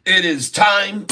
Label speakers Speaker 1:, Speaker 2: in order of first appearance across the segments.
Speaker 1: It is time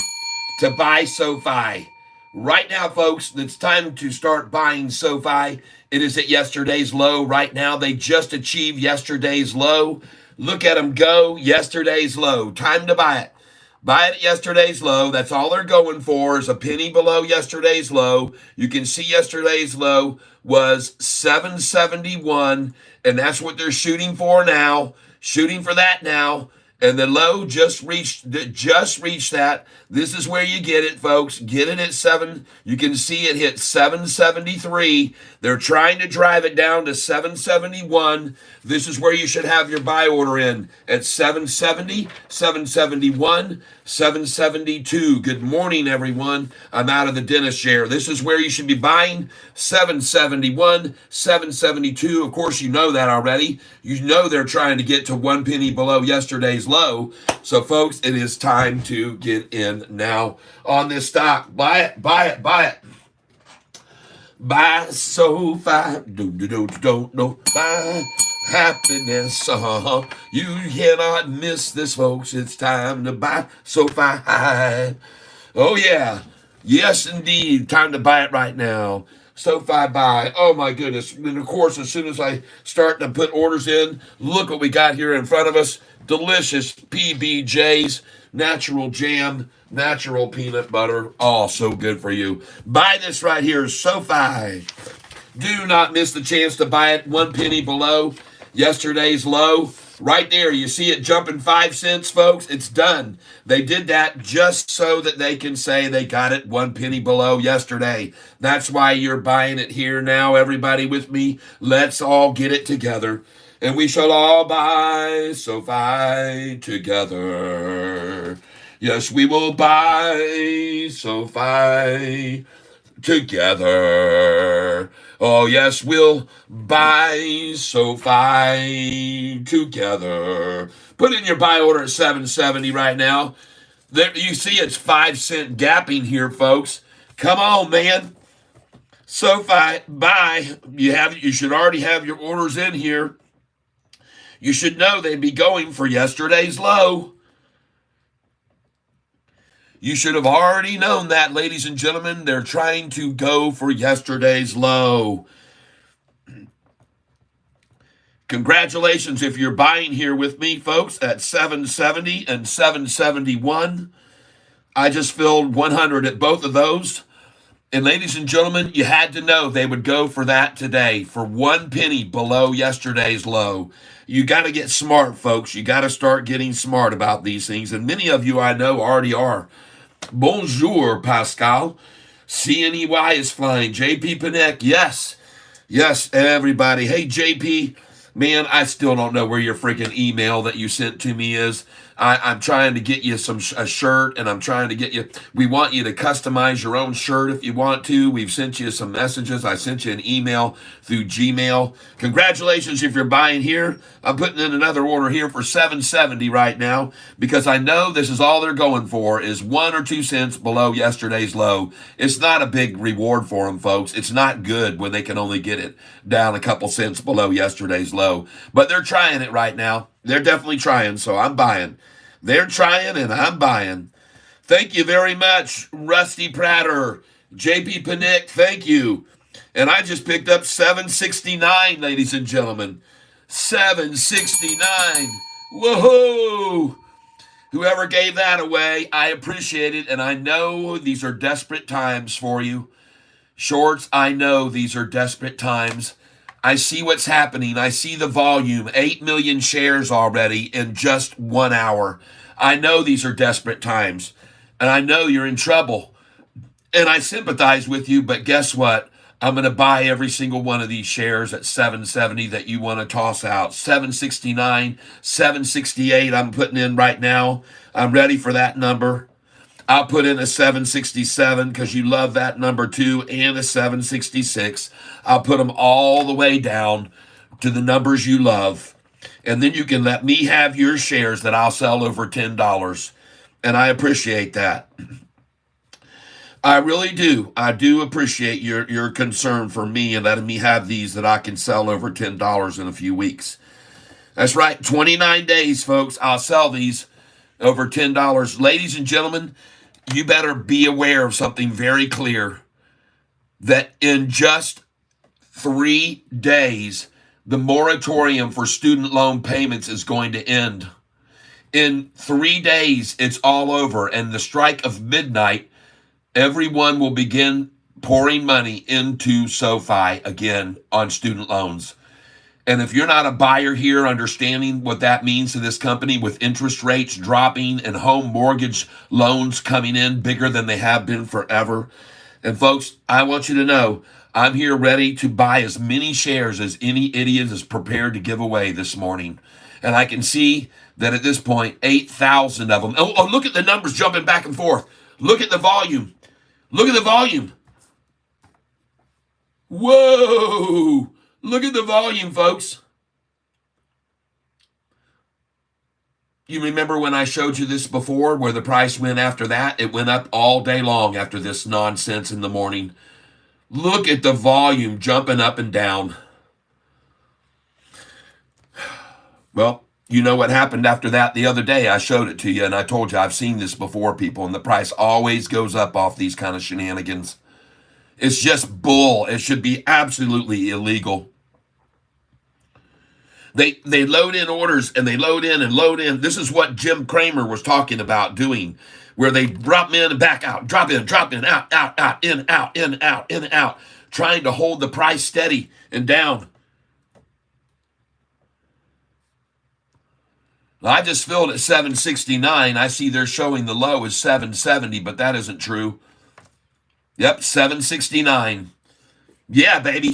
Speaker 1: to buy Sofi. Right now, folks, it's time to start buying Sofi. It is at yesterday's low. Right now, they just achieved yesterday's low. Look at them go. Yesterday's low. Time to buy it. Buy it at yesterday's low. That's all they're going for is a penny below yesterday's low. You can see yesterday's low was 771, and that's what they're shooting for now. Shooting for that now. And the low just reached that. This is where you get it, folks. Get it at 7. You can see it hit 773. They're trying to drive it down to 771. This is where you should have your buy order in at 770, 771, 772. Good morning, everyone. I'm out of the dentist chair. This is where you should be buying 771, 772. Of course, you know that already. You know they're trying to get to 1 penny below yesterday's low. So, folks, it is time to get in now on this stock. Buy it, buy it, buy it. Buy Sofi. Don't know. Buy happiness. You cannot miss this, folks. It's time to buy Sofi. Oh, yeah. Yes, indeed. Time to buy it right now. Sofi buy. Oh, my goodness. And, of course, as soon as I start to put orders in, look what we got here in front of us. Delicious PBJs, natural jam, natural peanut butter. Oh, so good for you. Buy this right here, Sofi. Do not miss the chance to buy it 1 penny below yesterday's low. Right there, you see it jumping 5 cents, folks? It's done. They did that just so that they can say they got it 1 penny below yesterday. That's why you're buying it here now, everybody with me. Let's all get it together. And we shall all buy Sofi together. Yes, we will buy Sofi together. Oh, yes, we'll buy Sofi together. Put in your buy order at 770 right now. There, you see it's 5 cent gapping here, folks. Come on, man. Sofi, buy. You should already have your orders in here. You should know they'd be going for yesterday's low. You should have already known that, ladies and gentlemen. They're trying to go for yesterday's low. Congratulations if you're buying here with me, folks, at 770 and 771. I just filled 100 at both of those. And ladies and gentlemen, you had to know they would go for that today, for 1 penny below yesterday's low. You got to get smart, folks. You got to start getting smart about these things. And many of you I know already are. Bonjour, Pascal. CNEY is flying. JP Panek, yes. Yes, everybody. Hey, JP, man, I still don't know where your freaking email that you sent to me is. I'm trying to get you a shirt, and I'm trying to get you. We want you to customize your own shirt if you want to. We've sent you some messages. I sent you an email through Gmail. Congratulations if you're buying here. I'm putting in another order here for 770 right now because I know this is all they're going for is 1 or 2 cents below yesterday's low. It's not a big reward for them, folks. It's not good when they can only get it down a couple cents below yesterday's low. But they're trying it right now. They're definitely trying, so I'm buying. They're trying, and I'm buying. Thank you very much, Rusty Prater. JP Panik, thank you. And I just picked up 769, ladies and gentlemen. 769. Woohoo! Whoever gave that away, I appreciate it, and I know these are desperate times for you. Shorts, I know these are desperate times. I see what's happening. I see the volume. 8 million shares already in just 1 hour. I know these are desperate times. And I know you're in trouble. And I sympathize with you, but guess what? I'm going to buy every single one of these shares at 770 that you want to toss out. 769, 768 I'm putting in right now. I'm ready for that number. I'll put in a 767 because you love that number too, and a 766. I'll put them all the way down to the numbers you love. And then you can let me have your shares that I'll sell over $10. And I appreciate that. I really do. I do appreciate your concern for me and letting me have these that I can sell over $10 in a few weeks. That's right. 29 days, folks. I'll sell these over $10. Ladies and gentlemen, you better be aware of something very clear, that in just 3 days, the moratorium for student loan payments is going to end. In 3 days, it's all over. And the strike of midnight, everyone will begin pouring money into SoFi again on student loans. And if you're not a buyer here, understanding what that means to this company with interest rates dropping and home mortgage loans coming in bigger than they have been forever. And folks, I want you to know, I'm here ready to buy as many shares as any idiot is prepared to give away this morning. And I can see that at this point, 8,000 of them. Oh, look at the numbers jumping back and forth. Look at the volume. Look at the volume. Whoa. Look at the volume, folks. You remember when I showed you this before, where the price went after that? It went up all day long after this nonsense in the morning. Look at the volume jumping up and down. Well, you know what happened after that the other day. I showed it to you, and I told you I've seen this before, people, and the price always goes up off these kind of shenanigans. It's just bull. It should be absolutely illegal. They load in orders, and they load in and load in. This is what Jim Cramer was talking about doing, where they drop in and back out, drop in, out, in, out, in, out, in, out, trying to hold the price steady and down. I just filled at 769. I see they're showing the low is 770, but that isn't true. Yep, 769. Yeah, baby.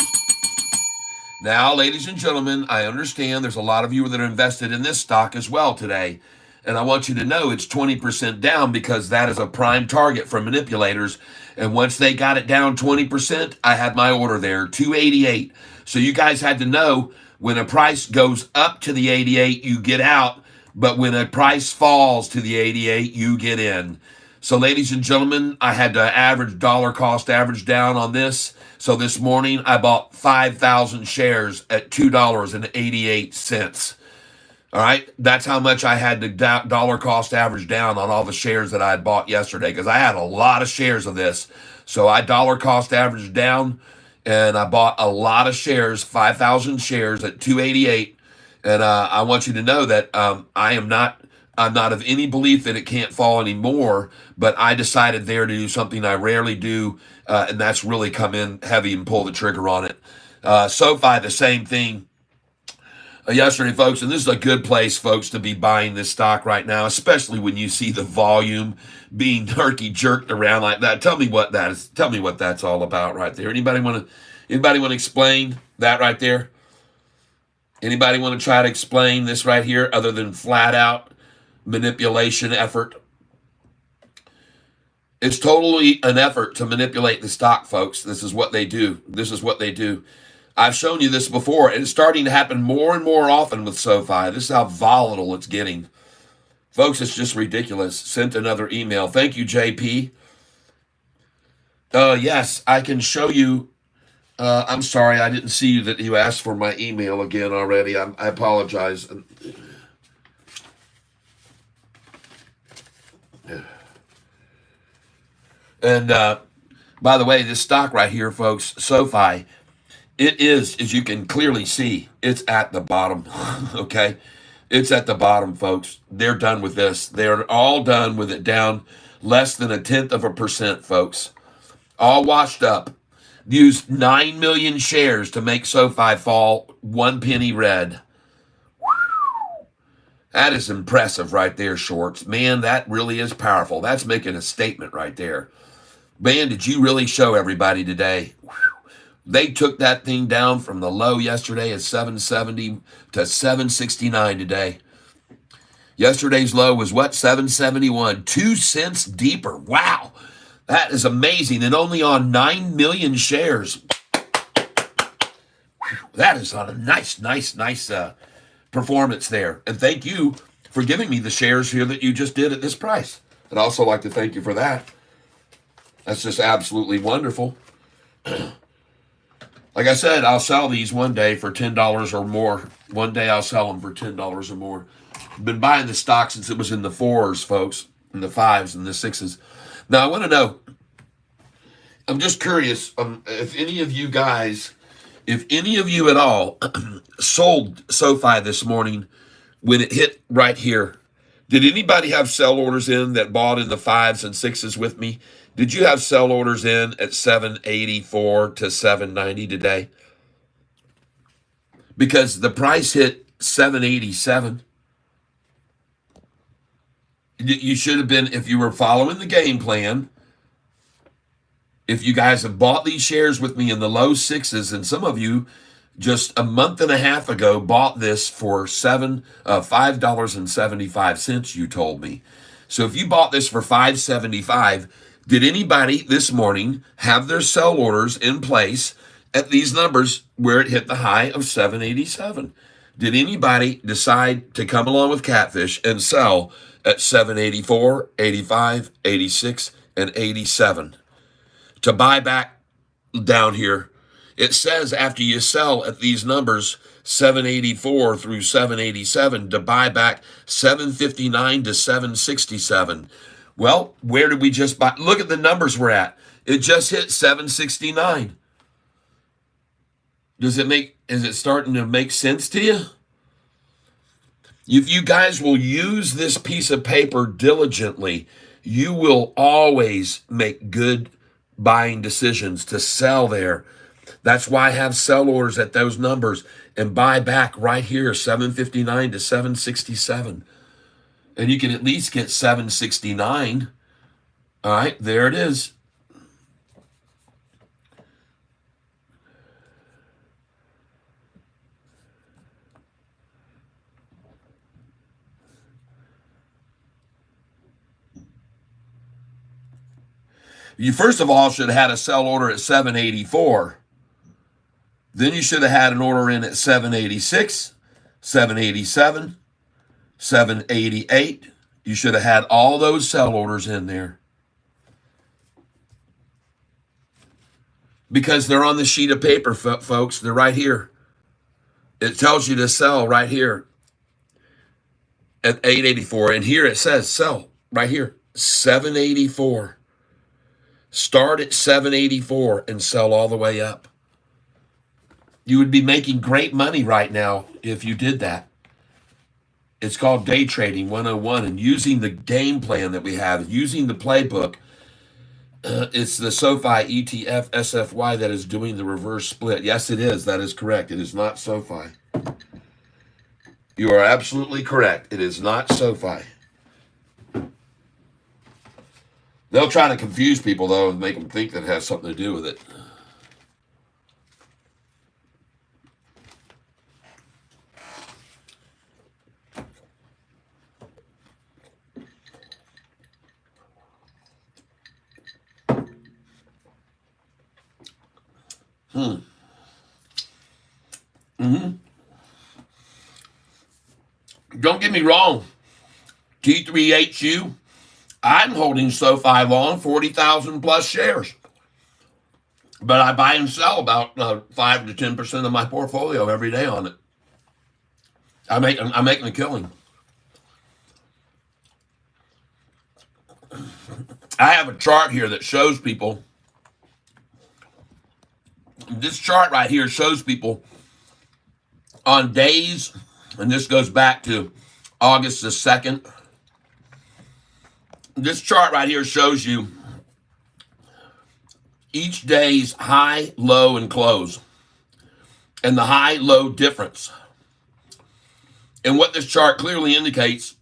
Speaker 1: Now, ladies and gentlemen, I understand there's a lot of you that are invested in this stock as well today. And I want you to know it's 20% down because that is a prime target for manipulators. And once they got it down 20%, I had my order there, 288. So you guys had to know when a price goes up to the 88, you get out. But when a price falls to the 88, you get in. So ladies and gentlemen, I had to average dollar cost average down on this. So this morning I bought 5,000 shares at $2.88. All right, that's how much I had to dollar cost average down on all the shares that I had bought yesterday, because I had a lot of shares of this. So I dollar cost averaged down, and I bought a lot of shares, 5,000 shares at 288. And I want you to know that I'm not of any belief that it can't fall anymore, but I decided there to do something I rarely do, and that's really come in heavy and pull the trigger on it. SoFi, the same thing yesterday, folks, and this is a good place, folks, to be buying this stock right now, especially when you see the volume being turkey jerked around like that. Tell me what that is. Tell me what that's all about right there. Anybody want to explain that right there? Anybody want to try to explain this right here other than flat out manipulation effort? It's totally an effort to manipulate the stock, folks. This is what they do. This is what they do. I've shown you this before, and it's starting to happen more and more often with SoFi. This is how volatile it's getting. Folks, it's just ridiculous. Sent another email. Thank you, JP. Yes, I can show you. I'm sorry, I didn't see that you asked for my email again already. I apologize. And by the way, this stock right here, folks, SoFi, it is, as you can clearly see, it's at the bottom, okay? It's at the bottom, folks. They're done with this. They're all done with it down less than 0.1%, folks. All washed up. Used 9 million shares to make SoFi fall 1 penny red. That is impressive right there, shorts. Man, that really is powerful. That's making a statement right there. Man, did you really show everybody today? They took that thing down from the low yesterday at 770 to 769 today. Yesterday's low was what? 771. 2 cents deeper. Wow. That is amazing. And only on 9 million shares. That is on a nice performance there. And thank you for giving me the shares here that you just did at this price. I'd also like to thank you for that. That's just absolutely wonderful. Like I said, I'll sell these one day for $10 or more. One day I'll sell them for $10 or more. Been buying the stock since it was in the fours, folks, in the fives and the sixes. Now, I want to know, I'm just curious if any of you guys, if any of you at all sold SoFi this morning when it hit right here. Did anybody have sell orders in that bought in the fives and sixes with me? Did you have sell orders in at 784 to 790 today? Because the price hit 787. You should have been, if you were following the game plan, if you guys have bought these shares with me in the low sixes, and some of you just a month and a half ago bought this for $5.75, you told me. So if you bought this for $5.75, did anybody this morning have their sell orders in place at these numbers where it hit the high of 787? Did anybody decide to come along with Catfish and sell at 784, 85, 86, and 87? To buy back down here, it says after you sell at these numbers, 784 through 787, to buy back 759 to 767. Well, where did we just buy? Look at the numbers we're at. It just hit 769. Is it starting to make sense to you? If you guys will use this piece of paper diligently, you will always make good buying decisions to sell there. That's why I have sell orders at those numbers and buy back right here, 759 to 767. And you can at least get 769. All right, there it is. You first of all should have had a sell order at 784. Then you should have had an order in at 786, 787, 788. You should have had all those sell orders in there. Because they're on the sheet of paper, folks. They're right here. It tells you to sell right here at 884. And here it says sell right here, 784. Start at 784 and sell all the way up. You would be making great money right now if you did that. It's called day trading 101, and using the game plan that we have, using the playbook. It's the SoFi ETF SFY that is doing the reverse split. Yes, it is. That is correct. It is not SoFi. You are absolutely correct. It is not SoFi. They'll try to confuse people, though, and make them think that it has something to do with it. Don't get me wrong. T3HU, I'm holding SoFi long, 40,000 plus shares. But I buy and sell about 5 to 10% of my portfolio every day on it. I'm making a killing. I have a chart here that shows people. This chart right here shows people on days, and this goes back to August the 2nd. This chart right here shows you each day's high, low, and close, and the high-low difference. And what this chart clearly indicates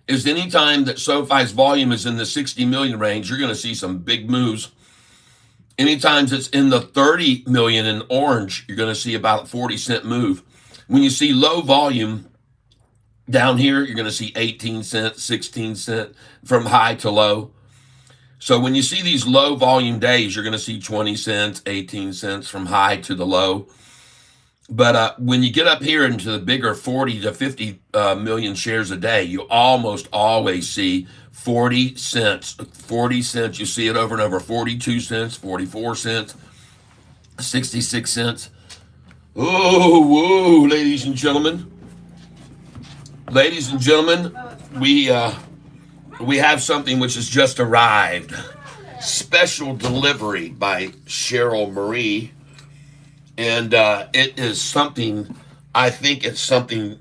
Speaker 1: is anytime that SoFi's volume is in the 60 million range, you're going to see some big moves. Anytime it's in the 30 million in orange, you're going to see about a 40-cent move. When you see low volume down here, you're going to see 18 cents, 16 cents from high to low. So when you see these low volume days, you're going to see 20 cents, 18 cents from high to the low. But when you get up here into the bigger 40 to 50 million shares a day, you almost always see 40 cents. 40 cents, you see it over and over. 42 cents, 44 cents, 66 cents. Oh, whoa, ladies and gentlemen. Ladies and gentlemen, we have something which has just arrived. Special delivery by Cheryl Marie, and it is something. I think it's something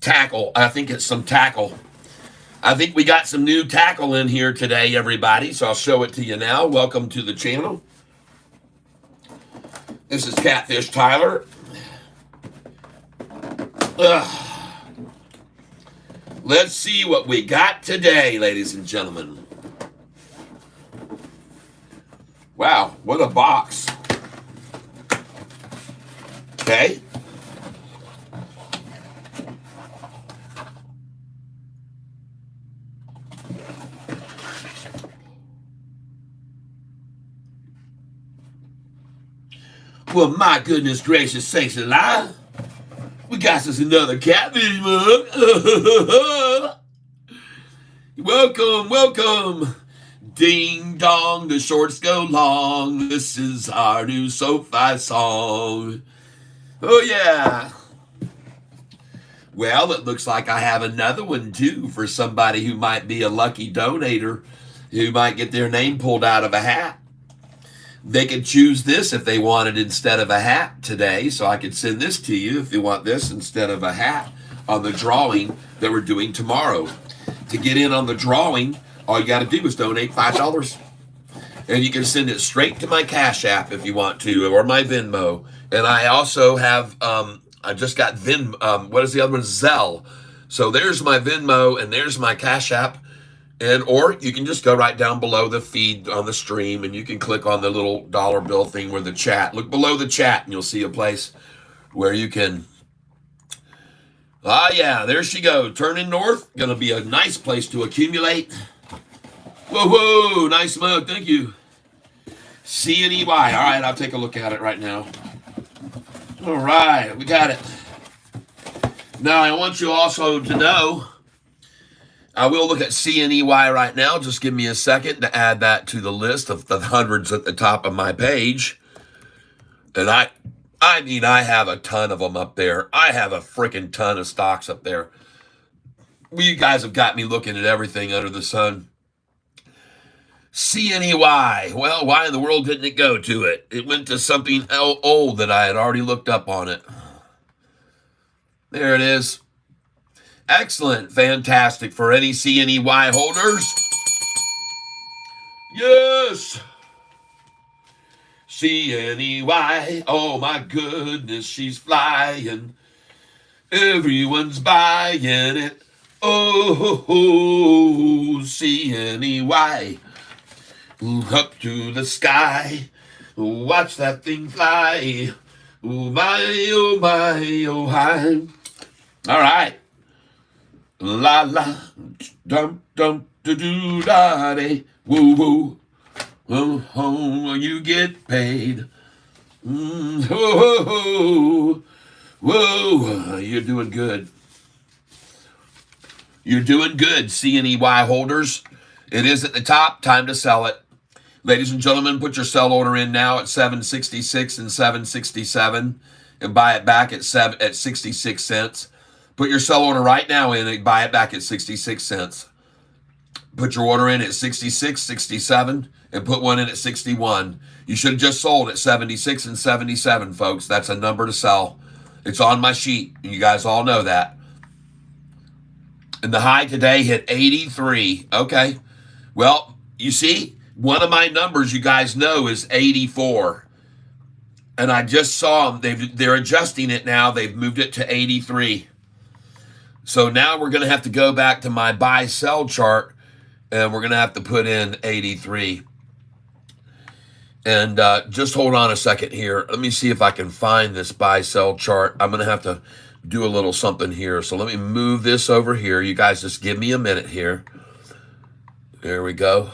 Speaker 1: tackle. I think it's some tackle. I think we got some new tackle in here today, everybody. So I'll show it to you now. Welcome to the channel. This is Catfish Tyler. Let's see what we got today, ladies and gentlemen. Wow, what a box. Okay. Well, my goodness gracious sakes alive. We got us another Catfish mug. Welcome, welcome. Ding dong, the shorts go long. This is our new Sofi song. Oh, yeah. Well, it looks like I have another one, too, for somebody who might be a lucky donator, who might get their name pulled out of a hat. They could choose this if they wanted instead of a hat today, so I could send this to you if you want this instead of a hat on the drawing that we're doing tomorrow. To get in on the drawing, all you got to do is donate $5. And you can send it straight to my Cash App if you want to, or my Venmo. And I also have, I just got what is the other one? Zelle. So there's my Venmo and there's my Cash App. Or you can just go right down below the feed on the stream and you can click on the little dollar bill thing where the chat. Look below the chat and you'll see a place where you can. Ah, yeah, there she goes. Turning north. Going to be a nice place to accumulate. Whoa, whoa, nice mug. Thank you. CNEY. All right, I'll take a look at it right now. All right, we got it. Now, I want you also to know, I will look at CNEY right now. Just give me a second to add that to the list of the hundreds at the top of my page. And I mean, I have a ton of them up there. I have a freaking ton of stocks up there. You guys have got me looking at everything under the sun. CNEY. Well, why in the world didn't it go to it? It went to something old that I had already looked up on it. There it is. Excellent. Fantastic. For any CNEY holders. Yes. CNEY. Oh, my goodness. She's flying. Everyone's buying it. Oh, CNEY. Up to the sky. Watch that thing fly. Oh, my, oh, my, oh, hi. All right. La la, dum dum do do da day, woo woo, oh, you get paid. Whoa, whoa, you're doing good. You're doing good, CNEY holders. It is at the top. Time to sell it, ladies and gentlemen. Put your sell order in now at 766 and 767, and buy it back at 66 cents. Put your sell order right now in and buy it back at 66 cents. Put your order in at 66, 67, and put one in at 61. You should have just sold at 76 and 77, folks. That's a number to sell. It's on my sheet, and you guys all know that. And the high today hit 83. Okay. Well, you see, one of my numbers you guys know is 84. And I just saw them. They're adjusting it now. They've moved it to 83. So now we're going to have to go back to my buy-sell chart, and we're going to have to put in 83. And just hold on a second here. Let me see if I can find this buy-sell chart. I'm going to have to do a little something here. So let me move this over here. You guys just give me a minute here. There we go.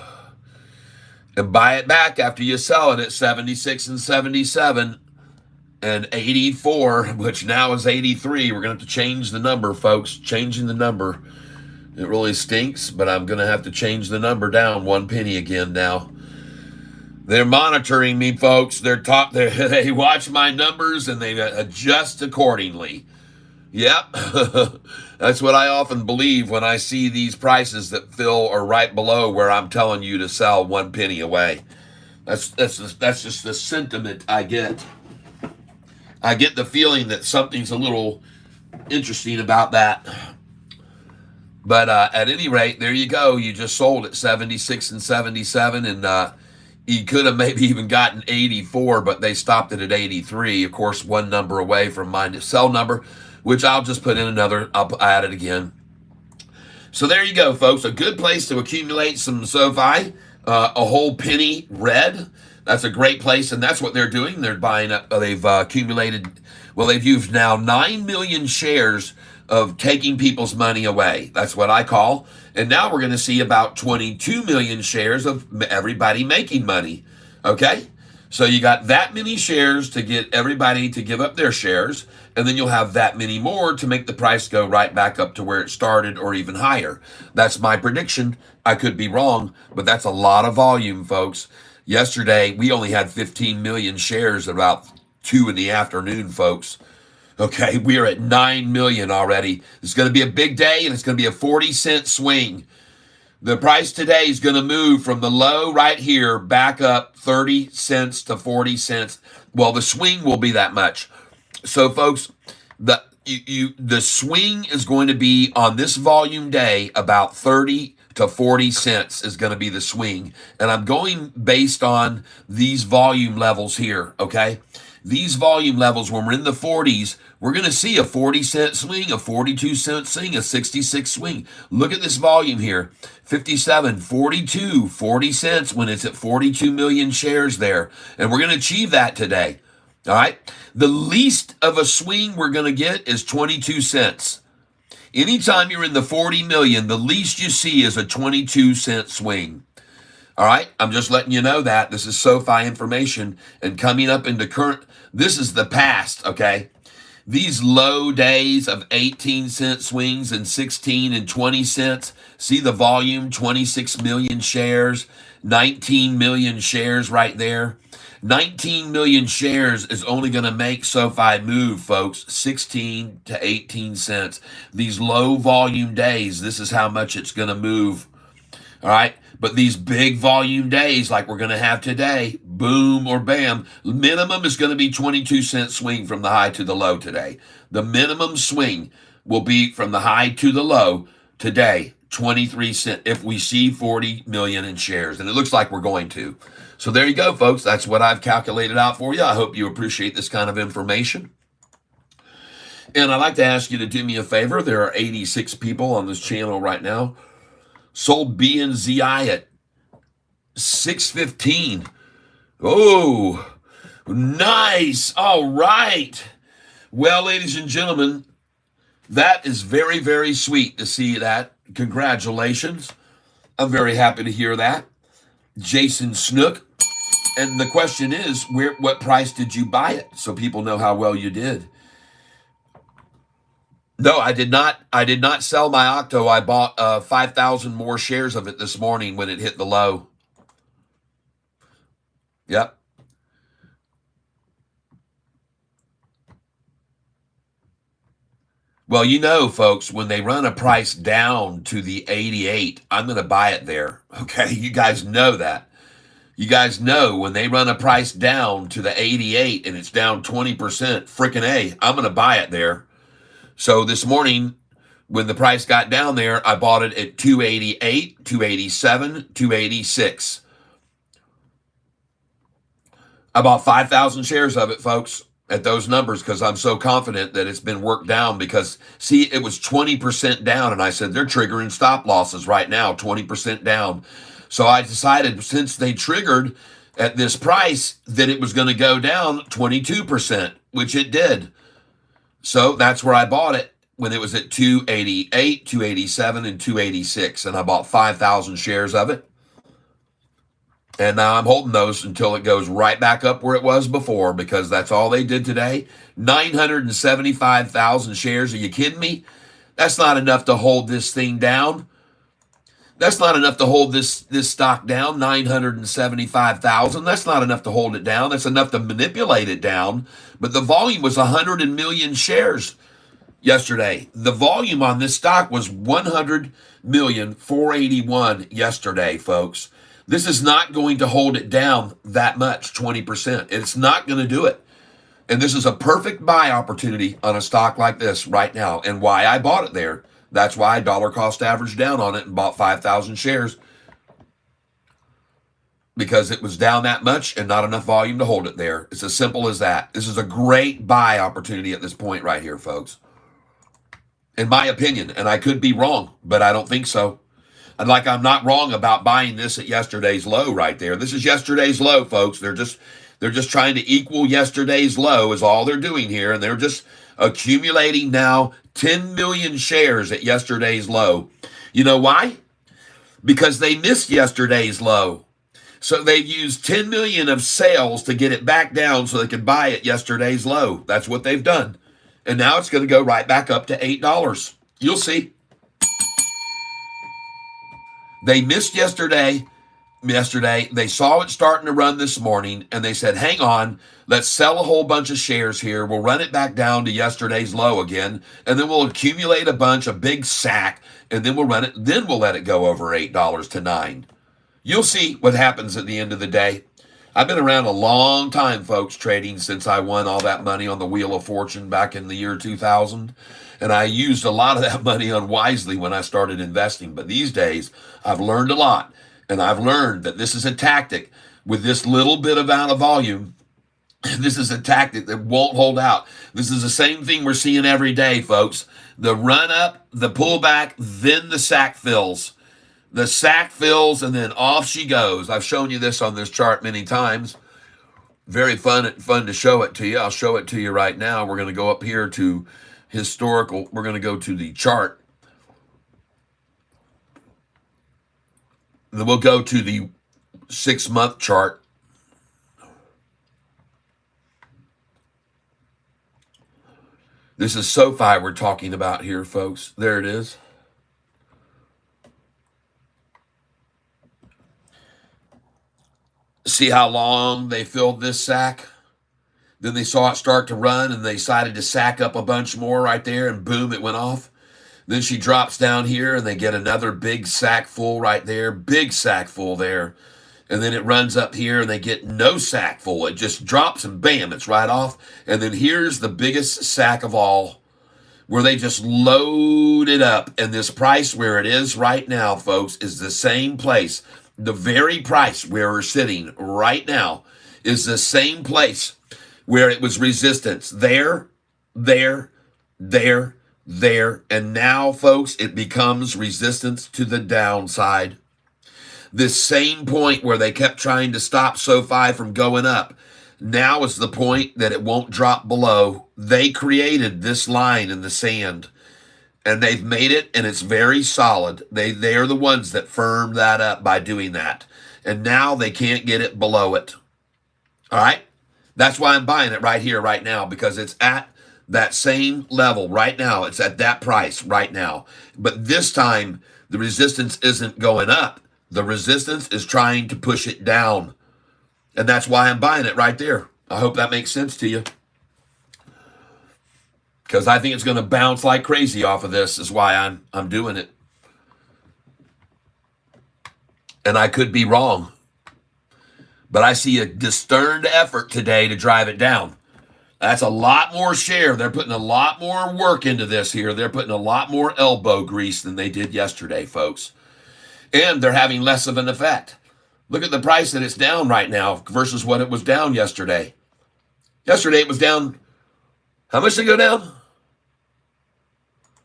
Speaker 1: And buy it back after you sell it at 76 and 77. And 84, which now is 83. We're going to have to change the number, folks. Changing the number. It really stinks, but I'm going to have to change the number down 1 penny again now. They're monitoring me, folks. They watch my numbers and they adjust accordingly. Yep. That's what I often believe when I see these prices that fill are right below where I'm telling you to sell 1 penny away. That's just the sentiment I get. I get the feeling that something's a little interesting about that. But at any rate, there you go. You just sold at 76 and 77, and you could have maybe even gotten 84, but they stopped it at 83. Of course, one number away from my sell number, which I'll just put in another. I'll add it again. So there you go, folks. A good place to accumulate some Sofi. A whole penny red. That's a great place, and that's what they're doing. They're buying up. They've accumulated. Well, they've used now 9 million shares of taking people's money away. That's what I call. And now we're going to see about 22 million shares of everybody making money. Okay? So you got that many shares to get everybody to give up their shares, and then you'll have that many more to make the price go right back up to where it started or even higher. That's my prediction. I could be wrong, but that's a lot of volume, folks. Yesterday, we only had 15 million shares at about 2 in the afternoon, folks. Okay, we are at 9 million already. It's going to be a big day, and it's going to be a 40-cent swing. The price today is going to move from the low right here back up 30 cents to 40 cents. Well, the swing will be that much. So, folks, the swing is going to be on this volume day about 30 to 40 cents is going to be the swing. And I'm going based on these volume levels here, okay? These volume levels, when we're in the 40s, we're going to see a 40-cent swing, a 42-cent swing, a 66 swing. Look at this volume here. 57, 42, 40 cents when it's at 42 million shares there. And we're going to achieve that today. All right? The least of a swing we're going to get is 22 cents. Anytime you're in the 40 million, the least you see is a 22-cent swing. All right, I'm just letting you know that. This is Sofi information, and coming up into current, this is the past, okay? These low days of 18-cent swings and 16 and 20 cents, see the volume, 26 million shares, 19 million shares right there. 19 million shares is only going to make Sofi move, folks, 16 to 18 cents. These low volume days, this is how much it's going to move. All right, but these big volume days like we're going to have today, boom or bam, minimum is going to be 22-cent swing from the high to the low today. The minimum swing will be from the high to the low today, 23 cents if we see 40 million in shares, and it looks like we're going to. So there you go, folks. That's what I've calculated out for you. I hope you appreciate this kind of information. And I'd like to ask you to do me a favor. There are 86 people on this channel right now. Sold BNZI at 615. Oh, nice. All right. Well, ladies and gentlemen, that is very, very sweet to see that. Congratulations. I'm very happy to hear that. Jason Snook. And the question is, what price did you buy it? So people know how well you did. No, I did not. I did not sell my Octo. I bought 5,000 more shares of it this morning when it hit the low. Yep. Well, you know, folks, when they run a price down to the 88, I'm going to buy it there. Okay, you guys know that. You guys know when they run a price down to the 88 and it's down 20%, frickin' A, I'm going to buy it there. So this morning, when the price got down there, I bought it at 288, 287, 286. I bought 5,000 shares of it, folks, at those numbers because I'm so confident that it's been worked down because, see, it was 20% down, and I said, they're triggering stop losses right now, 20% down. So I decided since they triggered at this price that it was going to go down 22%, which it did. So that's where I bought it when it was at 288, 287, and 286. And I bought 5,000 shares of it. And now I'm holding those until it goes right back up where it was before because that's all they did today. 975,000 shares. Are you kidding me? That's not enough to hold this thing down. That's not enough to hold this stock down, 975,000. That's not enough to hold it down. That's enough to manipulate it down. But the volume was 100 million shares. yesterday. The volume on this stock was 100,481,000 yesterday, folks. This is not going to hold it down that much, 20%. It's not going to do it. And this is a perfect buy opportunity on a stock like this right now. And why I bought it there. That's why I dollar cost averaged down on it and bought 5,000 shares. Because it was down that much and not enough volume to hold it there. It's as simple as that. This is a great buy opportunity at this point right here, folks. In my opinion, and I could be wrong, but I don't think so. And like I'm not wrong about buying this at yesterday's low right there. This is yesterday's low, folks. They're just trying to equal yesterday's low is all they're doing here, and they're just accumulating now 10 million shares at yesterday's low. You know why? Because they missed yesterday's low. So they've used 10 million of sales to get it back down so they could buy at yesterday's low. That's what they've done. And now it's going to go right back up to $8. You'll see. They missed yesterday. They saw it starting to run this morning, and they said, hang on, let's sell a whole bunch of shares here. We'll run it back down to yesterday's low again, and then we'll accumulate a big sack, and then we'll run it. Then we'll let it go over $8 to $9. You'll see what happens at the end of the day. I've been around a long time, folks, trading since I won all that money on the Wheel of Fortune back in the year 2000. And I used a lot of that money unwisely when I started investing. But these days, I've learned a lot. And I've learned that this is a tactic with this little bit amount of volume. This is a tactic that won't hold out. This is the same thing we're seeing every day, folks. The run up, the pullback, then the sack fills. The sack fills, and then off she goes. I've shown you this on this chart many times. Very fun to show it to you. I'll show it to you right now. We're going to go up here to historical. We're going to go to the chart. Then we'll go to the 6-month chart. This is Sofi we're talking about here, folks. There it is. See how long they filled this sack? Then they saw it start to run, and they decided to sack up a bunch more right there, and boom, it went off. Then she drops down here, and they get another big sack full right there, big sack full there. And then it runs up here, and they get no sack full. It just drops, and bam, it's right off. And then here's the biggest sack of all, where they just load it up. And this price where it is right now, folks, is the same place. The very price where we're sitting right now is the same place where it was resistance. There, there, there, there. And now, folks, it becomes resistance to the downside. This same point where they kept trying to stop Sofi from going up, now is the point that it won't drop below. They created this line in the sand. And they've made it, and it's very solid. They are the ones that firmed that up by doing that. And now they can't get it below it. All right? That's why I'm buying it right here, right now, because it's at that same level right now. It's at that price right now. But this time, the resistance isn't going up. The resistance is trying to push it down. And that's why I'm buying it right there. I hope that makes sense to you. Because I think it's going to bounce like crazy off of this is why I'm doing it. And I could be wrong. But I see a discerned effort today to drive it down. That's a lot more share. They're putting a lot more work into this here. They're putting a lot more elbow grease than they did yesterday, folks. And they're having less of an effect. Look at the price that it's down right now versus what it was down yesterday. Yesterday it was down. How much did it go down?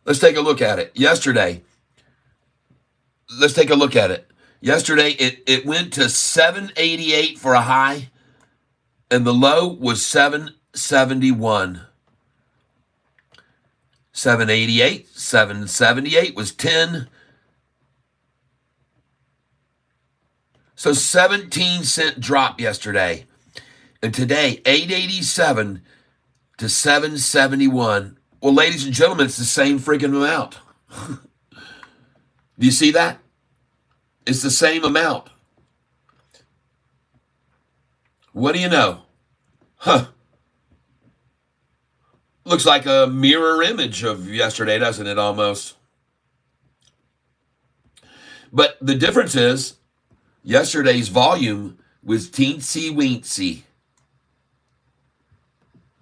Speaker 1: Let's take a look at it. Yesterday, let's take a look at it. Yesterday, it went to 788 for a high, and the low was 771. 788, 778 was 10. So 17-cent drop yesterday. And today, 887 to 771. Well, ladies and gentlemen, it's the same freaking amount. Do you see that? It's the same amount. What do you know? Huh. Looks like a mirror image of yesterday, doesn't it, almost? But the difference is yesterday's volume was teensy weensy.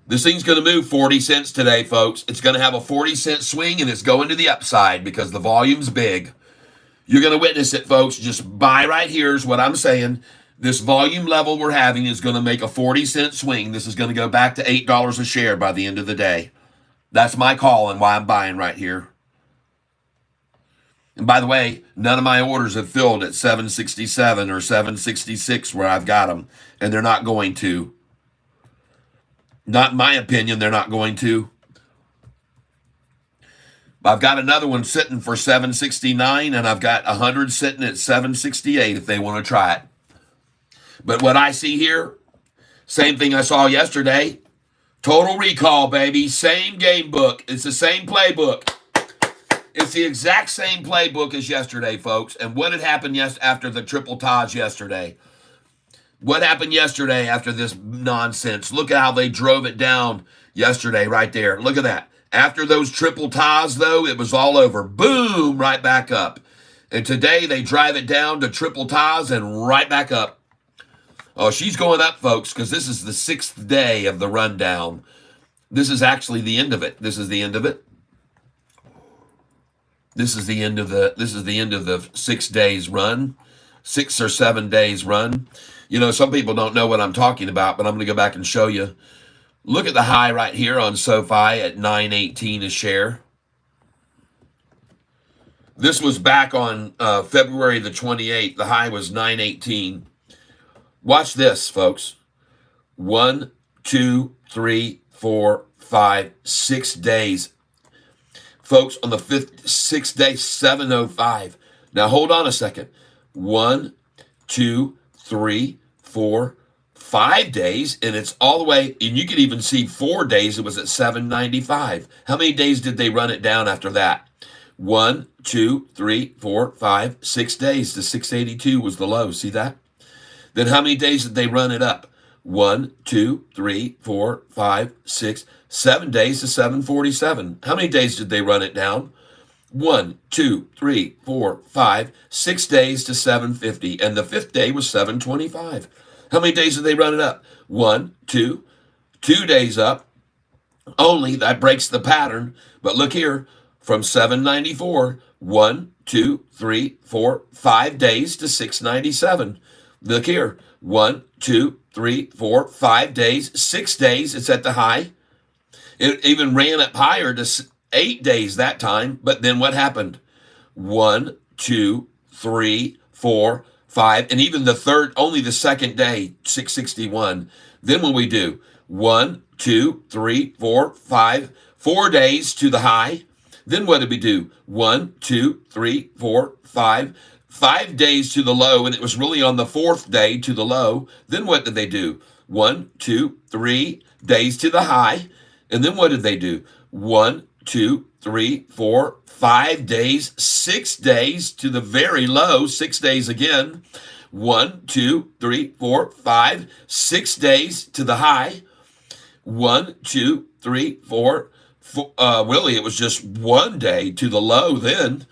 Speaker 1: This thing's going to move 40 cents today, folks. It's going to have a 40-cent swing, and it's going to the upside because the volume's big. You're going to witness it, folks. Just buy right here is what I'm saying. This volume level we're having is going to make a 40-cent swing. This is going to go back to $8 a share by the end of the day. That's my call and why I'm buying right here. And by the way, none of my orders have filled at 767 or 766 where I've got them, and they're not going to. Not in my opinion, they're not going to. I've got another one sitting for 769, and I've got 100 sitting at 768 if they want to try it. But what I see here, same thing I saw yesterday. Total recall, baby. Same game book. It's the same playbook. It's the exact same playbook as yesterday, folks. And what had happened after the triple Taj yesterday? What happened yesterday after this nonsense? Look at how they drove it down yesterday right there. Look at that. After those triple Taj, though, it was all over. Boom, right back up. And today they drive it down to triple Taj and right back up. Oh, she's going up, folks, because this is the 6th day of the rundown. This is actually the end of it. This is the end of it. This is the end of the 6 days run, 6 or 7 days run. You know, some people don't know what I'm talking about, but I'm going to go back and show you. Look at the high right here on Sofi at $9.18 a share. This was back on February the 28th. The high was $9.18. Watch this, folks. 1, 2, 3, 4, 5, 6 days. Folks, on the 6th day, 7:05. Now, hold on a second. 1, 2, 3, 4, 5 days, and it's all the way, and you can even see 4 days, it was at 795. How many days did they run it down after that? 1, 2, 3, 4, 5, 6 days. The 682 was the low. See that? Then how many days did they run it up? 1, 2, 3, 4, 5, 6, 7 days to 747. How many days did they run it down? 1, 2, 3, 4, 5, 6 days to 750. And the 5th day was 725. How many days did they run it up? 1, 2 days up. Only that breaks the pattern. But look here, from 794, 1, 2, 3, 4, 5 days to 697. Look here, 1, 2, 3, 4, 5 days, 6 days, it's at the high. It even ran up higher to 8 days that time, but then what happened? 1, 2, 3, 4, 5, and even the third, only the second day, 661. Then when we do 1, 2, 3, 4, 5, 4 days to the high, then what did we do? 1, 2, 3, 4, 5 days to the low, and it was really on the 4th day to the low. Then what did they do? 1, 2, 3 days to the high. And then what did they do? 1, 2, 3, 4, 5 days, 6 days to the very low, 6 days again. 1, 2, 3, 4, 5, 6 days to the high. 1, 2, 3, 4, really it was just 1 day to the low then.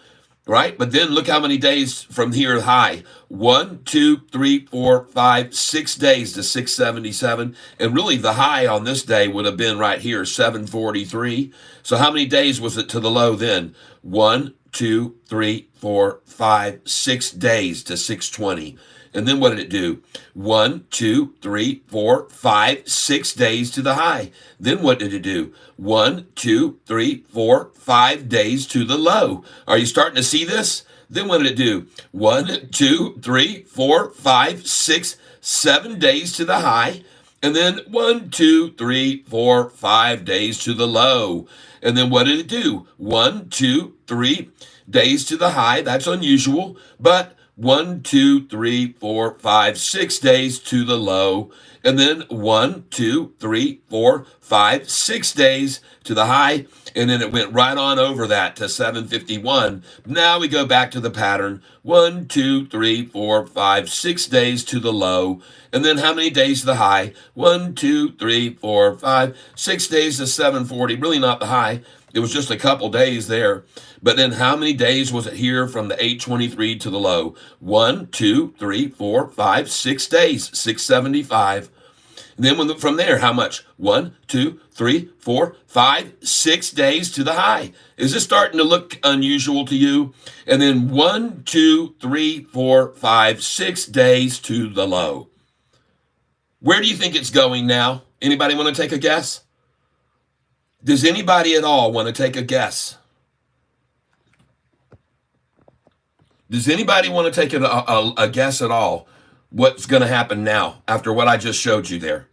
Speaker 1: Right? But then look how many days from here high. 1, 2, 3, 4, 5, 6 days to 677. And really the high on this day would have been right here, 743. So how many days was it to the low then? 1, 2, 3, 4, 5, 6 days to 620. And then what did it do? 1, 2, 3, 4, 5, 6 days to the high. Then what did it do? 1, 2, 3, 4, 5 days to the low. Are you starting to see this? Then what did it do? 1, 2, 3, 4, 5, 6, 7 days to the high. And then 1, 2, 3, 4, 5 days to the low. And then what did it do? 1, 2, 3 days to the high. That's unusual. But 1, 2, 3, 4, 5, 6 days to the low. And then 1, 2, 3, 4, 5, 6 days to the high. And then it went right on over that to 751. Now we go back to the pattern. 1, 2, 3, 4, 5, 6 days to the low. And then how many days to the high? 1, 2, 3, 4, 5, 6 days to 740. Really not the high. It was just a couple days there. But then how many days was it here from the 823 to the low? 1, 2, 3, 4, 5, 6 days, 675. And then from there, how much? 1, 2, 3, 4, 5, 6 days to the high. Is this starting to look unusual to you? And then 1, 2, 3, 4, 5, 6 days to the low. Where do you think it's going now? Anybody want to take a guess? Does anybody at all want to take a guess? Does anybody want to take a guess at all what's going to happen now after what I just showed you there?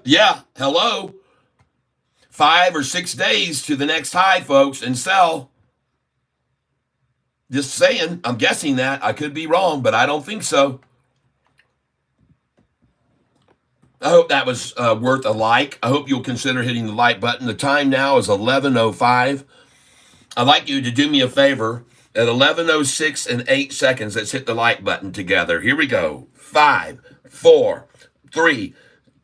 Speaker 1: Yeah, hello. 5 or 6 days to the next high, folks, and sell. Just saying, I'm guessing that. I could be wrong, but I don't think so. I hope that was worth a like. I hope you'll consider hitting the like button. The time now is 11:05. I'd like you to do me a favor. At 11:06 and 8 seconds, let's hit the like button together. Here we go. 5, 4, 3,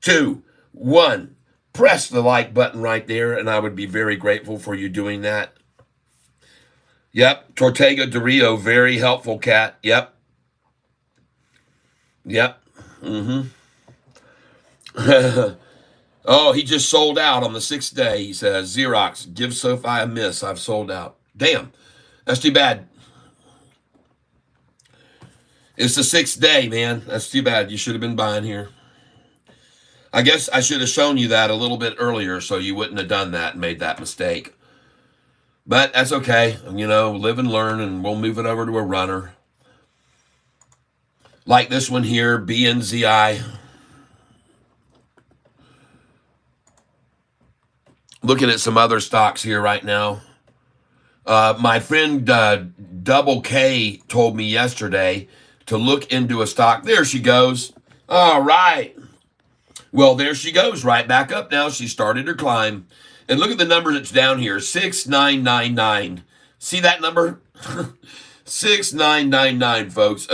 Speaker 1: 2, 1. Press the like button right there, and I would be very grateful for you doing that. Yep, Tortega de Rio, very helpful, Cat. Yep. Mm-hmm. Oh, he just sold out on the 6th day. He says, Xerox, give Sofi a miss. I've sold out. Damn, that's too bad. It's the 6th day, man. That's too bad. You should have been buying here. I guess I should have shown you that a little bit earlier so you wouldn't have done that and made that mistake. But that's okay. You know, live and learn, and we'll move it over to a runner. Like this one here, BNZI. Looking at some other stocks here right now. My friend Double K told me yesterday to look into a stock. There she goes. All right. Well, there she goes, right back up now. She started her climb. And look at the number that's down here, 6999. See that number? 6999, folks.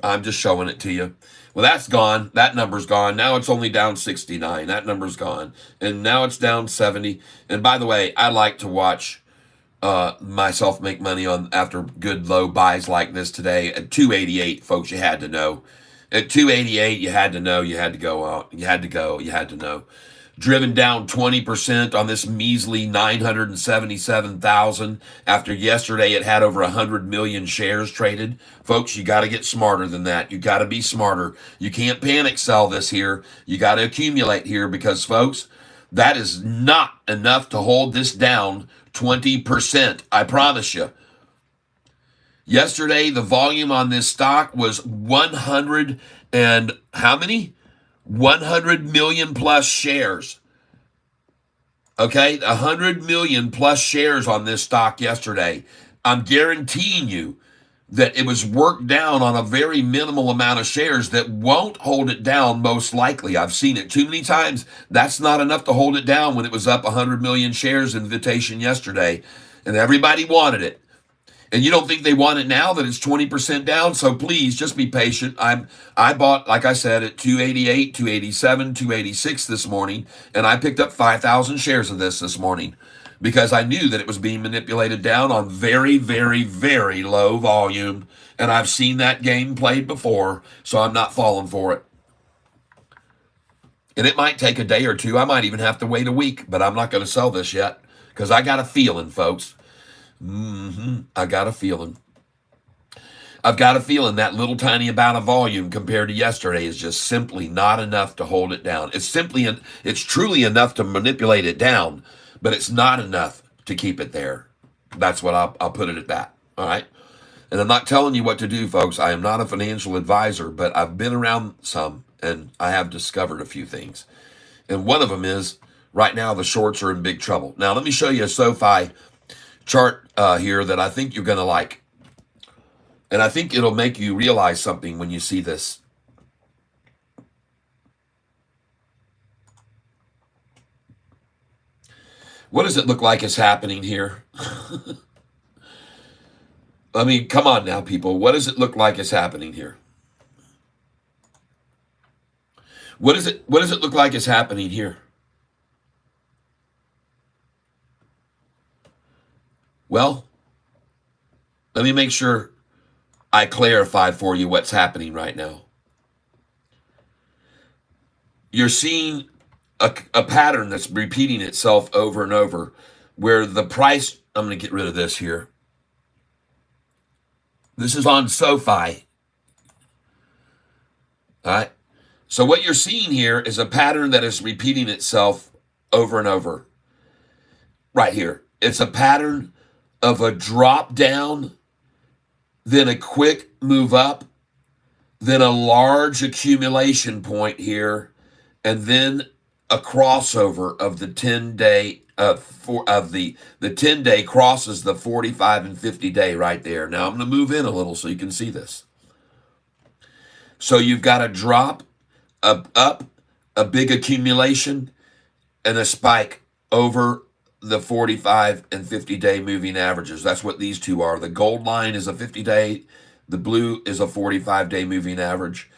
Speaker 1: I'm just showing it to you. Well, that's gone. That number's gone. Now it's only down 69. That number's gone. And now it's down 70. And by the way, I like to watch myself make money on after good low buys like this today. At 288, folks, you had to know. At 288, you had to know. You had to go out. You had to go. You had to know. Driven down 20% on this measly 977,000 after yesterday it had over 100 million shares traded. Folks, you got to get smarter than that. You got to be smarter. You can't panic sell this here. You got to accumulate here because, folks, that is not enough to hold this down 20%. I promise you. Yesterday, the volume on this stock was 100 and how many? 100 million plus shares. Okay, 100 million plus shares on this stock yesterday. I'm guaranteeing you that it was worked down on a very minimal amount of shares that won't hold it down most likely. I've seen it too many times. That's not enough to hold it down when it was up 100 million shares invitation yesterday, and everybody wanted it. And you don't think they want it now that it's 20% down? So please just be patient. I bought, like I said, at 288, 287, 286 this morning, and I picked up 5,000 shares of this morning because I knew that it was being manipulated down on very, very, very low volume. And I've seen that game played before, so I'm not falling for it. And it might take a day or two. I might even have to wait a week, but I'm not going to sell this yet because I got a feeling, folks. I got a feeling. I've got a feeling that little tiny amount of volume compared to yesterday is just simply not enough to hold it down. It's truly enough to manipulate it down, but it's not enough to keep it there. That's what I'll put it at that. All right. And I'm not telling you what to do, folks. I am not a financial advisor, but I've been around some and I have discovered a few things. And one of them is right now the shorts are in big trouble. Now, let me show you a SoFi chart here that I think you're going to like. And I think it'll make you realize something when you see this. What does it look like is happening here? I mean, come on now, people. What does it look like is happening here? What does it look like is happening here? Well, let me make sure I clarify for you what's happening right now. You're seeing a pattern that's repeating itself over and over, where the price, I'm going to get rid of this here. This is on Sofi. All right. So what you're seeing here is a pattern that is repeating itself over and over. Right here. It's a pattern of a drop down, then a quick move up, then a large accumulation point here, and then a crossover of the 10-day the 10-day crosses the 45 and 50-day right there. Now I'm going to move in a little so you can see this. So you've got a drop, up, a big accumulation, and a spike over the 45 and 50-day moving averages. That's what these two are. The gold line is a 50-day. The blue is a 45-day moving average.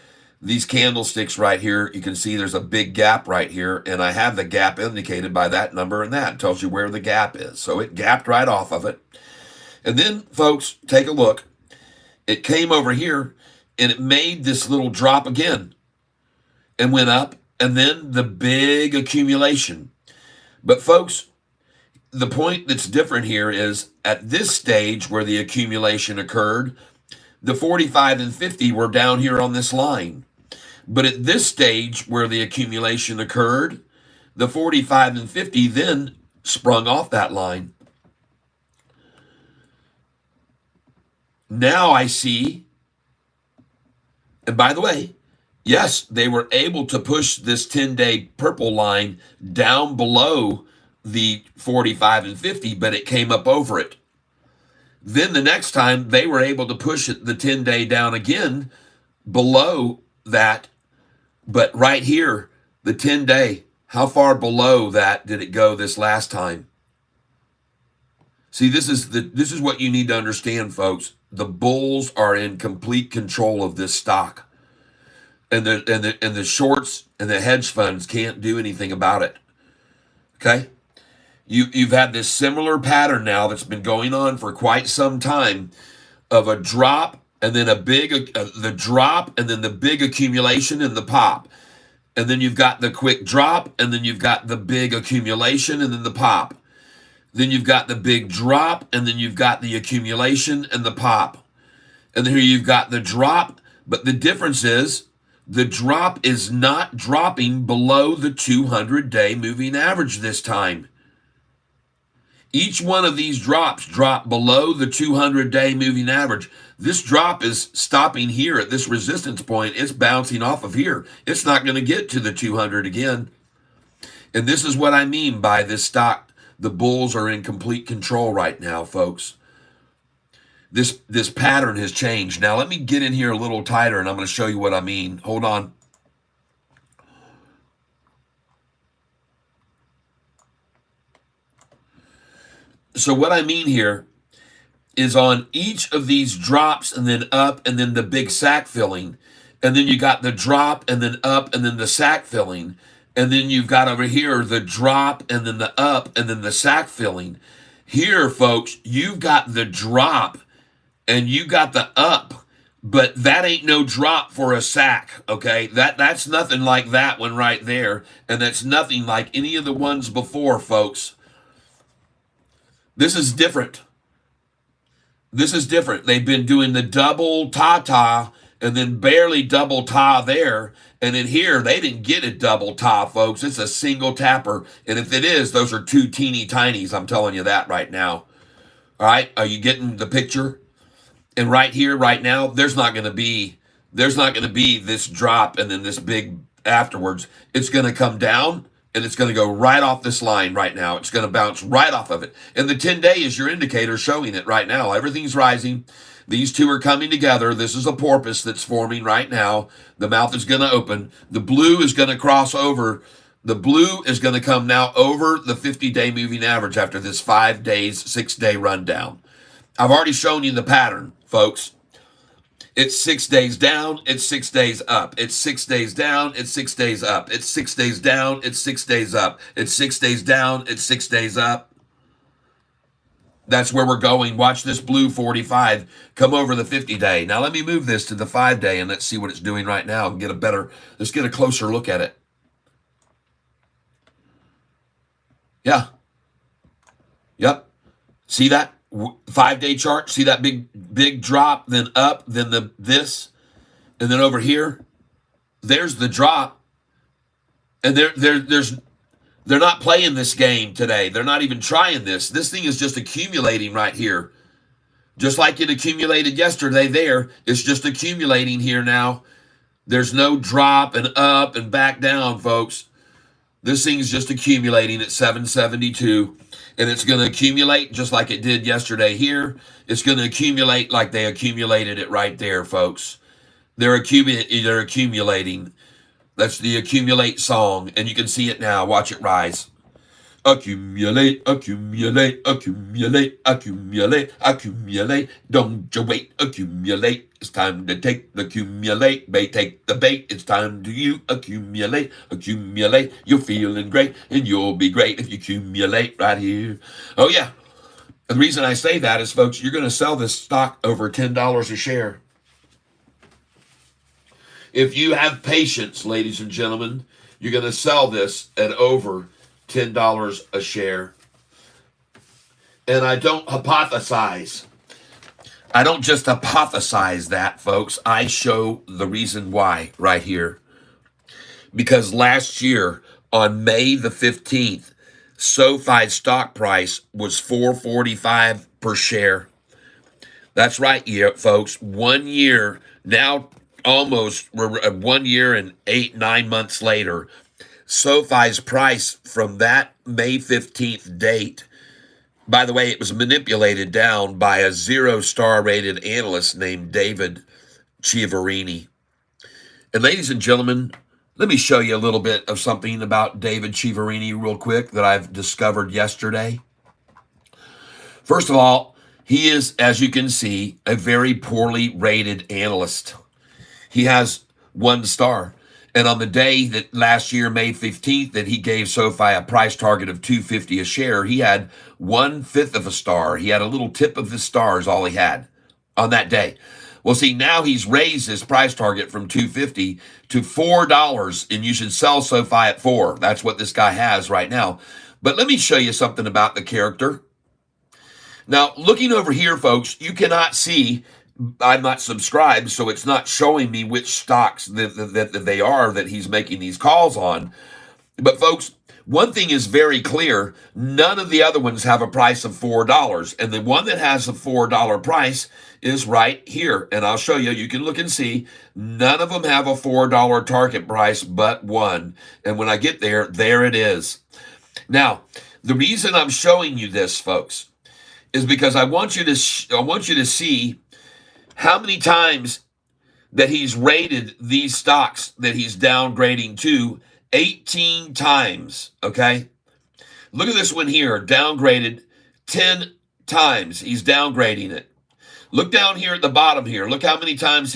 Speaker 1: These candlesticks right here, you can see there's a big gap right here, and I have the gap indicated by that number and that. It tells you where the gap is. So it gapped right off of it. And then, folks, take a look. It came over here, and it made this little drop again and went up, and then the big accumulation. But, folks, the point that's different here is at this stage where the accumulation occurred, the 45 and 50 were down here on this line. But at this stage where the accumulation occurred, the 45 and 50 then sprung off that line. Now I see, and by the way, yes, they were able to push this 10-day purple line down below the 45 and 50, but it came up over it. Then the next time they were able to push it, the 10-day down again below that. But right here, the 10-day, how far below that did it go this last time? See, this is what you need to understand, folks. The bulls are in complete control of this stock. And the shorts and the hedge funds can't do anything about it. Okay? You've had this similar pattern now that's been going on for quite some time of a drop and then the drop and then the big accumulation and the pop. And then you've got the quick drop and then you've got the big accumulation and then the pop. Then you've got the big drop and then you've got the accumulation and the pop. And then here you've got the drop, but the difference is the drop is not dropping below the 200-day moving average this time. Each one of these drops drop below the 200-day moving average. This drop is stopping here at this resistance point. It's bouncing off of here. It's not going to get to the 200 again. And this is what I mean by this stock. The bulls are in complete control right now, folks. This pattern has changed. Now, let me get in here a little tighter, and I'm going to show you what I mean. Hold on. So what I mean here is on each of these drops and then up and then the big sack filling, and then you got the drop and then up and then the sack filling, and then you've got over here the drop and then the up and then the sack filling. Here, folks, you've got the drop and you got the up, but that ain't no drop for a sack, okay? That's nothing like that one right there, and that's nothing like any of the ones before, folks. This is different. This is different. They've been doing the double ta-ta and then barely double ta there. And in here, they didn't get a double ta, folks. It's a single tapper. And if it is, those are two teeny tinies. I'm telling you that right now. All right? Are you getting the picture? And right here, right now, there's not going to be this drop and then this big afterwards. It's going to come down and it's going to go right off this line right now. It's going to bounce right off of it. And the 10-day is your indicator showing it right now. Everything's rising. These two are coming together. This is a porpoise that's forming right now. The mouth is going to open. The blue is going to cross over. The blue is going to come now over the 50-day moving average after this 5 days, 6-day rundown. I've already shown you the pattern, folks. It's 6 days down, it's 6 days up. It's 6 days down, it's 6 days up. It's 6 days down, it's 6 days up. It's 6 days down, it's 6 days up. That's where we're going. Watch this blue 45 come over the 50-day. Now let me move this to the 5-day and let's see what it's doing right now and let's get a closer look at it. Yeah. Yep. See that 5-day chart? See that big drop, then up, then this, and then over here, there's the drop. And they're not playing this game today. They're not even trying this. This thing is just accumulating right here. Just like it accumulated yesterday there, it's just accumulating here now. There's no drop and up and back down, folks. This thing is just accumulating at 772, and it's going to accumulate just like it did yesterday here. It's going to accumulate like they accumulated it right there, folks. They're accumulating. That's the accumulate song, and you can see it now. Watch it rise. Accumulate, accumulate, accumulate, accumulate, accumulate. Don't you wait, accumulate. It's time to take the accumulate. Bait, take the bait. It's time to you accumulate, accumulate. You're feeling great, and you'll be great if you accumulate right here. Oh, yeah. The reason I say that is, folks, you're going to sell this stock over $10 a share. If you have patience, ladies and gentlemen, you're going to sell this at over $10 a share. And I don't hypothesize. I don't just hypothesize that, folks. I show the reason why right here. Because last year, on May the 15th, SoFi's stock price was $4.45 per share. That's right, folks. 1 year, now almost, we're 1 year and 8-9 months later, SoFi's price from that May 15th date, by the way, it was manipulated down by a 0-star rated analyst named David Chiaverini. And ladies and gentlemen, let me show you a little bit of something about David Chiaverini real quick that I've discovered yesterday. First of all, he is, as you can see, a very poorly rated analyst. He has 1 star. And on the day that last year, May 15th, that he gave SoFi a price target of $2.50 a share, he had 1/5 of a star. He had a little tip of his stars, all he had on that day. Well, see, now he's raised his price target from $2.50 to $4, and you should sell SoFi at $4. That's what this guy has right now. But let me show you something about the character. Now, looking over here, folks, you cannot see. I'm not subscribed, so it's not showing me which stocks that they are that he's making these calls on. But folks, one thing is very clear. None of the other ones have a price of $4. And the one that has a $4 price is right here. And I'll show you. You can look and see. None of them have a $4 target price but one. And when I get there, there it is. Now, the reason I'm showing you this, folks, is because I want you to see how many times that he's rated these stocks that he's downgrading to. 18 times, okay? Look at this one here, downgraded 10 times. He's downgrading it. Look down here at the bottom here. Look how many times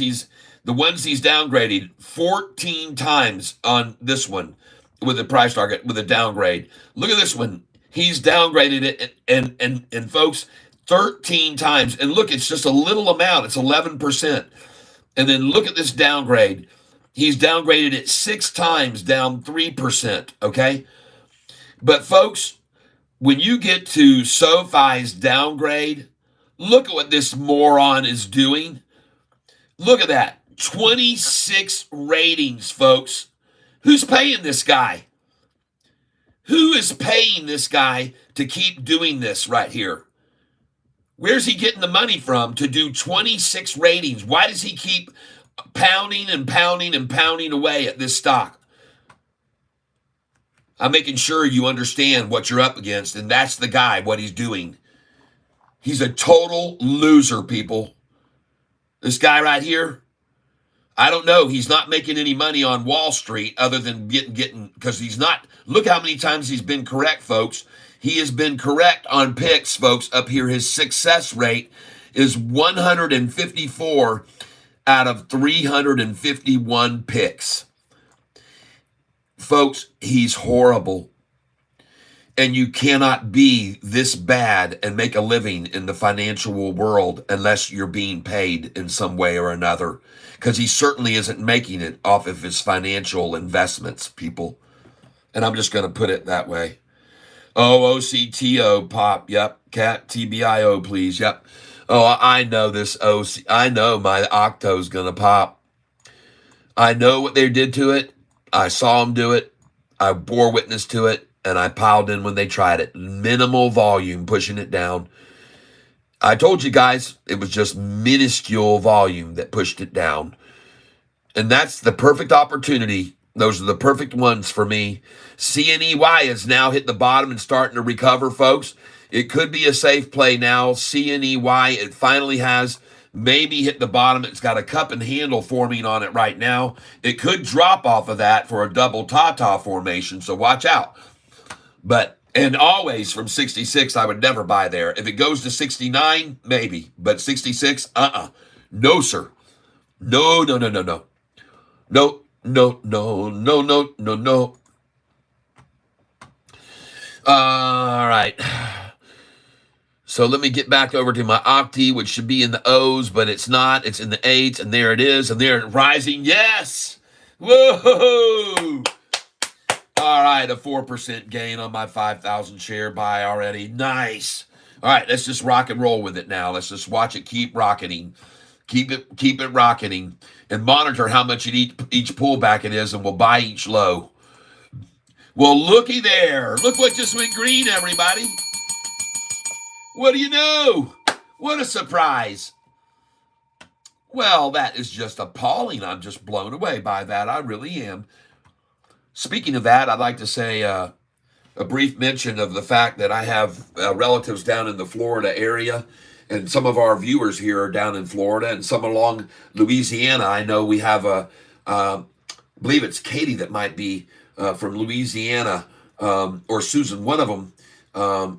Speaker 1: the ones he's downgraded, 14 times on this one with a price target, with a downgrade. Look at this one. He's downgraded it, and folks, 13 times. And look, it's just a little amount. It's 11%. And then look at this downgrade. He's downgraded it 6 times, down 3%, okay? But folks, when you get to SoFi's downgrade, look at what this moron is doing. Look at that. 26 ratings, folks. Who's paying this guy? Who is paying this guy to keep doing this right here? Where's he getting the money from to do 26 ratings? Why does he keep pounding and pounding and pounding away at this stock? I'm making sure you understand what you're up against, and that's the guy, what he's doing. He's a total loser, people. This guy right here, I don't know. He's not making any money on Wall Street other than getting because he's not. Look how many times he's been correct, folks. He has been correct on picks, folks. Up here, his success rate is 154 out of 351 picks. Folks, he's horrible. And you cannot be this bad and make a living in the financial world unless you're being paid in some way or another. Because he certainly isn't making it off of his financial investments, people. And I'm just going to put it that way. OCTO, pop. Yep. Cat, TBIO, please. Yep. Oh, I know this OC. I know my Octo's going to pop. I know what they did to it. I saw them do it. I bore witness to it. And I piled in when they tried it. Minimal volume, pushing it down. I told you guys, it was just minuscule volume that pushed it down. And that's the perfect opportunity. Those are the perfect ones for me. CNEY has now hit the bottom and starting to recover, folks. It could be a safe play now. CNEY, it finally has maybe hit the bottom. It's got a cup and handle forming on it right now. It could drop off of that for a double ta-ta formation, so watch out. But, and always from 66, I would never buy there. If it goes to 69, maybe. But 66, no, sir. No, no, no, no, no. No, no, no, no, no, no, no. All right. So let me get back over to my Octi, which should be in the O's, but it's not. It's in the 8s, and there it is. And there, rising. Yes! Whoa! All right, a 4% gain on my 5,000 share buy already. Nice. All right, let's just rock and roll with it now. Let's just watch it keep rocketing. Keep it rocketing. And monitor how much each pullback it is, and we'll buy each low. Well, looky there. Look what just went green, everybody. What do you know? What a surprise. Well, that is just appalling. I'm just blown away by that. I really am. Speaking of that, I'd like to say a brief mention of the fact that I have relatives down in the Florida area, and some of our viewers here are down in Florida, and some along Louisiana. I know we have I believe it's Katie that might be from Louisiana, or Susan, one of them,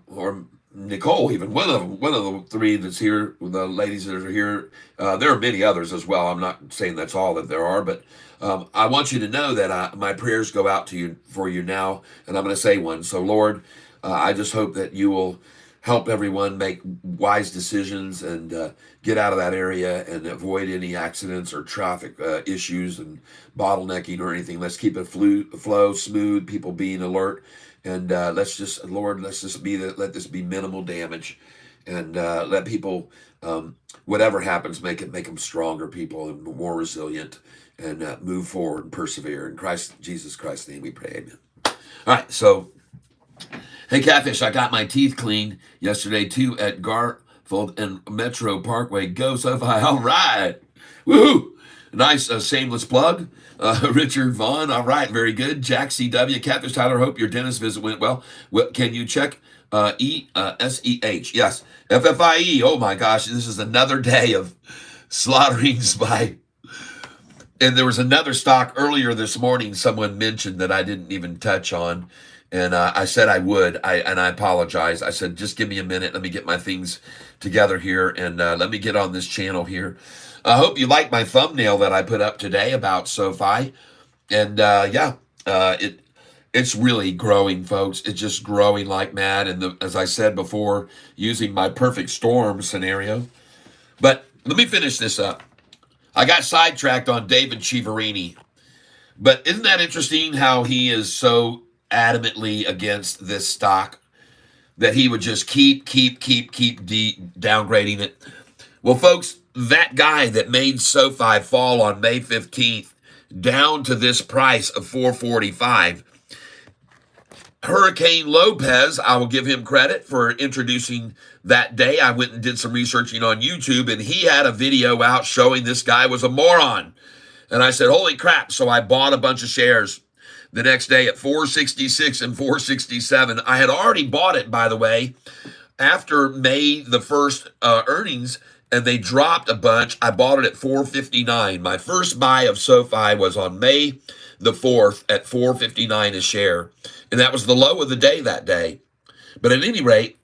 Speaker 1: or Nicole, even one of the three that's here, the ladies that are here. There are many others as well. I'm not saying that's all that there are, but I want you to know that my prayers go out to you for you now, and I'm going to say one. So, Lord, I just hope that you will help everyone make wise decisions and get out of that area and avoid any accidents or traffic issues and bottlenecking or anything. Let's keep it flow smooth, people being alert. And let's just, Lord, let this be minimal damage, and let people, whatever happens, make them stronger people and more resilient, and move forward and persevere. In Jesus Christ's name we pray, amen. All right, so, hey, Catfish, I got my teeth cleaned yesterday, too, at Garfield and Metro Parkway. Go, Sofi, all right. Woohoo! Nice shameless plug. Richard Vaughn, all right, very good. Jack CW, Catfish Tyler, hope your dentist visit went well. Can you check SEH? Yes, FFIE. Oh my gosh, this is another day of slaughterings by. And there was another stock earlier this morning someone mentioned that I didn't even touch on. And I said I would, and I apologize. I said, just give me a minute. Let me get my things together here, and let me get on this channel here. I hope you like my thumbnail that I put up today about Sofi. And it's really growing, folks. It's just growing like mad. And as I said before, using my perfect storm scenario. But let me finish this up. I got sidetracked on David Chiaverini. But isn't that interesting how he is so adamantly against this stock that he would just keep downgrading it? Well, folks, that guy that made Sofi fall on May 15th down to this price of $4.45, Hurricane Lopez, I will give him credit for introducing that day. I went and did some researching on YouTube, and he had a video out showing this guy was a moron. And I said, holy crap. So I bought a bunch of shares. the next day at 466 and 467. I had already bought it, by the way, after May the 1st earnings, and they dropped a bunch. I bought it at 459. My first buy of SoFi was on May the 4th at 459 a share, and that was the low of the day that day. But at any rate,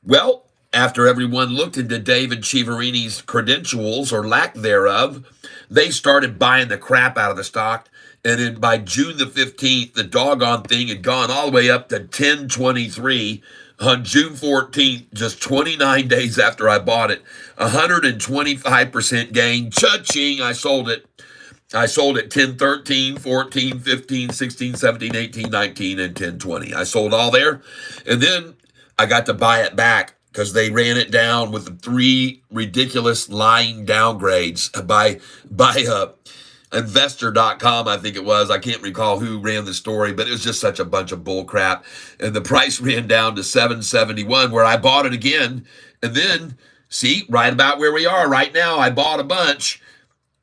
Speaker 1: well, after everyone looked into David Chiaverini's credentials or lack thereof, they started buying the crap out of the stock. And then by June the 15th, the doggone thing had gone all the way up to 1023. On June 14th, just 29 days after I bought it, 125% gain. Cha-ching, I sold it. I sold it 10, 13, 14, 15, 16, 17, 18, 19, and 10, 20. I sold all there. And then I got to buy it back because they ran it down with the 3 ridiculous lying downgrades by investor.com, I think it was. I can't recall who ran the story, but it was just such a bunch of bull crap. And the price ran down to 771, where I bought it again. And then, see, right about where we are right now, I bought a bunch.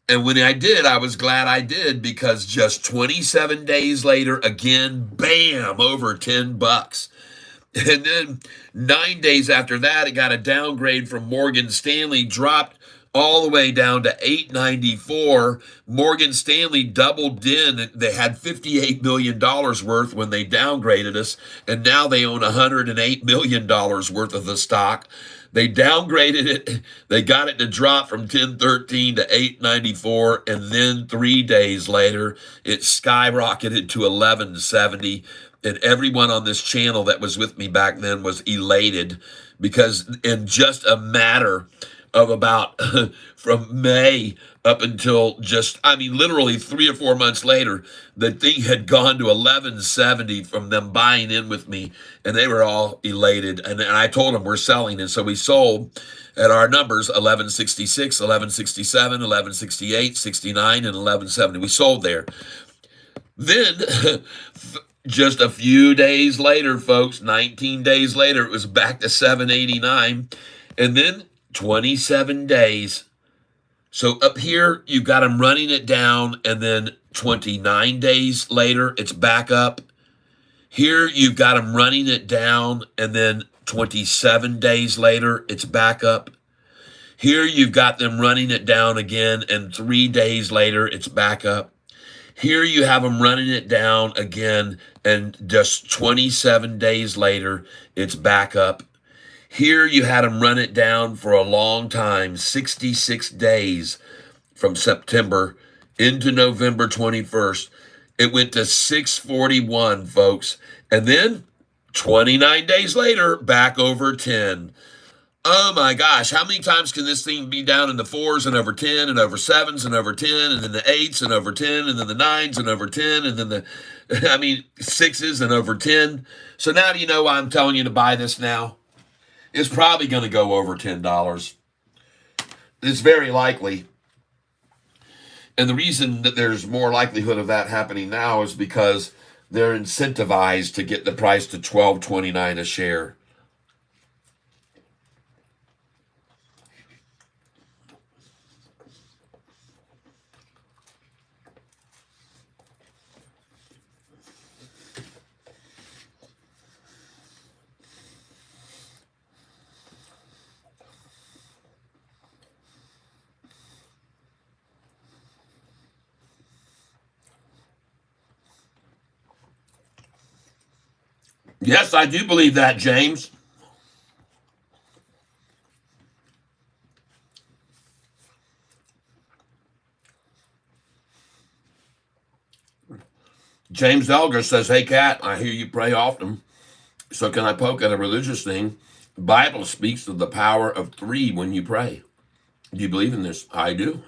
Speaker 1: And when I did, I was glad I did, because just 27 days later, again, bam, over $10. And then 9 days after that, it got a downgrade from Morgan Stanley, dropped all the way down to 894. Morgan Stanley doubled in. They had $58 million worth when they downgraded us, and now they own $108 million worth of the stock. They downgraded it. They got it to drop from 1013 to 894, and then 3 days later, it skyrocketed to 1170. And everyone on this channel that was with me back then was elated, because in just a matter of about from May up until just, I mean, literally 3 or 4 months later, the thing had gone to 1170 from them buying in with me, and they were all elated. And I told them we're selling. And so we sold at our numbers 1166, 1167, 1168, 69, and 1170. We sold there. Then just a few days later, folks, 19 days later, it was back to 789. And then 27 days. So up here, you've got them running it down, and then 29 days later, it's back up. Here, you've got them running it down, and then 27 days later, it's back up. Here, you've got them running it down again, and 3 days later, it's back up. Here, you have them running it down again, and just 27 days later, it's back up. Here you had them run it down for a long time, 66 days from September into November 21st. It went to 641, folks. And then 29 days later, back over 10. Oh my gosh, how many times can this thing be down in the 4s and over 10 and over 7s and over 10 and then the 8s and over 10 and then the 9s and over 10 and then the, 6s and over 10. So now do you know why I'm telling you to buy this now? It's probably going to go over $10. It's very likely. And the reason that there's more likelihood of that happening now is because they're incentivized to get the price to $12.29 a share. Yes, I do believe that, James. James Elger says, hey, Kat, I hear you pray often. So can I poke at a religious thing? The Bible speaks of the power of 3 when you pray. Do you believe in this? I do.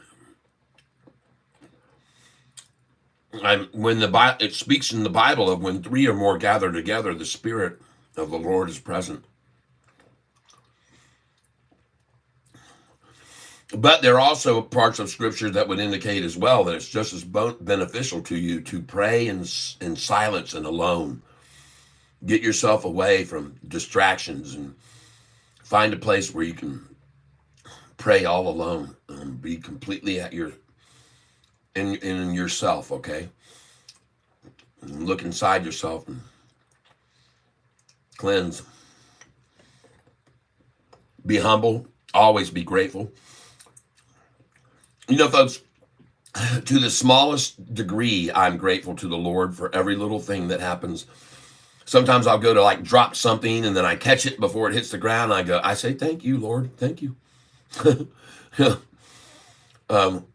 Speaker 1: It speaks in the Bible of when 3 or more gather together, the Spirit of the Lord is present. But there are also parts of Scripture that would indicate as well that it's just as beneficial to you to pray in silence and alone. Get yourself away from distractions and find a place where you can pray all alone and be completely at in yourself, okay? Look inside yourself and cleanse. Be humble. Always be grateful. You know, folks, to the smallest degree, I'm grateful to the Lord for every little thing that happens. Sometimes I'll go to like drop something and then I catch it before it hits the ground. I say, thank you, Lord. Thank you. um,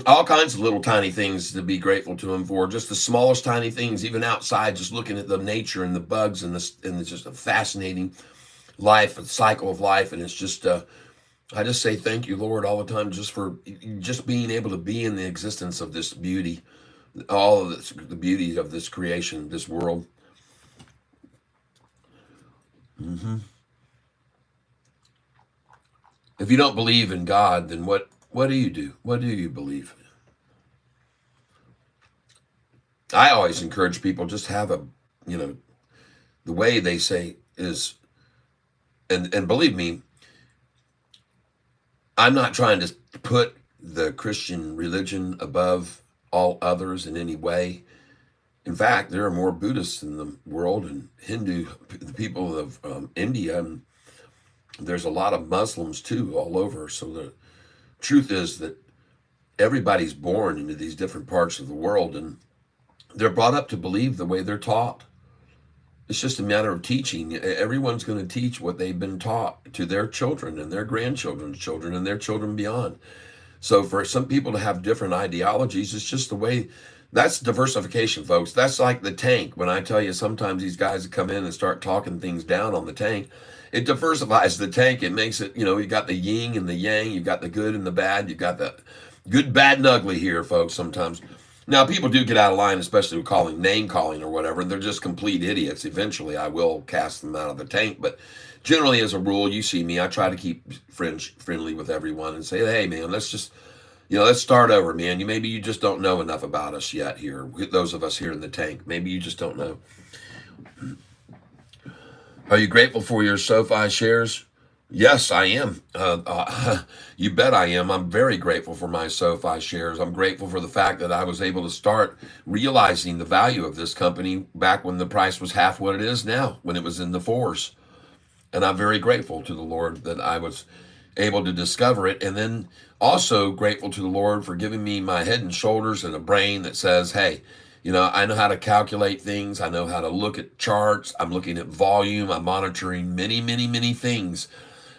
Speaker 1: all kinds of little tiny things to be grateful to him for. Just the smallest tiny things, even outside, just looking at the nature and the bugs and it's just a fascinating life, a cycle of life. And it's just, I just say thank you, Lord, all the time, just for just being able to be in the existence of this beauty, all of this, the beauty of this creation, this world. Mm-hmm. If you don't believe in God, then what do you do? What do you believe? I always encourage people just have a, the way they say is, and believe me, I'm not trying to put the Christian religion above all others in any way. In fact, there are more Buddhists in the world and Hindu, the people of India, and there's a lot of Muslims too all over. So the truth is that everybody's born into these different parts of the world and they're brought up to believe the way they're taught. It's just a matter of teaching. Everyone's going to teach what they've been taught to their children and their grandchildren's children and their children beyond. So for some people to have different ideologies, it's just the way. That's diversification, folks. That's like the tank. When I tell you sometimes these guys come in and start talking things down on the tank, it diversifies the tank. It makes it, you got the yin and the yang. You've got the good and the bad. You've got the good, bad, and ugly here, folks, sometimes. Now, people do get out of line, especially with name calling or whatever, and they're just complete idiots. Eventually, I will cast them out of the tank. But generally, as a rule, you see me, I try to keep friendly with everyone and say, hey, man, let's start over, man. Maybe you just don't know enough about us yet here. Those of us here in the tank, maybe you just don't know. Are you grateful for your Sofi shares? Yes, I am. You bet I am. I'm very grateful for my Sofi shares. I'm grateful for the fact that I was able to start realizing the value of this company back when the price was half what it is now, when it was in the fours. And I'm very grateful to the Lord that I was able to discover it. And then also grateful to the Lord for giving me my head and shoulders and a brain that says, hey, I know how to calculate things. I know how to look at charts. I'm looking at volume. I'm monitoring many, many, many things.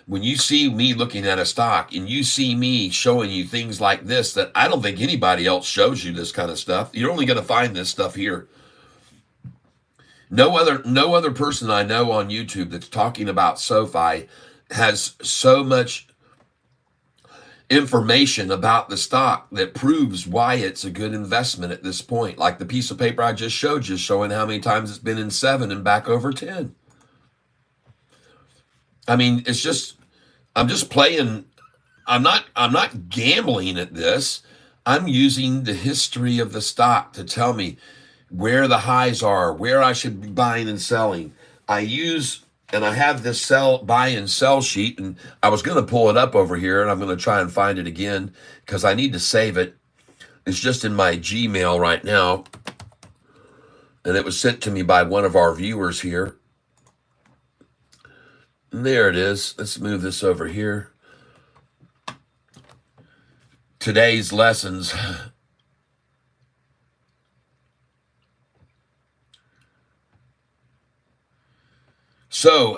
Speaker 1: When you see me looking at a stock and you see me showing you things like this, that I don't think anybody else shows you this kind of stuff. You're only going to find this stuff here. No other person I know on YouTube that's talking about Sofi has so much information about the stock that proves why it's a good investment at this point. Like the piece of paper I just showed you, showing how many times it's been in 7 and back over 10. I mean, it's just, I'm just playing. I'm not gambling at this. I'm using the history of the stock to tell me where the highs are, where I should be buying and selling. I have this buy and sell sheet, and I was going to pull it up over here, and I'm going to try and find it again because I need to save it. It's just in my Gmail right now, and it was sent to me by one of our viewers here. And there it is. Let's move this over here. Today's lessons. So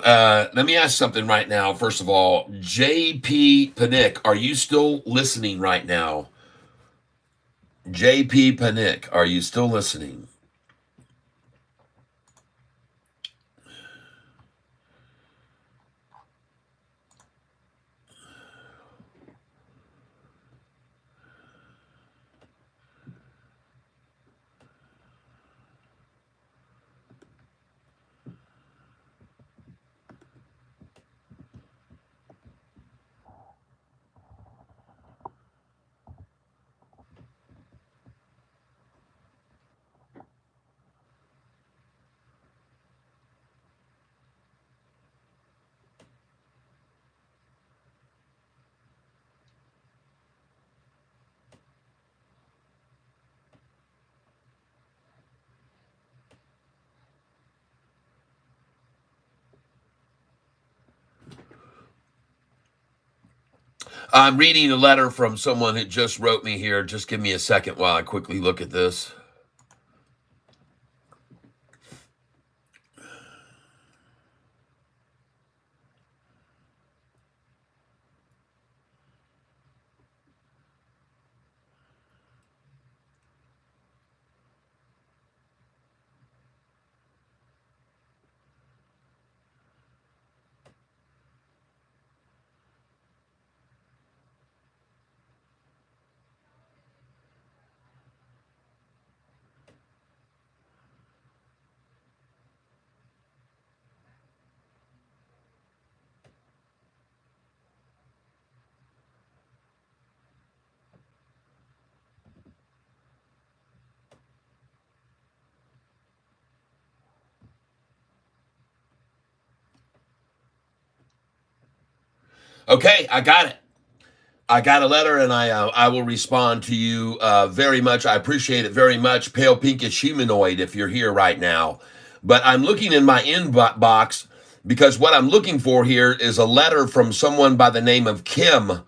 Speaker 1: let me ask something right now. First of all, JP Panic, are you still listening right now? JP Panic, are you still listening? I'm reading a letter from someone that just wrote me here. Just give me a second while I quickly look at this. Okay, I got it. I got a letter, and I will respond to you very much. I appreciate it very much. Pale pinkish humanoid, if you're here right now. But I'm looking in my inbox because what I'm looking for here is a letter from someone by the name of Kim.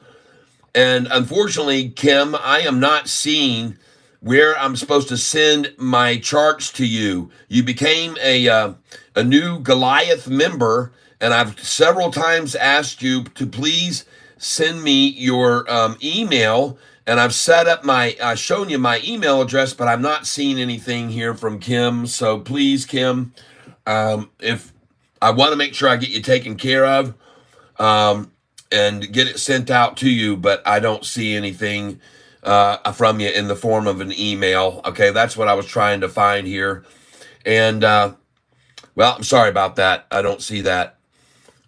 Speaker 1: And unfortunately, Kim, I am not seeing where I'm supposed to send my charts to you. You became a new Goliath member, and I've several times asked you to please send me your email. And I've set up shown you my email address, but I'm not seeing anything here from Kim. So please, Kim, if I want to make sure I get you taken care of. And get it sent out to you, but I don't see anything from you in the form of an email. Okay, that's what I was trying to find here. And, well, I'm sorry about that. I don't see that.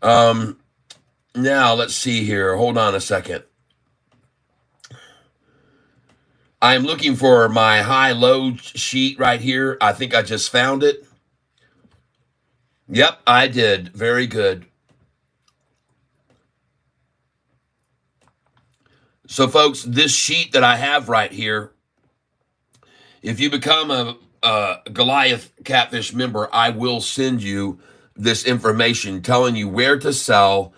Speaker 1: Now, let's see here. Hold on a second. I'm looking for my high-low sheet right here. I think I just found it. Yep, I did. Very good. So, folks, this sheet that I have right here, if you become a Goliath Catfish member, I will send you this information telling you where to sell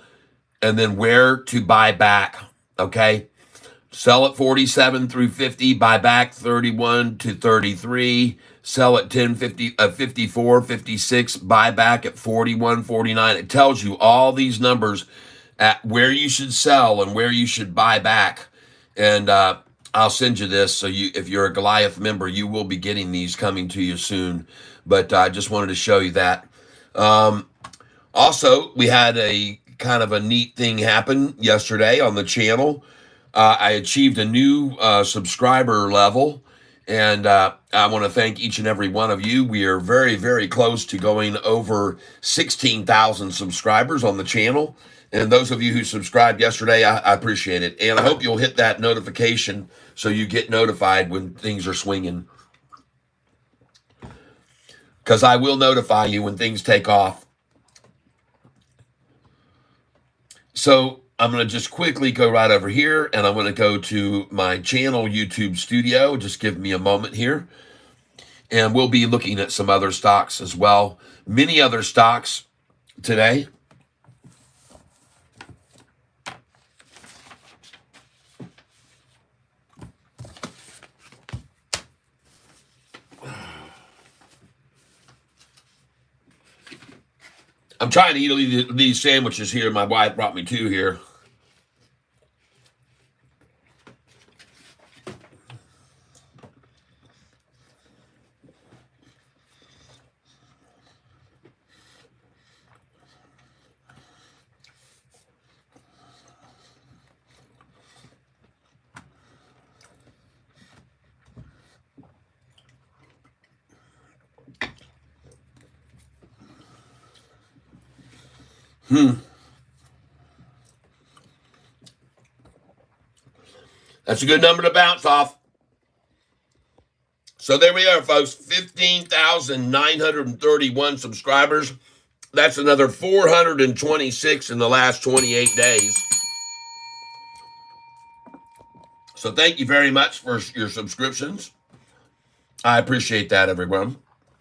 Speaker 1: and then where to buy back, okay? Sell at 47 through 50, buy back 31 to 33, sell at 54, 56, buy back at 41, 49. It tells you all these numbers at where you should sell and where you should buy back. And I'll send you this. So if you're a Goliath member, you will be getting these coming to you soon. But I just wanted to show you that. Also, we had a kind of a neat thing happen yesterday on the channel. I achieved a new subscriber level. And I want to thank each and every one of you. We are very, very close to going over 16,000 subscribers on the channel. And those of you who subscribed yesterday, I appreciate it. And I hope you'll hit that notification so you get notified when things are swinging. Because I will notify you when things take off. So I'm going to just quickly go right over here, and I'm going to go to my channel YouTube studio. Just give me a moment here. And we'll be looking at some other stocks as well. Many other stocks today. I'm trying to eat these sandwiches here. My wife brought me two here. That's a good number to bounce off. So there we are, folks. 15,931 subscribers. That's another 426 in the last 28 days. So thank you very much for your subscriptions. I appreciate that, everyone.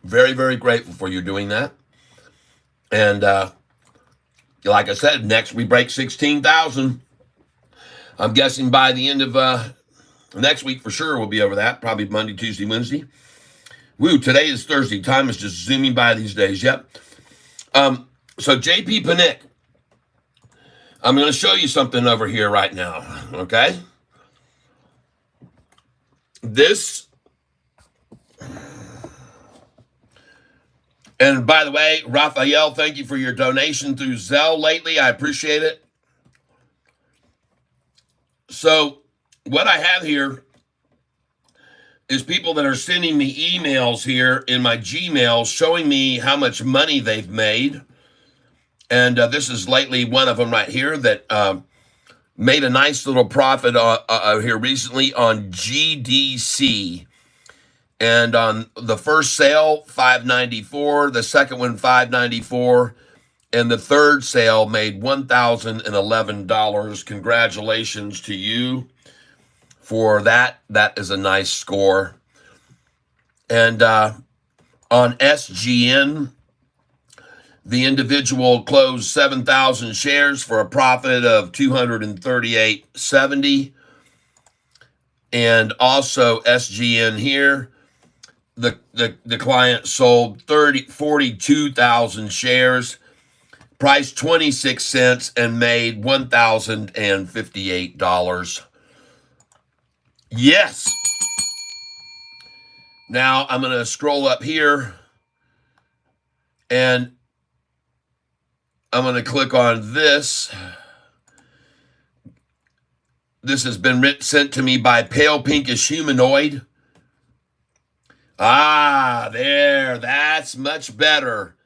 Speaker 1: Very, very grateful for you doing that. And like I said, next we break 16,000. I'm guessing by the end of next week for sure we'll be over that. Probably Monday, Tuesday, Wednesday. Woo, today is Thursday. Time is just zooming by these days. Yep. So JP Panic, I'm going to show you something over here right now. Okay. This, and by the way, Raphael, thank you for your donation through Zelle lately. I appreciate it. So what I have here is people that are sending me emails here in my Gmail showing me how much money they've made. And this is lately one of them right here that made a nice little profit here recently on GDC. And on the first sale, $5.94, the second one, $5.94, and the third sale made $1,011. Congratulations to you for that. That is a nice score. And on SGN, the individual closed 7,000 shares for a profit of $238.70. And also SGN here, the client sold 42,000 shares, priced 26 cents, and made $1,058. Yes. Now I'm going to scroll up here and I'm going to click on this. This has been sent to me by Pale Pinkish Humanoid. Ah, there. That's much better.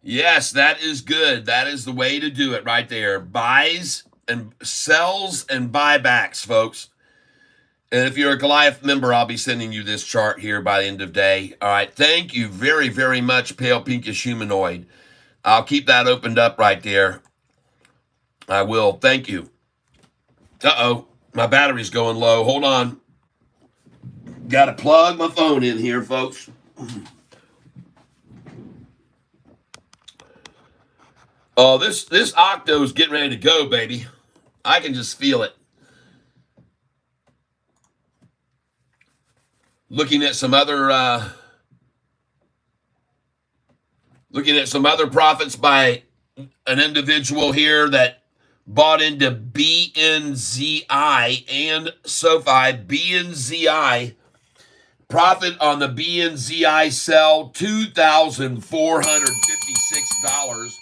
Speaker 1: Yes, that is good. That is the way to do it right there. Buys and sells and buybacks, folks. And if you're a Goliath member, I'll be sending you this chart here by the end of day. All right. Thank you very, very much, Pale Pinkish Humanoid. I'll keep that opened up right there. I will. Thank you. Uh-oh. My battery's going low. Hold on. Got to plug my phone in here, folks. Oh, this Octo's getting ready to go, baby. I can just feel it. Looking at some other profits by an individual here that bought into BNZI and Sofi. BNZI, profit on the BNZI sell, $2,456.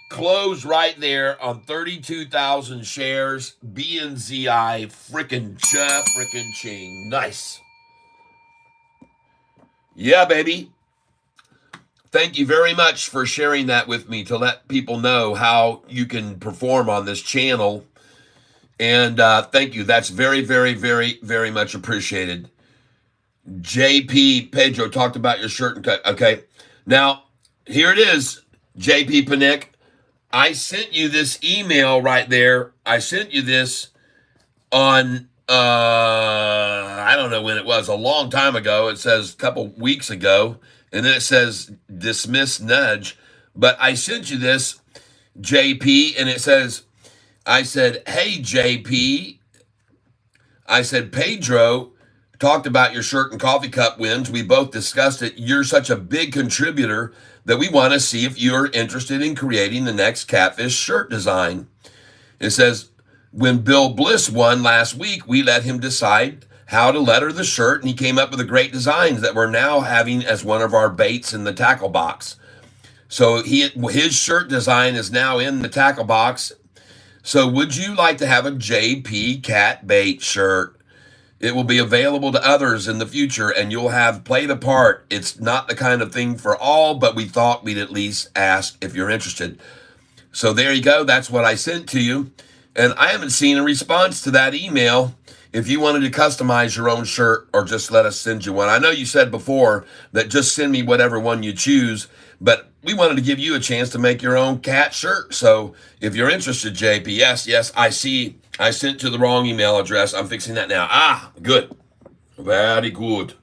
Speaker 1: Close right there on 32,000 shares. BNZI, frickin' ching. Nice. Yeah, baby. Thank you very much for sharing that with me to let people know how you can perform on this channel. And thank you. That's very, very, very, very much appreciated. JP Pedro talked about your shirt and cut. Okay. Now, here it is, JP Panic. I sent you this email right there. I sent you this on, I don't know when it was, a long time ago. It says a couple weeks ago. And then it says dismiss nudge. But I sent you this, JP, and it says, I said, hey, JP. I said, Pedro talked about your shirt and coffee cup wins. We both discussed it. You're such a big contributor that we want to see if you're interested in creating the next Catfish shirt design. It says, when Bill Bliss won last week, we let him decide how to letter the shirt, and he came up with the great designs that we're now having as one of our baits in the tackle box. So his shirt design is now in the tackle box. So would you like to have a JP Cat Bait shirt? It will be available to others in the future, and you'll have played a part. It's not the kind of thing for all, but we thought we'd at least ask if you're interested. So there you go. That's what I sent to you. And I haven't seen a response to that email. If you wanted to customize your own shirt or just let us send you one. I know you said before that just send me whatever one you choose, but we wanted to give you a chance to make your own cat shirt. So if you're interested, JP, yes, I see. I sent to the wrong email address. I'm fixing that now. Ah, good. Very good.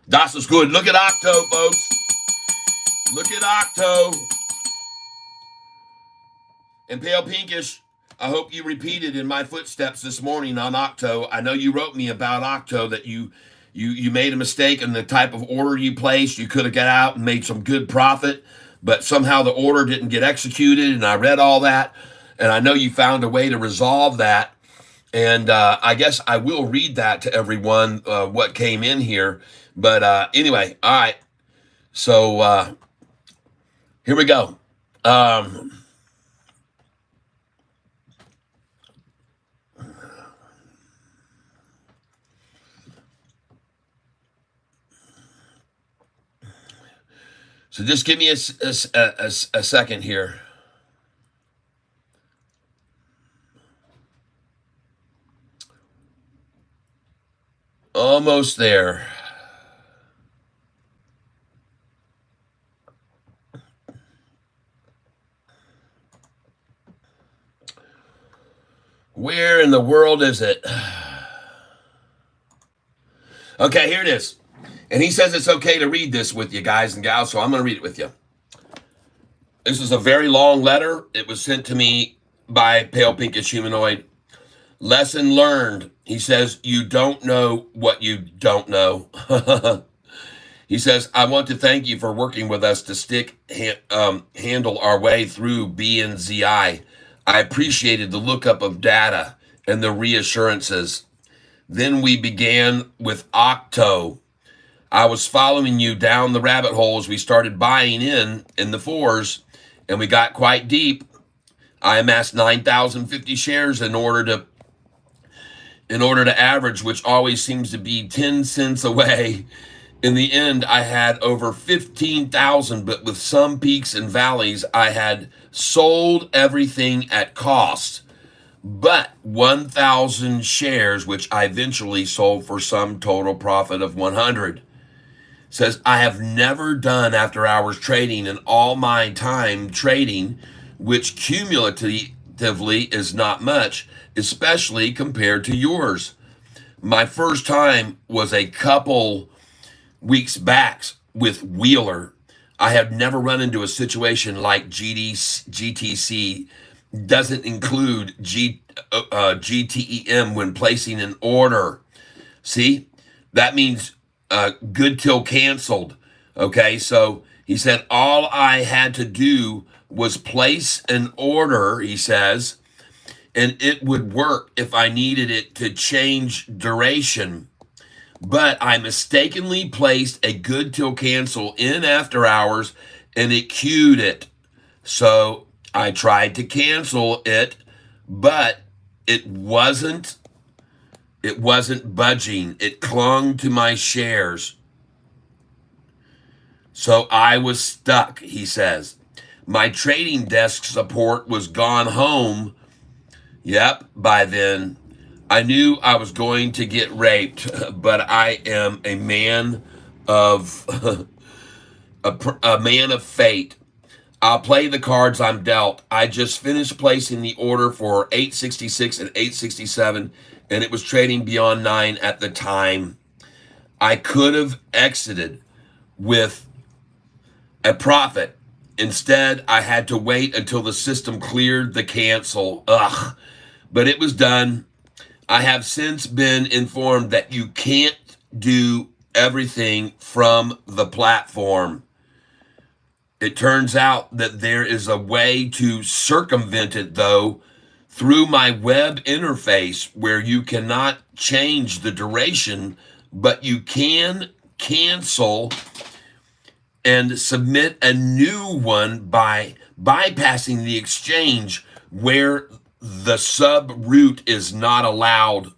Speaker 1: Das is good. Look at Octo, folks. Look at Octo. And Pale Pinkish, I hope you repeated in my footsteps this morning on Octo. I know you wrote me about Octo that you made a mistake in the type of order you placed. You could have got out and made some good profit, but somehow the order didn't get executed. And I read all that, and I know you found a way to resolve that. And I guess I will read that to everyone what came in here. But anyway, all right. So here we go. So just give me a second here. Almost there. Where in the world is it? Okay, here it is. And he says it's okay to read this with you guys and gals, so I'm going to read it with you. This is a very long letter. It was sent to me by Pale Pinkish Humanoid. Lesson learned. He says, you don't know what you don't know. He says, I want to thank you for working with us to handle our way through B and ZI. I appreciated the lookup of data and the reassurances. Then we began with Octo. I was following you down the rabbit hole as we started buying in the fours, and we got quite deep. I amassed 9,050 shares in order to average, which always seems to be 10 cents away. In the end, I had over 15,000, but with some peaks and valleys, I had sold everything at cost. But 1,000 shares, which I eventually sold for some total profit of 100. Says, I have never done after hours trading in all my time trading, which cumulatively is not much, especially compared to yours. My first time was a couple weeks back with Wheeler. I have never run into a situation like GTC doesn't include GTEM when placing an order. See, that means good till canceled. Okay, so he said all I had to do was place an order, he says, and it would work if I needed it to change duration. But I mistakenly placed a good till cancel in after hours and it queued it. So I tried to cancel it, but it wasn't budging. It clung to my shares. So I was stuck, he says. My trading desk support was gone home. Yep, by then. I knew I was going to get raped, but I am a man of a man of fate. I'll play the cards I'm dealt. I just finished placing the order for 866 and 867, and it was trading beyond 9 at the time. I could have exited with a profit. Instead, I had to wait until the system cleared the cancel. Ugh. But it was done. I have since been informed that you can't do everything from the platform. It turns out that there is a way to circumvent it, though, through my web interface where you cannot change the duration, but you can cancel and submit a new one by bypassing the exchange where the sub route is not allowed.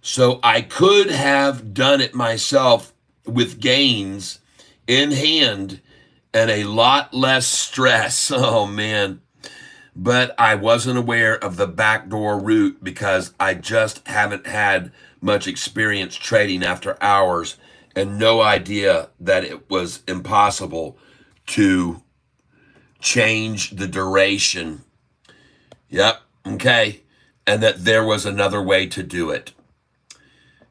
Speaker 1: So I could have done it myself with gains in hand and a lot less stress. Oh man. But I wasn't aware of the backdoor route because I just haven't had much experience trading after hours and no idea that it was impossible to change the duration. Yep, okay. And that there was another way to do it.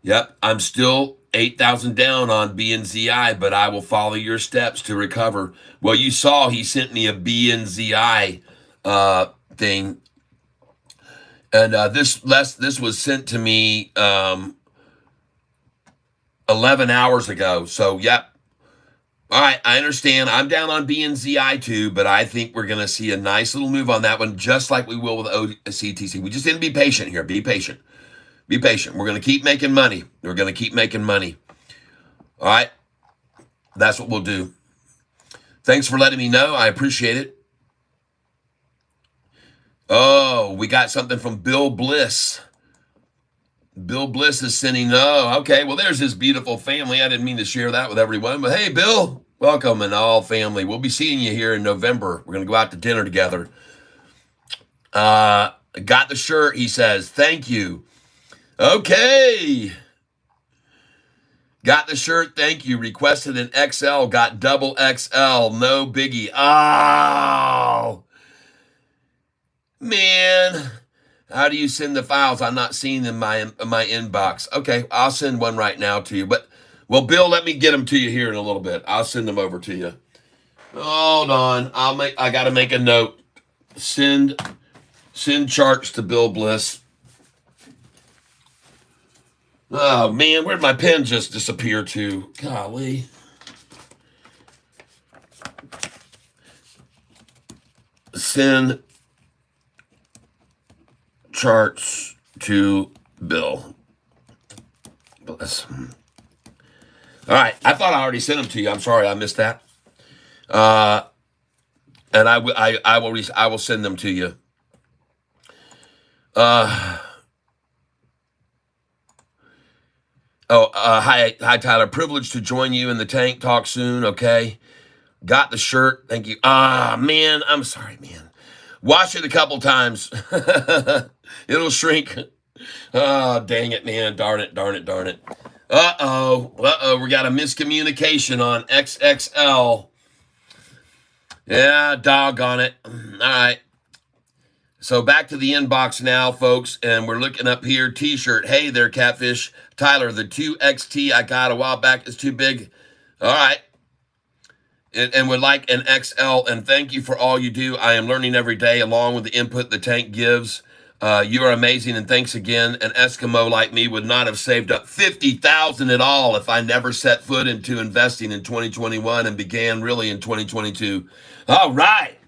Speaker 1: Yep, I'm still 8,000 down on B and ZI, but I will follow your steps to recover. Well, you saw he sent me a B and ZI thing. And this was sent to me 11 hours ago. So, yep. All right, I understand. I'm down on BNZI too, but I think we're going to see a nice little move on that one, just like we will with OCTC. We just need to be patient here. Be patient. Be patient. We're going to keep making money. We're going to keep making money. All right. That's what we'll do. Thanks for letting me know. I appreciate it. Oh, we got something from Bill Bliss. Bill Bliss is sending, oh, okay. Well, there's his beautiful family. I didn't mean to share that with everyone, but hey, Bill, welcome and all family. We'll be seeing you here in November. We're going to go out to dinner together. Got the shirt, he says. Thank you. Okay. Got the shirt. Thank you. Requested an XL. Got double XL. No biggie. Oh, man. How do you send the files? I'm not seeing them in my inbox. Okay, I'll send one right now to you. But, well, Bill, let me get them to you here in a little bit. I'll send them over to you. Hold on. I got to make a note. Send charts to Bill Bliss. Oh, man, where'd my pen just disappear to? Golly. Send charts to Bill Bliss. All right, I thought I already sent them to you. I'm sorry, I missed that. And I will send them to you. Hi Tyler. Privileged to join you in the tank. Talk soon. Okay. Got the shirt. Thank you. Man, I'm sorry, man. Wash it a couple times. It'll shrink. Oh, dang it, man. Darn it. Uh-oh. We got a miscommunication on XXL. Yeah, doggone it. All right. So back to the inbox now, folks, and we're looking up here. T-shirt. Hey there, Catfish. Tyler, the 2XT I got a while back is too big. All right. And would like an XL, and thank you for all you do. I am learning every day along with the input the tank gives. You are amazing, and thanks again. An Eskimo like me would not have saved up $50,000 at all if I never set foot into investing in 2021 and began really in 2022. All right.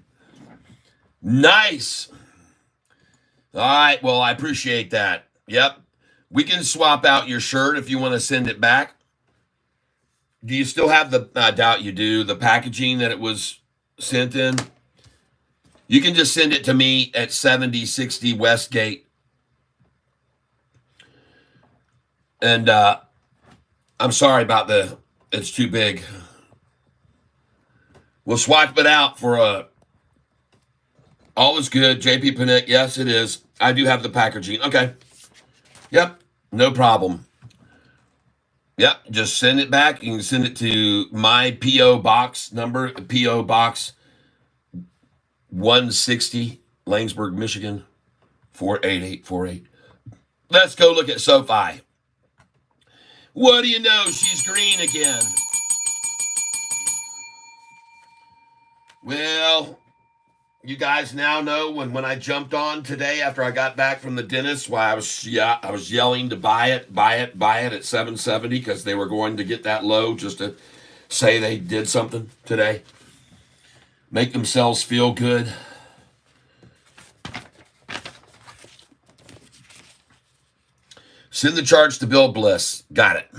Speaker 1: Nice. All right, well, I appreciate that. Yep. We can swap out your shirt if you want to send it back. Do you still have I doubt you do, the packaging that it was sent in? You can just send it to me at 7060 Westgate. And I'm sorry about it's too big. We'll swap it out for all is good. JP Panic, yes, it is. I do have the packaging. Okay. Yep, no problem. Yep, just send it back. You can send it to my P.O. Box number, P.O. Box 160, Langsburg, Michigan, 48848. Let's go look at Sofi. What do you know? She's green again. Well, you guys now know when I jumped on today after I got back from the dentist, why I was yelling to buy it at 770 because they were going to get that low just to say they did something today. Make themselves feel good. Send the charge to Bill Bliss. Got it.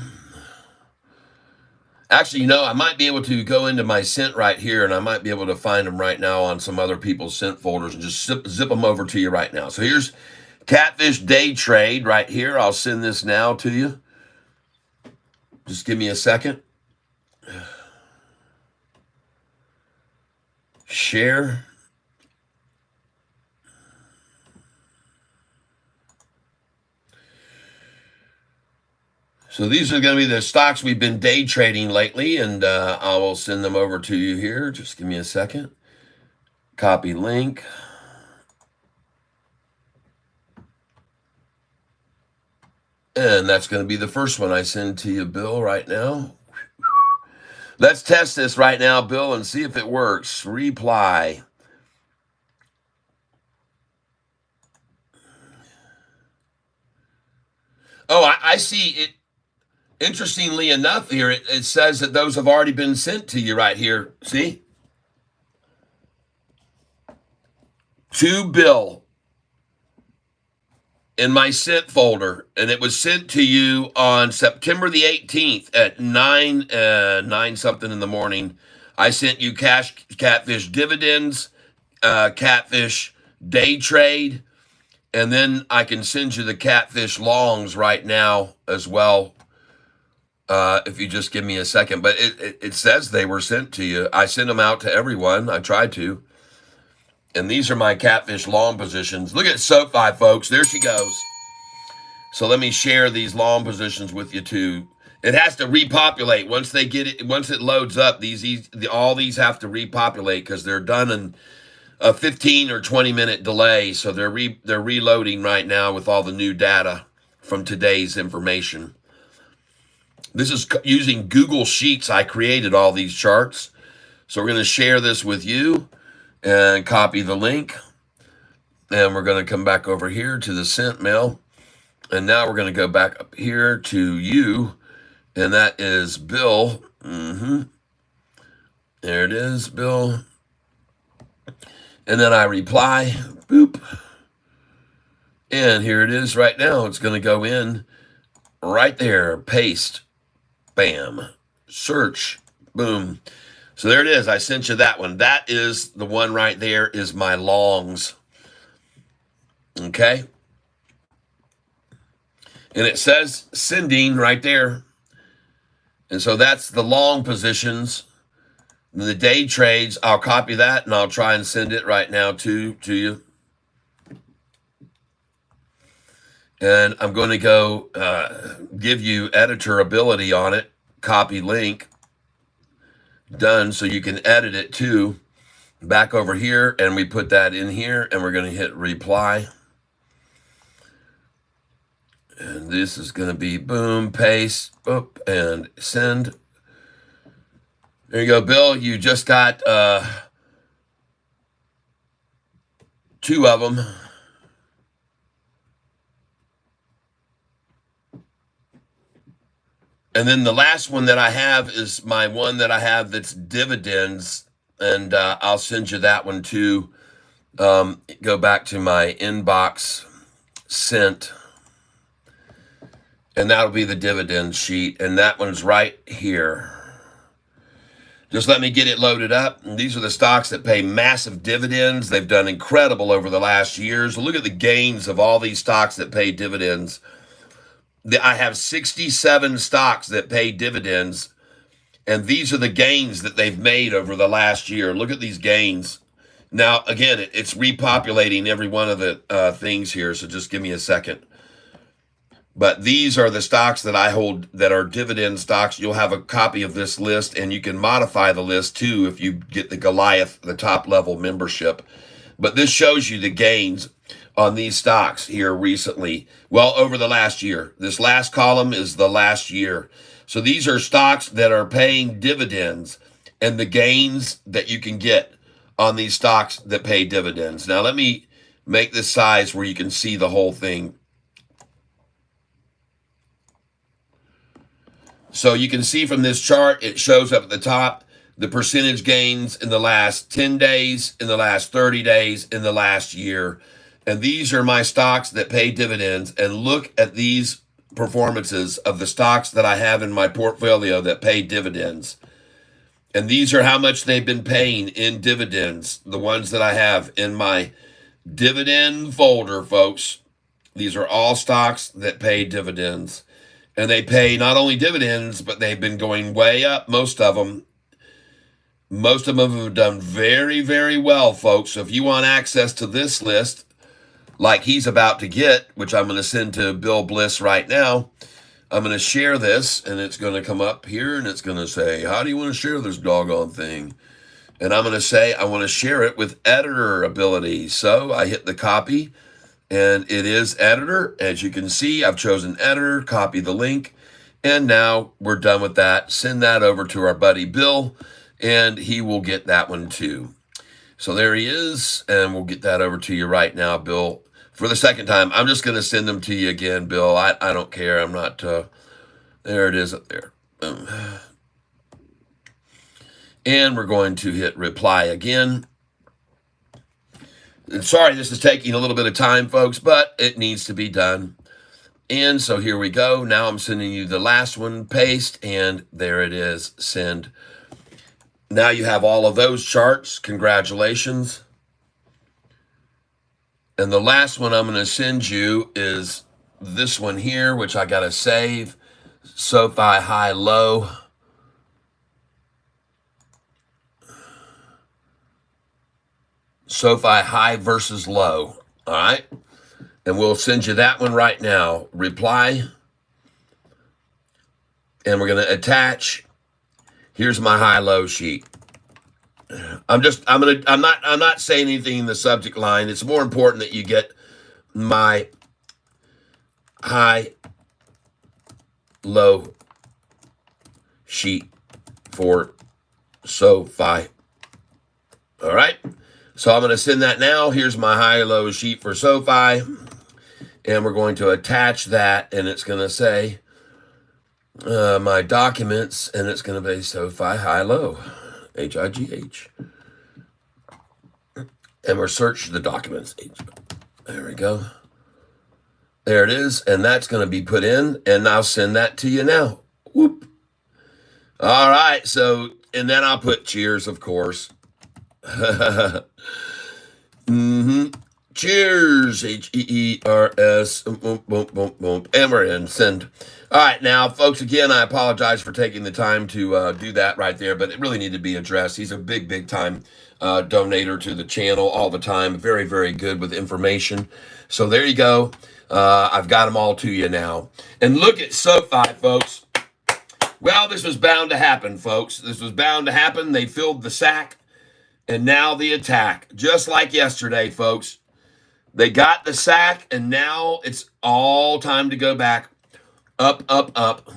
Speaker 1: Actually, I might be able to go into my sent right here, and I might be able to find them right now on some other people's sent folders and just zip them over to you right now. So here's Catfish Day Trade right here. I'll send this now to you. Just give me a second. Share. So these are going to be the stocks we've been day trading lately, and I will send them over to you here. Just give me a second. Copy link. And that's going to be the first one I send to you, Bill, right now. Let's test this right now, Bill, and see if it works. Reply. Oh, I see it. Interestingly enough, here it says that those have already been sent to you right here. See? To Bill in my sent folder, and it was sent to you on September the 18th at 9 something in the morning. I sent you catfish dividends, catfish day trade, and then I can send you the catfish longs right now as well. If you just give me a second, but it says they were sent to you. I sent them out to everyone. I tried to. And these are my catfish long positions. Look at Sofi, folks. There she goes. So let me share these long positions with you too. It has to repopulate once they get it. Once it loads up, all these have to repopulate because they're done in a 15 or 20-minute delay. So they're reloading right now with all the new data from today's information. This is using Google Sheets. I created all these charts. So we're going to share this with you and copy the link. And we're going to come back over here to the sent mail. And now we're going to go back up here to you. And that is Bill. There it is, Bill. And then I reply, boop. And here it is right now. It's going to go in right there. Paste. Bam. Search. Boom. So there it is. I sent you that one. That is the one right there is my longs. Okay. And it says sending right there. And so that's the long positions. The day trades, I'll copy that and I'll try and send it right now to you. And I'm going to go give you editor ability on it. Copy link. Done, so you can edit it too. Back over here, and we put that in here, and we're going to hit reply. And this is going to be boom, paste, boop, and send. There you go, Bill. You just got 2 of them. And then the last one that I have is my one that I have that's dividends. And I'll send you that one too. Go back to my inbox, sent. And that'll be the dividend sheet. And that one's right here. Just let me get it loaded up. And these are the stocks that pay massive dividends. They've done incredible over the last years. Look at the gains of all these stocks that pay dividends. I have 67 stocks that pay dividends, and these are the gains that they've made over the last year. Look at these gains. Now, again, it's repopulating every one of the things here, so just give me a second. But these are the stocks that I hold that are dividend stocks. You'll have a copy of this list, and you can modify the list too if you get the Goliath, the top level membership. But this shows you the gains on these stocks here recently, well, over the last year. This last column is the last year. So these are stocks that are paying dividends and the gains that you can get on these stocks that pay dividends. Now, let me make this size where you can see the whole thing. So you can see from this chart, it shows up at the top, the percentage gains in the last 10 days, in the last 30 days, in the last year. And these are my stocks that pay dividends. And look at these performances of the stocks that I have in my portfolio that pay dividends. And these are how much they've been paying in dividends, the ones that I have in my dividend folder, folks. These are all stocks that pay dividends. And they pay not only dividends, but they've been going way up, most of them. Most of them have done very, very well, folks. So if you want access to this list, like he's about to get, which I'm going to send to Bill Bliss right now, I'm going to share this, and it's going to come up here, and it's going to say, how do you want to share this doggone thing? And I'm going to say, I want to share it with editor ability. So I hit the copy, and it is editor. As you can see, I've chosen editor, copy the link, and now we're done with that. Send that over to our buddy Bill, and he will get that one too. So there he is, and we'll get that over to you right now, Bill. for the second time. I'm just going to send them to you again, Bill. I don't care. I'm not, there it is up there. And we're going to hit reply again. And sorry, this is taking a little bit of time, folks, but it needs to be done. And so here we go. Now I'm sending you the last one, paste, and there it is, send. Now you have all of those charts. Congratulations. And the last one I'm going to send you is this one here, which I got to save. Sofi high, low. Sofi high versus low. All right. And we'll send you that one right now. Reply. And we're going to attach. Here's my high-low sheet. I'm not saying anything in the subject line. It's more important that you get my high-low sheet for Sofi. All right. So I'm going to send that now. Here's my high-low sheet for Sofi. And we're going to attach that, and it's going to say my documents, and it's going to be Sofi high-low. H-I-G-H. And we're searching the documents. There we go. There it is. And that's going to be put in. And I'll send that to you now. Whoop. All right. So, and then I'll put cheers, of course. Cheers. H-E-E-R-S. Boom, boom, boom, boom. And we're in. Send. All right, now, folks, again, I apologize for taking the time to do that right there, but it really needed to be addressed. He's a big, big time donator to the channel all the time. Very, very good with information. So there you go. I've got them all to you now. And look at Sofi, folks. Well, this was bound to happen, folks. This was bound to happen. They filled the sack, and now the attack. Just like yesterday, folks. They got the sack, and now it's all time to go back. Up, up, up.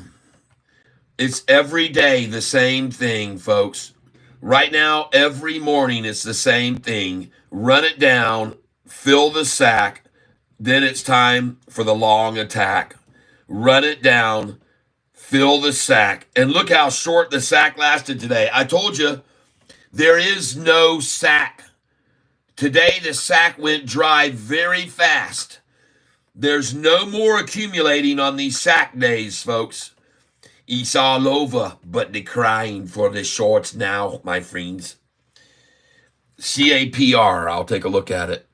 Speaker 1: It's every day the same thing, folks. Right now, every morning, it's the same thing. Run it down, fill the sack, then it's time for the long attack. Run it down, fill the sack. And look how short the sack lasted today. I told you, there is no sack. Today, the sack went dry very fast. There's no more accumulating on these sack days, folks. It's all over, but the crying for the shorts now, my friends. CAPR, I'll take a look at it.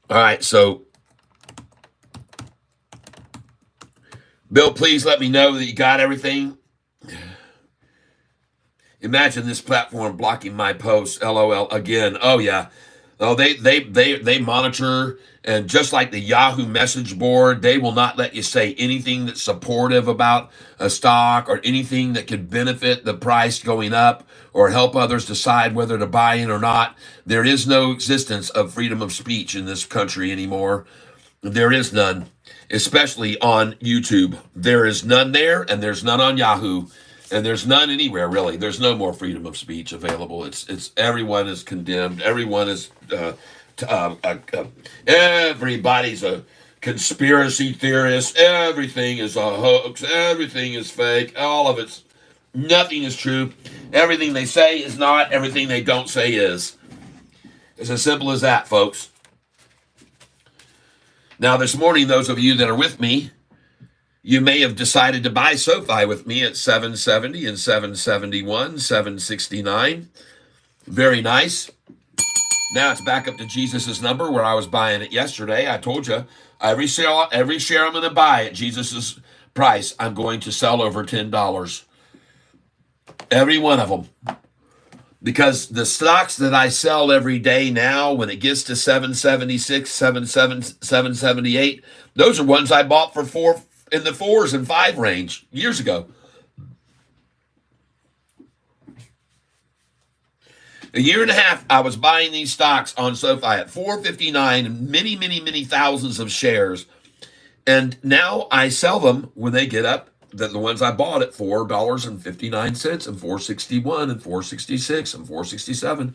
Speaker 1: All right, so Bill, please let me know that you got everything. Imagine this platform blocking my posts. LOL again. Oh yeah. Oh, they monitor, and just like the Yahoo message board, they will not let you say anything that's supportive about a stock or anything that could benefit the price going up or help others decide whether to buy in or not. There is no existence of freedom of speech in this country anymore. There is none, especially on YouTube. There is none there, and there's none on Yahoo. And there's none anywhere, really. There's no more freedom of speech available. It's everyone is condemned. Everyone is, everybody's a conspiracy theorist. Everything is a hoax. Everything is fake. All of it's, nothing is true. Everything they say is not. Everything they don't say is. It's as simple as that, folks. Now, this morning, those of you that are with me, you may have decided to buy Sofi with me at 770 and 771, 769. Very nice. Now it's back up to Jesus's number where I was buying it yesterday. I told you every share I'm going to buy at Jesus's price, I'm going to sell over $10. Every one of them. Because the stocks that I sell every day now, when it gets to 776, 778, those are ones I bought for in the 4s and 5 range years ago. A year and a half, I was buying these stocks on Sofi at $4.59 and many thousands of shares. And now I sell them when they get up the ones I bought at $4.59 and $4.61 and $4.66 and $4.67.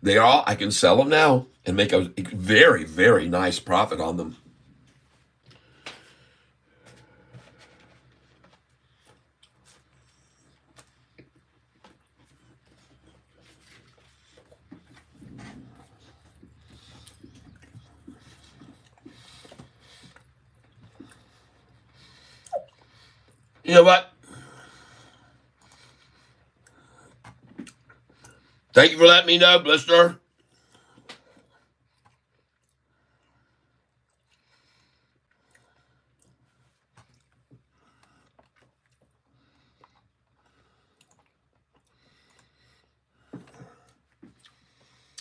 Speaker 1: They all, I can sell them now and make a very, very nice profit on them. You know what? Thank you for letting me know, Blister.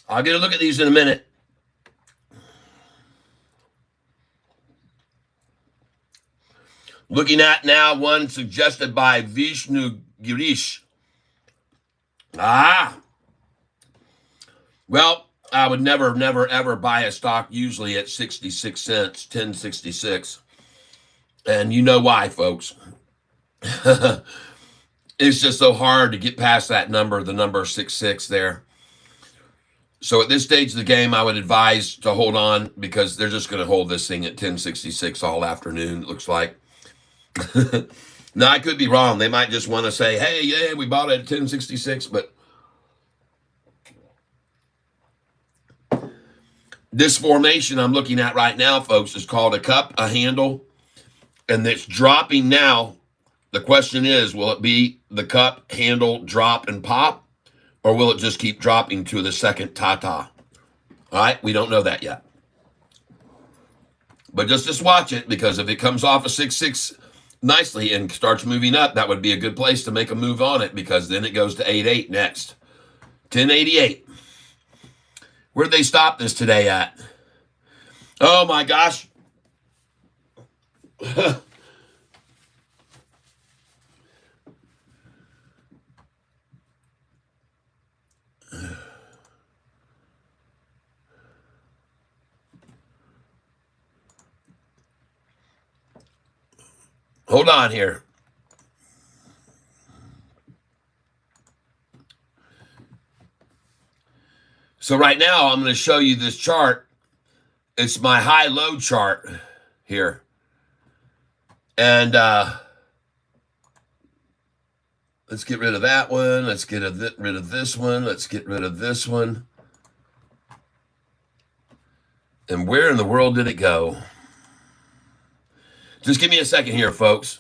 Speaker 1: I'll get a look at these in a minute. Looking at now one suggested by Vishnu Girish. Well, I would never, ever buy a stock usually at 66 cents, 10.66. And you know why, folks. It's just so hard to get past that number, the number 66 there. So at this stage of the game, I would advise to hold on because they're just going to hold this thing at 10.66 all afternoon, it looks like. Now, I could be wrong. They might just want to say, hey, yeah, we bought it at 10.66, but this formation I'm looking at right now, folks, is called a cup, a handle, and it's dropping now. The question is, will it be the cup, handle, drop, and pop, or will it just keep dropping to the second ta-ta? All right, we don't know that yet. But just watch it, because if it comes off a 6.6 nicely and starts moving up, that would be a good place to make a move on it, because then it goes to 8.8 next. 10.88. Where'd they stop this today at? Oh my gosh. Hold on here. So right now, I'm going to show you this chart. It's my high-low chart here. And let's get rid of that one. Let's get rid of this one. Let's get rid of this one. And where in the world did it go? Just give me a second here, folks.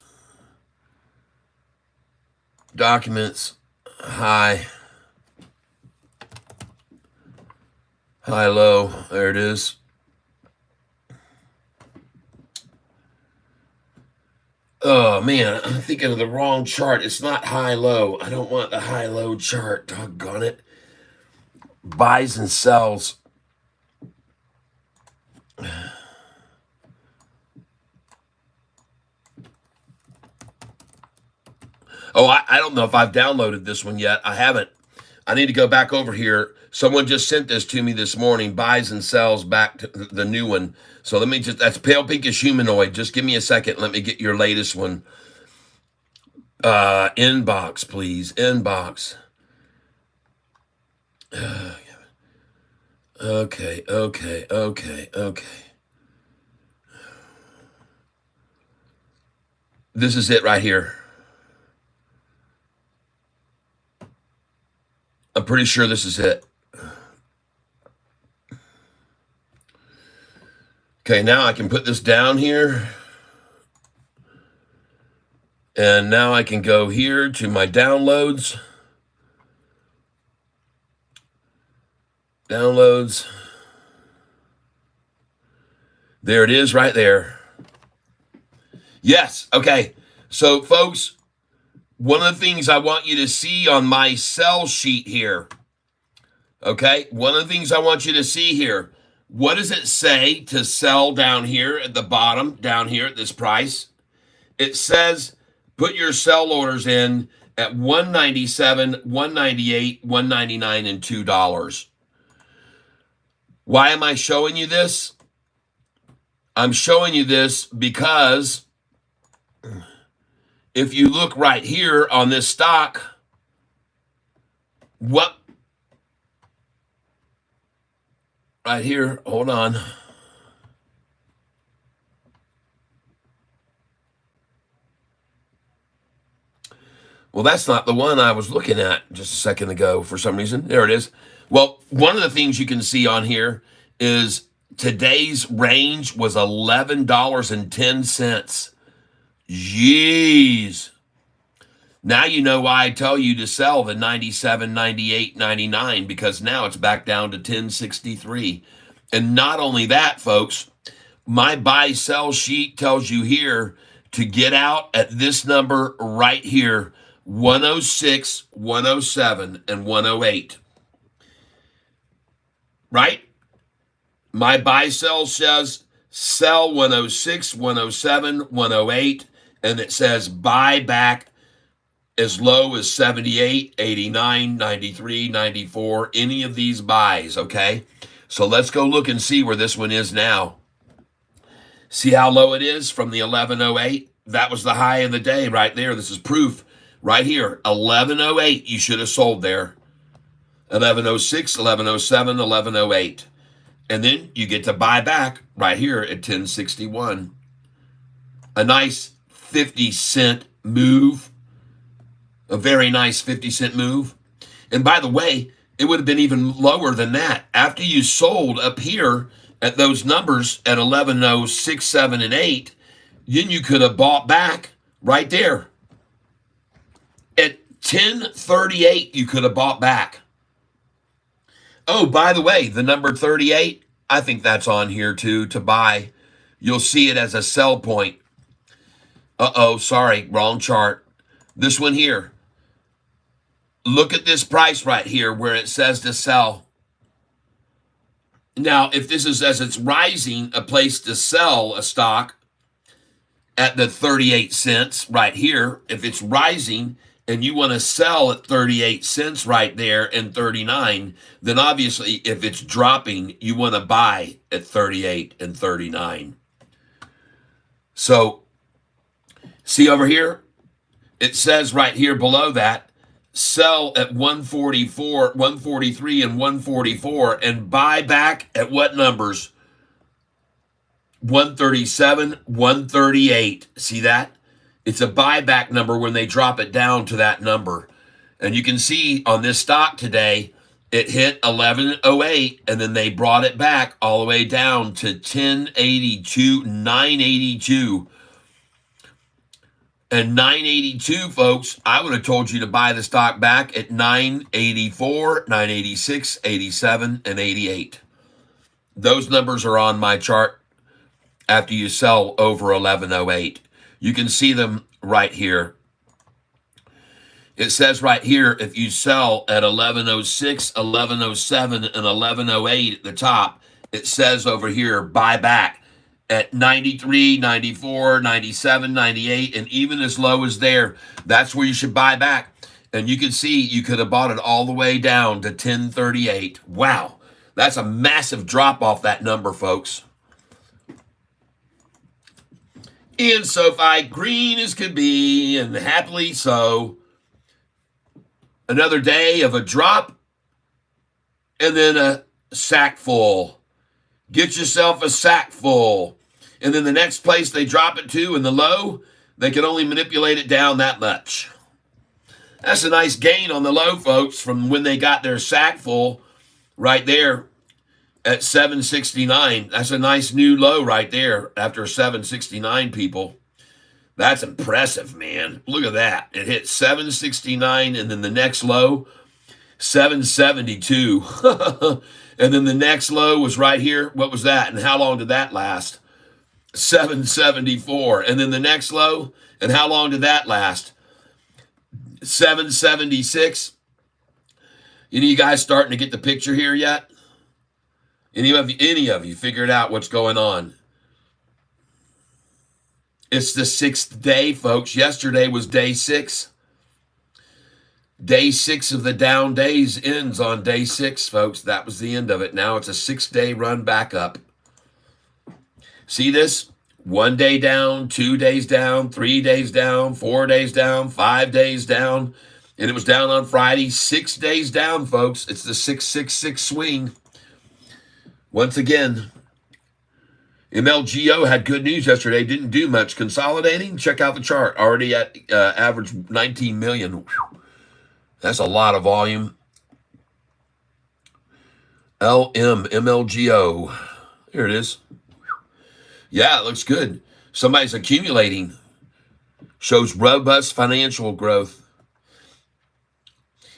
Speaker 1: Documents, high, low. There it is. Oh, man, I'm thinking of the wrong chart. It's not high-low. I don't want the high-low chart. Doggone it. Buys and sells. Oh, I don't know if I've downloaded this one yet. I haven't. I need to go back over here. Someone just sent this to me this morning, buys and sells back to the new one. So let me just, that's pale pinkish humanoid. Just give me a second. Let me get your latest one. Inbox, please. Inbox. Okay. This is it right here. I'm pretty sure this is it. Okay, now I can put this down here. And now I can go here to my downloads. Downloads. There it is right there. Yes, okay. So, folks, one of the things I want you to see on my sell sheet here, okay? One of the things I want you to see here, what does it say to sell down here at the bottom, down here at this price? It says put your sell orders in at $197, $198, $199, and $2. Why am I showing you this? I'm showing you this because if you look right here on this stock, what right here, hold on. Well, that's not the one I was looking at just a second ago for some reason. There it is. Well, one of the things you can see on here is today's range was $11.10. Jeez. Now you know why I tell you to sell the 97, 98, 99, because now it's back down to 1063. And not only that, folks, my buy sell sheet tells you here to get out at this number right here, 106, 107, and 108. Right? My buy sell says sell 106, 107, 108, and it says buy back as low as 78, 89, 93, 94, any of these buys, okay? So let's go look and see where this one is now. See how low it is from the 1108? That was the high of the day right there. This is proof right here. 1108, you should have sold there. 1106, 1107, 1108. And then you get to buy back right here at 1061. A nice 50-cent move. A very nice 50-cent move. And by the way, it would have been even lower than that. After you sold up here at those numbers at 1106, 7, and 8, then you could have bought back right there. At 1038, you could have bought back. Oh, by the way, the number 38, I think that's on here too to buy. You'll see it as a sell point. Uh-oh, sorry, wrong chart. This one here. Look at this price right here where it says to sell. Now, if this is as it's rising, a place to sell a stock at the 38 cents right here, if it's rising and you want to sell at 38 cents right there and 39, then obviously if it's dropping, you want to buy at 38 and 39. So, see over here? It says right here below that, sell at 144, 143, and 144, and buy back at what numbers? 137, 138. See that? It's a buyback number when they drop it down to that number. And you can see on this stock today, it hit 1108, and then they brought it back all the way down to 1082, 982. And 982, folks, I would have told you to buy the stock back at 984, 986, 87, and 88. Those numbers are on my chart after you sell over 1108. You can see them right here. It says right here, if you sell at 1106, 1107, and 1108 at the top, it says over here, buy back at 93, 94, 97, 98, and even as low as there, that's where you should buy back. And you can see you could have bought it all the way down to 1038. Wow, that's a massive drop off that number, folks. And Sofi, green as could be, and happily so. Another day of a drop, and then a sack full. Get yourself a sack full. And then the next place they drop it to in the low, they can only manipulate it down that much. That's a nice gain on the low, folks, from when they got their sack full right there at 769. That's a nice new low right there after 769, people. That's impressive, man. Look at that. It hit 769, and then the next low, 772. And then the next low was right here. What was that? And how long did that last? 774. And then the next low, and how long did that last? 776. Any of you guys starting to get the picture here yet? Any of you figured out what's going on? It's the 6th day, folks. Yesterday was day 6. Day 6 of the down days ends on day 6, folks. That was the end of it. Now it's a 6-day run back up. See this? 1 day down, 2 days down, 3 days down, 4 days down, 5 days down. And it was down on Friday, 6 days down, folks. It's the 666 swing. Once again, MLGO had good news yesterday. Didn't do much. Consolidating. Check out the chart. Already at average 19 million. Whew. That's a lot of volume. MLGO. Here it is. Yeah, it looks good. Somebody's accumulating. Shows robust financial growth.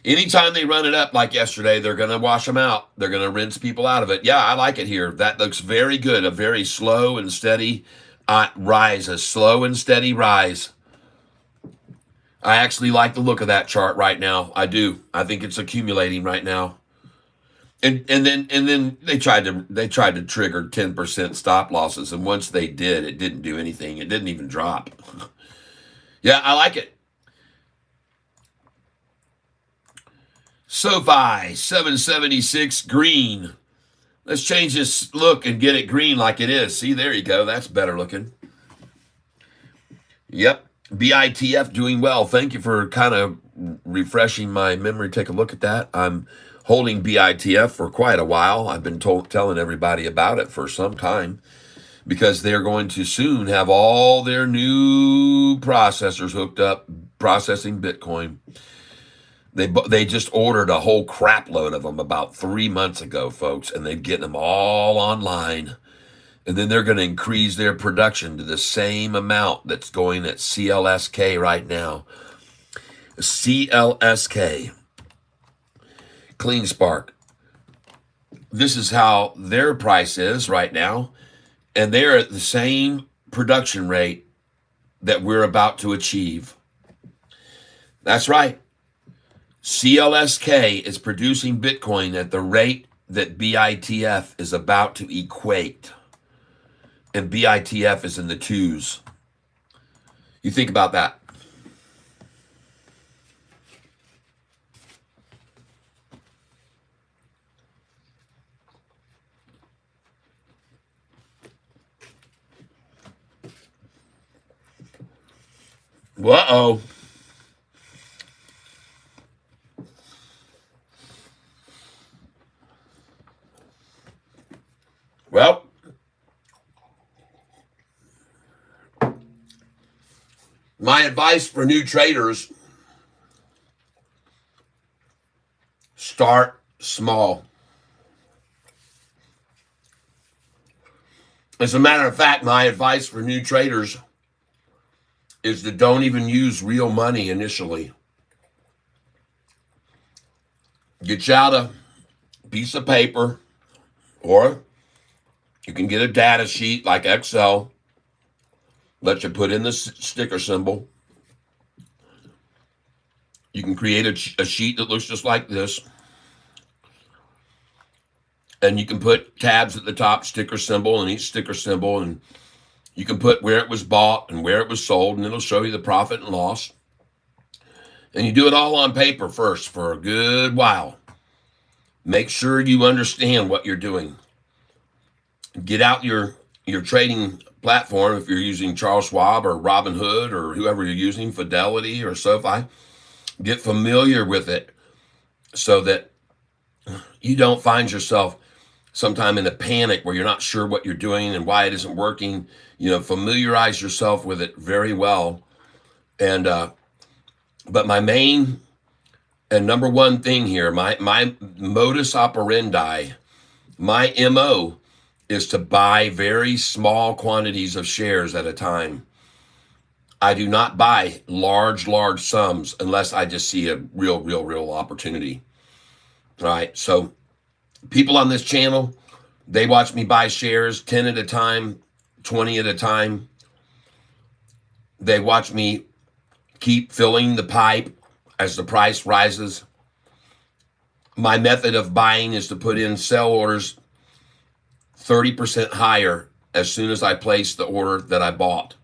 Speaker 1: Anytime they run it up like yesterday, they're going to wash them out. They're going to rinse people out of it. Yeah, I like it here. That looks very good. A very slow and steady rise. A slow and steady rise. I actually like the look of that chart right now. I do. I think it's accumulating right now. And then they tried to trigger 10% stop losses, and once they did, it didn't do anything. It didn't even drop. Yeah, I like it. Sofi 776 green. Let's change this look and get it green like it is. See, there you go. That's better looking. Yep. BITF doing well. Thank you for kind of refreshing my memory. Take a look at that. I'm holding BITF for quite a while. I've been telling everybody about it for some time because they're going to soon have all their new processors hooked up processing Bitcoin. They just ordered a whole crap load of them about 3 months ago, folks, and they're getting them all online. And then they're going to increase their production to the same amount that's going at CLSK right now. CLSK. Clean Spark. This is how their price is right now. And they're at the same production rate that we're about to achieve. That's right. CLSK is producing Bitcoin at the rate that BITF is about to equate. And BITF is in the 2s. You think about that. Uh-oh. Well, my advice for new traders, start small. As a matter of fact, my advice for new traders is to don't even use real money initially. Get you out a piece of paper, or you can get a data sheet like Excel. Let you put in the sticker symbol. You can create a sheet that looks just like this. And you can put tabs at the top, sticker symbol, and each sticker symbol. And you can put where it was bought and where it was sold, and it'll show you the profit and loss. And you do it all on paper first for a good while. Make sure you understand what you're doing. Get out your trading platform if you're using Charles Schwab or Robinhood or whoever you're using, Fidelity or SoFi. Get familiar with it so that you don't find yourself sometime in a panic where you're not sure what you're doing and why it isn't working. Familiarize yourself with it very well. And but my main and number one thing here, my modus operandi, my MO is to buy very small quantities of shares at a time. I do not buy large sums unless I just see a real opportunity. All right. So people on this channel, they watch me buy shares 10 at a time, 20 at a time. They watch me keep filling the pipe as the price rises. My method of buying is to put in sell orders 30% higher as soon as I place the order that I bought.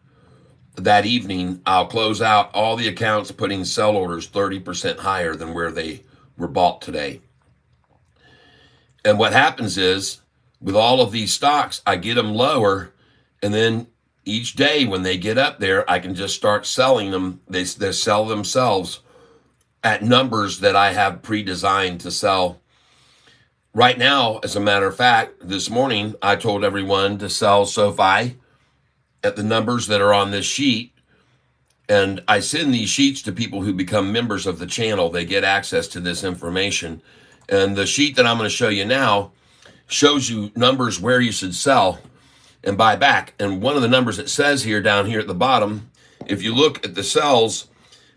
Speaker 1: That evening, I'll close out all the accounts putting sell orders 30% higher than where they were bought today. And what happens is, with all of these stocks, I get them lower, and then each day when they get up there, I can just start selling them. They sell themselves at numbers that I have pre-designed to sell. Right now, as a matter of fact, this morning, I told everyone to sell SoFi at the numbers that are on this sheet. And I send these sheets to people who become members of the channel. They get access to this information. And the sheet that I'm going to show you now shows you numbers where you should sell and buy back. And one of the numbers it says here down here at the bottom, if you look at the sells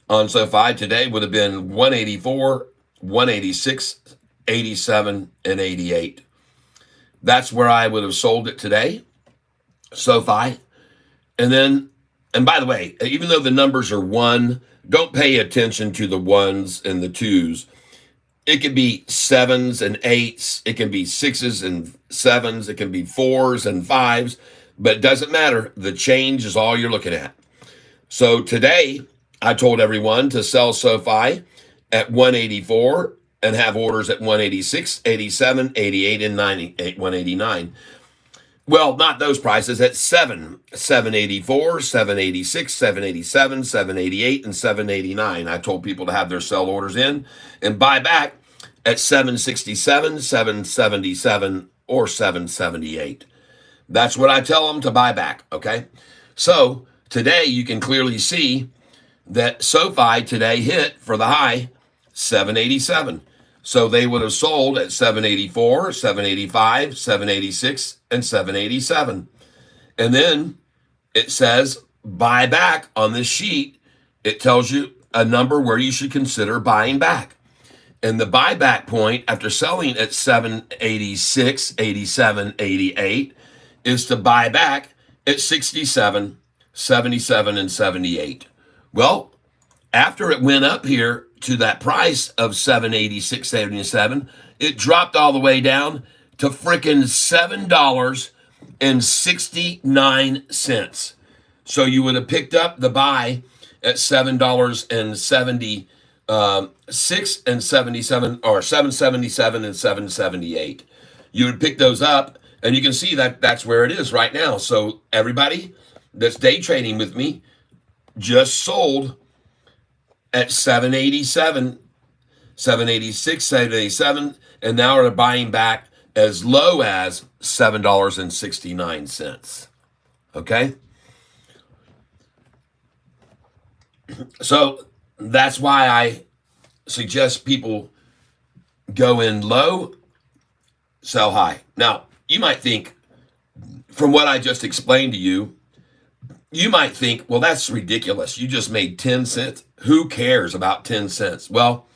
Speaker 1: on SoFi today, would have been 184, 186, 87, and 88. That's where I would have sold it today, SoFi. And by the way, even though the numbers are one, don't pay attention to the ones and the twos. It can be sevens and eights. It can be sixes and sevens. It can be fours and fives, but it doesn't matter. The change is all you're looking at. So today, I told everyone to sell SoFi at 184 and have orders at 186, 87, 88, and 98, 189. Well, not those prices, at 784, 786, 787, 788, and 789. I told people to have their sell orders in and buy back at 767, 777, or 778. That's what I tell them to buy back, okay? So today you can clearly see that SoFi today hit for the high 787. So they would have sold at 784, 785, 786, and 787. And then it says buy back on this sheet. It tells you a number where you should consider buying back. And the buyback point after selling at 786, 87, 88 is to buy back at 67, 77, and 78. Well, after it went up here to that price of 786.77, it dropped all the way down to frickin' $7.69. So you would have picked up the buy at $7.76 and 77, or 777 and 778. You would pick those up, and you can see that that's where it is right now. So everybody that's day trading with me just sold at 787, 786, 787, and now are buying back as low as $7.69. Okay? So that's why I suggest people go in low, sell high. Now, you might think, from what I just explained to you, you might think, well, that's ridiculous. You just made 10 cents. Who cares about 10 cents? Well,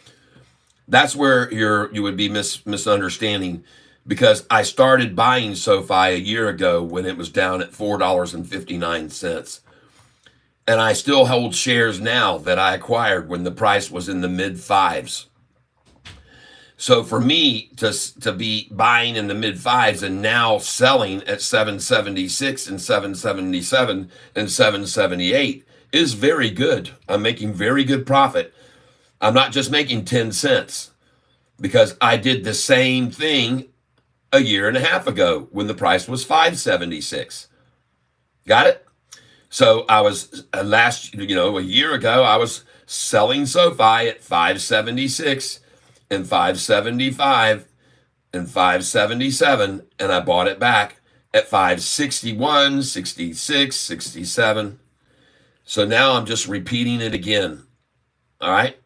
Speaker 1: that's where you would be misunderstanding, because I started buying SoFi a year ago when it was down at $4.59. And I still hold shares now that I acquired when the price was in the mid fives. So for me to be buying in the mid fives and now selling at 776 and 777 and 778 is very good. I'm making very good profit. I'm not just making 10 cents, because I did the same thing a year and a half ago when the price was 576. Got it? So I was a year ago, I was selling SoFi at 576 and 575 and 577, and I bought it back at 561, 66, 67. So now I'm just repeating it again. All right?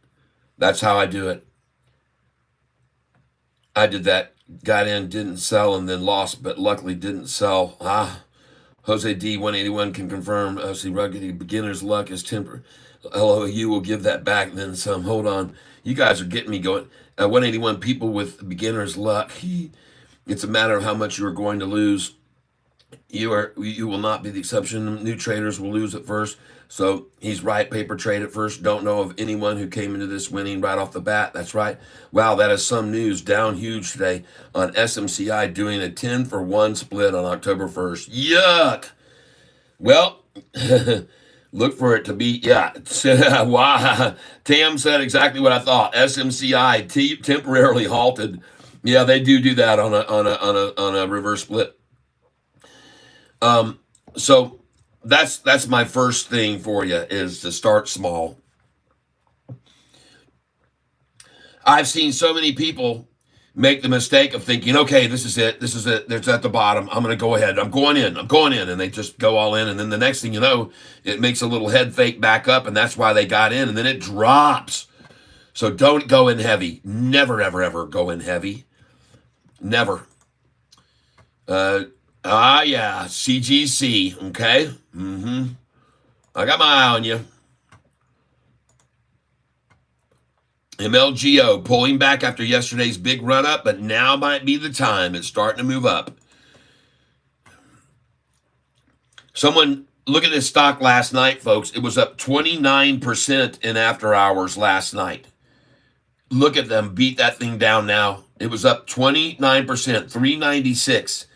Speaker 1: That's how I do it. I did that, got in, didn't sell, and then lost, but luckily didn't sell. Jose D 181 can confirm. See, rugged beginner's luck is temporary. LOU will give that back and then some. Hold on. You guys are getting me going. 181 people with beginner's luck. It's a matter of how much you are going to lose. You will not be the exception. New traders will lose at first. So he's right. Paper trade at first. Don't know of anyone who came into this winning right off the bat. That's right. Wow, that is some news. Down huge today on SMCI, doing a 10-for-1 split on October 1st. Yuck. Well, look for it to be, yeah. Wow. Tam said exactly what I thought. SMCI temporarily halted. Yeah, they do that on a reverse split. So that's my first thing for you is to start small. I've seen so many people make the mistake of thinking, okay, this is it. This is it. It's at the bottom. I'm going to go ahead. I'm going in. I'm going in. And they just go all in. And then the next thing you know, it makes a little head fake back up. And that's why they got in. And then it drops. So don't go in heavy. Never, ever, ever go in heavy. Never. Yeah. CGC. Okay. I got my eye on you. MLGO pulling back after yesterday's big run up, but now might be the time. It's starting to move up. Someone look at this stock last night, folks. It was up 29% in after hours last night. Look at them beat that thing down now. It was up 29%, 396.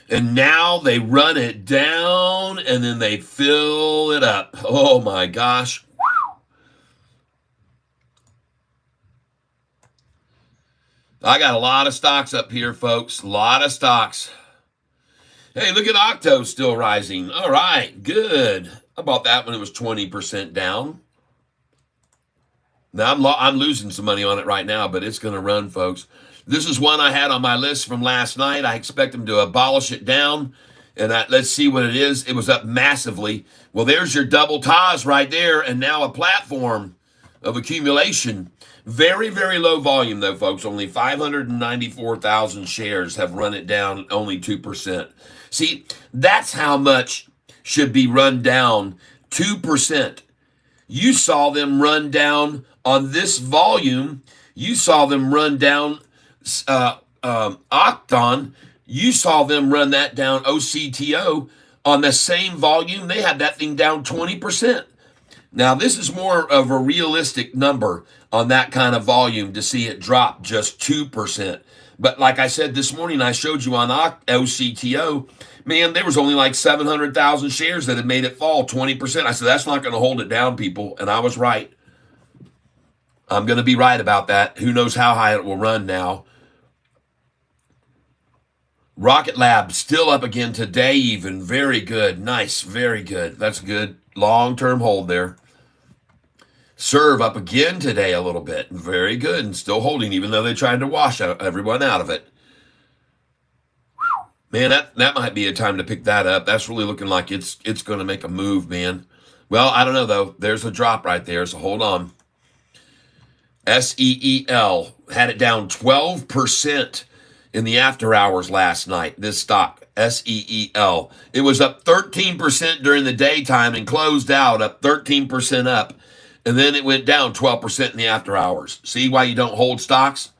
Speaker 1: And now they run it down and then they fill it up. Oh my gosh. I got a lot of stocks up here, folks. A lot of stocks. Hey, look at Octo still rising. All right, good. I bought that when it was 20% down. Now I'm losing some money on it right now, but it's going to run, folks. This is one I had on my list from last night. I expect them to abolish it down. And let's see what it is. It was up massively. Well, there's your double ties right there. And now a platform of accumulation. Very, very low volume, though, folks. Only 594,000 shares have run it down, only 2%. See, that's how much should be run down, 2%. You saw them run down on this volume. You saw them run down Octon. You saw them run that down OCTO on the same volume. They had that thing down 20%. Now, this is more of a realistic number on that kind of volume to see it drop just 2%. But like I said this morning, I showed you on OCTO, man, there was only like 700,000 shares that had made it fall 20%. I said, that's not going to hold it down, people. And I was right. I'm going to be right about that. Who knows how high it will run now. Rocket Lab still up again today even. Very good. Nice. Very good. That's good. Long-term hold there. Serve up again today a little bit. Very good. And still holding even though they tried to wash everyone out of it. Man, that might be a time to pick that up. That's really looking like it's going to make a move, man. Well, I don't know, though. There's a drop right there, so hold on. SEEL had it down 12% in the after hours last night, this stock, SEEL. It was up 13% during the daytime and closed out up 13% up. And then it went down 12% in the after hours. See why you don't hold stocks?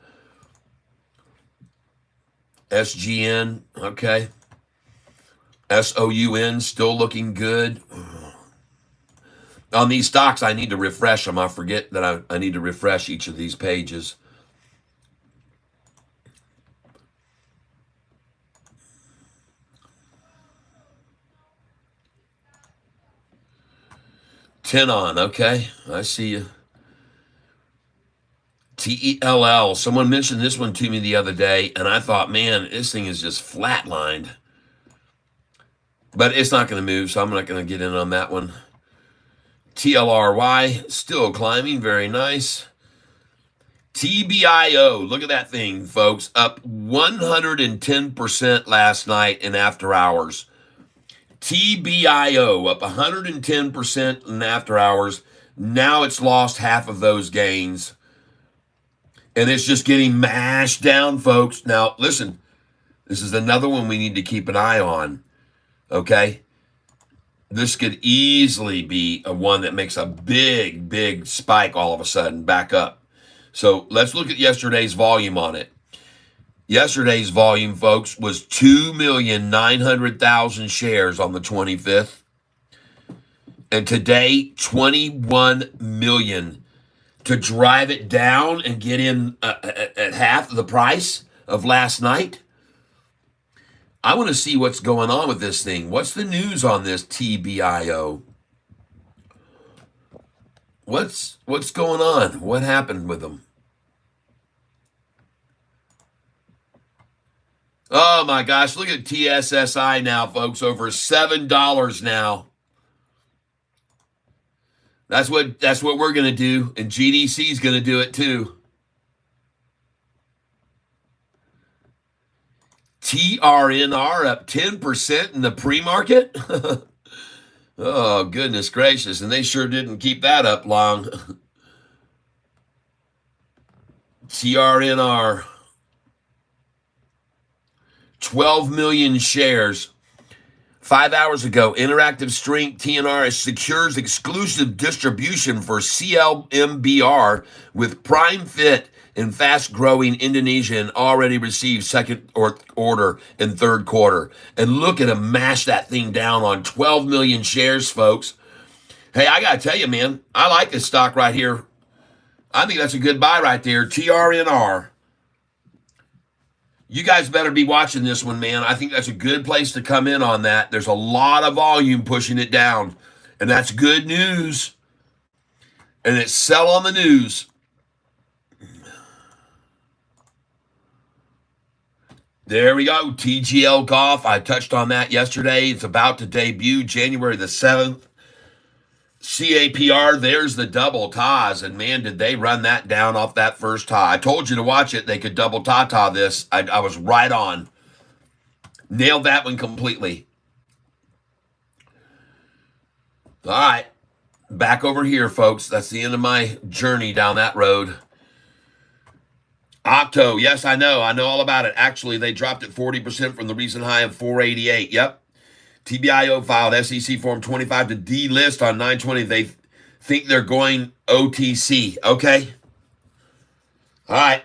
Speaker 1: SGN, okay. SOUN, still looking good. On these stocks, I need to refresh them. I forget that I need to refresh each of these pages. Tenon, okay. I see you. TELL. Someone mentioned this one to me the other day, and I thought, man, this thing is just flatlined. But it's not going to move, so I'm not going to get in on that one. TLRY, still climbing. Very nice. TBIO, look at that thing, folks. Up 110% last night in after hours. TBIO, up 110% in after hours. Now it's lost half of those gains. And it's just getting mashed down, folks. Now, listen, this is another one we need to keep an eye on, okay? This could easily be a one that makes a big, big spike all of a sudden, back up. So let's look at yesterday's volume on it. Yesterday's volume, folks, was 2,900,000 shares on the 25th. And today, 21 million. To drive it down and get in at half the price of last night. I want to see what's going on with this thing. What's the news on this TBIO? What's going on? What happened with them? Oh my gosh, look at TSSI now, folks, over $7 now. That's what we're going to do, and GDC is going to do it too. TRNR up 10% in the pre-market. Oh, goodness gracious, and they sure didn't keep that up long. TRNR 12 million shares. 5 hours ago, Interactive Strength TNR secures exclusive distribution for CLMBR with Prime Fit in fast-growing Indonesia and already received second order in third quarter. And look at him mash that thing down on 12 million shares, folks. Hey, I got to tell you, man, I like this stock right here. I think that's a good buy right there, TRNR. You guys better be watching this one, man. I think that's a good place to come in on that. There's a lot of volume pushing it down, and that's good news. And it's sell on the news. There we go. TGL Golf. I touched on that yesterday. It's about to debut January the 7th. CAPR, there's the double ties, and man, did they run that down off that first tie. I told you to watch it. They could double tie this. I was right on. Nailed that one completely. All right. Back over here, folks. That's the end of my journey down that road. Octo, yes, I know all about it. Actually, they dropped it 40% from the recent high of 488. Yep. TBIO filed SEC Form 25 to delist on 9/20. They think they're going OTC. Okay. All right.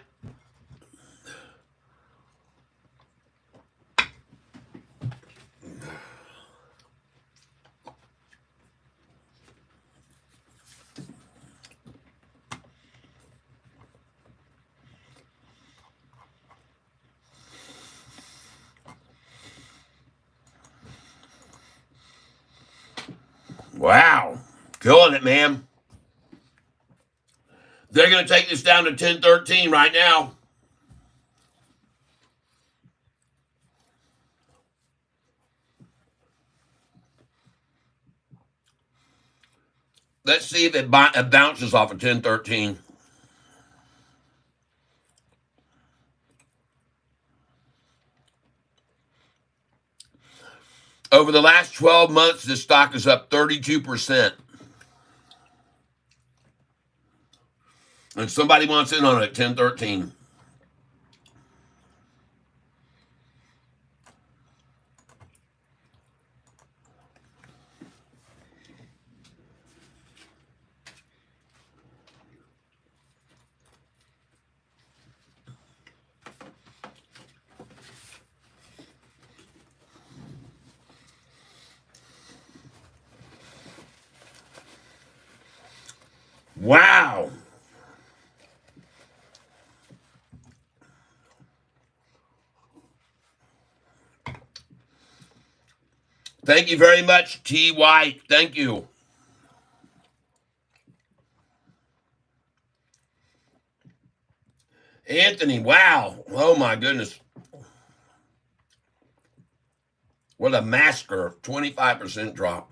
Speaker 1: Wow. Killing it, man. They're going to take this down to 1013 right now. Let's see if it bounces off of 1013. Over the last 12 months, the stock is up 32%. And somebody wants in on it at 1013. Wow. Thank you very much, T. White. Thank you. Anthony, wow. Oh, my goodness. What a massacre. 25% drop.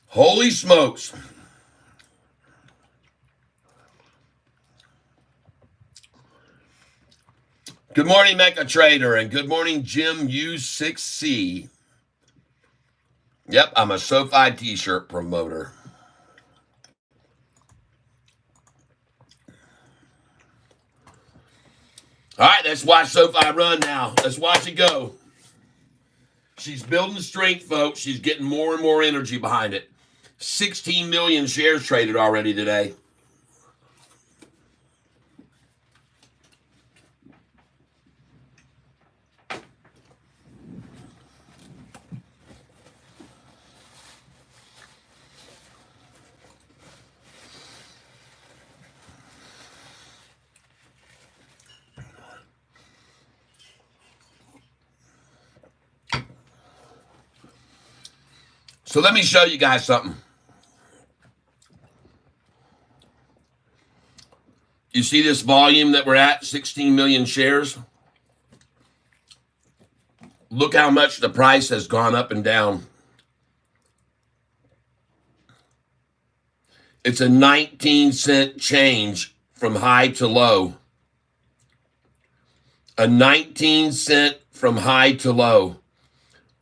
Speaker 1: Holy smokes. Good morning, Mecha Trader, and good morning, Jim U6C. Yep, I'm a Sofi t-shirt promoter. All right, let's watch Sofi run now. Let's watch it go. She's building strength, folks. She's getting more and more energy behind it. 16 million shares traded already today. So let me show you guys something. You see this volume that we're at, 16 million shares? Look how much the price has gone up and down. It's a 19-cent change from high to low. A 19-cent from high to low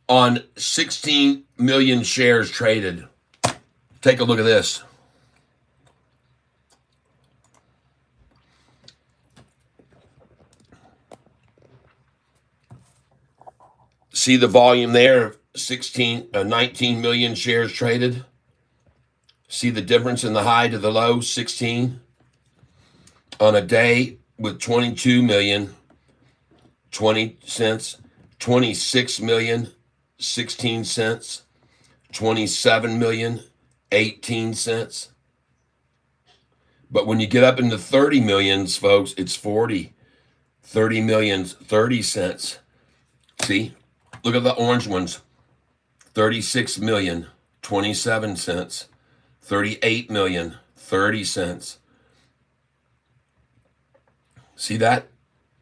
Speaker 1: on 16 million shares traded. Take a look at this. See the volume there, 19 million shares traded. See the difference in the high to the low, 16. On a day with 22 million, 20 cents, 26 million, 16 cents, 27 million, 18 cents. But when you get up into 30 millions, folks, it's 40. 30 millions, 30 cents. See? Look at the orange ones. 36 million, 27 cents. 38 million, 30 cents. See that?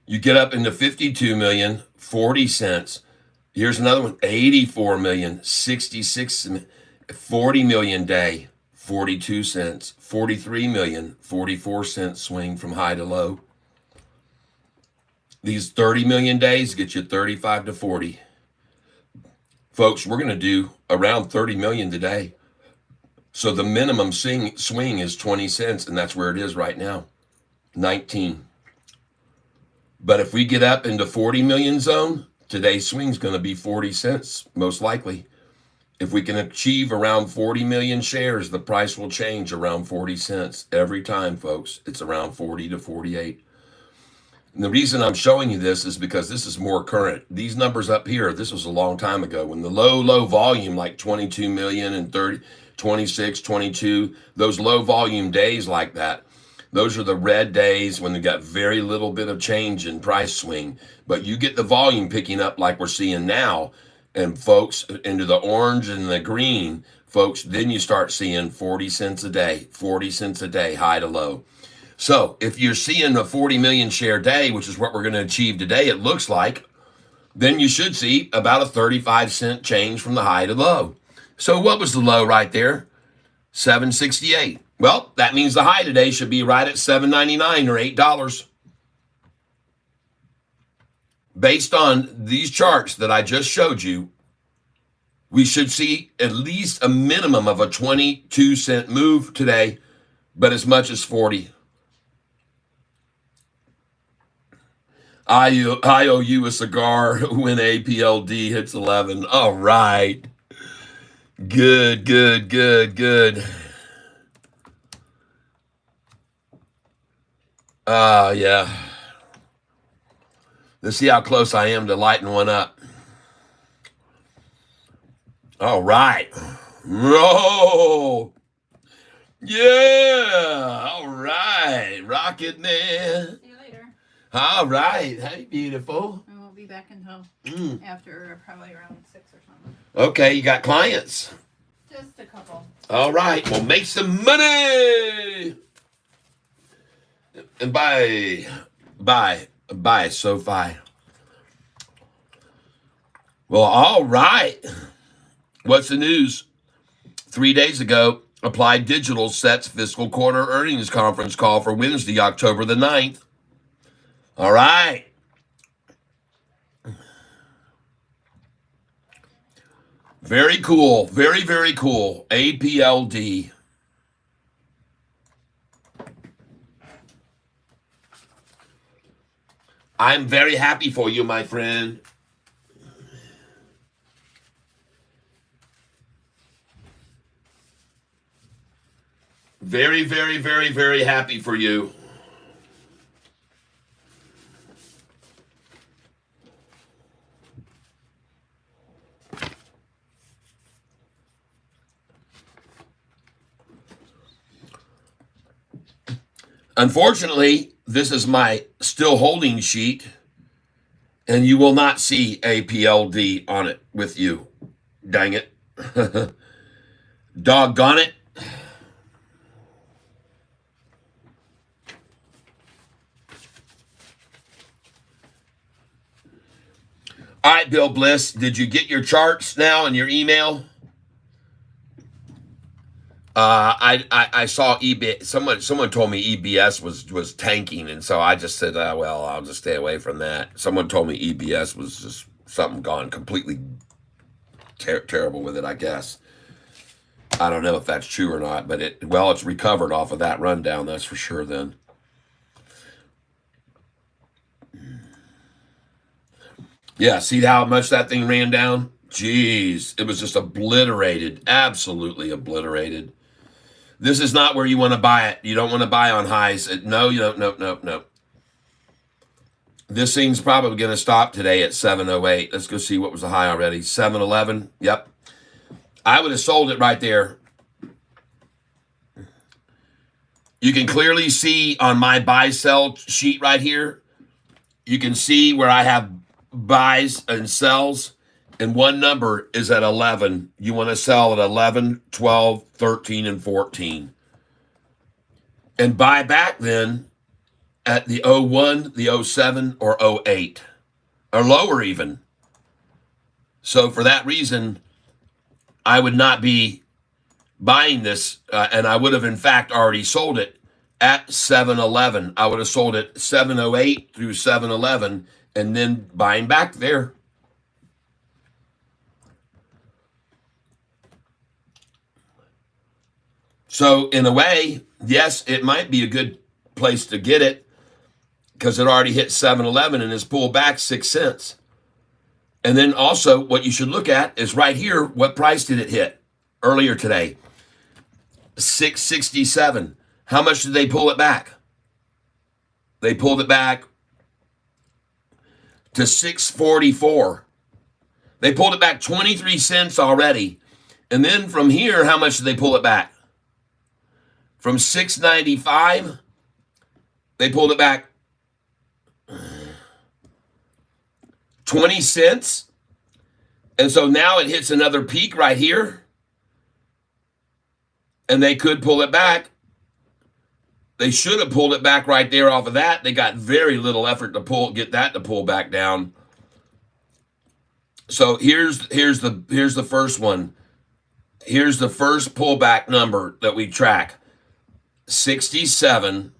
Speaker 1: You get up into 52 million, 40 cents. Here's another one, 84 million, 66, 40 million day, 42 cents. 43 million, 44 cents swing from high to low. These 30 million days get you 35 to 40. Folks, we're going to do around 30 million today. So the minimum swing is 20 cents, and that's where it is right now, 19. But if we get up into 40 million zone, today's swing is going to be 40 cents, most likely. If we can achieve around 40 million shares, the price will change around 40 cents every time, folks. It's around 40 to 48. And the reason I'm showing you this is because this is more current. These numbers up here, this was a long time ago when the low volume, like 22 million and 30, 26, 22, those low volume days like that, those are the red days when they got very little bit of change in price swing. But you get the volume picking up like we're seeing now, and folks, into the orange and the green, folks, then you start seeing 40 cents a day, 40 cents a day, high to low. So if you're seeing a 40 million share day, which is what we're going to achieve today, it looks like, then you should see about a 35 cent change from the high to low. So what was the low right there? 768. Well, that means the high today should be right at $7.99 or $8. Based on these charts that I just showed you, we should see at least a minimum of a 22 cent move today, but as much as 40. I owe you a cigar when APLD hits 11. All right. Good. Yeah. Let's see how close I am to lighting one up. All right. Roll. Yeah. All right. Rocket Man.
Speaker 2: See you later.
Speaker 1: All right. Hey, beautiful.
Speaker 2: I won't be back until after probably around 6 or something.
Speaker 1: Okay, you got clients?
Speaker 2: Just a couple.
Speaker 1: All right. Well, make some money. And bye, Sofi. Well, all right. What's the news? 3 days ago, Applied Digital sets fiscal quarter earnings conference call for Wednesday, October the 9th. All right. Very cool. Very, very cool. APLD. I'm very happy for you, my friend. Very, very, very, very happy for you. Unfortunately, this is my still holding sheet, and you will not see APLD on it with you. Dang it. Doggone it. All right, Bill Bliss, did you get your charts now in your email? I saw EB. Someone told me EBS was tanking, and so I just said, well, I'll just stay away from that. Someone told me EBS was just something gone completely terrible with it. I guess I don't know if that's true or not, but it's recovered off of that rundown. That's for sure. Then. Yeah, see how much that thing ran down? Jeez, it was just obliterated, absolutely obliterated. This is not where you want to buy it. You don't want to buy on highs. No, you don't. No. This thing's probably going to stop today at 708. Let's go see what was the high already. 711. Yep. I would have sold it right there. You can clearly see on my buy-sell sheet right here, you can see where I have buys and sells, and one number is at 11. You want to sell at 11, 12, 13, and 14. And buy back then at the 01, the 07, or 08, or lower even. So for that reason, I would not be buying this, and I would have in fact already sold it at 711. I would have sold it 708 through 711, and then buying back there. So in a way, yes, it might be a good place to get it because it already hit 711 and has pulled back 6 cents. And then also what you should look at is right here, what price did it hit earlier today? 667. How much did they pull it back? They pulled it back to 644. They pulled it back 23 cents already. And then from here, how much did they pull it back? From 695, they pulled it back 20 cents. And so now it hits another peak right here. And they could pull it back. They should have pulled it back right there off of that. They got very little effort to get that to pull back down. So here's the first one. Here's the first pullback number that we track. 67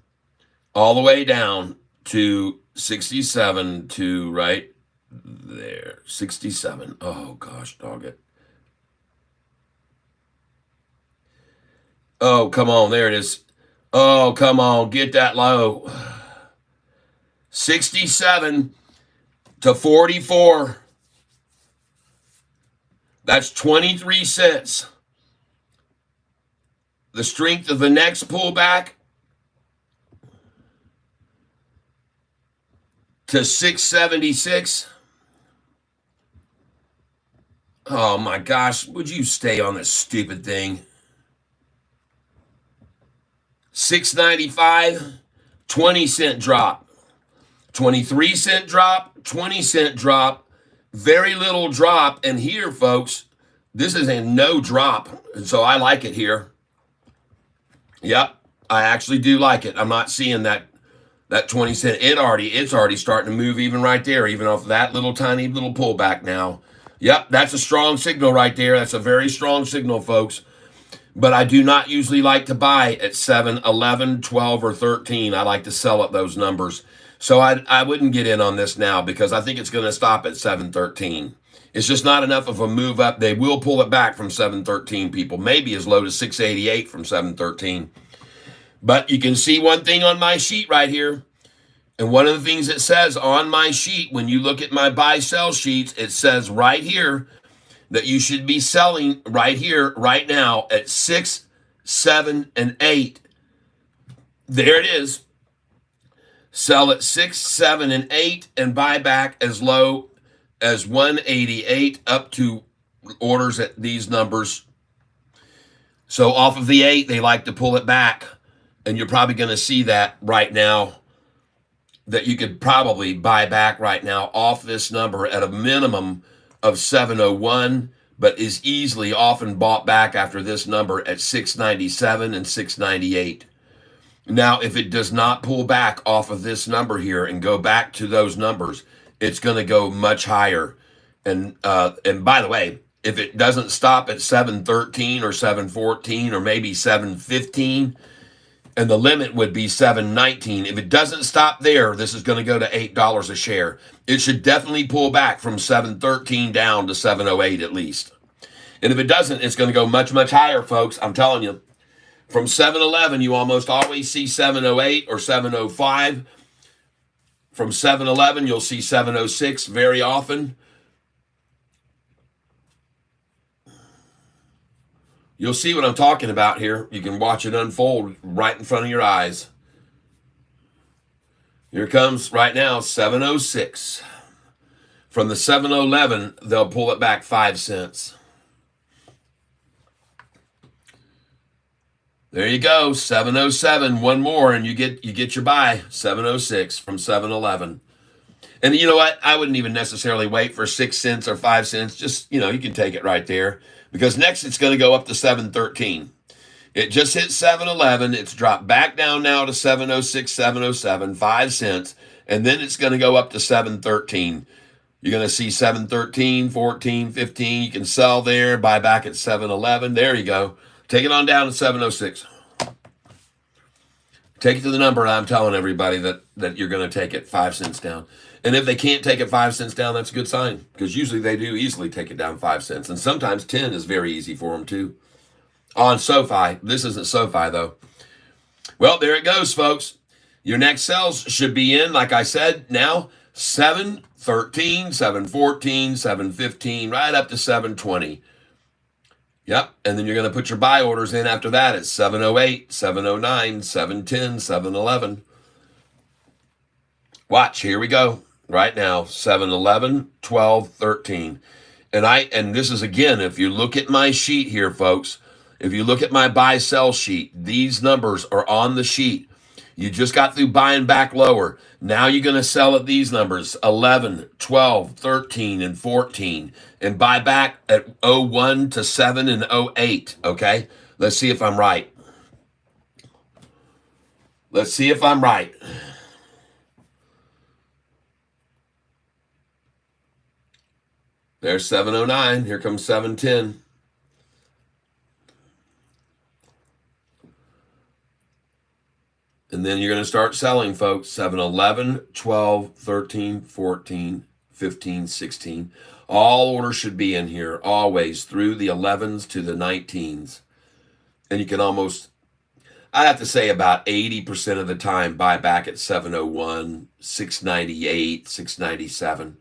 Speaker 1: all the way down to 67 to right there. 67. Oh gosh, dog it. Oh, come on. There it is. Oh, come on. Get that low. 67 to 44. That's 23 cents. The strength of the next pullback to 676. Oh my gosh, would you stay on this stupid thing? 695, 20 cent drop. 23 cent drop, 20 cent drop, very little drop. And here, folks, this is a no drop. And so I like it here. Yep, I actually do like it. I'm not seeing that 20 cent. It's already starting to move even right there, even off that little tiny little pullback now. Yep, that's a strong signal right there. That's a very strong signal, folks. But I do not usually like to buy at 7, 11, 12, or 13. I like to sell at those numbers. So I wouldn't get in on this now because I think it's going to stop at 713. It's just not enough of a move up. They will pull it back from 713, people. Maybe as low as 688 from 713. But you can see one thing on my sheet right here. And one of the things it says on my sheet, when you look at my buy-sell sheets, it says right here that you should be selling right here, right now at 6, 7, and 8. There it is. Sell at 6, 7, and 8 and buy back as low as 188 up to orders at these numbers. So off of the 8, they like to pull it back. And you're probably going to see that right now, that you could probably buy back right now off this number at a minimum of 701, but is easily often bought back after this number at 697 and 698. Now, if it does not pull back off of this number here and go back to those numbers, it's going to go much higher. And by the way, if it doesn't stop at 713 or 714 or maybe 715, and the limit would be 719. If it doesn't stop there, this is going to go to $8 a share. It should definitely pull back from 713 down to 708 at least. And if it doesn't, it's going to go much, much higher, folks. I'm telling you. From 711, you almost always see 708 or 705. From 711, you'll see 706 very often. You'll see what I'm talking about here. You can watch it unfold right in front of your eyes. Here comes right now 706. From the 711, they'll pull it back 5 cents. There you go, 707. One more, and you get your buy. 706 from 711. And you know what? I wouldn't even necessarily wait for 6 cents or 5 cents. Just, you can take it right there. Because next it's going to go up to 713. It just hit 711. It's dropped back down now to 706, 707, 5 cents. And then it's going to go up to 713. You're going to see 713, 14, 15. You can sell there, buy back at 711. There you go. Take it on down to 706. Take it to the number I'm telling everybody that you're going to take it 5 cents down. And if they can't take it 5 cents down, that's a good sign. Because usually they do easily take it down 5 cents. And sometimes 10 is very easy for them too. On Sofi. This isn't Sofi though. Well, there it goes, folks. Your next sells should be in, like I said, now 713, 714, 715, right up to 720. Yep, and then you're going to put your buy orders in after that at 708, 709, 710, 711. Watch, here we go. Right now, 711, 12, 13. And this is, again, if you look at my sheet here, folks, if you look at my buy-sell sheet, these numbers are on the sheet. You just got through buying back lower. Now you're going to sell at these numbers, 11, 12, 13, and 14, and buy back at 01 to 7 and 08, okay? Let's see if I'm right. Let's see if I'm right. There's 709. Here comes 710. And then you're going to start selling, folks. 711, 12, 13, 14, 15, 16. All orders should be in here, always, through the 11s to the 19s. And you can almost, I have to say about 80% of the time, buy back at 701, 698, 697.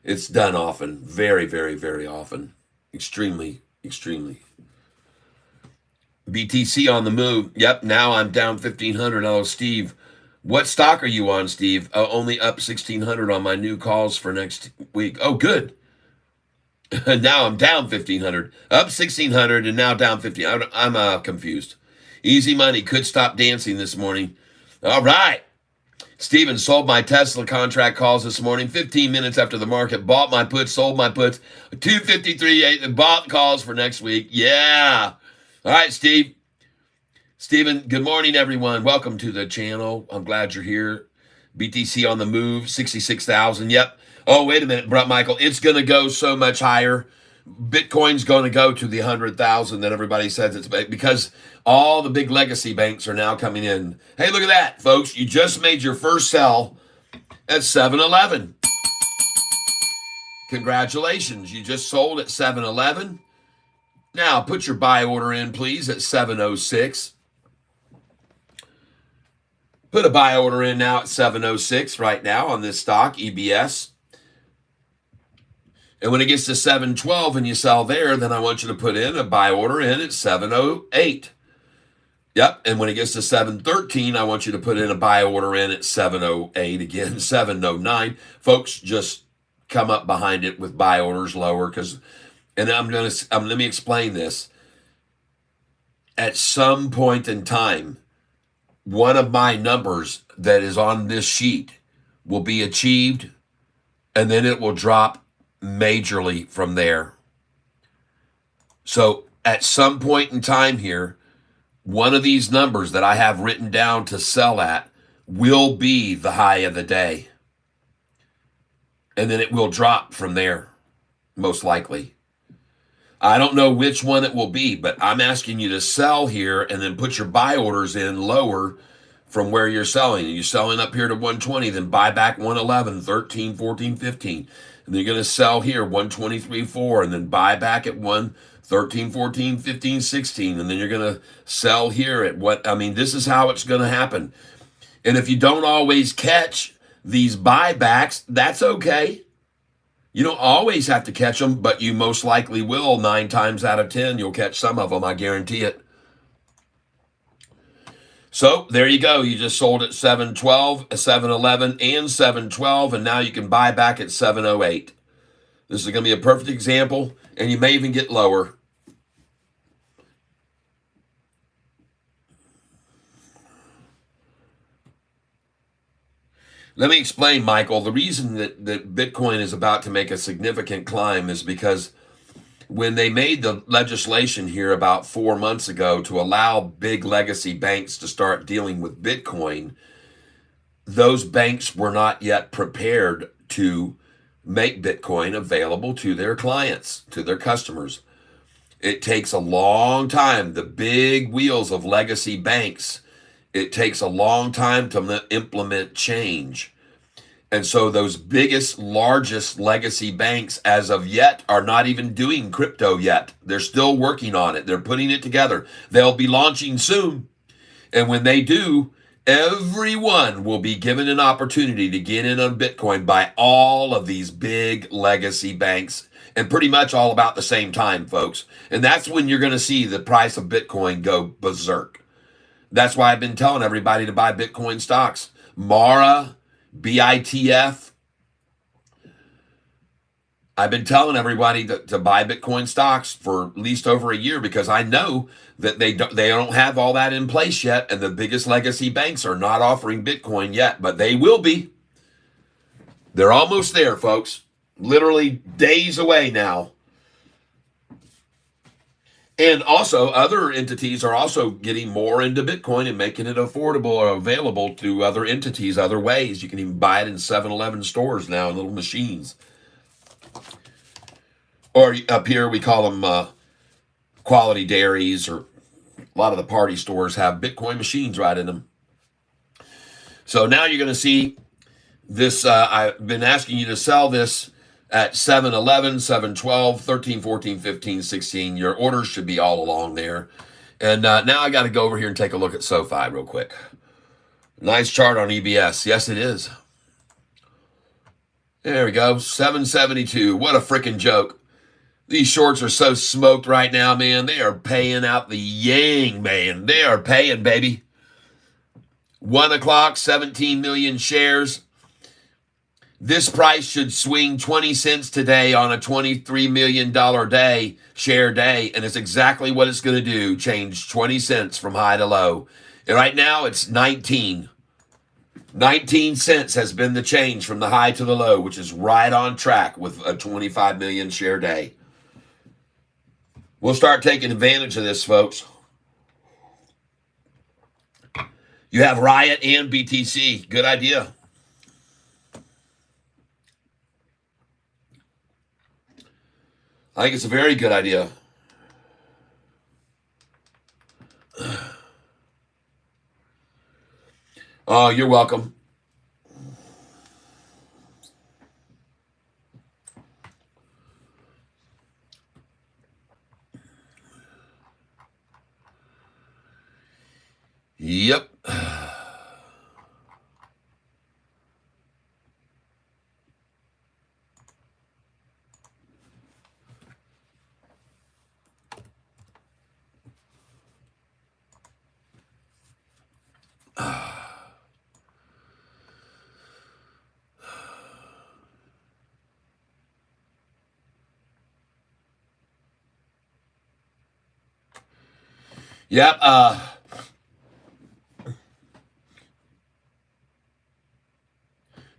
Speaker 1: It's done often, very, very, very often. Extremely, extremely. BTC on the move. Yep, now I'm down 1,500. Oh, Steve, what stock are you on, Steve? Only up 1,600 on my new calls for next week. Oh, good. Now I'm down 1,500. Up 1,600 and now down 1,500. I'm confused. Easy money. Could stop dancing this morning. All right. Steven, sold my Tesla contract calls this morning, 15 minutes after the market. Bought my puts, sold my puts. 253.8 and bought calls for next week. Yeah. All right, Steve. Steven, good morning, everyone. Welcome to the channel. I'm glad you're here. BTC on the move, 66,000. Yep. Oh, wait a minute, Brett Michael. It's going to go so much higher. Bitcoin's going to go to the 100,000 that everybody says it's because all the big legacy banks are now coming in. Hey, look at that, folks. You just made your first sell at 711. Congratulations. You just sold at 711. Now, put your buy order in, please, at 706. Put a buy order in now at 706 right now on this stock, EBS. And when it gets to 712 and you sell there, then I want you to put in a buy order in at 708. Yep, and when it gets to 713, I want you to put in a buy order in at 708 again, 709. Folks, just come up behind it with buy orders lower because... And let me explain this. At some point in time, one of my numbers that is on this sheet will be achieved, and then it will drop majorly from there. So at some point in time here, one of these numbers that I have written down to sell at will be the high of the day. And then it will drop from there. most likely. I don't know which one it will be, but I'm asking you to sell here and then put your buy orders in lower from where you're selling. You're selling up here to 120, then buy back 111, 13, 14, 15. And then you're going to sell here 123, 4, and then buy back at 13, 14, 15, 16. And then you're going to sell here at what? I mean, this is how it's going to happen. And if you don't always catch these buybacks, that's okay. You don't always have to catch them, but you most likely will. 9 times out of 10, you'll catch some of them. I guarantee it. So there you go. You just sold at 712, 711, and 712, and now you can buy back at 708. This is going to be a perfect example, and you may even get lower. Let me explain, Michael. The reason that Bitcoin is about to make a significant climb is because when they made the legislation here about 4 months ago to allow big legacy banks to start dealing with Bitcoin, those banks were not yet prepared to make Bitcoin available to their clients, to their customers. It takes a long time. The big wheels of legacy banks, it takes a long time to implement change. And so those biggest, largest legacy banks as of yet are not even doing crypto yet. They're still working on it. They're putting it together. They'll be launching soon. And when they do, everyone will be given an opportunity to get in on Bitcoin by all of these big legacy banks, and pretty much all about the same time, folks. And that's when you're going to see the price of Bitcoin go berserk. That's why I've been telling everybody to buy Bitcoin stocks. Mara, BITF. I've been telling everybody to buy Bitcoin stocks for at least over a year because I know that they don't have all that in place yet, and the biggest legacy banks are not offering Bitcoin yet, but they will be. They're almost there, folks. Literally days away now. And also, other entities are also getting more into Bitcoin and making it affordable or available to other entities, other ways. You can even buy it in 7-Eleven stores now, in little machines. Or up here, we call them quality dairies, or a lot of the party stores have Bitcoin machines right in them. So now you're going to see this. I've been asking you to sell this at 7-11, 7-12, 13, 14, 15, 16. Your orders should be all along there. And now I got to go over here and take a look at Sofi real quick. Nice chart on EBS. Yes, it is. There we go. 772. What a freaking joke. These shorts are so smoked right now, man. They are paying out the yang, man. They are paying, baby. 1 o'clock, 17 million shares. This price should swing 20 cents today on a $23 million share day, and it's exactly what it's going to do, change 20 cents from high to low. And right now, it's 19. 19 cents has been the change from the high to the low, which is right on track with a 25 million share day. We'll start taking advantage of this, folks. You have Riot and BTC. Good idea. I think it's a very good idea. Oh, you're welcome. Yep. Yep.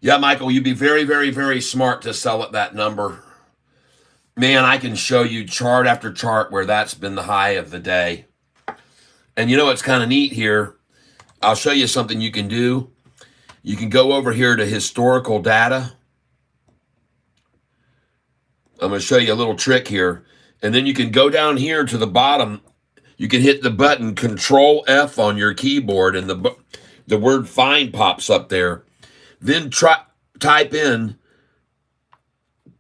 Speaker 1: Yeah, Michael, you'd be very, very, very smart to sell at that number. Man, I can show you chart after chart where that's been the high of the day. And you know what's kind of neat here? I'll show you something you can do. You can go over here to historical data. I'm going to show you a little trick here. And then you can go down here to the bottom. You can hit the button Control F on your keyboard, and the word find pops up there. Then type in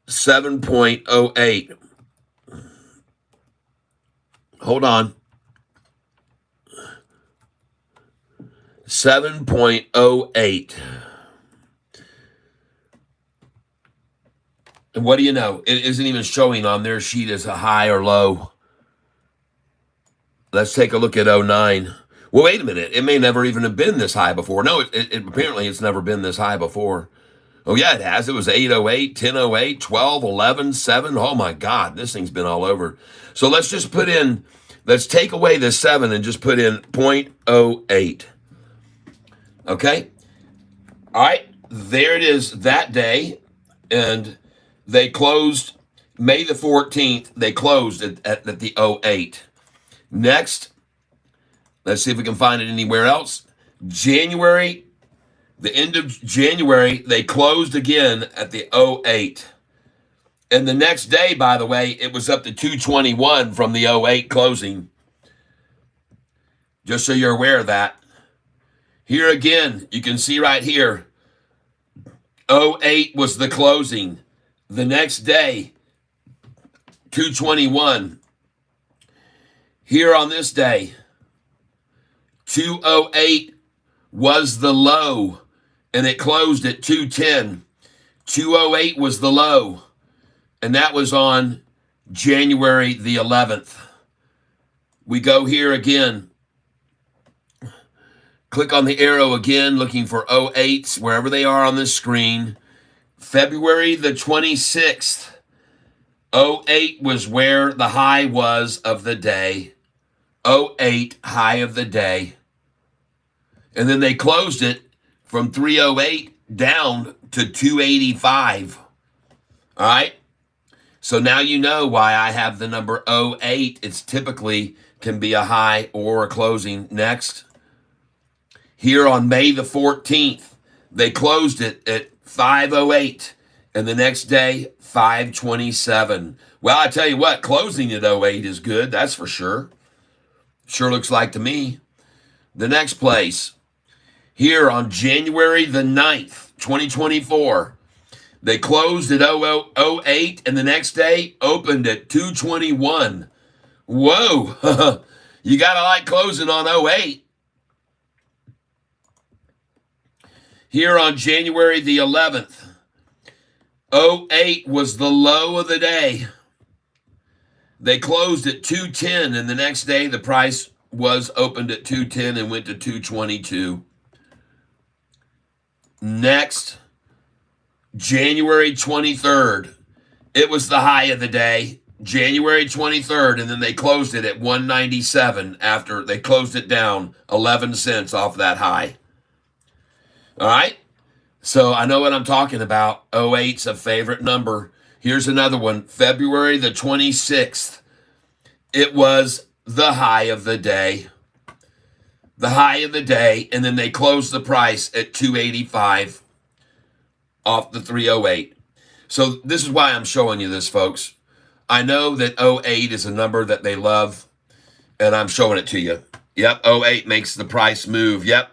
Speaker 1: 7.08. Hold on. 7.08. And what do you know? It isn't even showing on their sheet as a high or low. Let's take a look at 09. Well, wait a minute. It may never even have been this high before. No, apparently it's never been this high before. Oh, yeah, it has. It was 808, 1008, 12, 11, 7. Oh, my God. This thing's been all over. So let's just put in, let's take away the 7 and just put in 0.08. Okay? All right. There it is that day. And they closed May the 14th. They closed at the 08. Next, let's see if we can find it anywhere else. January, the end of January, they closed again at the 08. And the next day, by the way, it was up to 221 from the 08 closing. Just so you're aware of that. Here again, you can see right here, 08 was the closing. The next day, 221. Here on this day, 208 was the low, and it closed at 210. 208 was the low, and that was on January the 11th. We go here again. Click on the arrow again, looking for 08s, wherever they are on this screen. February the 26th, 08 was where the high was of the day. 08 high of the day. And then they closed it from 308 down to 285. All right? So now you know why I have the number 08. It's typically can be a high or a closing. Next. Here on May the 14th, they closed it at 508. And the next day, 527. Well, I tell you what, closing at 08 is good. That's for sure. Sure looks like to me. The next place, here on January the 9th, 2024, they closed at 08, and the next day opened at 221. Whoa, you got to like closing on 08. Here on January the 11th, 08 was the low of the day. They closed at 210, and the next day the price was opened at 210 and went to 222. Next, January 23rd. It was the high of the day, January 23rd, and then they closed it at 197 after they closed it down 11 cents off that high. All right? So I know what I'm talking about. 08's a favorite number. Here's another one, February the 26th. It was the high of the day. The high of the day, and then they closed the price at 285 off the 308. So this is why I'm showing you this, folks. I know that 08 is a number that they love, and I'm showing it to you. Yep, 08 makes the price move. Yep.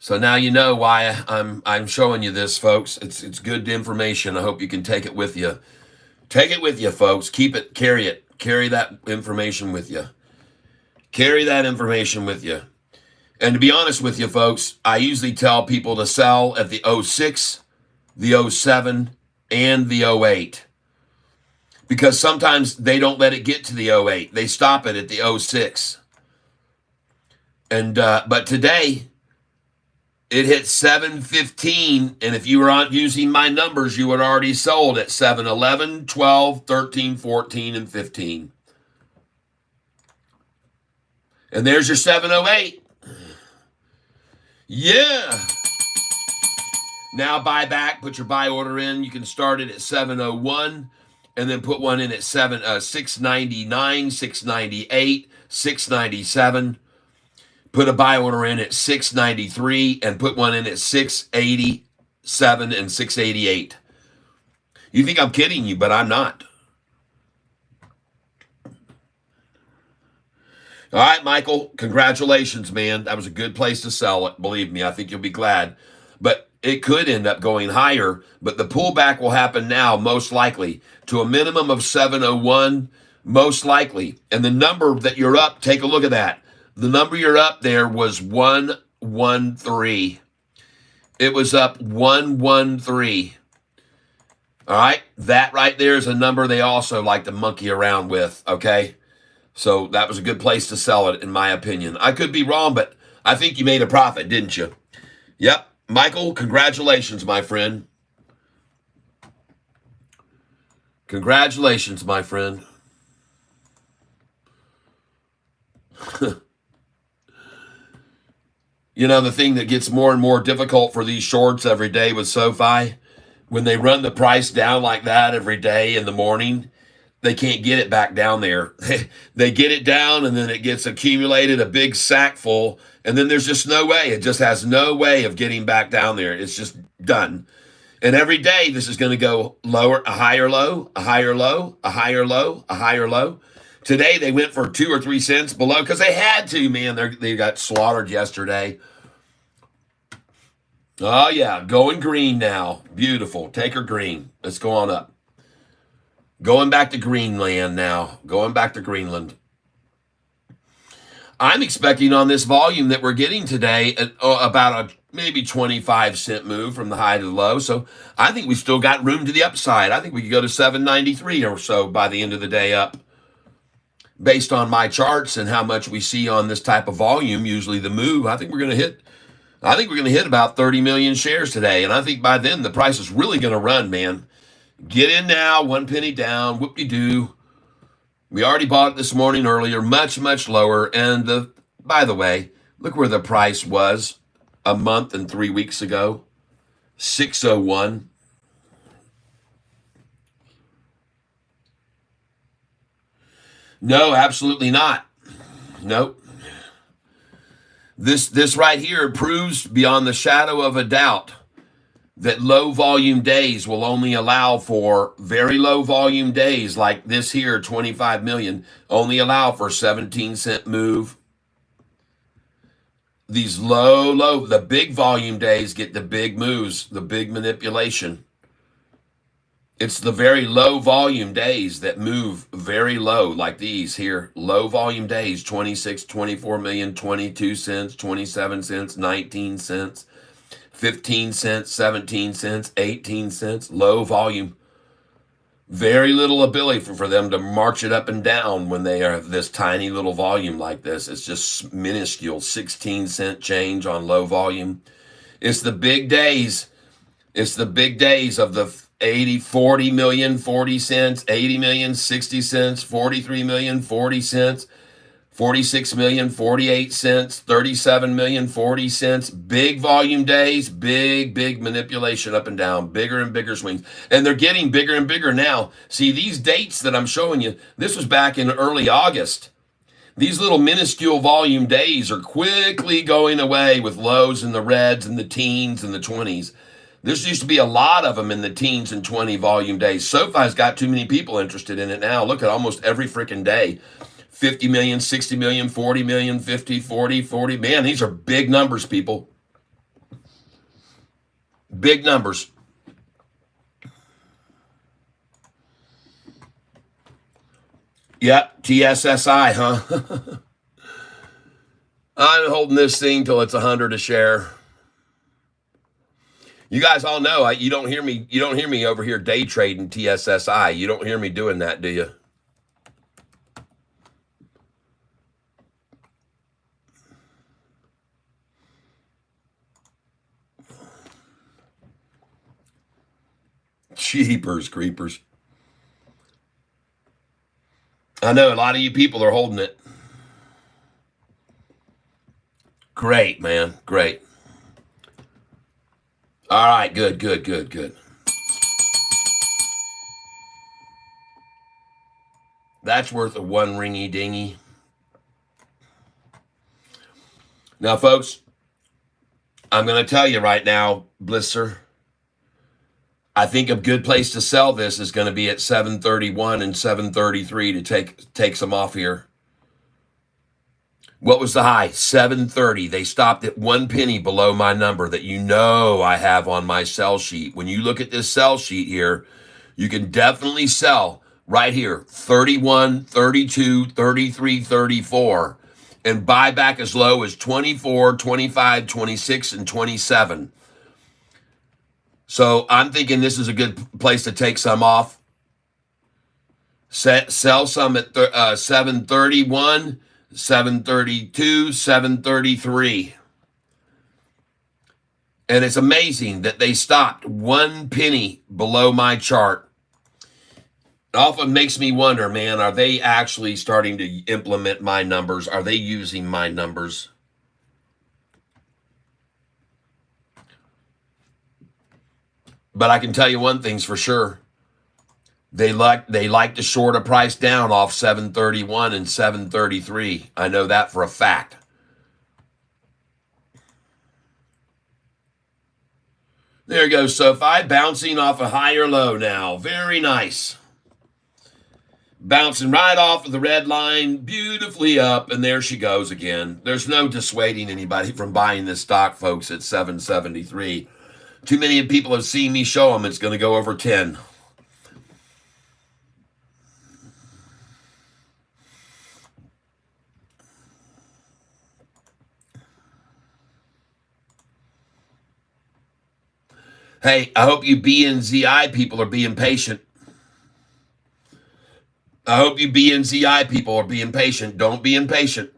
Speaker 1: So now you know why I'm showing you this, folks. It's good information. I hope you can take it with you. Take it with you, folks. Keep it, carry it. Carry that information with you. Carry that information with you. And to be honest with you, folks, I usually tell people to sell at the 06, the 07, and the 08. Because sometimes they don't let it get to the 08. They stop it at the 06. And but today, it hit 715, and if you were not using my numbers, you would already sold at 7, 11, 12, 13, 14, and 15. And there's your 708. Yeah. Now buy back, put your buy order in. You can start it at 701, and then put one in at 699, 698, 697. Put a buy order in at 693 and put one in at 687. 7 and 688. You think I'm kidding you, but I'm not. All right, Michael, congratulations, man. That was a good place to sell it. Believe me, I think you'll be glad. But it could end up going higher, but the pullback will happen now, most likely, to a minimum of 701, most likely. And the number that you're up, take a look at that. The number you're up there was 113. It was up 113. All right, that right there is a number they also like to monkey around with, okay? So that was a good place to sell it, in my opinion. I could be wrong, but I think you made a profit, didn't you? Yep. Michael, congratulations, my friend. Congratulations, my friend. You know, the thing that gets more and more difficult for these shorts every day with SoFi, when they run the price down like that every day in the morning, they can't get it back down there. They get it down and then it gets accumulated, a big sack full, and then there's just no way. It just has no way of getting back down there. It's just done. And every day this is going to go lower, a higher low, a higher low, a higher low, a higher low. Today they went for 2 or 3 cents below because they had to, man. They got slaughtered yesterday. Oh, yeah, going green now. Beautiful. Take her green. Let's go on up. Going back to Greenland now. Going back to Greenland. I'm expecting on this volume that we're getting today about a maybe 25-cent move from the high to the low. So I think we still got room to the upside. I think we could go to 793 or so by the end of the day up. Based on my charts and how much we see on this type of volume, usually the move, I think we're going to hit about 30 million shares today. And I think by then the price is really going to run, man. Get in now, 1 penny down, whoop-de-doo. We already bought it this morning earlier, much, much lower. And by the way, look where the price was a month and 3 weeks ago, 601. No, absolutely not. Nope. This right here proves beyond the shadow of a doubt that low volume days will only allow for very low volume days like this here, 25 million, only allow for 17-cent move. These low, the big volume days get the big moves, the big manipulation. It's the very low volume days that move very low, like these here. Low volume days, 26, 24 million, 22 cents, 27 cents, 19 cents, 15 cents, 17 cents, 18 cents, low volume. Very little ability for them to march it up and down when they are this tiny little volume like this. It's just minuscule, 16-cent change on low volume. It's the big days. It's the big days of the 80, 40 million, 40 cents, 80 million, 60 cents, 43 million, 40 cents, 46 million, 48 cents, 37 million, 40 cents. Big volume days, big manipulation up and down, bigger and bigger swings. And they're getting bigger and bigger now. See, these dates that I'm showing you, this was back in early August. These little minuscule volume days are quickly going away with lows in the reds and the teens and the 20s. There used to be a lot of them in the teens and 20 volume days. SoFi's got too many people interested in it now. Look at almost every freaking day. 50 million, 60 million, 40 million, 50, 40, 40. Man, these are big numbers, people. Big numbers. Yep, TSSI, huh? I'm holding this thing till it's 100 a share. You guys all know you don't hear me over here day trading TSSI. You don't hear me doing that, do you? Jeepers creepers. I know a lot of you people are holding it. Great, man. Great. All right, good. That's worth a one ringy dingy. Now, folks, I'm going to tell you right now, Blisser, I think a good place to sell this is going to be at 731 and 733 to take some off here. What was the high? 730. They stopped at 1 penny below my number that I have on my sell sheet. When you look at this sell sheet here, you can definitely sell right here, 31, 32, 33, 34, and buy back as low as 24, 25, 26, and 27. So I'm thinking this is a good place to take some off. Sell some at 731, 732, 733. And it's amazing that they stopped 1 penny below my chart. It often makes me wonder, man, are they actually starting to implement my numbers? Are they using my numbers? But I can tell you one thing's for sure. They like to short a price down off 731 and 733. I know that for a fact. There goes Sofi, bouncing off a higher low now. Very nice. Bouncing right off of the red line, beautifully up, and there she goes again. There's no dissuading anybody from buying this stock, folks, at 773. Too many people have seen me show them it's going to go over 10. Hey, I hope you BNZI people are being patient. I hope you BNZI people are being patient. Don't be impatient.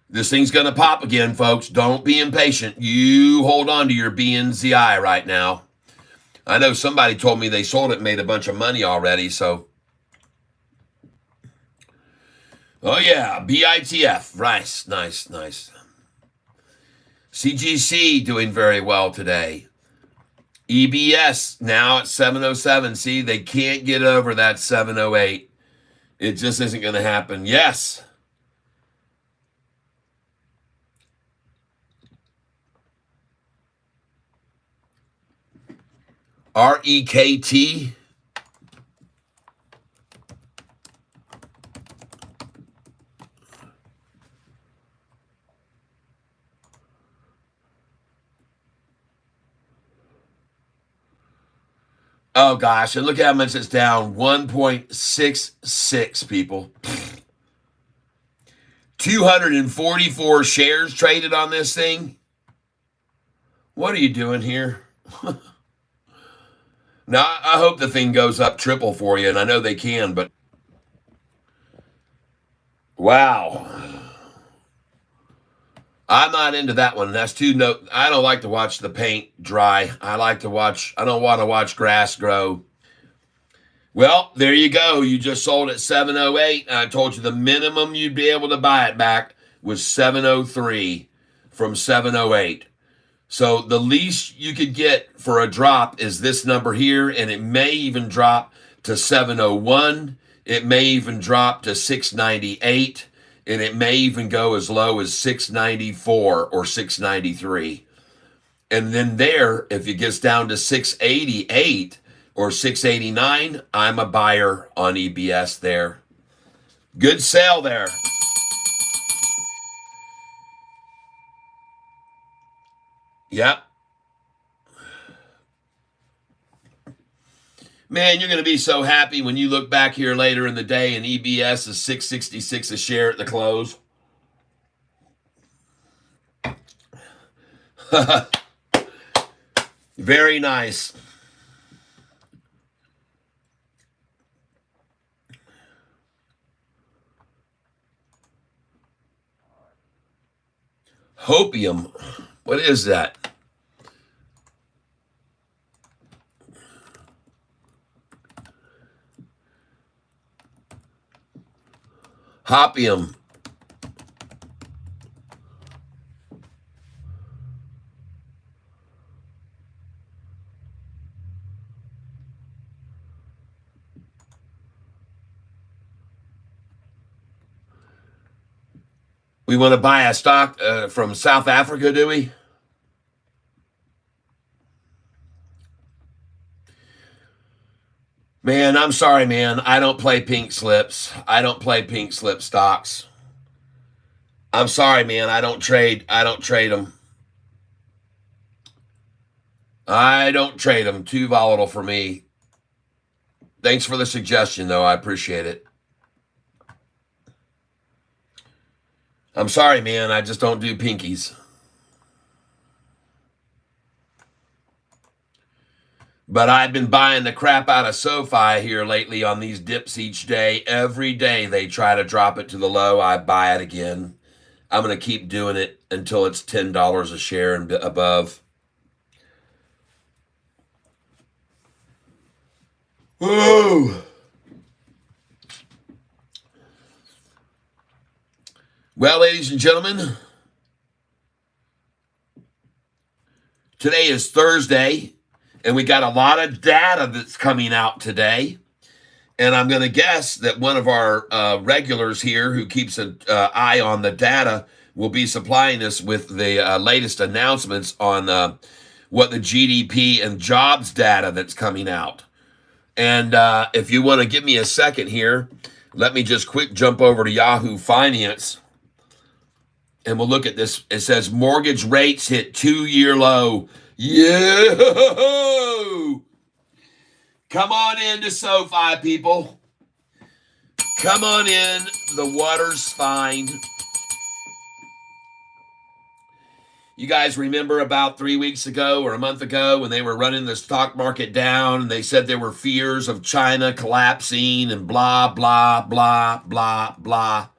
Speaker 1: This thing's going to pop again, folks. Don't be impatient. You hold on to your BNZI right now. I know somebody told me they sold it and made a bunch of money already, so. Oh, yeah, BITF. Nice, nice, nice. CGC doing very well today. EBS now at 707. See, they can't get over that 708. It just isn't going to happen. Yes. REKT. Oh, gosh. And look at how much it's down. 1.66, people. 244 shares traded on this thing. What are you doing here? Now, I hope the thing goes up triple for you, and I know they can, but wow. I'm not into that one. That's I don't like to watch the paint dry. I don't want to watch grass grow. Well, there you go. You just sold at 708. I told you the minimum you'd be able to buy it back was 703 from 708. So the least you could get for a drop is this number here, and it may even drop to 701. It may even drop to 698, and it may even go as low as 694 or 693. And then there, if it gets down to 688 or 689, I'm a buyer on EBS there. Good sale there. Yep. Man, you're going to be so happy when you look back here later in the day and EBS is $6.66 a share at the close. Very nice. Hopium. What is that? Hopium. We want to buy a stock from South Africa, do we? Man, I'm sorry, man. I don't play pink slips. I don't play pink slip stocks. I'm sorry, man. I don't trade them. I don't trade them. Too volatile for me. Thanks for the suggestion, though. I appreciate it. I'm sorry, man. I just don't do pinkies. But I've been buying the crap out of Sofi here lately on these dips each day. Every day they try to drop it to the low. I buy it again. I'm going to keep doing it until it's $10 a share and above. Woo! Well, ladies and gentlemen, today is Thursday, and we got a lot of data that's coming out today. And I'm going to guess that one of our regulars here who keeps an eye on the data will be supplying us with the latest announcements on what the GDP and jobs data that's coming out. And if you want to give me a second here, let me just quick jump over to Yahoo Finance. And we'll look at this. It says mortgage rates hit 2-year low. Yeah! Come on into SoFi, people. Come on in. The water's fine. You guys remember about 3 weeks ago or a month ago when they were running the stock market down and they said there were fears of China collapsing and blah, blah, blah, blah, blah.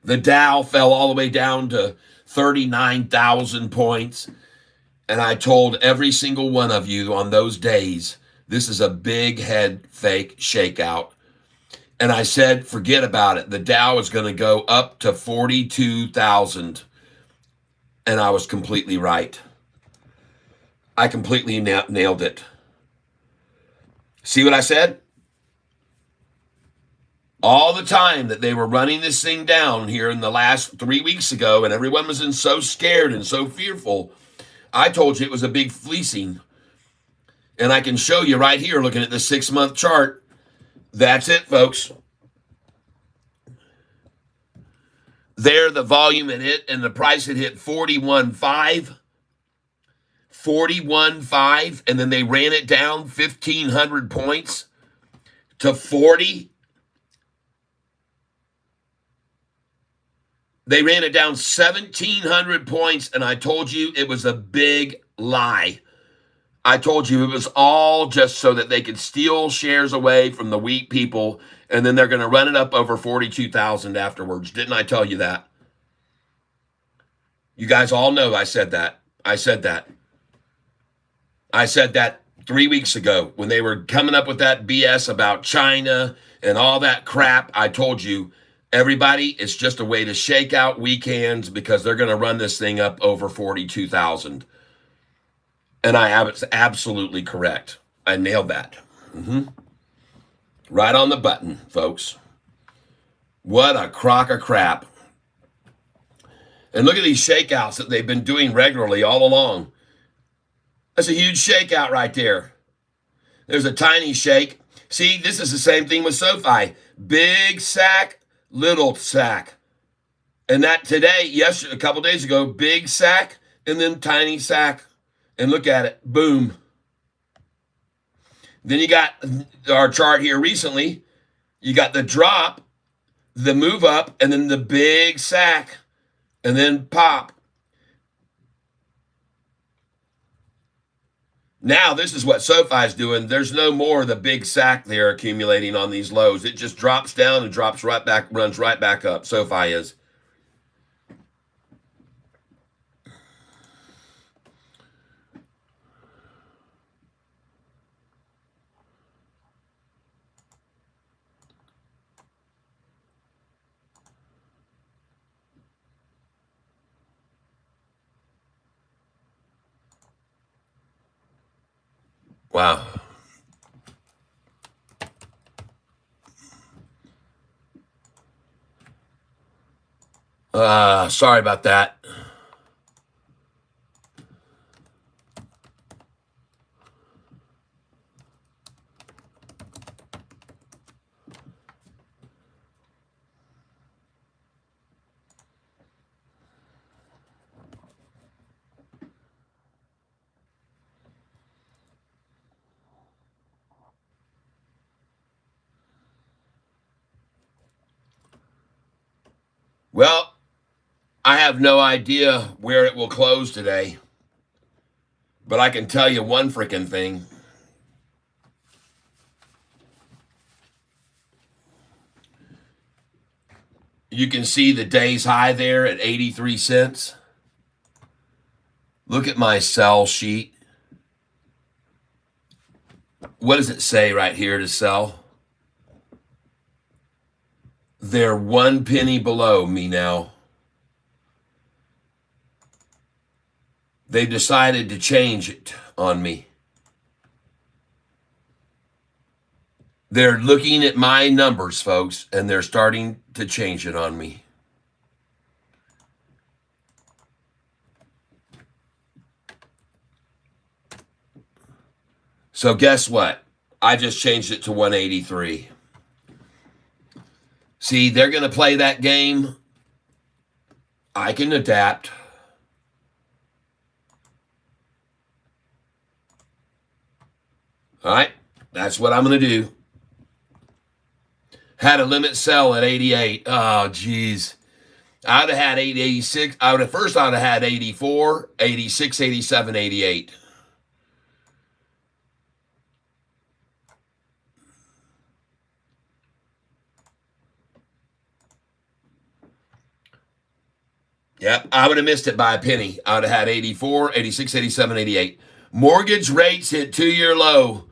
Speaker 1: The Dow fell all the way down to 39,000 points. And I told every single one of you on those days, this is a big head fake shakeout. And I said, forget about it. The Dow is going to go up to 42,000. And I was completely right. I completely nailed it. See what I said? All the time that they were running this thing down here in the last 3 weeks ago, and everyone was so scared and so fearful, I told you it was a big fleecing. And I can show you right here, looking at the 6-month chart. That's it, folks. There, the volume had hit, and the price had hit 41.5. 41.5, and then they ran it down 1,500 points to 40. They ran it down 1,700 points, and I told you it was a big lie. I told you it was all just so that they could steal shares away from the weak people, and then they're going to run it up over 42,000 afterwards. Didn't I tell you that? You guys all know I said that. I said that 3 weeks ago when they were coming up with that BS about China and all that crap. I told you, everybody, it's just a way to shake out weak hands because they're going to run this thing up over 42,000. And I was absolutely correct. I nailed that. Right on the button, folks. What a crock of crap. And look at these shakeouts that they've been doing regularly all along. That's a huge shakeout right there. There's a tiny shake. See, this is the same thing with SoFi. Big sack, little sack. And that today, a couple days ago, big sack and then tiny sack. And look at it. Boom. Then you got our chart here recently. You got the drop, the move up, and then the big sack. And then pop. Now, this is what SoFi's doing. There's no more of the big sack there accumulating on these lows. It just drops down and drops right back, runs right back up. SoFi is. Wow. Sorry about that. have no idea where it will close today, but I can tell you one freaking thing. You can see the day's high there at 83 cents. Look at my sell sheet. What does it say right here to sell? They're 1 penny below me now. They decided to change it on me. They're looking at my numbers, folks, and they're starting to change it on me. So guess what? I just changed it to 183. See, they're going to play that game. I can adapt. All right, that's what I'm going to do. Had a limit sell at 88. Oh, geez. I would have had 86. I would have had 84, 86, 87, 88. Yep, I would have missed it by a penny. I would have had 84, 86, 87, 88. Mortgage rates hit 2-year low.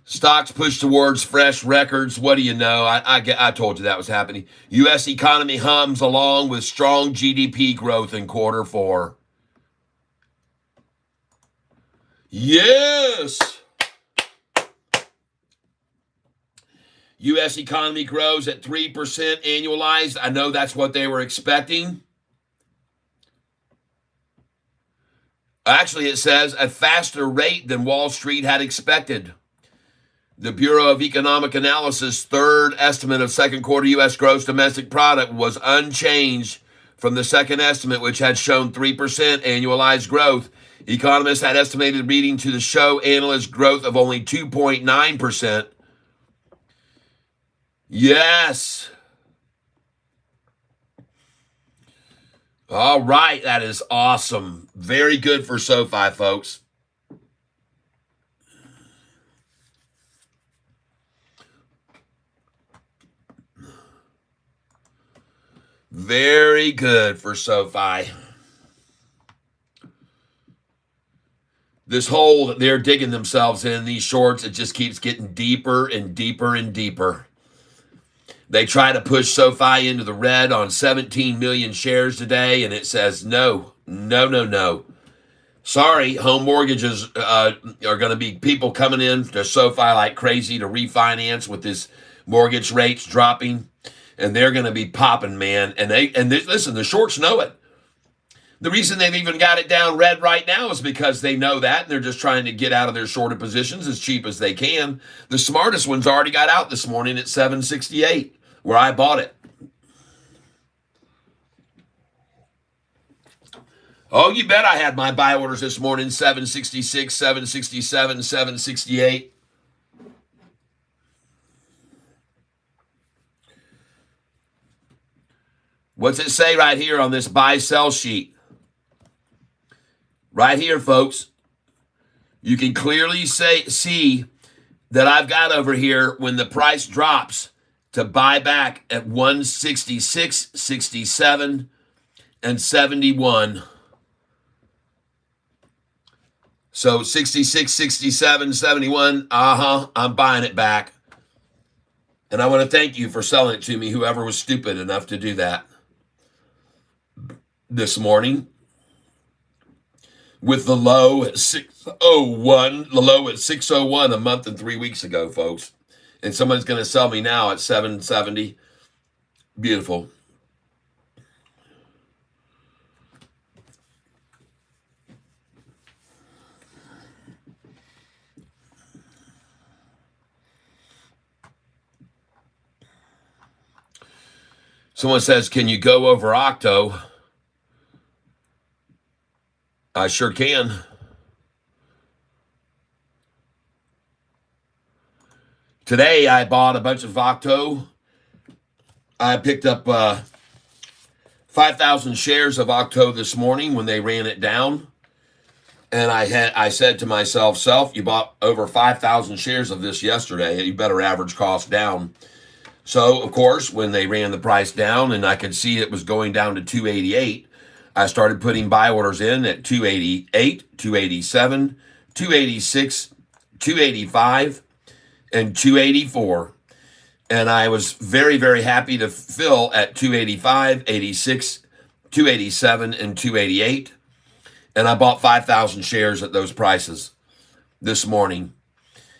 Speaker 1: Stocks push towards fresh records. What do you know? I told you that was happening. U.S. economy hums along with strong GDP growth in Q4. Yes! U.S. economy grows at 3% annualized. I know that's what they were expecting. Actually, it says a faster rate than Wall Street had expected. The Bureau of Economic Analysis' third estimate of second quarter U.S. gross domestic product was unchanged from the second estimate, which had shown 3% annualized growth. Economists had estimated reading to the show analyst growth of only 2.9%. Yes. All right, that is awesome. Very good for SoFi, folks. Very good for SoFi. This hole that they're digging themselves in, these shorts, it just keeps getting deeper and deeper and deeper. They try to push SoFi into the red on 17 million shares today, and it says no, no, no, no. Sorry, home mortgages are going to be people coming in to SoFi like crazy to refinance with this mortgage rates dropping, and they're going to be popping, man. And listen, the shorts know it. The reason they've even got it down red right now is because they know that, and they're just trying to get out of their shorted positions as cheap as they can. The smartest ones already got out this morning at 768, where I bought it. Oh, you bet I had my buy orders this morning, 766, 767, 768. What's it say right here on this buy-sell sheet? Right here, folks. You can clearly see that I've got over here when the price drops to buy back at 166, 67, and 71. So 66, 67, 71, I'm buying it back. And I want to thank you for selling it to me, whoever was stupid enough to do that this morning. With the low at 601, the low at 601 a month and 3 weeks ago, folks. And someone's going to sell me now at 770. Beautiful. Someone says, can you go over Octo? I sure can. Today, I bought a bunch of Octo. I picked up 5,000 shares of Octo this morning when they ran it down. And I said to myself, Self, you bought over 5,000 shares of this yesterday. You better average cost down. So, of course, when they ran the price down and I could see it was going down to 288, I started putting buy orders in at 288, 287, 286, 285, and 284. And I was very, very happy to fill at 285, 86, 287, and 288. And I bought 5,000 shares at those prices this morning.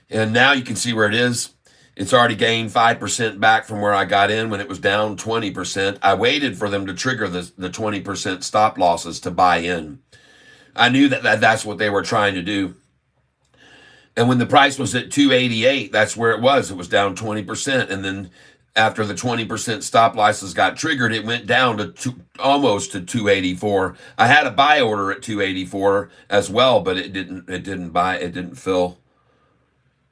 Speaker 1: And now you can see where it is. It's already gained 5% back from where I got in when it was down 20%. I waited for them to trigger the 20% stop losses to buy in. I knew that's what they were trying to do. And when the price was at 288, that's where it was. It was down 20%. And then after the 20% stop losses got triggered, it went down to almost to 284. I had a buy order at 284 as well, but it didn't fill.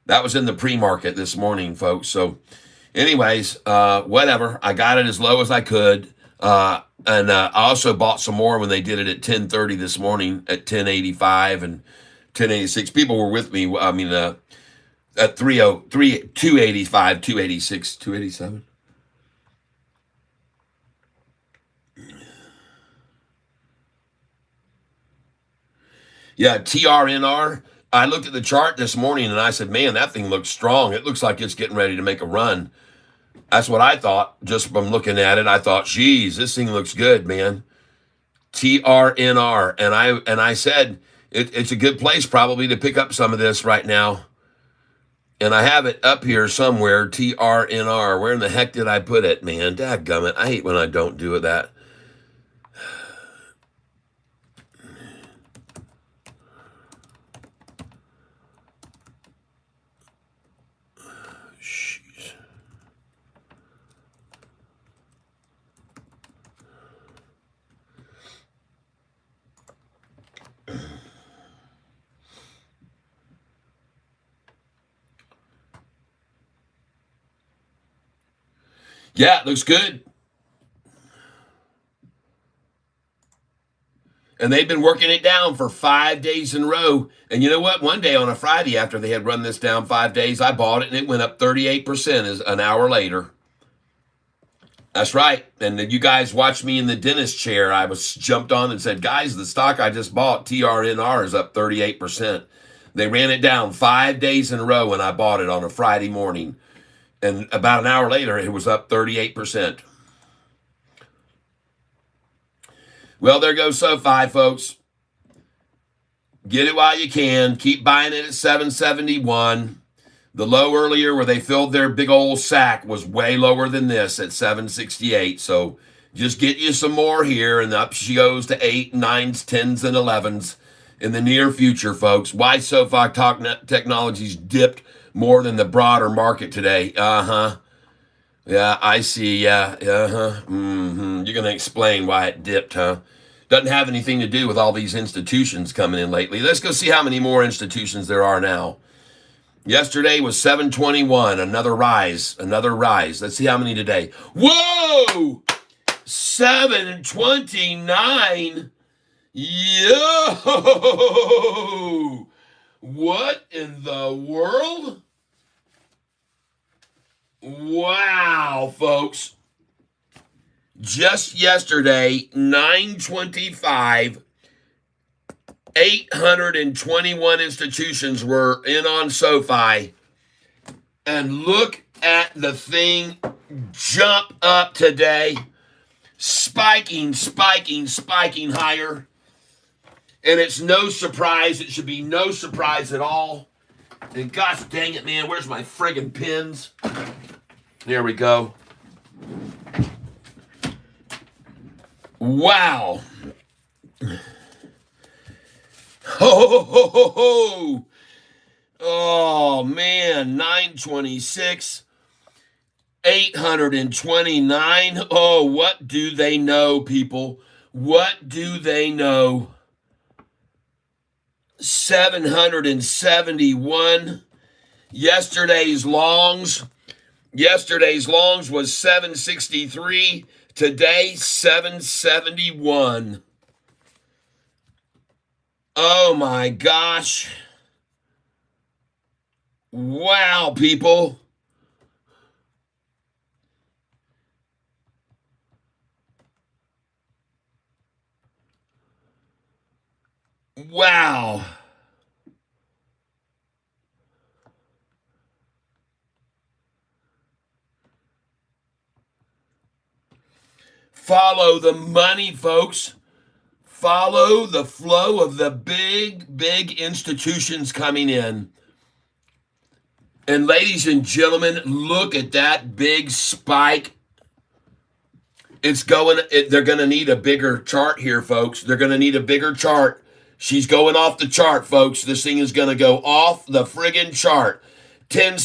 Speaker 1: That was in the pre-market this morning, folks. So anyways, whatever. I got it as low as I could. And I also bought some more when they did it at 10:30 this morning at 1085 and 1086. People were with me. I mean, at 303, 285, 286, 287. Yeah, TRNR. I looked at the chart this morning and I said, man, that thing looks strong. It looks like it's getting ready to make a run. That's what I thought just from looking at it. I thought, geez, this thing looks good, man. TRNR. And I said, it's a good place probably to pick up some of this right now. And I have it up here somewhere, TRNR. Where in the heck did I put it, man? Dadgummit. I hate when I don't do that. Jeez. Yeah, it looks good. And they've been working it down for 5 days in a row. And you know what? One day on a Friday after they had run this down 5 days, I bought it and it went up 38% as an hour later. That's right. And you guys watched me in the dentist chair. I was jumped on and said, guys, the stock I just bought, TRNR, is up 38%. They ran it down 5 days in a row and I bought it on a Friday morning. And about an hour later, it was up 38%. Well, there goes Sofi, folks. Get it while you can. Keep buying it at 771. The low earlier where they filled their big old sack was way lower than this at 768. So just get you some more here, and up she goes to 8, 9s, 10s, and 11s in the near future, folks. Why Sofi Technologies dipped more than the broader market today? Yeah, I see. Yeah. You're going to explain why it dipped, huh? Doesn't have anything to do with all these institutions coming in lately. Let's go see how many more institutions there are now. Yesterday was 721, another rise. Let's see how many today. Whoa! 729. Yo! What in the world? Wow, folks. Just yesterday, 925, 821 institutions were in on Sofi. And look at the thing jump up today. Spiking higher. And it's no surprise. It should be no surprise at all. And gosh dang it, man, where's my friggin' pins? There we go. Wow. Ho. Oh, man, 926, 829. Oh, what do they know, people? What do they know? 771. Yesterday's longs Yesterday's longs was 763. Today, 771. Oh my gosh. Wow, people. Wow. Follow the money, folks. Follow the flow of the big institutions coming in. And ladies and gentlemen, look at that big spike. They're going to need a bigger chart here, folks. They're going to need a bigger chart. She's going off the chart, folks. This thing is going to go off the friggin' chart. 10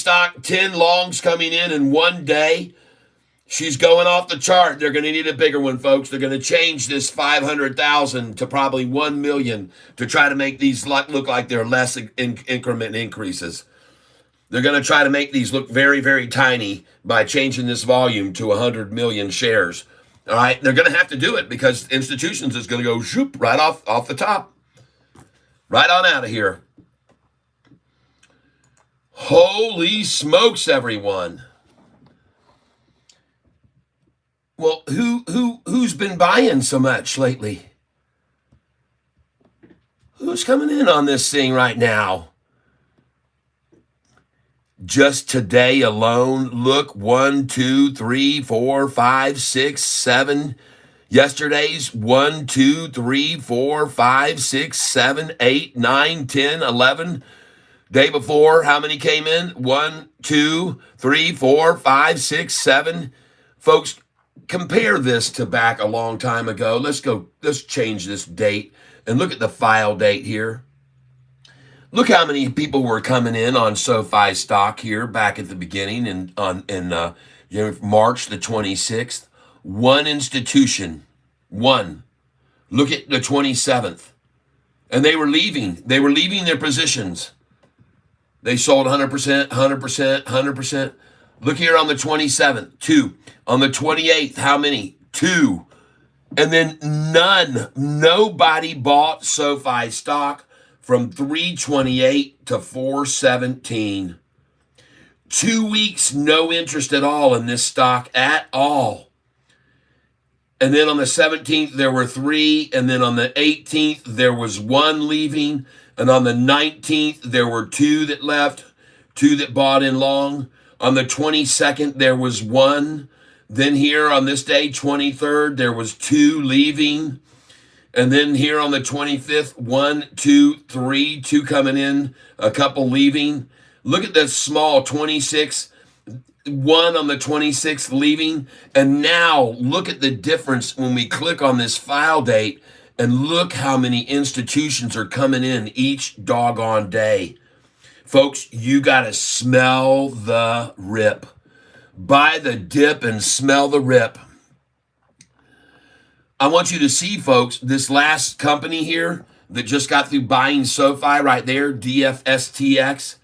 Speaker 1: longs coming in one day. She's going off the chart. They're going to need a bigger one, folks. They're going to change this 500,000 to probably 1 million to try to make these look like they're less increment increases. They're going to try to make these look very, very tiny by changing this volume to 100 million shares. All right, they're going to have to do it because institutions is going to go shoop right off the top. Right on out of here. Holy smokes, everyone. Well, who's been buying so much lately? Who's coming in on this thing right now? Just today alone, look, 1, 2, 3, 4, 5, 6, 7. Yesterday's 1, 2, 3, 4, 5, 6, 7, 8, 9, 10, 11. Day before, how many came in? 1, 2, 3, 4, 5, 6, 7. Folks, compare this to back a long time ago. Let's change this date and look at the file date here. Look how many people were coming in on SoFi stock here back at the beginning in March the 26th. One institution. One. Look at the 27th. And they were leaving. They were leaving their positions. They sold 100%, 100%, 100%. Look here on the 27th, 2. On the 28th, how many? 2. And then none. Nobody bought SoFi stock from 328 to 417. 2 weeks, no interest at all in this stock at all. And then on the 17th, there were 3. And then on the 18th, there was 1 leaving. And on the 19th, there were 2 that left, 2 that bought in long. On the 22nd, there was 1. Then here on this day, 23rd, there was 2 leaving. And then here on the 25th, 1, 2, 3, 2 coming in, a couple leaving. Look at that small 26, 1 on the 26th leaving. And now look at the difference when we click on this file date and look how many institutions are coming in each doggone day. Folks, you got to smell the rip. Buy the dip and smell the rip. I want you to see, folks, this last company here that just got through buying SoFi right there, DFSTX.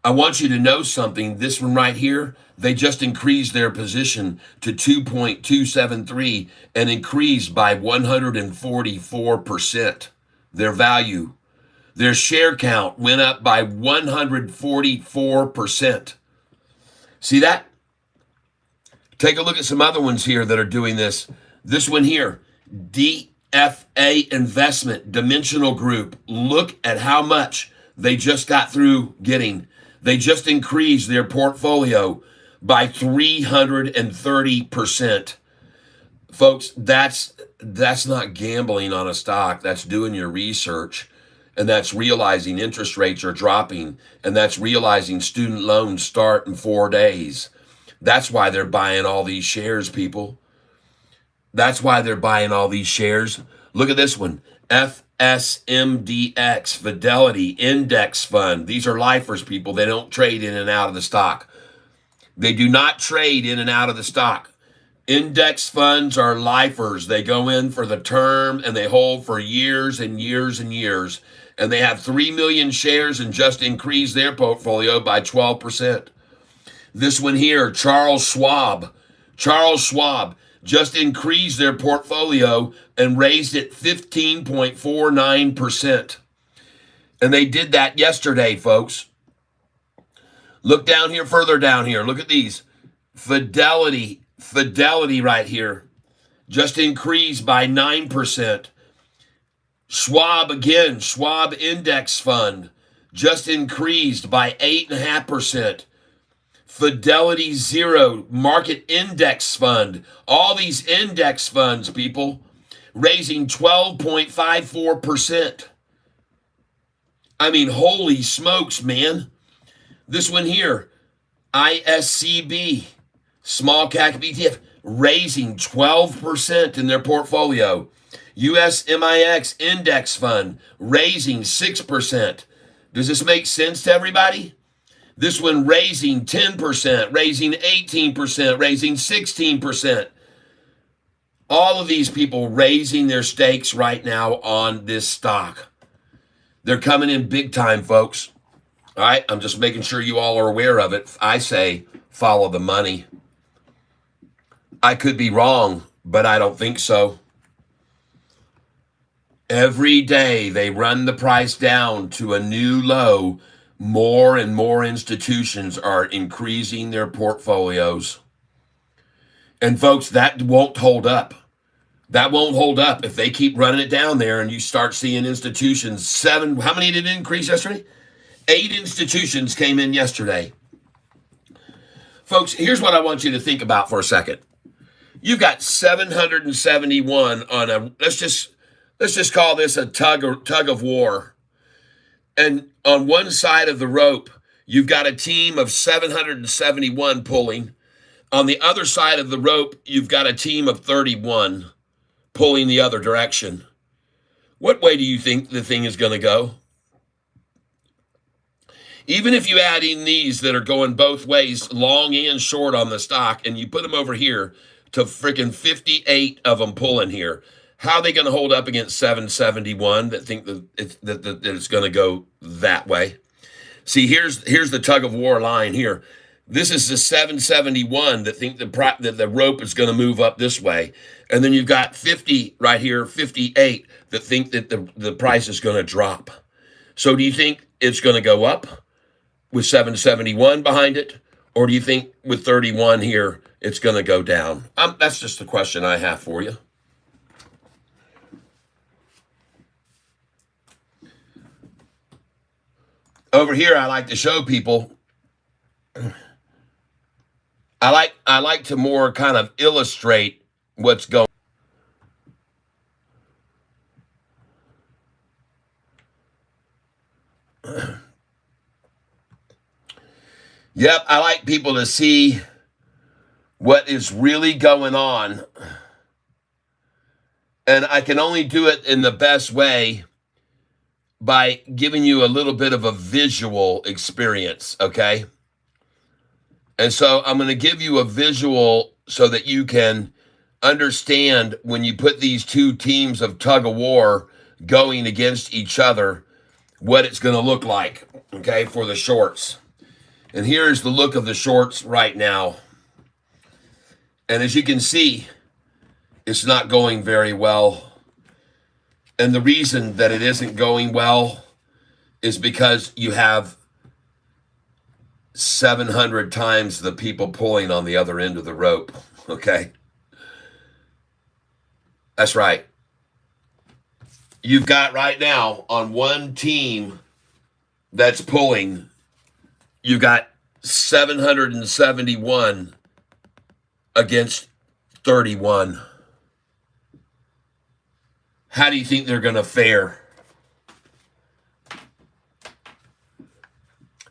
Speaker 1: I want you to know something. This one right here, they just increased their position to 2.273 and increased by 144%. Their value. Their share count went up by 144%. See that? Take a look at some other ones here that are doing this. This one here, DFA Investment, Dimensional Group. Look at how much they just got through getting. They just increased their portfolio by 330%. Folks, that's not gambling on a stock. That's doing your research. And that's realizing interest rates are dropping. And that's realizing student loans start in 4 days. That's why they're buying all these shares, people. That's why they're buying all these shares. Look at this one. FSMDX, Fidelity Index Fund. These are lifers, people. They don't trade in and out of the stock. They do not trade in and out of the stock. Index funds are lifers. They go in for the term and they hold for years and years and years. And they have 3 million shares and just increased their portfolio by 12%. This one here, Charles Schwab. Charles Schwab just increased their portfolio and raised it 15.49%. And they did that yesterday, folks. Look down here, further down here. Look at these. Fidelity right here just increased by 9%. Schwab again, Schwab Index Fund just increased by 8.5%. Fidelity Zero Market Index Fund, all these index funds, people, raising 12.54%. I mean, holy smokes, man. This one here, ISCB, small cap ETF, raising 12% in their portfolio. US MIX Index Fund, raising 6%. Does this make sense to everybody? This one raising 10%, raising 18%, raising 16%. All of these people raising their stakes right now on this stock. They're coming in big time, folks. All right, I'm just making sure you all are aware of it. I say follow the money. I could be wrong, but I don't think so. Every day they run the price down to a new low. More and more institutions are increasing their portfolios. And folks, that won't hold up. That won't hold up if they keep running it down there and you start seeing institutions. How many did it increase yesterday? 8 institutions came in yesterday. Folks, here's what I want you to think about for a second. You've got 771 on a, let's just call this a tug of war. And on one side of the rope, you've got a team of 771 pulling. On the other side of the rope, you've got a team of 31 pulling the other direction. What way do you think the thing is going to go? Even if you add in these that are going both ways, long and short on the stock, and you put them over here to freaking 58 of them pulling here, how are they going to hold up against 771 that think that it's going to go that way? See, here's the tug of war line here. This is the 771 that think that the rope is going to move up this way. And then you've got 50 right here, 58 that think that the price is going to drop. So do you think it's going to go up with 771 behind it? Or do you think with 31 here, it's going to go down? That's just the question I have for you. Over here, I like to show people, I like to more kind of illustrate what's going. Yep, I like people to see what is really going on. And I can only do it in the best way by giving you a little bit of a visual experience, okay? And so I'm going to give you a visual so that you can understand when you put these two teams of tug of war going against each other, what it's going to look like, okay, for the shorts. And here's the look of the shorts right now. And as you can see, it's not going very well. And the reason that it isn't going well is because you have 700 times the people pulling on the other end of the rope, okay? That's right. You've got right now on one team that's pulling, you've got 771 against 31. How do you think they're going to fare?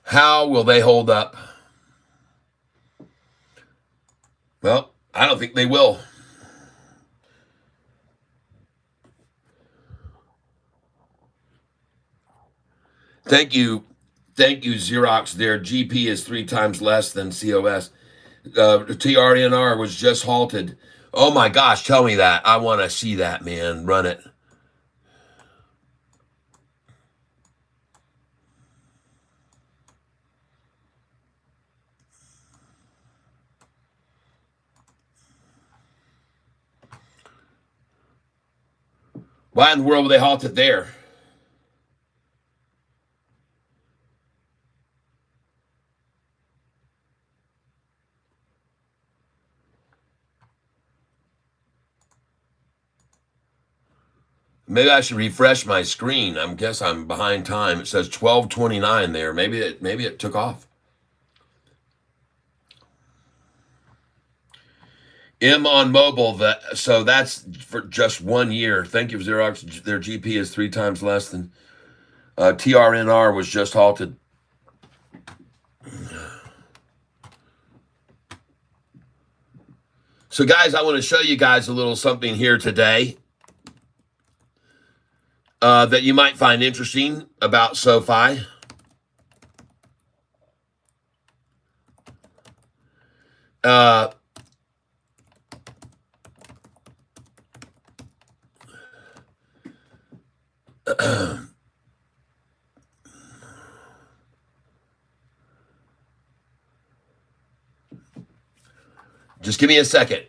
Speaker 1: How will they hold up? Well, I don't think they will. Thank you, Xerox there. GP is 3 times less than COS. TRNR was just halted. Oh my gosh, tell me that. I want to see that, man. Run it. Why in the world would they halt it there? Maybe I should refresh my screen. I guess I'm behind time. It says 12:29 there. Maybe it took off. M on mobile. So that's for just 1 year. Thank you, Xerox. Their GP is 3 times less than TRNR was just halted. So, guys, I want to show you guys a little something here today that you might find interesting about SoFi. Just give me a second.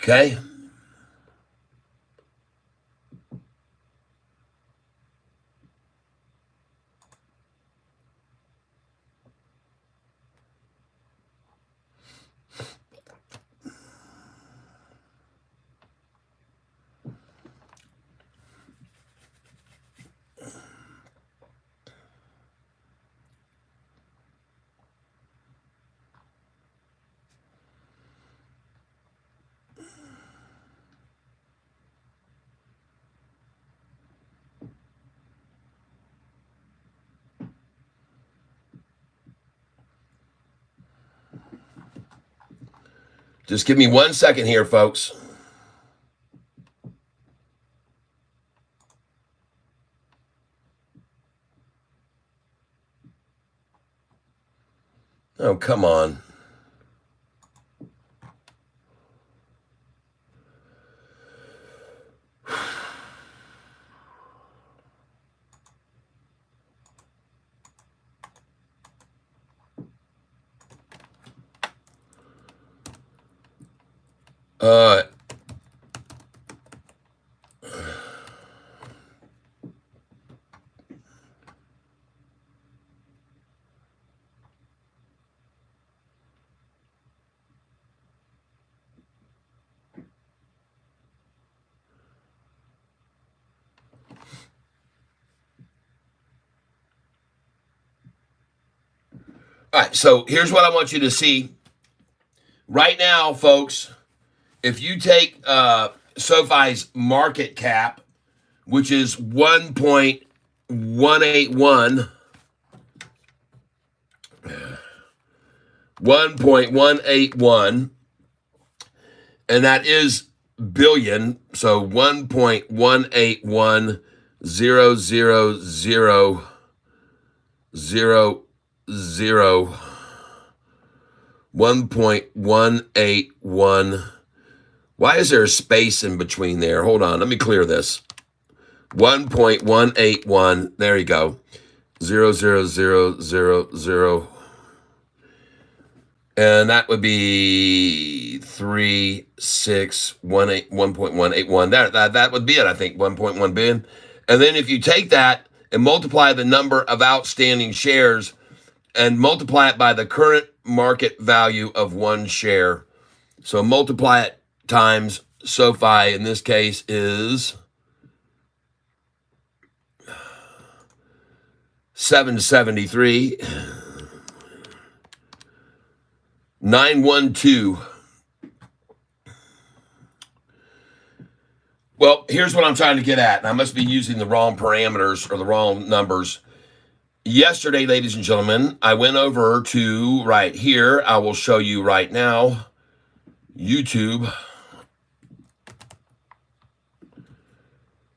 Speaker 1: Okay. Just give me 1 second here, folks. Oh, come on. Uh, all right, so here's what I want you to see. Right now, folks, if you take SoFi's market cap, which is 1.181, 1.181, and that is billion, so 1.1810000 1.181. Why is there a space in between there? Hold on, let me clear this. 1.181. There you go. 00000. And that would be 3618 1.181. That would be it, I think, 1.1 billion. And then if you take that and multiply the number of outstanding shares and multiply it by the current market value of one share. So multiply it times SoFi, in this case, is 773, 912. Well, here's what I'm trying to get at, and I must be using the wrong parameters or the wrong numbers. Yesterday, ladies and gentlemen, I went over to right here. I will show you right now, YouTube.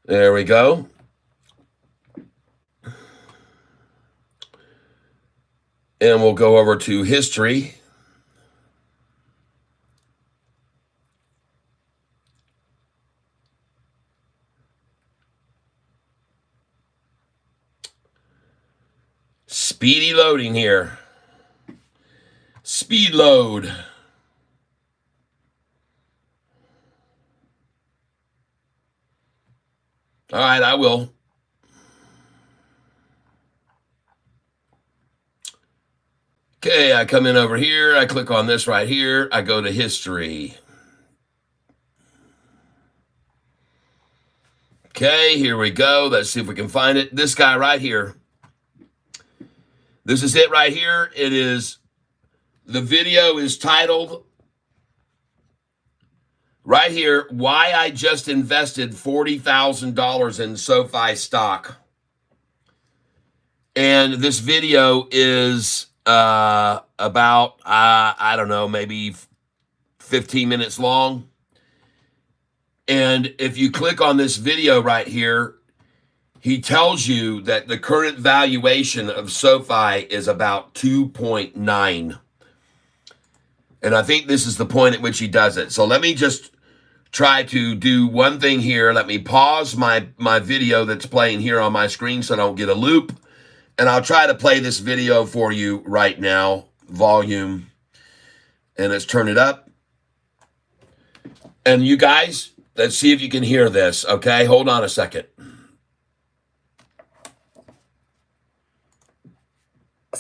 Speaker 1: There we go. And we'll go over to history. Speedy loading here. Speed load. All right, I will. Okay, I come in over here. I click on this right here. I go to history. Okay, here we go. Let's see if we can find it. This guy right here. This is it right here. It is, the video is titled right here, Why I Just Invested $40,000 in Sofi stock. And this video is about, I don't know, maybe 15 minutes long. And if you click on this video right here, he tells you that the current valuation of Sofi is about 2.9. And I think this is the point at which he does it. So let me just try to do one thing here. Let me pause my video that's playing here on my screen so I don't get a loop. And I'll try to play this video for you right now. Volume. And let's turn it up. And you guys, let's see if you can hear this, okay? Hold on a second.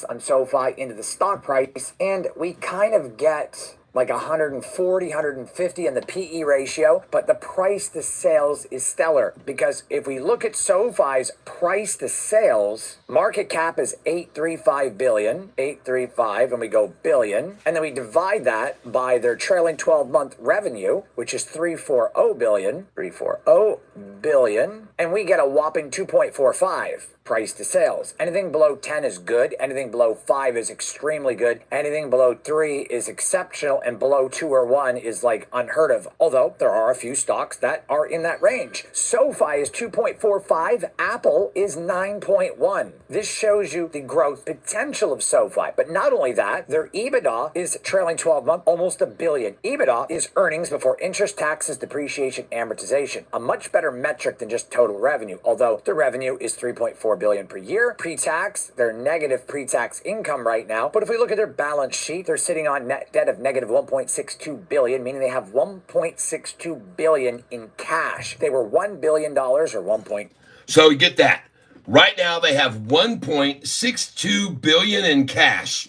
Speaker 3: On Sofi into the stock price, and we kind of get like 140, 150 in the PE ratio, but the price to sales is stellar, because if we look at Sofi's price to sales, market cap is 835 billion, 835, and we go billion, and then we divide that by their trailing 12-month revenue, which is 340 billion, 340 billion, and we get a whopping 2.45 price to sales. Anything below 10 is good. Anything below 5 is extremely good. Anything below 3 is exceptional. And below 2 or 1 is like unheard of. Although there are a few stocks that are in that range. Sofi is 2.45. Apple is 9.1. This shows you the growth potential of Sofi. But not only that, their EBITDA is trailing 12 month, almost $1 billion. EBITDA is earnings before interest, taxes, depreciation, amortization. A much better metric than just total revenue. Although the revenue is 3.4 billion per year. Pre-tax, they're negative pre-tax income right now. But if we look at their balance sheet, they're sitting on net debt of negative 1.62 billion, meaning they have 1.62 billion in cash. They were $1 billion or 1.
Speaker 1: So you get that. Right now they have 1.62 billion in cash.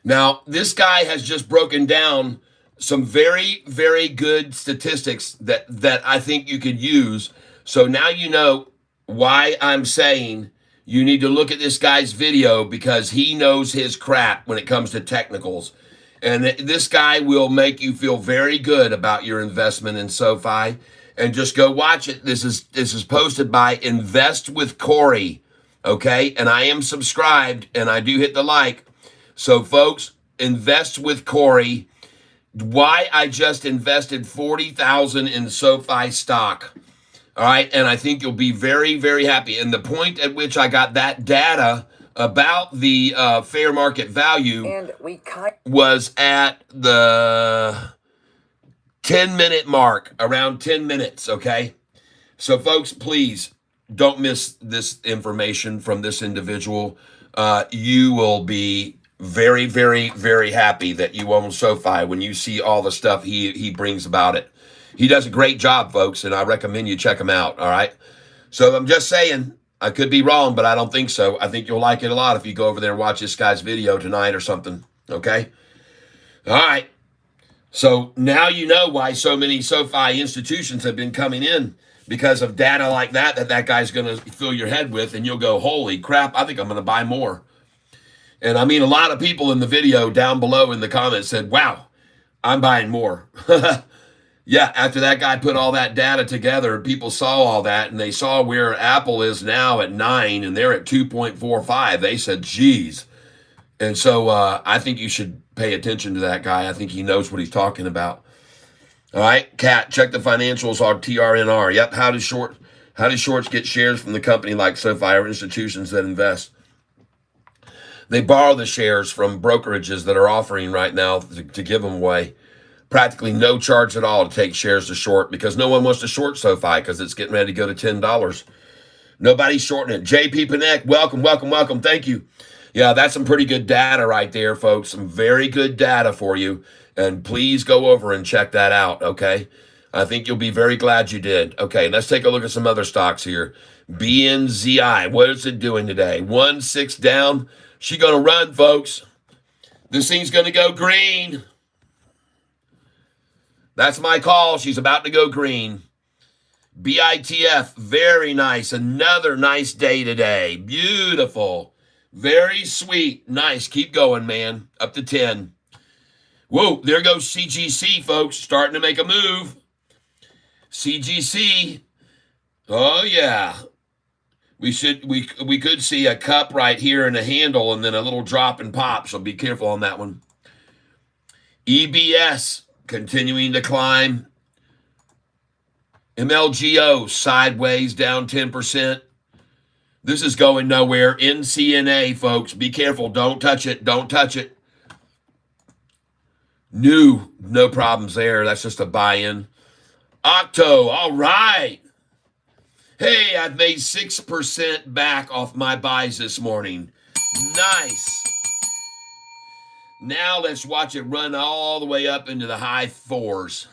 Speaker 1: Now, this guy has just broken down some very, very good statistics that I think you could use. So now you know why I'm saying you need to look at this guy's video, because he knows his crap when it comes to technicals. And this guy will make you feel very good about your investment in Sofi. And just go watch it. This is posted by Invest with Corey. Okay? And I am subscribed and I do hit the like. So folks, Invest with Corey. Why I just invested $40,000 in Sofi stock. All right, and I think you'll be very, very happy. And the point at which I got that data about the fair market value was at the 10-minute mark, around 10 minutes, okay? So, folks, please don't miss this information from this individual. You will be very, very, very happy that you own Sofi when you see all the stuff he brings about it. He does a great job, folks, and I recommend you check him out, all right? So I'm just saying, I could be wrong, but I don't think so. I think you'll like it a lot if you go over there and watch this guy's video tonight or something, okay? All right. So now you know why so many Sofi institutions have been coming in, because of data like that guy's going to fill your head with, and you'll go, holy crap, I think I'm going to buy more. And I mean, a lot of people in the video down below in the comments said, wow, I'm buying more. Yeah, after that guy put all that data together, people saw all that, and they saw where Apple is now at 9, and they're at 2.45. They said, geez. And so I think you should pay attention to that guy. I think he knows what he's talking about. All right, Kat, check the financials on TRNR. Yep, how do shorts get shares from the company like Sofi or institutions that invest? They borrow the shares from brokerages that are offering right now to give them away. Practically no charge at all to take shares to short because no one wants to short SoFi because it's getting ready to go to $10. Nobody's shorting it. JP Panek, welcome, welcome, welcome. Thank you. Yeah, that's some pretty good data right there, folks. Some very good data for you. And please go over and check that out, okay? I think you'll be very glad you did. Okay, let's take a look at some other stocks here. BNZI, what is it doing today? 1-6 down. She going to run, folks. This thing's going to go green. That's my call. She's about to go green. BITF, very nice. Another nice day today. Beautiful. Very sweet. Nice. Keep going, man. Up to 10. Whoa, there goes CGC, folks. Starting to make a move. CGC. Oh, yeah. We could see a cup right here and a handle and then a little drop and pop, so be careful on that one. EBS. Continuing to climb. MLGO sideways down 10%. This is going nowhere. NCNA, folks, be careful. Don't touch it. Don't touch it. New, no problems there. That's just a buy-in. Octo, all right. Hey, I've made 6% back off my buys this morning. Nice. Now let's watch it run all the way up into the high 4s.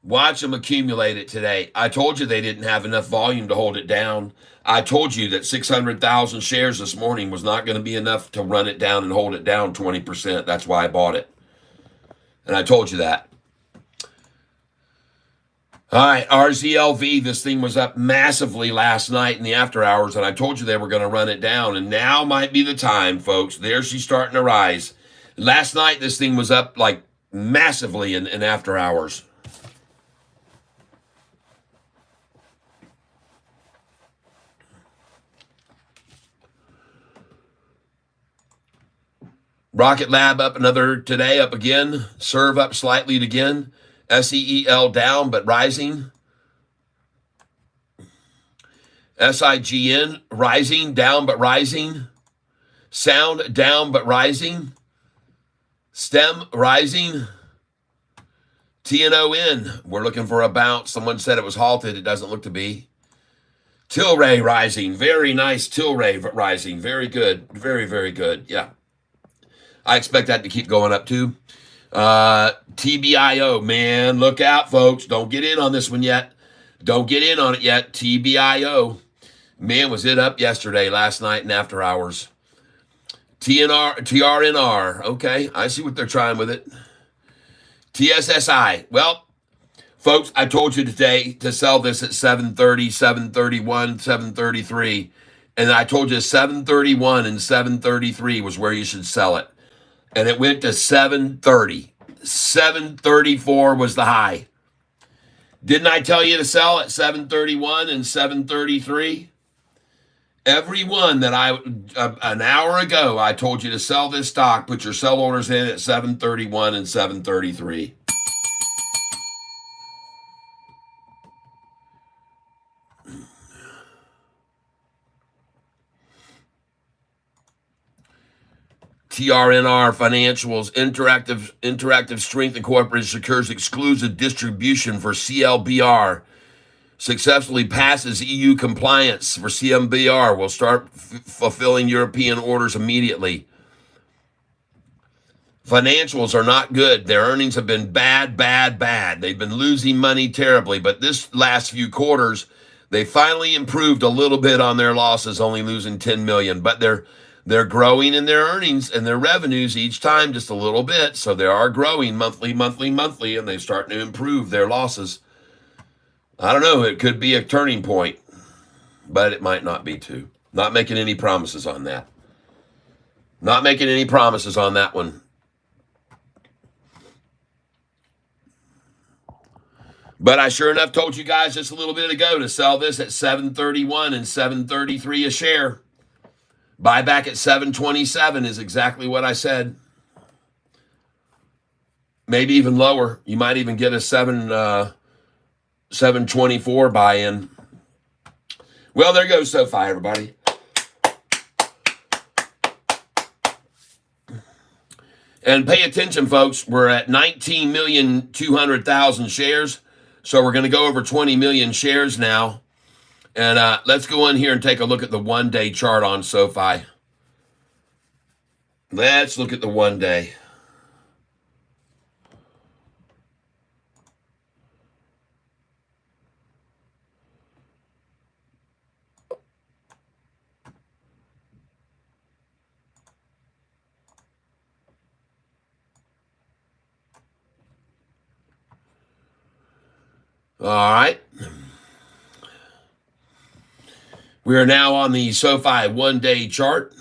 Speaker 1: Watch them accumulate it today. I told you they didn't have enough volume to hold it down. I told you that 600,000 shares this morning was not going to be enough to run it down and hold it down 20%. That's why I bought it. And I told you that. All right, RZLV, this thing was up massively last night in the after hours, and I told you they were going to run it down, and now might be the time, folks. There she's starting to rise. Last night, this thing was up like massively in after hours. Rocket Lab up another today, up again. Serve up slightly again. SEEL down, but rising. SIGN rising, down, but rising. Sound down, but rising. STEM rising. TNON, we're looking for a bounce. Someone said it was halted. It doesn't look to be. Tilray rising. Very nice Tilray rising. Very good. Very, very good. Yeah. I expect that to keep going up too. TBIO, man, look out, folks. Don't get in on this one yet. Don't get in on it yet. TBIO. Man, was it up yesterday, last night, and after hours. TRNR. Okay, I see what they're trying with it. TSSI. Well, folks, I told you today to sell this at 730, 731, 733. And I told you 731 and 733 was where you should sell it. And it went to 730. 734 was the high. Didn't I tell you to sell at 731 and 733? Every one that an hour ago, I told you to sell this stock, put your sell orders in at 731 and 733. TRNR Financials, Interactive Strength Incorporated secures exclusive distribution for CLBR. Successfully passes EU compliance for CMBR. Will start fulfilling European orders immediately. Financials are not good. Their earnings have been bad. They've been losing money terribly, but this last few quarters, they finally improved a little bit on their losses, only losing 10 million, but they're growing in their earnings and their revenues each time just a little bit. So they are growing monthly, and they're starting to improve their losses. I don't know. It could be a turning point, but it might not be too. Not making any promises on that. Not making any promises on that one. But I sure enough told you guys just a little bit ago to sell this at 731 and 733 a share. Buy back at 727 is exactly what I said. Maybe even lower. You might even get a 724 buy-in. Well, there goes SoFi, everybody. And pay attention, folks. We're at 19,200,000 shares. So we're going to go over 20 million shares now. And let's go in here and take a look at the one-day chart on SoFi. Let's look at the one day. All right. We are now on the SoFi one-day chart.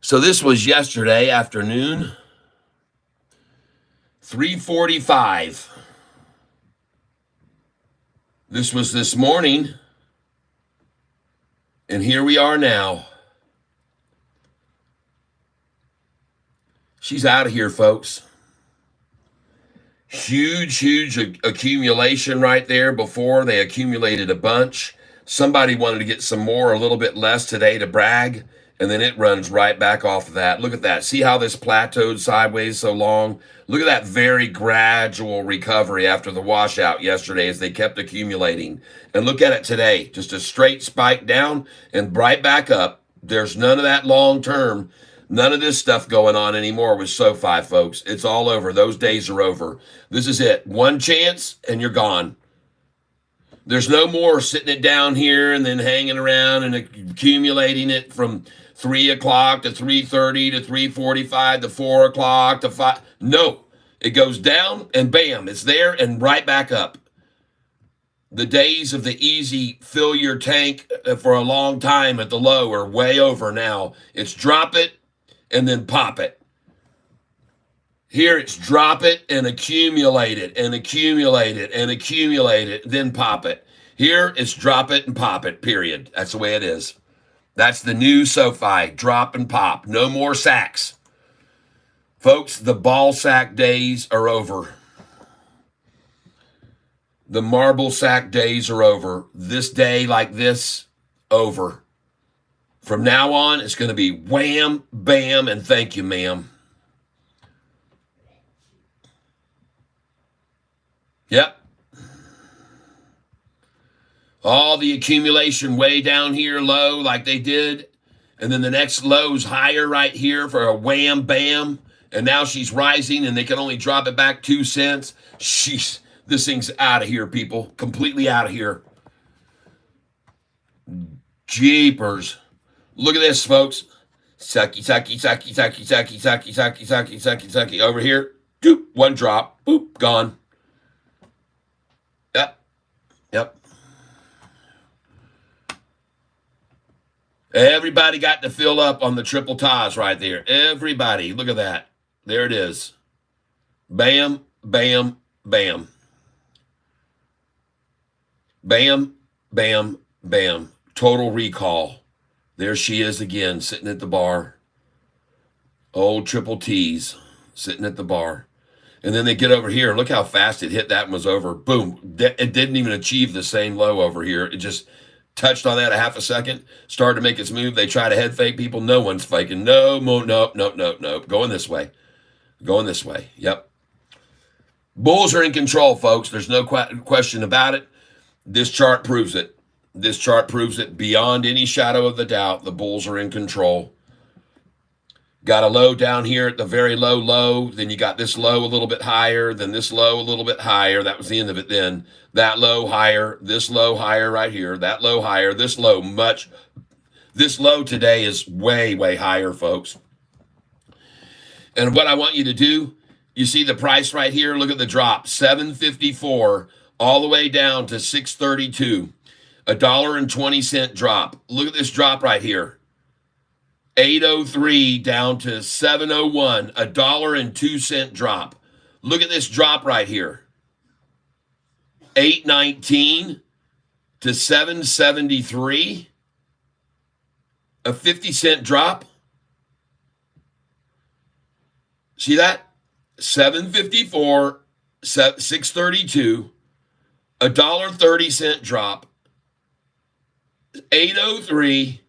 Speaker 1: So this was yesterday afternoon, 3:45. This was this morning, and here we are now. She's out of here, folks. Huge accumulation right there. Before they accumulated a bunch. Somebody wanted to get some more, a little bit less today to brag, and then it runs right back off of that. Look at that. See how this plateaued sideways so long? Look at that very gradual recovery after the washout yesterday as they kept accumulating. And look at it today. Just a straight spike down and right back up. There's none of that long term. None of this stuff going on anymore with SoFi, folks. It's all over. Those days are over. This is it. One chance and you're gone. There's no more sitting it down here and then hanging around and accumulating it from 3 o'clock to 3:30 to 3:45 to 4 o'clock to 5. No, it goes down and bam, it's there and right back up. The days of the easy fill your tank for a long time at the low are way over now. It's drop it and then pop it. Here it's drop it and accumulate it and accumulate it and accumulate it, then pop it. Here it's drop it and pop it, period. That's the way it is. That's the new SoFi, drop and pop. No more sacks. Folks, the ball sack days are over. The marble sack days are over. This day like this, over. From now on, it's going to be wham, bam, and thank you, ma'am. Yep. All the accumulation way down here low like they did. And then the next low's higher right here for a wham, bam. And now she's rising and they can only drop it back 2 cents. Sheesh. This thing's out of here, people. Completely out of here. Jeepers. Look at this, folks. Sucky, sucky, sucky, sucky, sucky, sucky, sucky, sucky, sucky, sucky. Over here. Doop. One drop. Boop. Gone. Yep. Yep. Everybody got to fill up on the triple ties right there. Everybody. Look at that. There it is. Bam, bam, bam. Bam, bam, bam. Total recall. There she is again, sitting at the bar. Old triple T's, sitting at the bar. And then they get over here. Look how fast it hit. That one was over. Boom. It didn't even achieve the same low over here. It just touched on that a half a second, started to make its move. They try to head fake people. No one's faking. No, nope. Going this way. Going this way. Yep. Bulls are in control, folks. There's no question about it. This chart proves it. This chart proves it beyond any shadow of the doubt. The bulls are in control. Got a low down here at the very low. Then you got this low a little bit higher. Then this low a little bit higher. That was the end of it then. That low higher. This low higher right here. That low higher. This low much. This low today is way higher, folks. And what I want you to do, you see the price right here. Look at the drop. 754 all the way down to 632. $1.20 drop. Look at this drop right here. 803 down to 701, $1.02 drop. Look at this drop right here. 819 to 773, a 50-cent drop. See that? 754, 632, $1.30 drop. 803,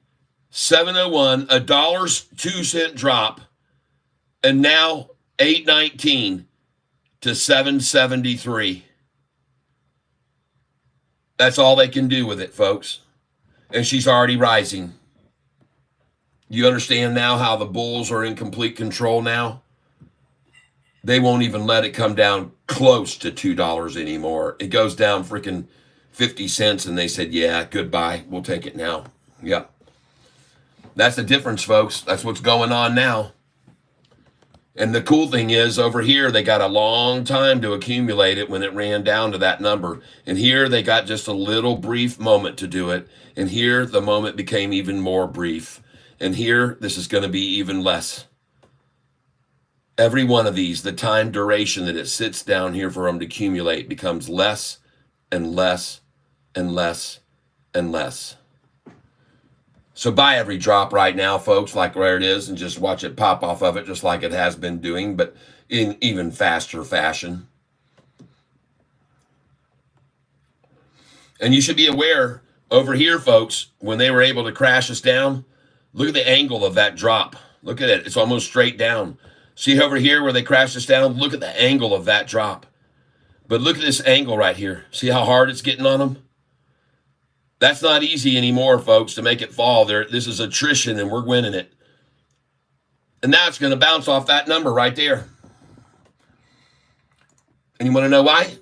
Speaker 1: 701, $1.02 drop, and now 819 to 773. That's all they can do with it, folks. And she's already rising. You understand now how the bulls are in complete control now? They won't even let it come down close to $2 anymore. It goes down freaking 50 cents, and they said, yeah, goodbye. We'll take it now. Yep. That's the difference, folks. That's what's going on now. And the cool thing is, over here, they got a long time to accumulate it when it ran down to that number. And here, they got just a little brief moment to do it. And here, the moment became even more brief. And here, this is going to be even less. Every one of these, the time duration that it sits down here for them to accumulate becomes less and less and less and less. So buy every drop right now, folks, like where it is, and just watch it pop off of it just like it has been doing, but in even faster fashion. And you should be aware, over here, folks, when they were able to crash us down, look at the angle of that drop. Look at it. It's almost straight down. See over here where they crashed us down? Look at the angle of that drop. But look at this angle right here. See how hard it's getting on them? That's not easy anymore, folks, to make it fall. This is attrition, and we're winning it. And now it's going to bounce off that number right there. And you want to know why?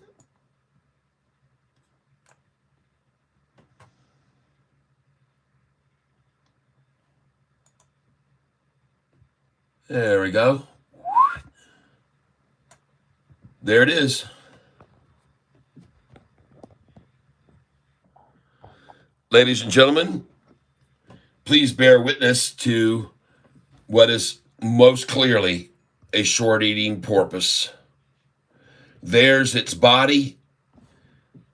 Speaker 1: There we go. There it is. Ladies and gentlemen, please bear witness to what is most clearly a short-eating porpoise. There's its body,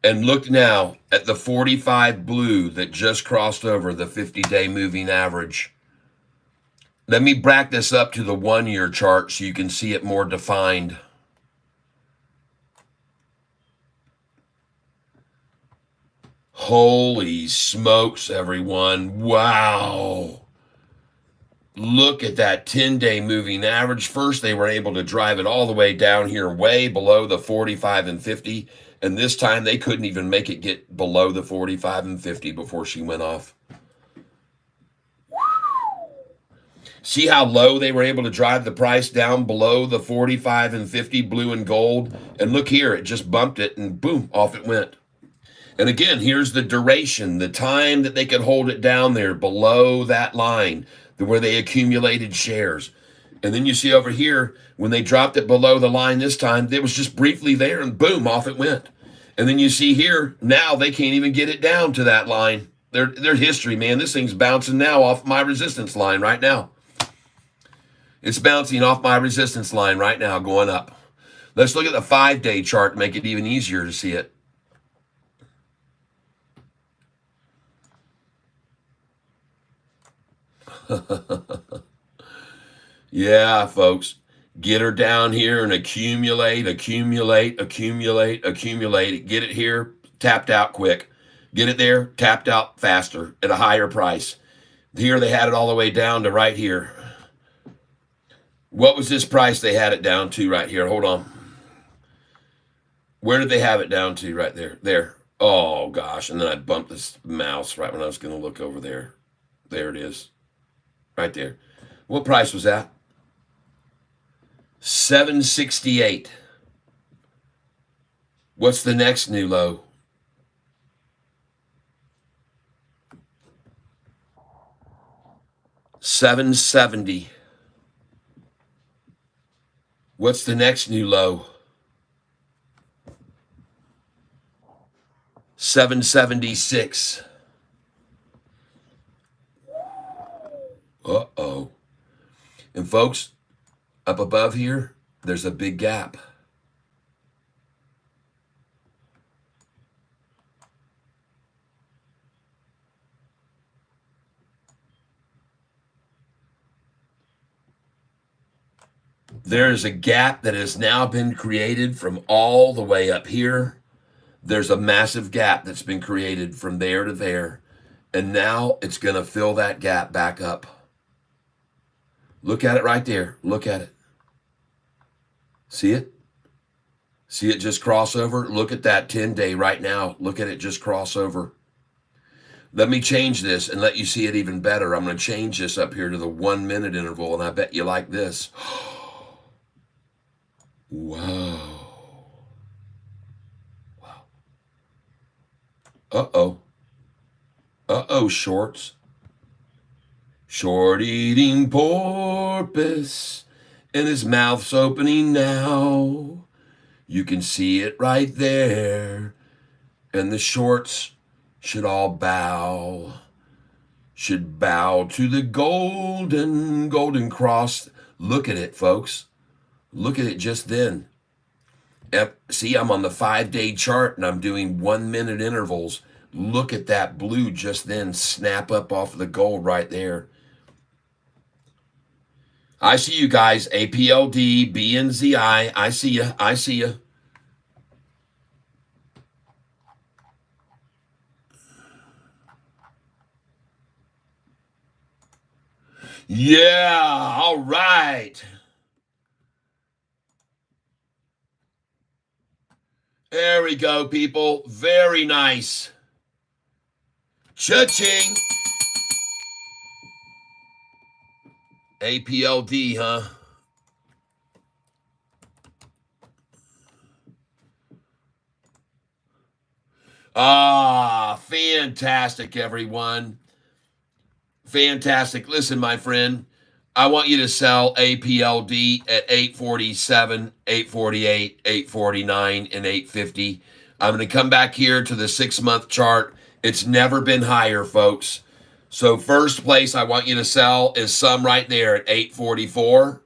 Speaker 1: and look now at the 45 blue that just crossed over the 50-day moving average. Let me back this up to the 1-year chart so you can see it more defined. Holy smokes, everyone. Wow. Look at that 10-day moving average. First, they were able to drive it all the way down here, way below the 45 and 50. And this time, they couldn't even make it get below the 45 and 50 before she went off. See how low they were able to drive the price down below the 45 and 50 blue and gold? And look here, it just bumped it and boom, off it went. And again, here's the duration, the time that they could hold it down there below that line where they accumulated shares. And then you see over here, when they dropped it below the line this time, it was just briefly there and boom, off it went. And then you see here, now they can't even get it down to that line. Their history, man, this thing's bouncing now off my resistance line right now. It's bouncing off my resistance line right now, going up. Let's look at the 5-day chart to make it even easier to see it. Yeah, folks, get her down here and accumulate. Get it here, tapped out quick. Get it there, tapped out faster at a higher price. Here they had it all the way down to right here. What was this price they had it down to right here? Hold on. Where did they have it down to right there? There. Oh, gosh. And then I bumped this mouse right when I was going to look over there. There it is. Right there. What price was that? $7.68. What's the next new low? $7.70. What's the next new low? $7.76. Uh-oh. And folks, up above here, there's a big gap. There is a gap that has now been created from all the way up here. There's a massive gap that's been created from there to there. And now it's going to fill that gap back up. Look at it right there. Look at it. See it? See it just cross over? Look at that 10-day right now. Look at it just cross over. Let me change this and let you see it even better. I'm going to change this up here to the 1 minute interval, and I bet you like this. Wow. Wow. Uh-oh. Uh-oh, shorts. Short eating porpoise, and his mouth's opening now. You can see it right there. And the shorts should all bow. Should bow to the golden cross. Look at it, folks. Look at it just then. See, I'm on the 5-day chart and I'm doing 1 minute intervals. Look at that blue just then snap up off of the gold right there. I see you guys, APLD, BNZI. I see you. I see you. Yeah, all right. There we go, people. Very nice. Cha-ching. APLD, huh? Ah, fantastic, everyone. Fantastic. Listen, my friend, I want you to sell APLD at 847, 848, 849, and 850. I'm going to come back here to the 6-month chart. It's never been higher, folks. So first place I want you to sell is some right there at 844.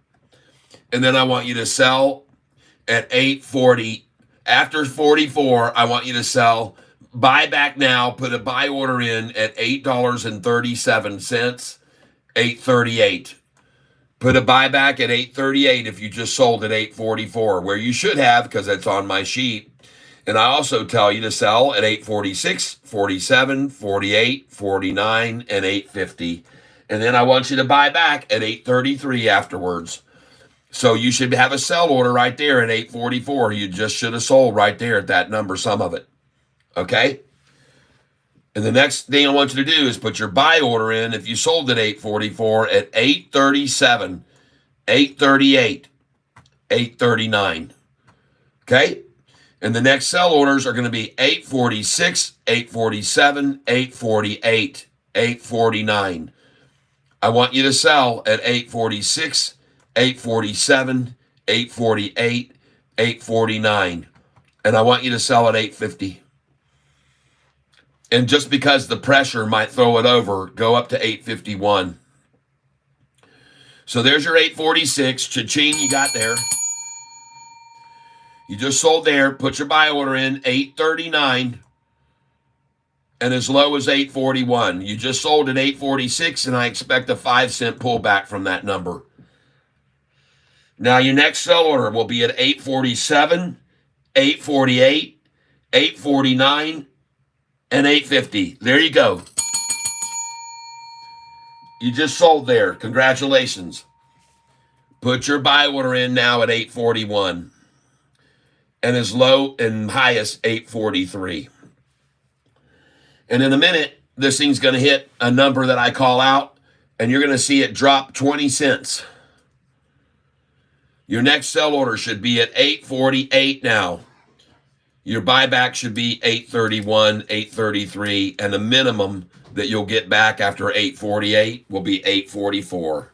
Speaker 1: And then I want you to sell at 840. After 44, I want you to sell. Buy back now. Put a buy order in at $8.37, 838. Put a buyback at 838 if you just sold at 844, where you should have because it's on my sheet. And I also tell you to sell at 846, 47, 48, 49, and 850. And then I want you to buy back at 833 afterwards. So you should have a sell order right there at 844. You just should have sold right there at that number, some of it. Okay? And the next thing I want you to do is put your buy order in if you sold at 844 at 837, 838, 839. Okay? And the next sell orders are going to be 846, 847, 848, 849. I want you to sell at 846, 847, 848, 849. And I want you to sell at 850. And just because the pressure might throw it over, go up to 851. So there's your 846. Cha-ching, you got there. You just sold there. Put your buy order in, 839. And as low as 841. You just sold at 846, and I expect a 5-cent pullback from that number. Now your next sell order will be at 847, 848, 849, and 850. There you go. You just sold there. Congratulations. Put your buy order in now at 841. And as low and high as 843. And in a minute, this thing's going to hit a number that I call out, and you're going to see it drop 20 cents. Your next sell order should be at 848 now. Your buyback should be 831, 833, and the minimum that you'll get back after 848 will be 844.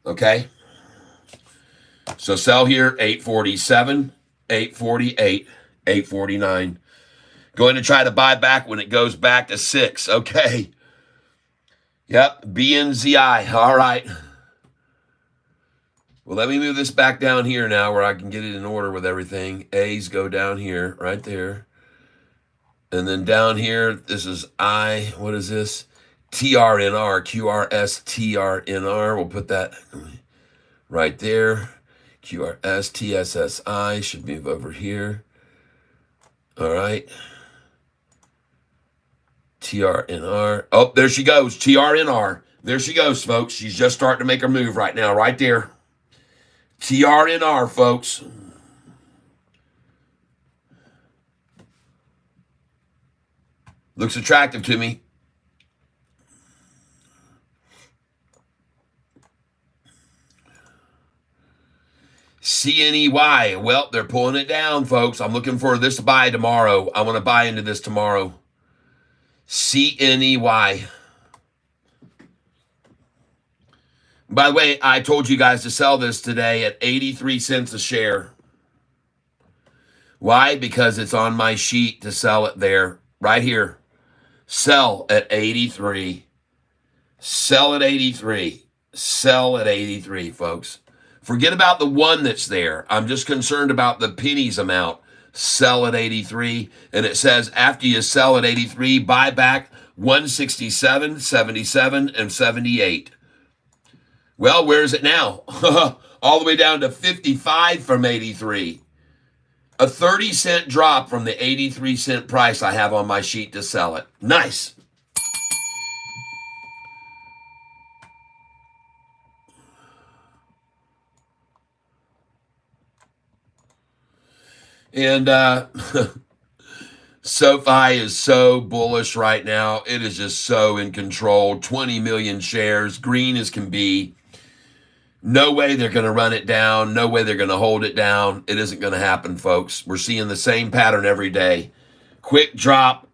Speaker 1: Okay? So sell here 847, 848, 849. Going to try to buy back when it goes back to 6. Okay. Yep, BNZI. All right. Well, let me move this back down here now where I can get it in order with everything. A's go down here, right there. And then down here, this is I. What is this? TRNR, QRS, TRNR. We'll put that right there. QRS, TSSI should move over here. All right. TRNR. Oh, there she goes. TRNR. There she goes, folks. She's just starting to make her move right now, right there. TRNR, folks. Looks attractive to me. CNEY. Well, they're pulling it down, folks. I'm looking for this buy tomorrow. I want to buy into this tomorrow. CNEY. By the way, I told you guys to sell this today at 83 cents a share. Why? Because it's on my sheet to sell it there. Right here. Sell at 83. Sell at 83. Sell at 83, folks. Forget about the one that's there. I'm just concerned about the pennies amount. Sell at 83. And it says after you sell at 83, buy back 167, 77, and 78. Well, where is it now? All the way down to 55 from 83. A 30-cent drop from the 83-cent price I have on my sheet to sell it. Nice. And Sofi is so bullish right now. It is just so in control. 20 million shares, green as can be. No way they're going to run it down. No way they're going to hold it down. It isn't going to happen, folks. We're seeing the same pattern every day. Quick drop,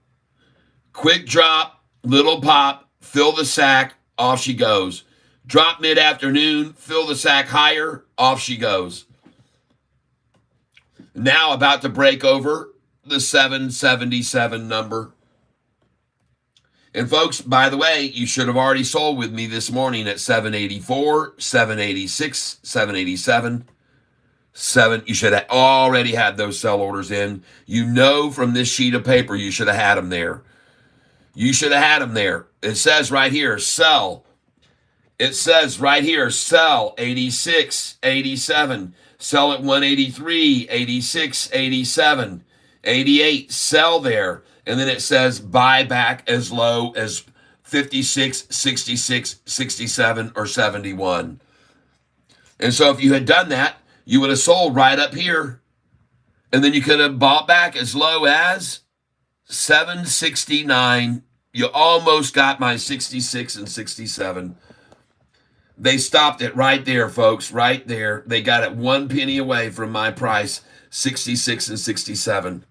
Speaker 1: little pop, fill the sack, off she goes. Drop mid-afternoon, fill the sack higher, off she goes. Now about to break over the 777 number. And folks, by the way, you should have already sold with me this morning at 784, 786, 787, 7. You should have already had those sell orders in. You know from this sheet of paper you should have had them there. You should have had them there. It says right here, sell. It says right here, sell 86, 87. Sell at 183, 86, 87, 88. Sell there. And then it says buy back as low as 56, 66, 67, or 71. And so if you had done that, you would have sold right up here. And then you could have bought back as low as 769. You almost got my 66 and 67. They stopped it right there, folks, right there. They got it 1 penny away from my price, 66 and 67.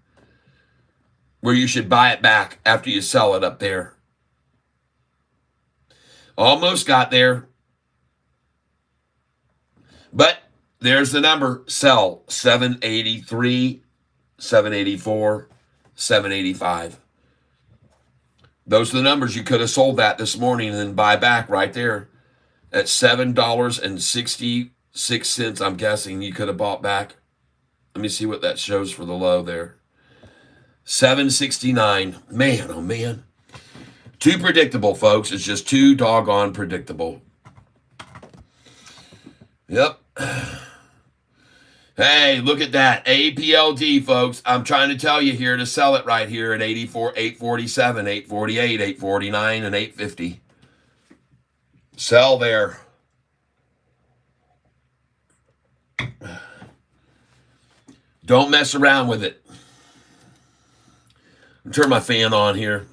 Speaker 1: Where you should buy it back after you sell it up there. Almost got there. But there's the number. Sell 783, 784, 785. Those are the numbers. You could have sold that this morning and then buy back right there at $7.66. I'm guessing you could have bought back. Let me see what that shows for the low there. 769. Man, oh man. Too predictable, folks. It's just too doggone predictable. Yep. Hey, look at that. APLD, folks. I'm trying to tell you here to sell it right here at 84, 847, 848, 849, and 850. Sell there. Don't mess around with it. Turn my fan on here.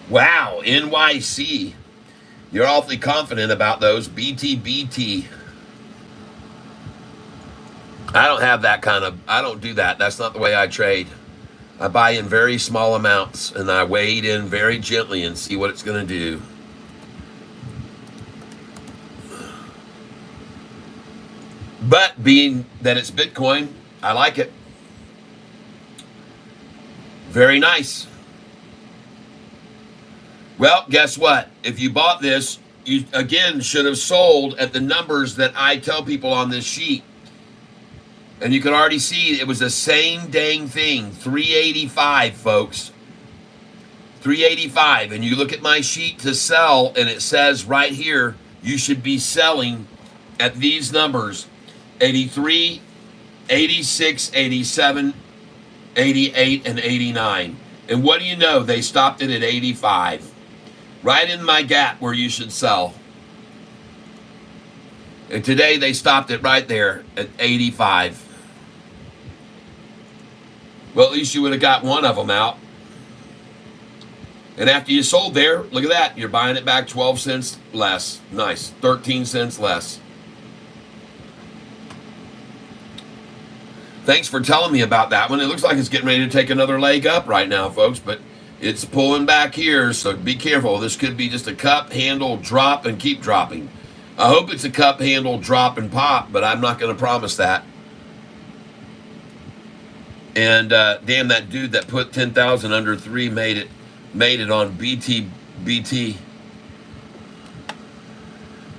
Speaker 1: Wow, NYC. You're awfully confident about those. BTBT. I don't have that kind of, I don't do that. That's not the way I trade. I buy in very small amounts, and I wade in very gently and see what it's going to do. But being that it's Bitcoin, I like it. Very nice. Well, guess what? If you bought this, you again should have sold at the numbers that I tell people on this sheet. And you can already see it was the same dang thing. 385, folks. 385. And you look at my sheet to sell, and it says right here, you should be selling at these numbers. 83, 86, 87, 88, and 89. And what do you know? They stopped it at 85. Right in my gap where you should sell. And today they stopped it right there at 85. Well, at least you would have got one of them out. And after you sold there, look at that. You're buying it back 12 cents less. Nice. 13 cents less. Thanks for telling me about that one. It looks like it's getting ready to take another leg up right now, folks, but it's pulling back here, so be careful. This could be just a cup, handle, drop, and keep dropping. I hope it's a cup, handle, drop, and pop, but I'm not going to promise that. And damn, that dude that put 10,000 under 3 made it on BT.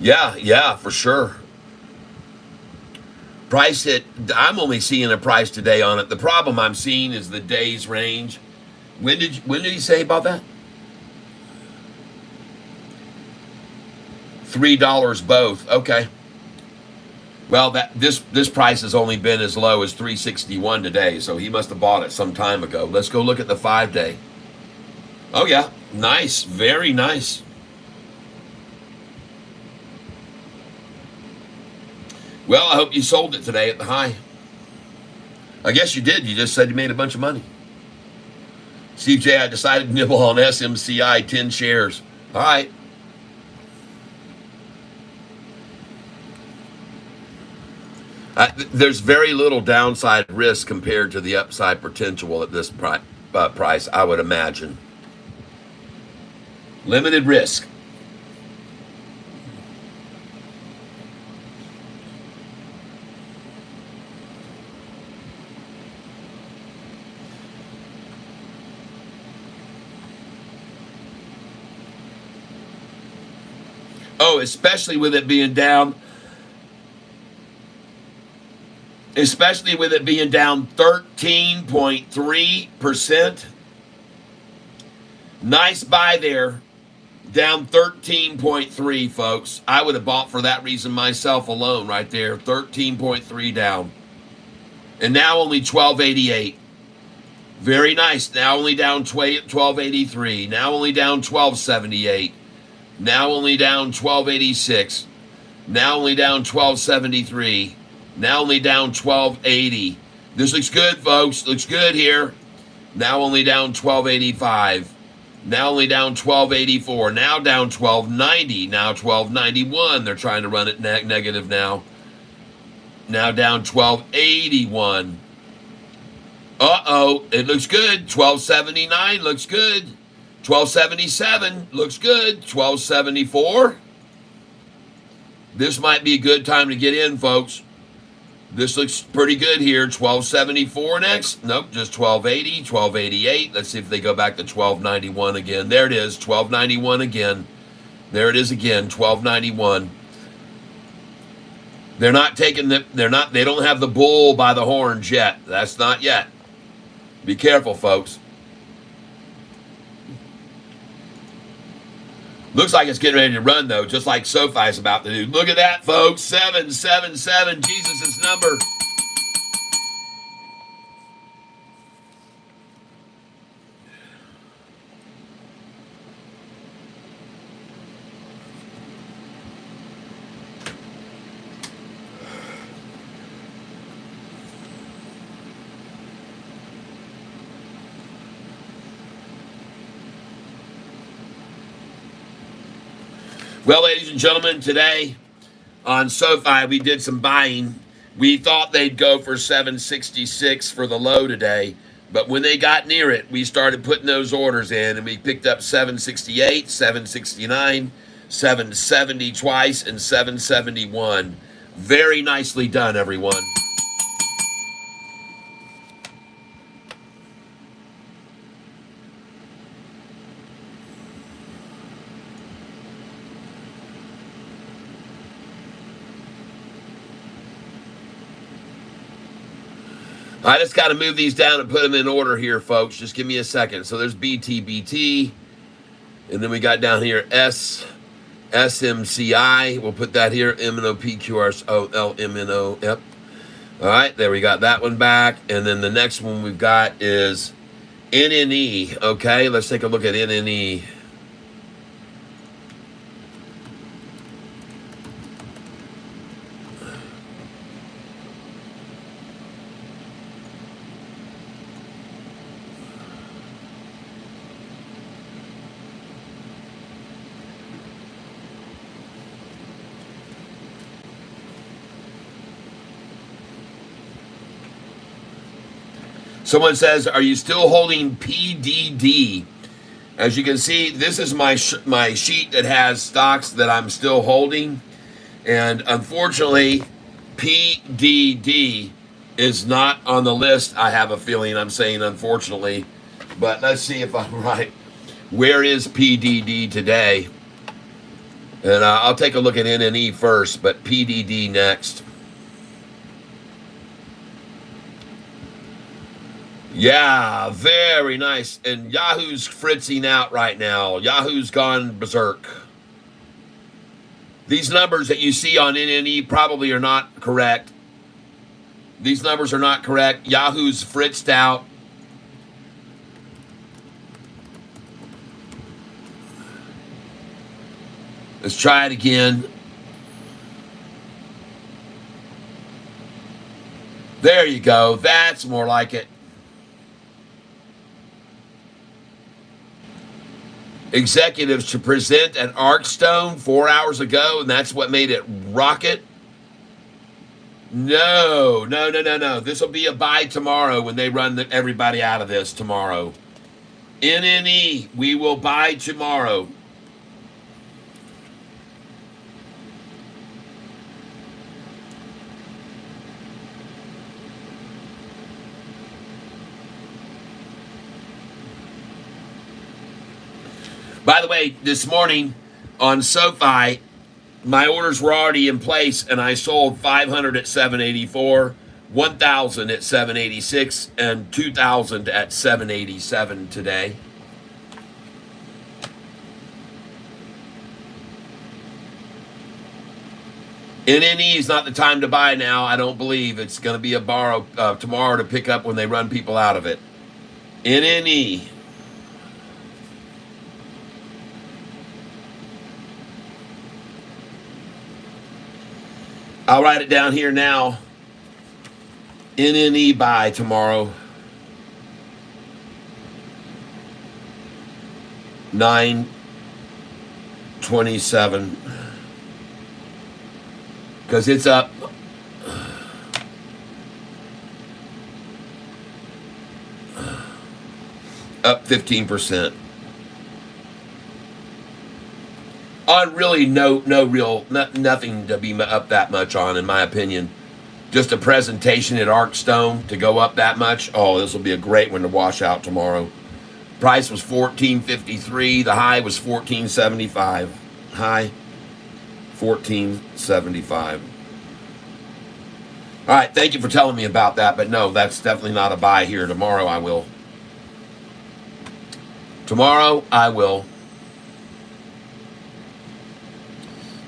Speaker 1: Yeah, for sure. Price it. I'm only seeing a price today on it. The problem I'm seeing is the days range. When did he say about that? $3 both. Okay. Well, this price has only been as low as $3.61 today, so he must have bought it some time ago. Let's go look at the 5-day. Oh yeah, nice, very nice. Well, I hope you sold it today at the high. I guess you did. You just said you made a bunch of money. Steve J, I decided to nibble on SMCI 10 shares. All right. There's very little downside risk compared to the upside potential at this price, I would imagine. Limited risk. Oh, especially with it being down. Especially with it being down 13.3%. Nice buy there. Down 13.3, folks. I would have bought for that reason myself alone right there. 13.3 down. And now only 1288. Very nice. Now only down 1283. Now only down 1278. Now only down 1286. Now only down 1273. Now only down 1280. This looks good, folks. Looks good here. Now only down 1285. Now only down 1284. Now down 1290. Now 1291. They're trying to run it negative now. Now down 1281. Uh-oh. It looks good. 1279 looks good. 1277 looks good. 1274. This might be a good time to get in, folks. This looks pretty good here. 1274 next. Nope, just 1280, 1288. Let's see if they go back to 1291 again. There it is, 1291 again. There it is again, 1291. They don't have the bull by the horns yet. That's not yet. Be careful, folks. Looks like it's getting ready to run, though, just like Sofi is about to do. Look at that, folks. 777, Jesus' number. Well, ladies and gentlemen, today on Sofi, we did some buying. We thought they'd go for 766 for the low today. But when they got near it, we started putting those orders in, and we picked up 768, 769, 770 twice, and 771. Very nicely done, everyone. I just got to move these down and put them in order here, folks. Just give me a second. So there's BTBT. And then we got down here SMCI. We'll put that here. MNOPQRSOLMNO. Yep. All right. There we got that one back. And then the next one we've got is NNE. Okay. Let's take a look at NNE. Someone says, are you still holding PDD? As you can see, this is my sheet that has stocks that I'm still holding. And unfortunately, PDD is not on the list. I have a feeling I'm saying unfortunately. But let's see if I'm right. Where is PDD today? And I'll take a look at NNE first, but PDD next. Yeah, very nice. And Yahoo's fritzing out right now. Yahoo's gone berserk. These numbers that you see on NNE probably are not correct. These numbers are not correct. Yahoo's fritzed out. Let's try it again. There you go. That's more like it. Executives to present at Arcstone 4 hours ago, and that's what made it rocket. No. This will be a buy tomorrow when they run everybody out of this tomorrow. NNE, we will buy tomorrow. By the way, this morning on Sofi, my orders were already in place, and I sold 500 at 784, 1,000 at 786, and 2,000 at 787 today. NNE is not the time to buy now. I don't believe it's going to be a borrow tomorrow to pick up when they run people out of it. NNE. I'll write it down here now. NNE buy tomorrow. 9/27. Because it's up. Up 15%. On really nothing to be up that much on, in my opinion. Just a presentation at Arcstone to go up that much. Oh, this will be a great one to wash out tomorrow. Price was $14.53. The high was $14.75. High, $14.75. All right, thank you for telling me about that. But no, that's definitely not a buy here. Tomorrow I will. Tomorrow I will.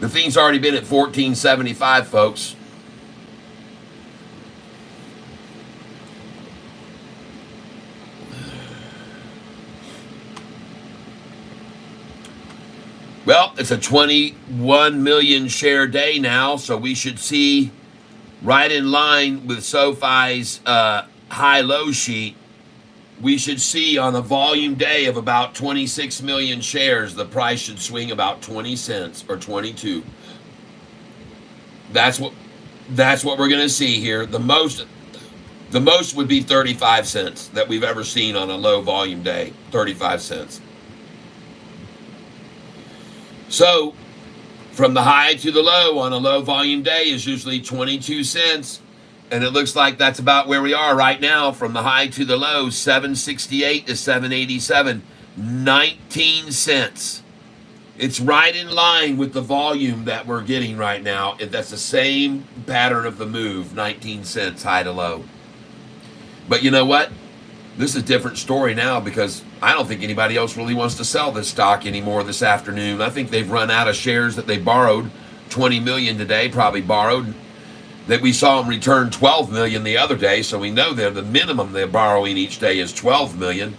Speaker 1: The thing's already been at $14.75, folks. Well, it's a 21 million share day now, so we should see right in line with SoFi's high-low sheet. We should see on a volume day of about 26 million shares, the price should swing about 20 cents or 22. That's what we're going to see here. The The most would be 35 cents that we've ever seen on a low volume day. 35 cents. So from the high to the low on a low volume day is usually 22 cents. And it looks like that's about where we are right now from the high to the low, 768 to 787, 19 cents. It's right in line with the volume that we're getting right now. That's the same pattern of the move, 19 cents high to low. But you know what? This is a different story now because I don't think anybody else really wants to sell this stock anymore this afternoon. I think they've run out of shares that they borrowed, 20 million today, probably borrowed. That we saw them return 12 million the other day, so we know they're the minimum they're borrowing each day is 12 million.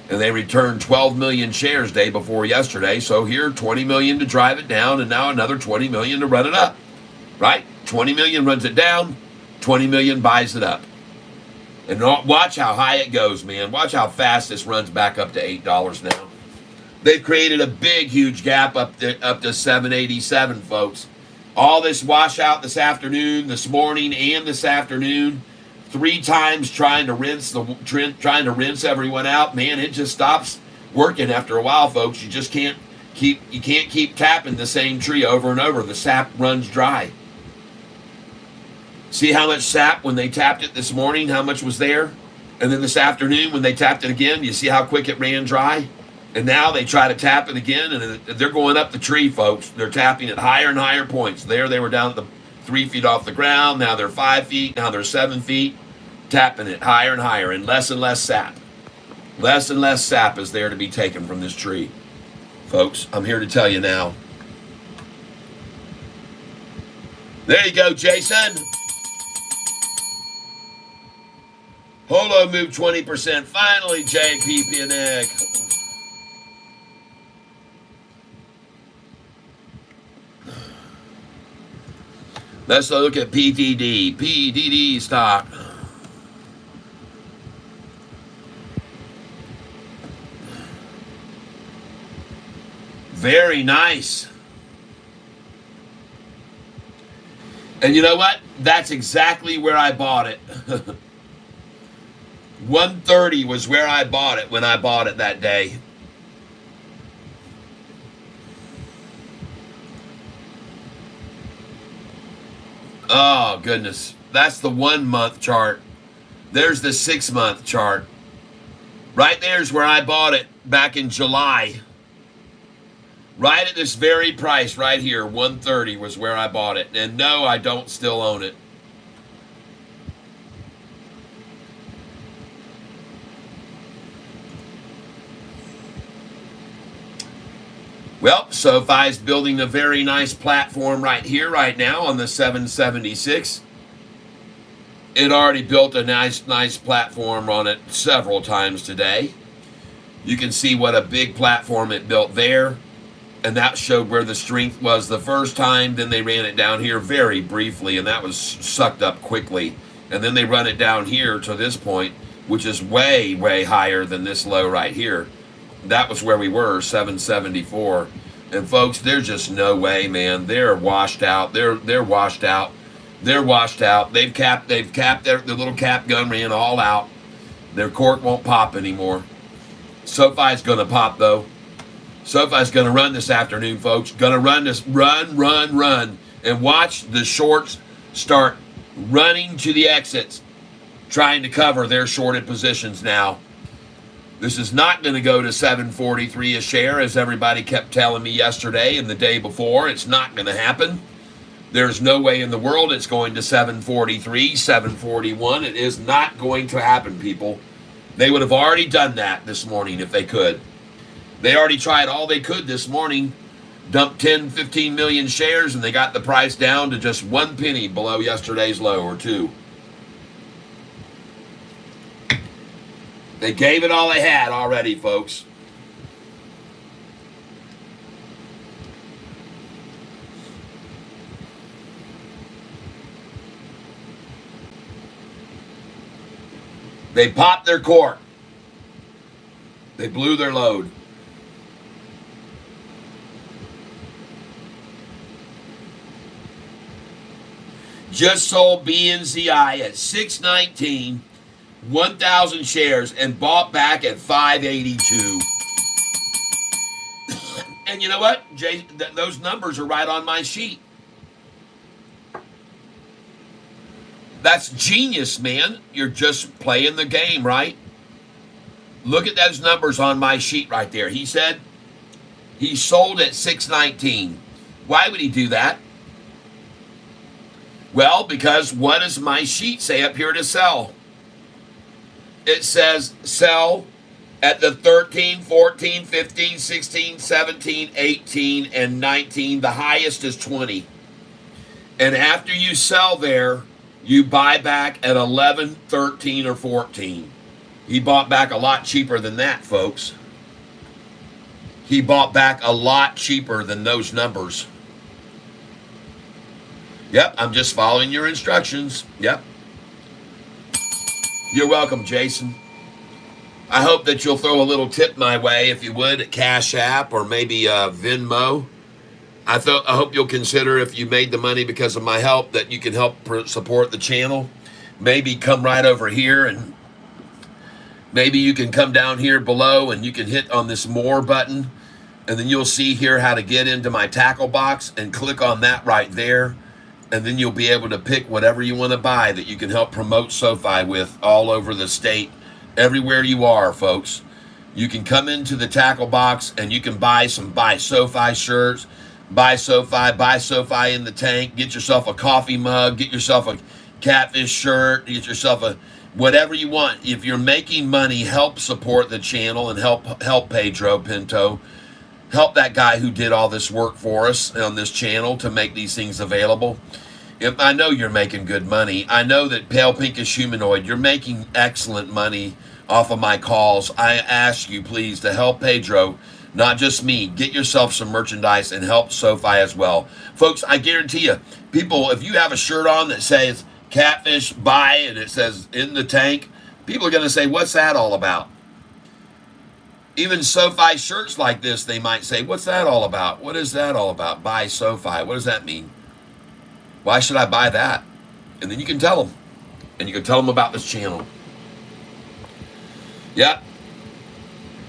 Speaker 1: And they returned 12 million shares day before yesterday, so here 20 million to drive it down, and now another 20 million to run it up. Right? 20 million runs it down, 20 million buys it up. And watch how high it goes, man. Watch how fast this runs back up to $8 now. They've created a big, huge gap up to 787, folks. All this washout this afternoon, this morning, and this afternoon, 3 times trying to rinse everyone out. Man, it just stops working after a while, folks. You just can't keep tapping the same tree over and over. The sap runs dry. See how much sap when they tapped it this morning, how much was there? And then this afternoon when they tapped it again, you see how quick it ran dry? And now they try to tap it again, and they're going up the tree, folks. They're tapping at higher and higher points. There they were down at the 3 feet off the ground. Now they're 5 feet. Now they're 7 feet. Tapping it higher and higher, and less sap. Less and less sap is there to be taken from this tree. Folks, I'm here to tell you now. There you go, Jason. Holo moved 20%. Finally, JP Pinnick. Let's look at PTD. PTD stock. Very nice. And you know what? That's exactly where I bought it. 130 was where I bought it when I bought it that day. Oh, goodness. That's the 1 month chart. There's the 6 month chart. Right there's where I bought it back in July. Right at this very price right here, 130 was where I bought it. And no, I don't still own it. Well, Sofi's building a very nice platform right here, right now on the 776. It already built a nice platform on it several times today. You can see what a big platform it built there. And that showed where the strength was the first time. Then they ran it down here very briefly, and that was sucked up quickly. And then they run it down here to this point, which is way, way higher than this low right here. That was where we were, 774. And folks, there's just no way, man. They're washed out. They're washed out. They're washed out. They've capped their little cap gun ran all out. Their cork won't pop anymore. Sofi's gonna pop though. Sofi's gonna run this afternoon, folks. Gonna run this, run, and watch the shorts start running to the exits, trying to cover their shorted positions now. This is not going to go to 743 a share, as everybody kept telling me yesterday and the day before. It's not going to happen. There's no way in the world it's going to 743, 741. It is not going to happen, people. They would have already done that this morning if they could. They already tried all they could this morning, dumped 10, 15 million shares, and they got the price down to just 1 penny below yesterday's low, or 2. They gave it all they had already, folks. They popped their cork. They blew their load. Just sold BNZI at 619. 1,000 shares and bought back at 582. And you know what, Jay? Those numbers are right on my sheet. That's genius, man. You're just playing the game, right? Look at those numbers on my sheet right there. He said he sold at 619. Why would he do that? Well, because what does my sheet say up here to sell? It says sell at the 13, 14, 15, 16, 17, 18, and 19. The highest is 20. And after you sell there, you buy back at 11, 13, or 14. He bought back a lot cheaper than that, folks. He bought back a lot cheaper than those numbers. Yep, I'm just following your instructions. Yep. You're welcome, Jason. I hope that you'll throw a little tip my way, if you would, at Cash App or maybe Venmo. I hope you'll consider, if you made the money because of my help, that you can help support the channel. Maybe come right over here, and maybe you can come down here below and you can hit on this more button, and then you'll see here how to get into my tackle box, and click on that right there. And then you'll be able to pick whatever you want to buy that you can help promote SoFi with all over the state, everywhere you are, folks. You can come into the tackle box and you can buy SoFi shirts, buy SoFi in the tank, get yourself a coffee mug, get yourself a Catfish shirt, get yourself a whatever you want. If you're making money, help support the channel and help Pedro Pinto. Help that guy who did all this work for us on this channel to make these things available. I know you're making good money. I know that Pale Pinkish Humanoid, you're making excellent money off of my calls. I ask you, please, to help Pedro, not just me. Get yourself some merchandise and help SoFi as well. Folks, I guarantee you, people, if you have a shirt on that says Catfish buy and it says in the tank, people are going to say, what's that all about? Even SoFi shirts like this, they might say, what's that all about? What is that all about? Buy SoFi. What does that mean? Why should I buy that? And then you can tell them. And you can tell them about this channel. Yeah.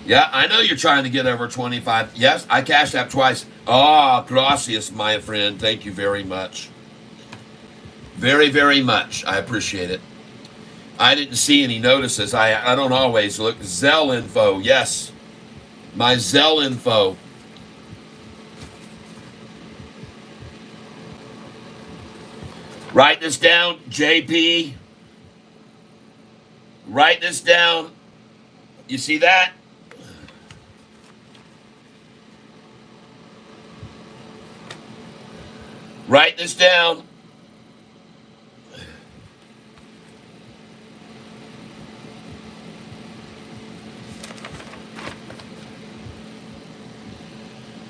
Speaker 1: Yeah, I know you're trying to get over 25. Yes, I cashed out twice. Ah, gracias, my friend. Thank you very much. Very, very much. I appreciate it. I didn't see any notices. I don't always look. Zelle info. Yes. My Zelle info. Write this down, JP. Write this down. You see that? Write this down.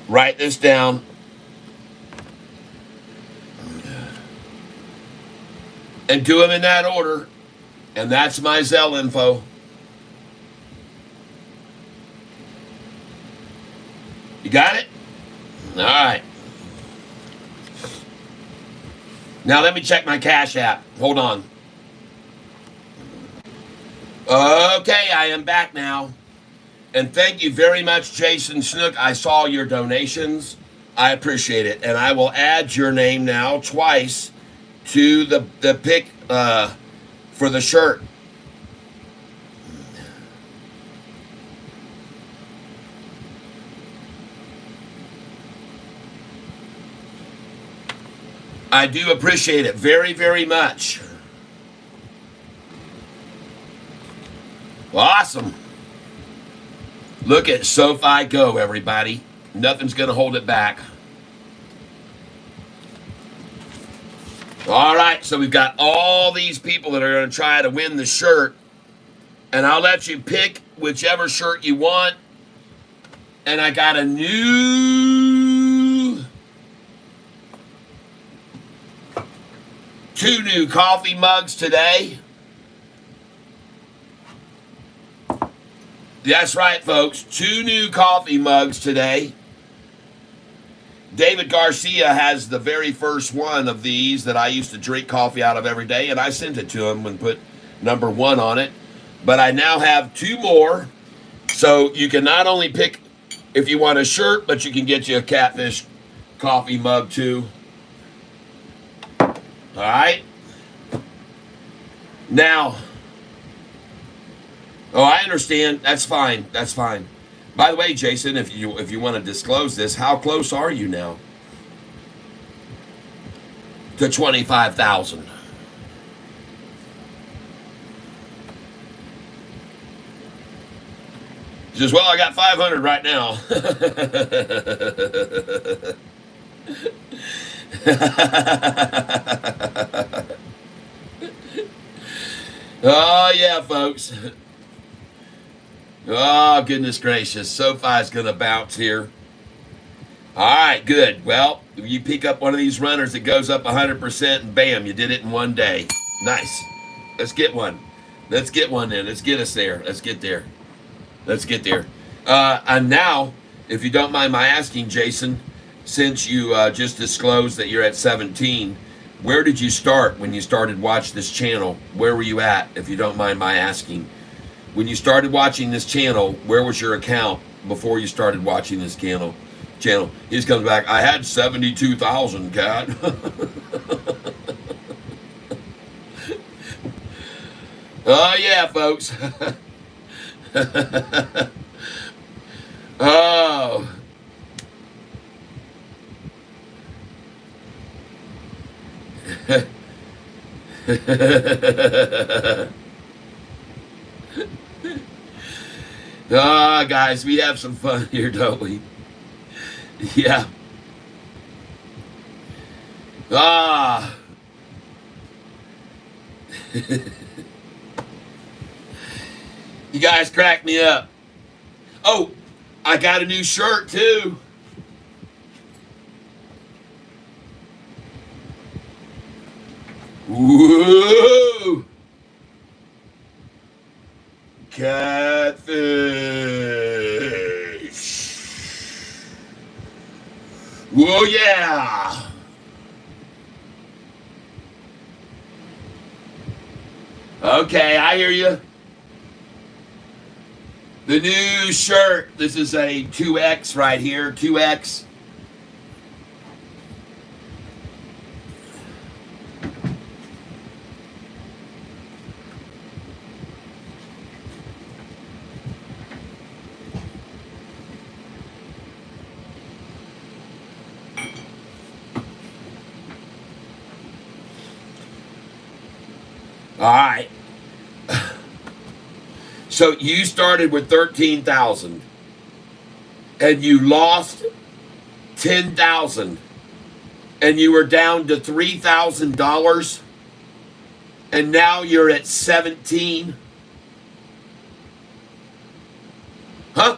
Speaker 1: Write this down. And do them in that order. And that's my Zelle info. You got it? All right. Now let me check my Cash App. Hold on. Okay, I am back now. And thank you very much, Jason Snook. I saw your donations. I appreciate it. And I will add your name now twice to the pick for the shirt. I do appreciate it very, very much. Awesome. Look at SoFi go, everybody. Nothing's going to hold it back. All right, so we've got all these people that are going to try to win the shirt. And I'll let you pick whichever shirt you want. And I got a two new coffee mugs today. That's right, folks. 2 new coffee mugs today. David Garcia has the very first one of these that I used to drink coffee out of every day, and I sent it to him and put number 1 on it. But I now have 2 more. So you can not only pick if you want a shirt, but you can get you a Catfish coffee mug too. All right. Now, oh, I understand. That's fine. That's fine. By the way, Jason, if you want to disclose this, how close are you now to 25,000? He says, well, I got 500 right now. Oh, yeah, folks. Oh, goodness gracious. Sofi's going to bounce here. All right, good. Well, you pick up one of these runners that goes up 100%, and bam, you did it in one day. Nice. Let's get one. Let's get one in. Let's get us there. Let's get there. Let's get there. And now, if you don't mind my asking, Jason, since you just disclosed that you're at 17, where did you start when you started watching this channel? Where were you at, if you don't mind my asking? When you started watching this channel, where was your account before you started watching this channel? He just comes back, I had 72,000, Cat. Oh, yeah, folks. Oh. Ah, guys, we have some fun here, don't we? Yeah. Ah. You guys crack me up. Oh, I got a new shirt too. Whoa! Catfish. Whoa, yeah. Okay, I hear you. The new shirt. This is a 2X right here. 2X. All right. So you started with 13,000 and you lost 10,000 and you were down to $3,000 and now you're at 17. Huh?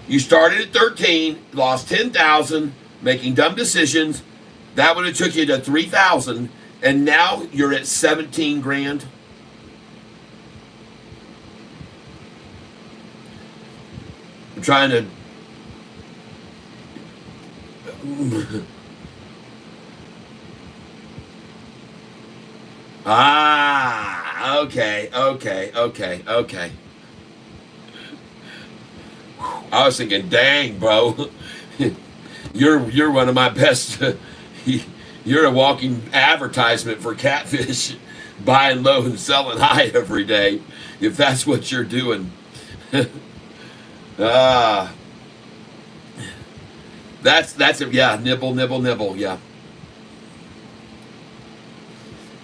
Speaker 1: You started at 13, lost 10,000, making dumb decisions. That would have took you to 3,000, and now you're at 17 grand. I'm trying to. Okay. I was thinking, dang, bro, you're one of my best. You're a walking advertisement for Catfish, buying low and selling high every day, if that's what you're doing. That's it. Yeah, nibble. Yeah.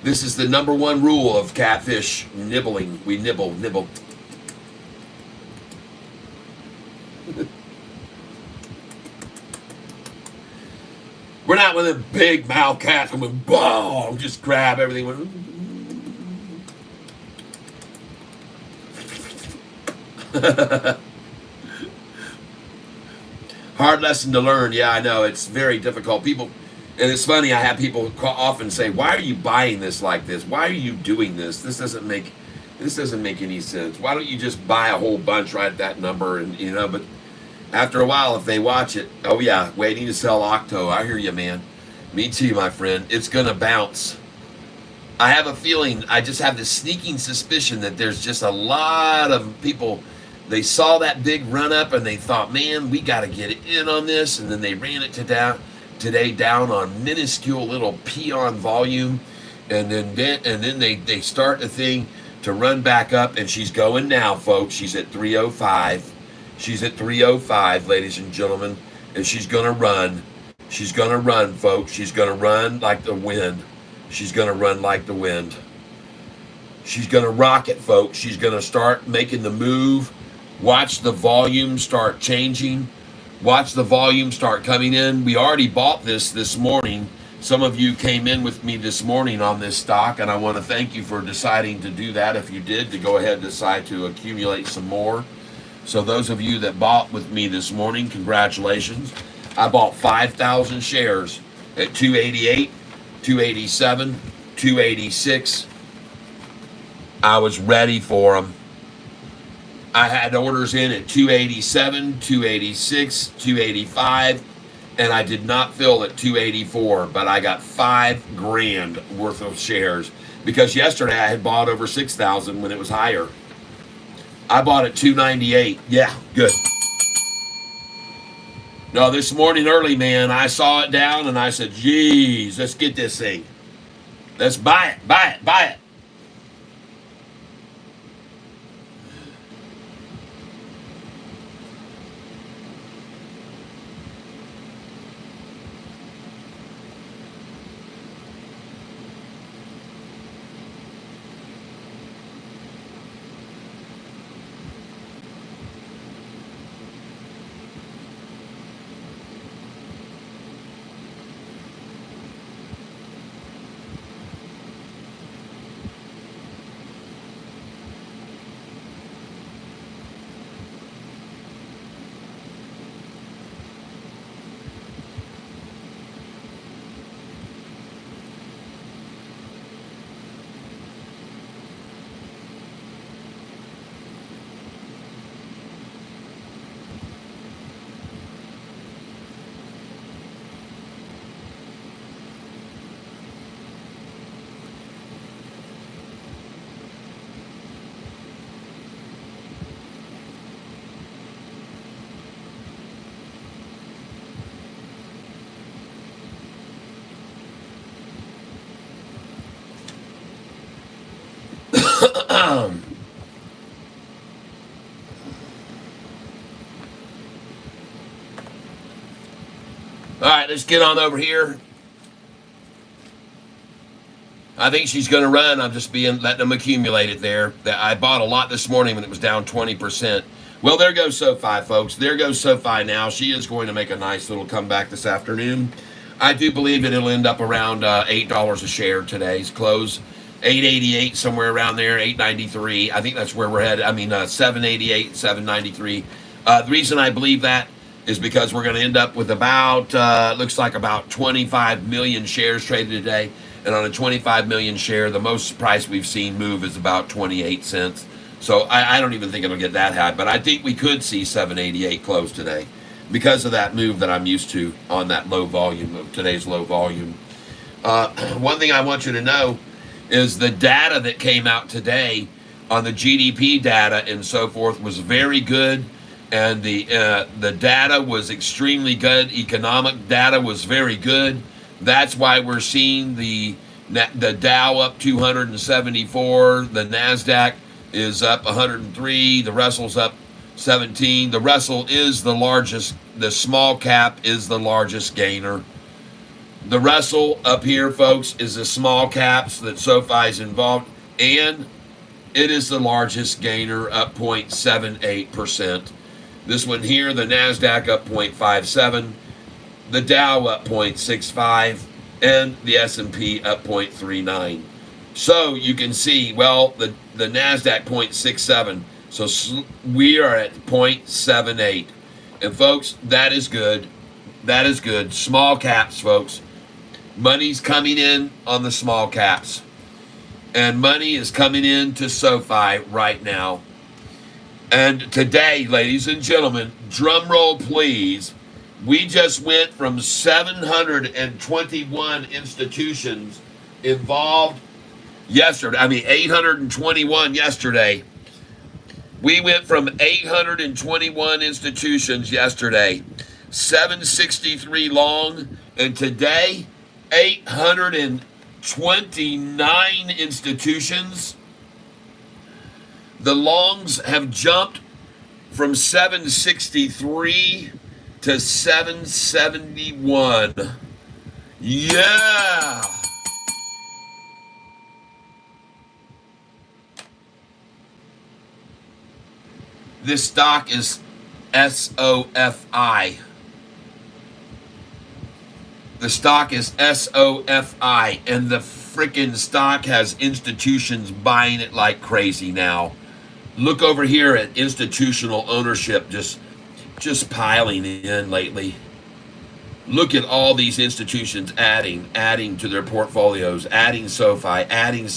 Speaker 1: This is the number one rule of Catfish nibbling. We nibble. We're not one of the big mouth cats and we boom, just grab everything. Hard lesson to learn. Yeah, I know. It's very difficult. People, and it's funny, I have people often say, why are you buying this like this? Why are you doing this? This doesn't make any sense. Why don't you just buy a whole bunch right at that number? And but after a while, if they watch it, oh yeah, waiting to sell Octo. I hear you, man. Me too, my friend. It's going to bounce. I have a feeling, I just have this sneaking suspicion that there's just a lot of people, they saw that big run up and they thought, man, we got to get in on this. And then they ran it today down on minuscule little peon volume. And then they start the thing to run back up. And she's going now, folks. She's at 305. She's at 305, ladies and gentlemen. And she's going to run. She's going to run, folks. She's going to run like the wind. She's going to run like the wind. She's going to rock it, folks. She's going to start making the move. Watch the volume start changing. Watch the volume start coming in. We already bought this morning. Some of you came in with me this morning on this stock, and I want to thank you for deciding to do that. If you did, to go ahead and decide to accumulate some more. So those of you that bought with me this morning, congratulations. I bought 5,000 shares at 288. 287, 286. I was ready for them. I had orders in at 287, 286, 285, and I did not fill at 284, but I got $5,000 worth of shares because yesterday I had bought over 6,000 when it was higher. I bought at 298. Yeah, good. No, this morning early, man, I saw it down and I said, geez, let's get this thing. Let's buy it, buy it, buy it. All right, let's get on over here. I think she's going to run. I'm just letting them accumulate it there. I bought a lot this morning when it was down 20%. Well, there goes Sofi, folks. There goes Sofi now. She is going to make a nice little comeback this afternoon. I do believe that it'll end up around $8 a share today's close. $8.88, somewhere around there, $8.93. I think that's where we're headed. I mean, $7.88, $7.93. The reason I believe that is because we're going to end up with about, looks like about 25 million shares traded today. And on a 25 million share, the most price we've seen move is about 28 cents. So I don't even think it'll get that high. But I think we could see 788 close today because of that move that I'm used to on that low volume of today's low volume. One thing I want you to know is the data that came out today on the GDP data and so forth was very good. And the data was extremely good. Economic data was very good. That's why we're seeing the Dow up 274. The NASDAQ is up 103. The Russell's up 17. The Russell is the largest. The small cap is the largest gainer. The Russell up here, folks, is the small caps that SoFi is involved, and it is the largest gainer, up 0.78%. This one here, the NASDAQ up 0.57, the Dow up 0.65, and the S&P up 0.39. So you can see, well, the NASDAQ 0.67, so we are at 0.78. And folks, that is good. That is good. Small caps, folks. Money's coming in on the small caps. And money is coming in to SoFi right now. And today, ladies and gentlemen, drum roll please, We just went from 721 institutions involved yesterday. 821 yesterday. We went from 821 institutions yesterday, 763 long, and today, 829 institutions. The longs have jumped from 763 to 771. Yeah! This stock is SOFI. The stock is SOFI, and the freaking stock has institutions buying it like crazy now. Look over here at institutional ownership just piling in lately. Look at all these institutions adding to their portfolios, adding SoFi, adding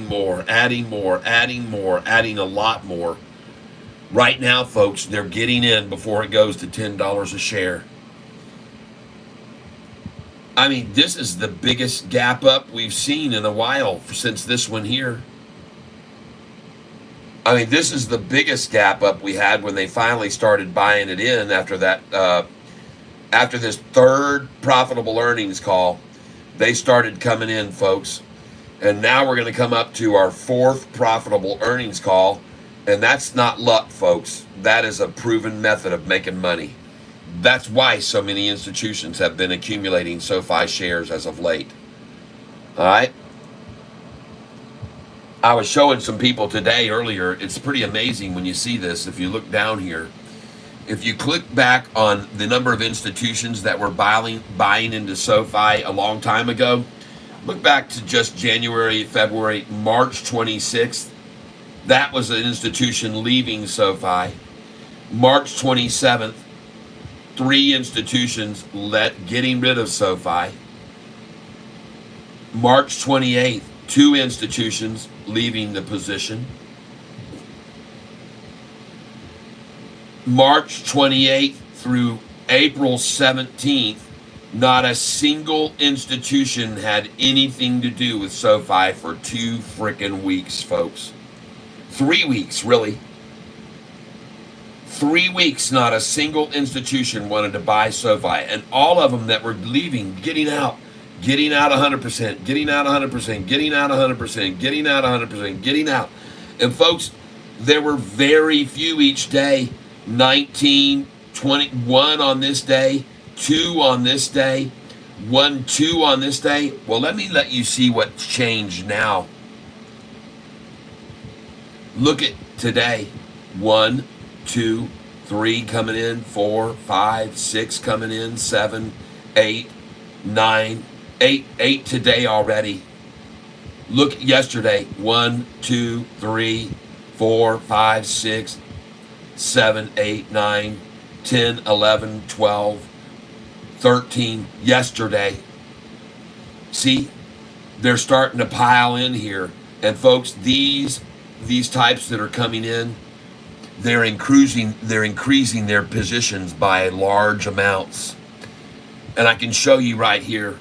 Speaker 1: more, adding a lot more. Right now, folks, they're getting in before it goes to $10 a share. This is the biggest gap up we've seen in a while since this one here. This is the biggest gap up we had when they finally started buying it in after that. After this third profitable earnings call, they started coming in, folks. And now we're going to come up to our fourth profitable earnings call. And that's not luck, folks. That is a proven method of making money. That's why so many institutions have been accumulating SoFi shares as of late. All right? I was showing some people today earlier. It's pretty amazing when you see this. If you look down here, if you click back on the number of institutions that were buying into SoFi a long time ago, look back to just January, February, March 26th. That was an institution leaving SoFi. March 27th, 3 institutions getting rid of SoFi. March 28th, 2 institutions leaving the position. March 28th through April 17th, not a single institution had anything to do with SoFi for 2 freaking weeks, folks. 3 weeks, really. 3 weeks, not a single institution wanted to buy SoFi. And all of them that were leaving, getting out 100%, getting out 100%, getting out 100%, getting out 100%, getting out. And folks, there were very few each day. 19, 21 on this day, 2 on this day, 1, 2 on this day. Well, let me let you see what's changed now. Look at today. 1, 2, 3 coming in, 4, 5, 6 coming in, 7, 8, 9, 8 today already. Look at yesterday. 1, 2, 3, 4, 5, 6, 7, 8, 9, 10, 11, 12, 13 yesterday. See, they're starting to pile in here. And folks, these types that are coming in, they're increasing their positions by large amounts. And I can show you right here.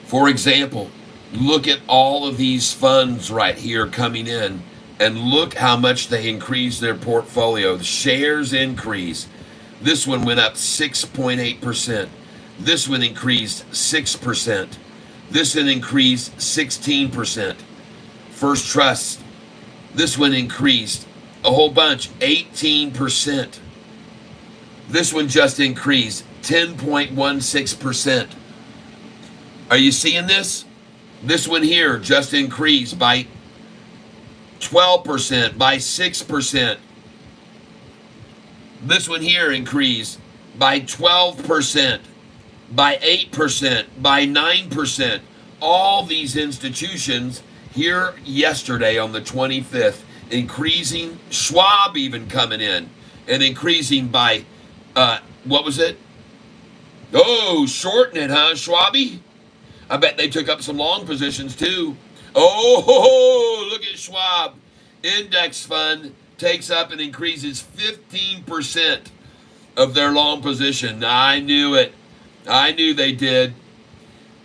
Speaker 1: For example, look at all of these funds right here coming in. And look how much they increased their portfolio. The shares increase. This one went up 6.8%. This one increased 6%. This one increased 16%. First Trust, this one increased a whole bunch, 18%. This one just increased 10.16%. Are you seeing this? This one here just increased by 12%, by 6%. This one here increased by 12%, by 8%, by 9%. All these institutions here yesterday on the 25th, increasing, Schwab even coming in and increasing by, what was it? Oh, shorting it, huh, Schwabi? I bet they took up some long positions too. Oh, look at Schwab. Index fund takes up and increases 15%. of their long position. I knew it. I knew they did.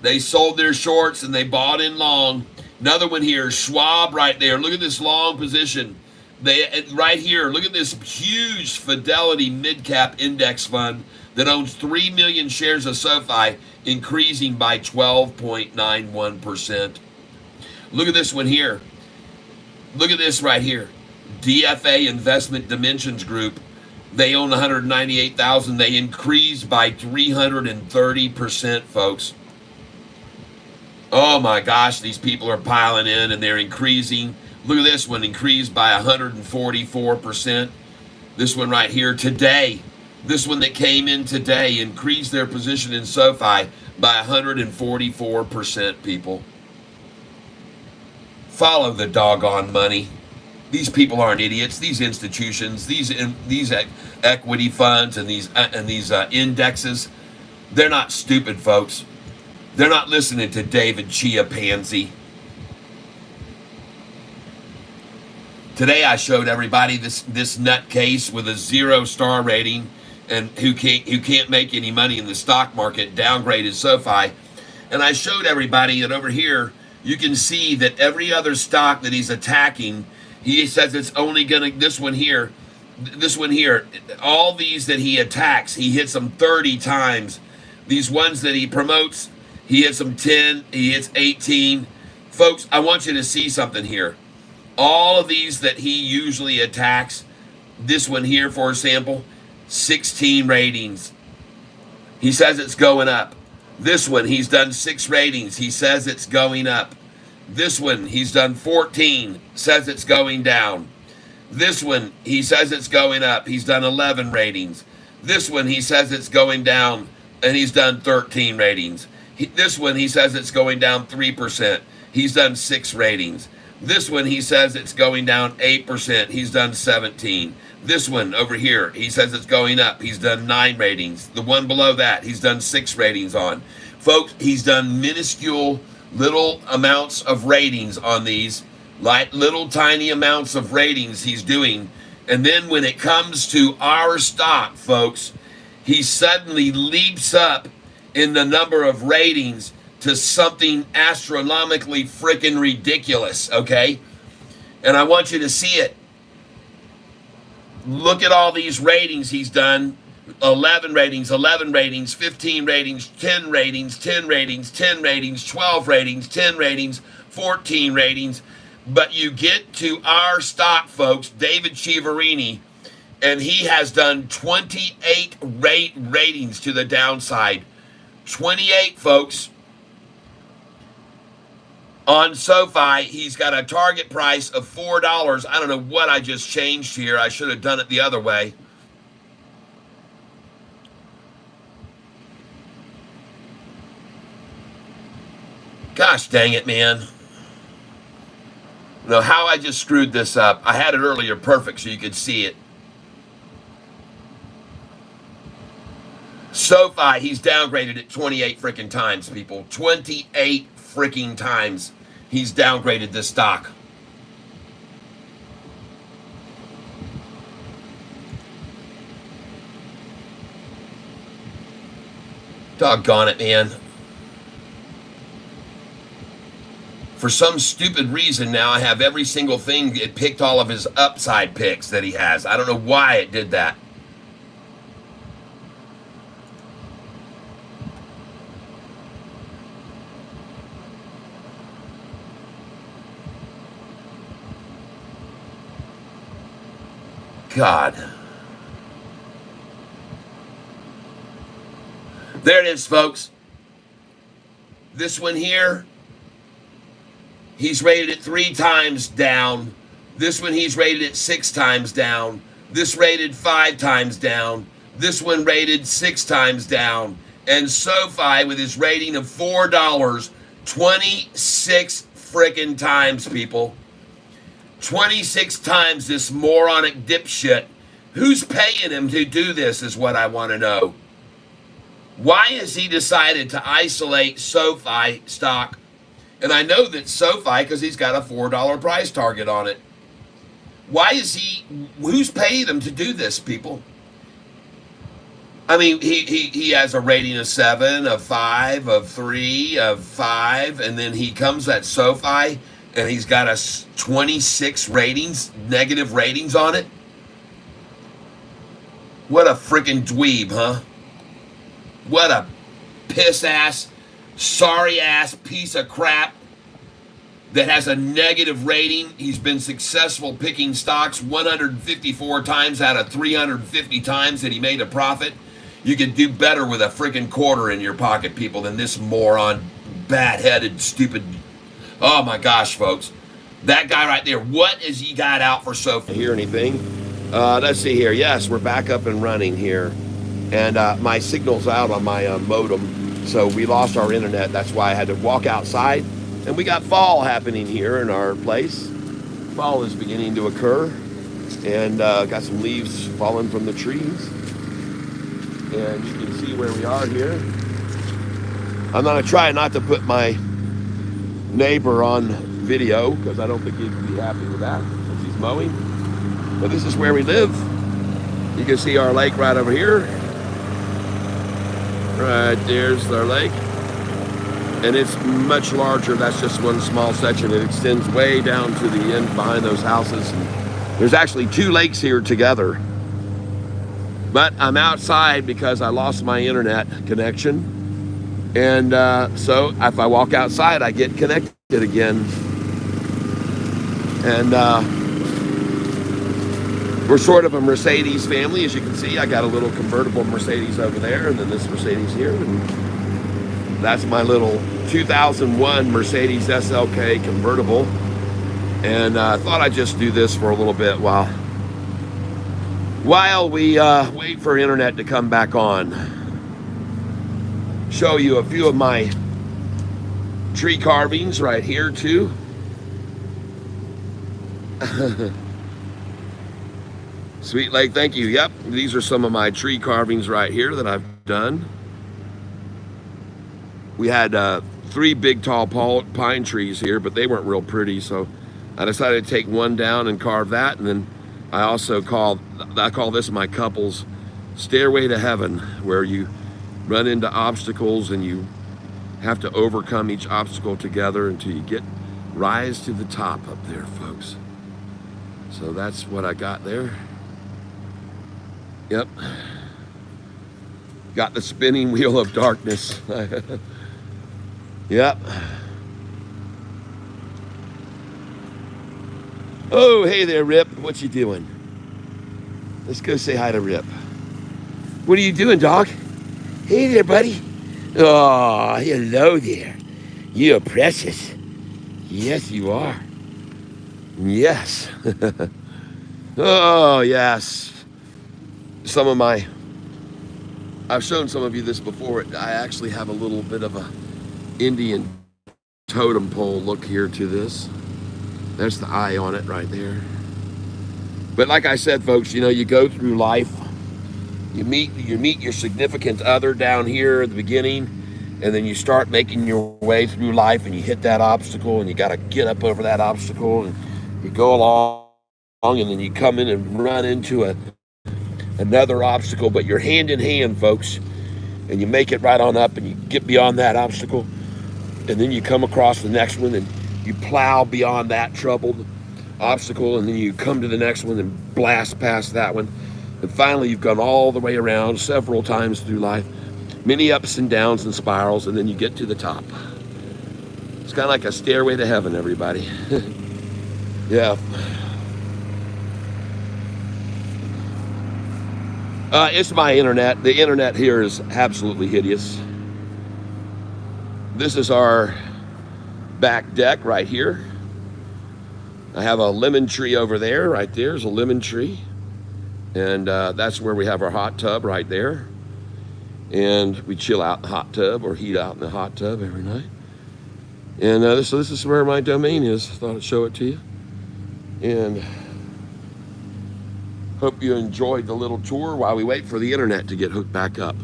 Speaker 1: They sold their shorts and they bought in long. Another one here, Schwab right there. Look at this long position. They right here, look at this huge Fidelity mid-cap index fund that owns 3 million shares of SoFi, increasing by 12.91%. Look at this one here. Look at this right here. DFA Investment Dimensions Group. They own 198,000. They increased by 330%, folks. Oh my gosh, these people are piling in and they're increasing. Look at this one, increased by 144%. This one right here today, this one that came in today, increased their position in SoFi by 144%, people. Follow the doggone money. These people aren't idiots. These institutions, these equity funds and these indexes, they're not stupid, folks. They're not listening to David Chia Pansy. Today I showed everybody this nutcase with a 0-star rating and who can't make any money in the stock market, downgraded SoFi. And I showed everybody that over here you can see that every other stock that he's attacking, he says it's only gonna, this one here, all these that he attacks, he hits them 30 times. These ones that he promotes, he hits them 10, he hits 18. Folks, I want you to see something here. All of these that he usually attacks, this one here, for example, 16 ratings. He says it's going up. This one, he's done 6 ratings. He says it's going up. This one, he's done 14, says it's going down. This one, he says it's going up. He's done 11 ratings. This one, he says it's going down, and he's done 13 ratings. This one, he says it's going down 3%. He's done 6 ratings. This one, he says it's going down 8%. He's done 17. This one over here, he says it's going up. He's done 9 ratings. The one below that, he's done 6 ratings on. Folks, he's done minuscule little amounts of ratings on these, like little tiny amounts of ratings he's doing. And then when it comes to our stock, folks, he suddenly leaps up in the number of ratings to something astronomically freaking ridiculous, okay? And I want you to see it. Look at all these ratings he's done. 11 ratings, 11 ratings, 15 ratings, 10 ratings, 10 ratings, 10 ratings, 12 ratings, 10 ratings, 14 ratings. But you get to our stock, folks, David Chiaverini, and he has done 28 ratings to the downside. 28, folks. On SoFi, he's got a target price of $4. I don't know what I just changed here. I should have done it the other way. Gosh dang it, man. You know how I just screwed this up. I had it earlier perfect so you could see it. SoFi, he's downgraded it 28 freaking times, people. 28 freaking times he's downgraded this stock. Doggone it, man. For some stupid reason now, I have every single thing, it picked all of his upside picks that he has. I don't know why it did that. God. There it is, folks. This one here, he's rated it 3 times down. This one he's rated it 6 times down. This rated 5 times down. This one rated 6 times down. And SoFi with his rating of $4, 26 frickin' times, people. 26 times this moronic dipshit. Who's paying him to do this is what I want to know. Why has he decided to isolate SoFi stock? And I know that SoFi, because he's got a $4 price target on it. Why is he, who's paying him to do this, people? I mean, he has a rating of 7, of 5, of 3, of 5, and then he comes at SoFi and he's got a 26 ratings, negative ratings on it. What a freaking dweeb, huh? What a piss ass, sorry ass piece of crap that has a negative rating. He's been successful picking stocks 154 times out of 350 times that he made a profit. You could do better with a freaking quarter in your pocket, people, than this moron, bad-headed, stupid. Oh my gosh, folks. That guy right there, what has he got out for Sofi? Hear anything? Let's see here. Yes, we're back up and running here. And my signal's out on my modem, so we lost our internet. That's why I had to walk outside. And we got fall happening here in our place. Fall is beginning to occur. And got some leaves falling from the trees. And you can see where we are here. I'm going to try not to put my neighbor on video because I don't think he'd be happy with that since he's mowing. But this is where we live. You can see our lake right over here. Right there's our lake. And it's much larger. That's just one small section. It extends way down to the end behind those houses. And there's actually 2 lakes here together. But I'm outside because I lost my internet connection. And so if I walk outside, I get connected again. And we're sort of a Mercedes family. As you can see, I got a little convertible Mercedes over there, and then this Mercedes here. And that's my little 2001 Mercedes SLK convertible. And I thought I'd just do this for a little bit while we wait for internet to come back on. Show you a few of my tree carvings right here too. Sweet Lake, thank you. Yep, these are some of my tree carvings right here that I've done. We had 3 big tall pine trees here, but they weren't real pretty, so I decided to take one down and carve that. And then I also call this my couple's stairway to heaven, where you run into obstacles and you have to overcome each obstacle together until you rise to the top up there, folks. So that's what I got there. Yep. Got the spinning wheel of darkness. Yep. Oh, hey there, Rip. What you doing? Let's go say hi to Rip. What are you doing, dog? Hey there, buddy. Oh, hello there. You're precious. Yes, you are. Yes. Oh, yes. I've shown some of you this before. I actually have a little bit of a Indian totem pole look here to this. There's the eye on it right there. But like I said, folks, you go through life. You meet your significant other down here at the beginning, and then you start making your way through life, and you hit that obstacle, and you got to get up over that obstacle, and you go along, and then you come in and run into another obstacle, but you're hand in hand, folks, and you make it right on up, and you get beyond that obstacle, and then you come across the next one, and you plow beyond that troubled obstacle, and then you come to the next one and blast past that one, and finally you've gone all the way around several times through life, many ups and downs and spirals, and then you get to the top. It's kind of like a stairway to heaven, everybody. Yeah. It's my internet. The internet here is absolutely hideous. This is our back deck right here. I have a lemon tree over there. Right there's a lemon tree. And that's where we have our hot tub right there. And we chill out in the hot tub or heat out in the hot tub every night. And so this is where my domain is. I thought I'd show it to you. And hope you enjoyed the little tour while we wait for the internet to get hooked back up.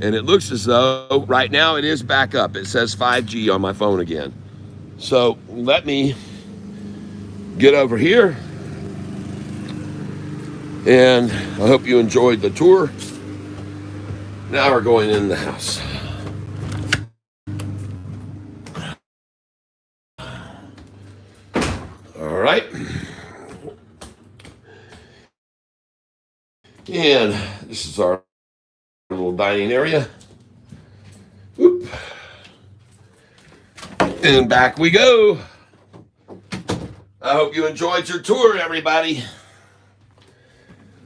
Speaker 1: And it looks as though right now it is back up. It says 5G on my phone again. So let me get over here. And I hope you enjoyed the tour. Now we're going in the house. All right. And this is our little dining area. Whoop. And back we go. I hope you enjoyed your tour, everybody.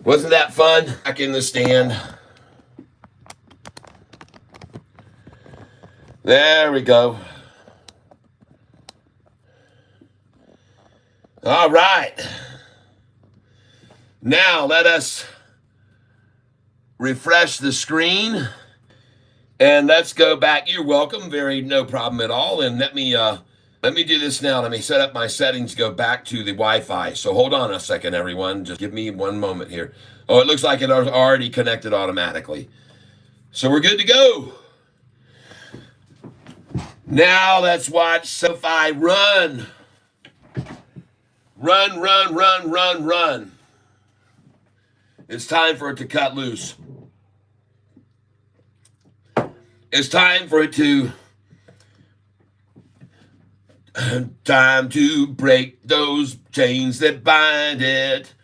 Speaker 1: Wasn't that fun? Back in the stand. There we go. All right. Now let us refresh the screen and let's go back. You're welcome. No problem at all. And let me do this now. Let me set up my settings, go back to the Wi-Fi. So hold on a second, everyone. Just give me one moment here. Oh, it looks like it was already connected automatically. So we're good to go. Now let's watch Sofi run. Run, run, run, run, run. It's time for it to cut loose. It's time for it to... Time to break those chains that bind it.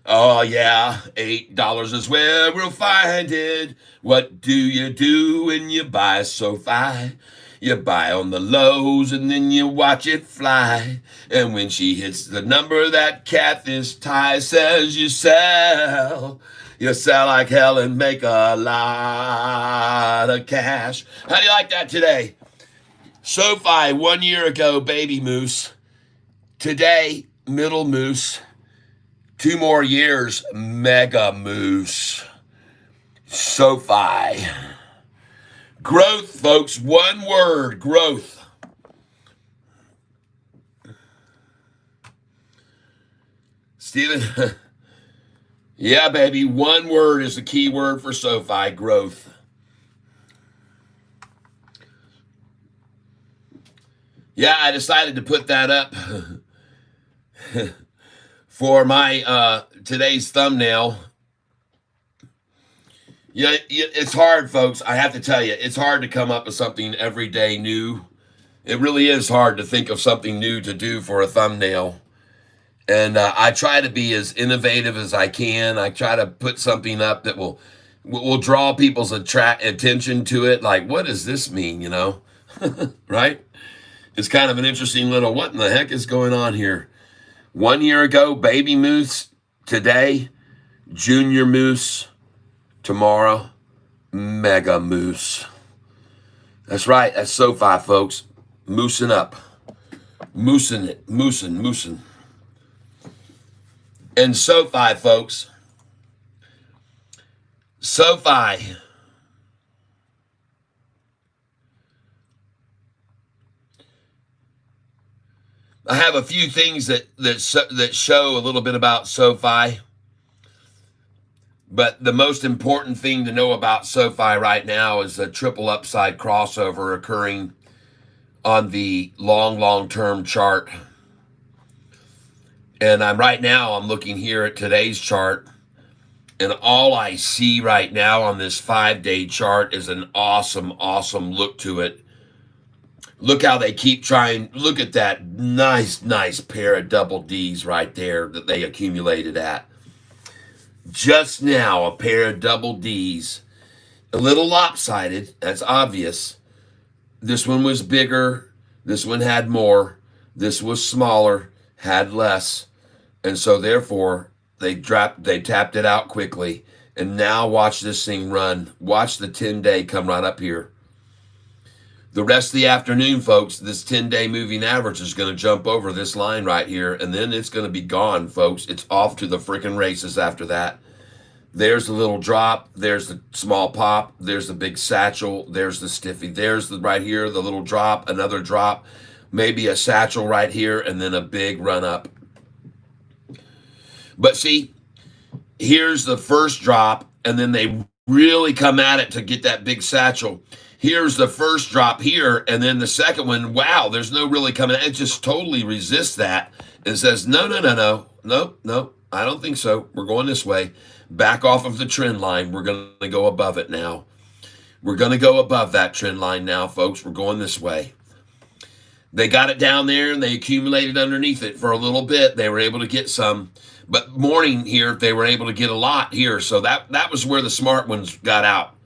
Speaker 1: Oh yeah, $8 is where we'll find it. What do you do when you buy Sofi? You buy on the lows and then you watch it fly. And when she hits the number that Catfish Ty says you sell like hell and make a lot of cash. How do you like that today? Sofi, 1 year ago, baby moose. Today, middle moose. 2 more years, mega moose. Sofi. Growth, folks. One word, growth. Steven, yeah, baby. One word is the key word for Sofi, growth. Yeah, I decided to put that up for my today's thumbnail. Yeah, it's hard, folks. I have to tell you, it's hard to come up with something every day new. It really is hard to think of something new to do for a thumbnail. And I try to be as innovative as I can. I try to put something up that will draw people's attention to it. Like, what does this mean, you know? Right? It's kind of an interesting little, what in the heck is going on here? 1 year ago, baby moose. Today, junior moose. Tomorrow, mega moose. That's right. That's Sofi, folks. Moosing up. Moosing it. Moosing. And Sofi, folks. Sofi. I have a few things that show a little bit about Sofi. But the most important thing to know about Sofi right now is a triple upside crossover occurring on the long-term chart. And I'm looking here at today's chart. And all I see right now on this 5-day chart is an awesome look to it. Look how they keep trying. Look at that nice pair of double Ds right there that they accumulated at. Just now, a pair of double Ds. A little lopsided, that's obvious. This one was bigger. This one had more. This was smaller, had less. And so, therefore, they tapped it out quickly. And now watch this thing run. Watch the 10-day come right up here. The rest of the afternoon, folks, this 10-day moving average is going to jump over this line right here, and then it's going to be gone, folks. It's off to the freaking races after that. There's the little drop. There's the small pop. There's the big satchel. There's the stiffy. There's right here, the little drop, another drop, maybe a satchel right here, and then a big run up. But see, here's the first drop, and then they really come at it to get that big satchel. Here's the first drop here, and then the second one, wow, there's no really coming. It just totally resists that and says, no, I don't think so. We're going this way. Back off of the trend line. We're going to go above it now. We're going to go above that trend line now, folks. We're going this way. They got it down there and they accumulated underneath it for a little bit. They were able to get some, but morning here, they were able to get a lot here. So that was where the smart ones got out.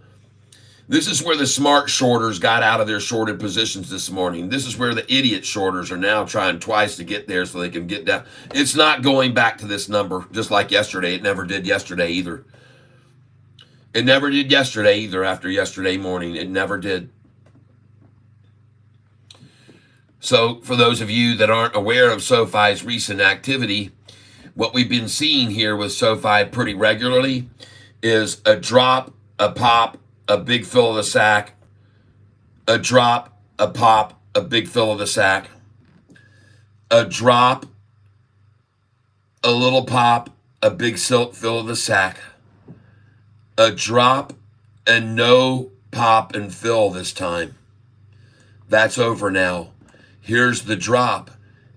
Speaker 1: This is where the smart shorters got out of their shorted positions this morning. This is where the idiot shorters are now trying twice to get there so they can get down. It's not going back to this number, just like yesterday. It never did yesterday either. It never did yesterday either after yesterday morning. It never did. So for those of you that aren't aware of SoFi's recent activity, what we've been seeing here with SoFi pretty regularly is a drop, a pop, a big fill of the sack, a drop, a pop, a big fill of the sack, a drop, a little pop, a big fill of the sack, a drop, and no pop and fill this time. That's over now. Here's the drop,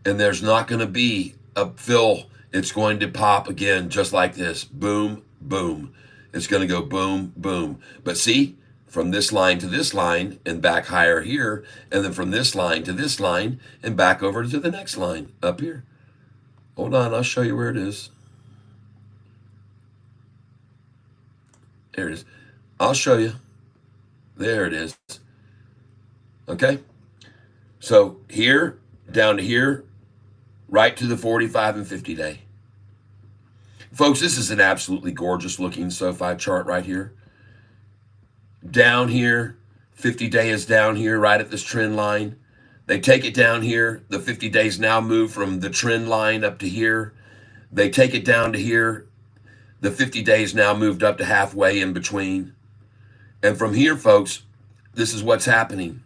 Speaker 1: and there's not going to be a fill. It's going to pop again, just like this. Boom, boom. It's going to go boom, boom. But see, from this line to this line and back higher here, and then from this line to this line and back over to the next line up here. Hold on, I'll show you where it is. There it is. I'll show you. There it is. Okay? So here, down to here, right to the 45 and 50 day. Folks, this is an absolutely gorgeous looking SoFi chart right here. Down here, 50 day is down here right at this trend line. They take it down here. The 50 days now move from the trend line up to here. They take it down to here. The 50 days now moved up to halfway in between. And from here, folks, this is what's happening.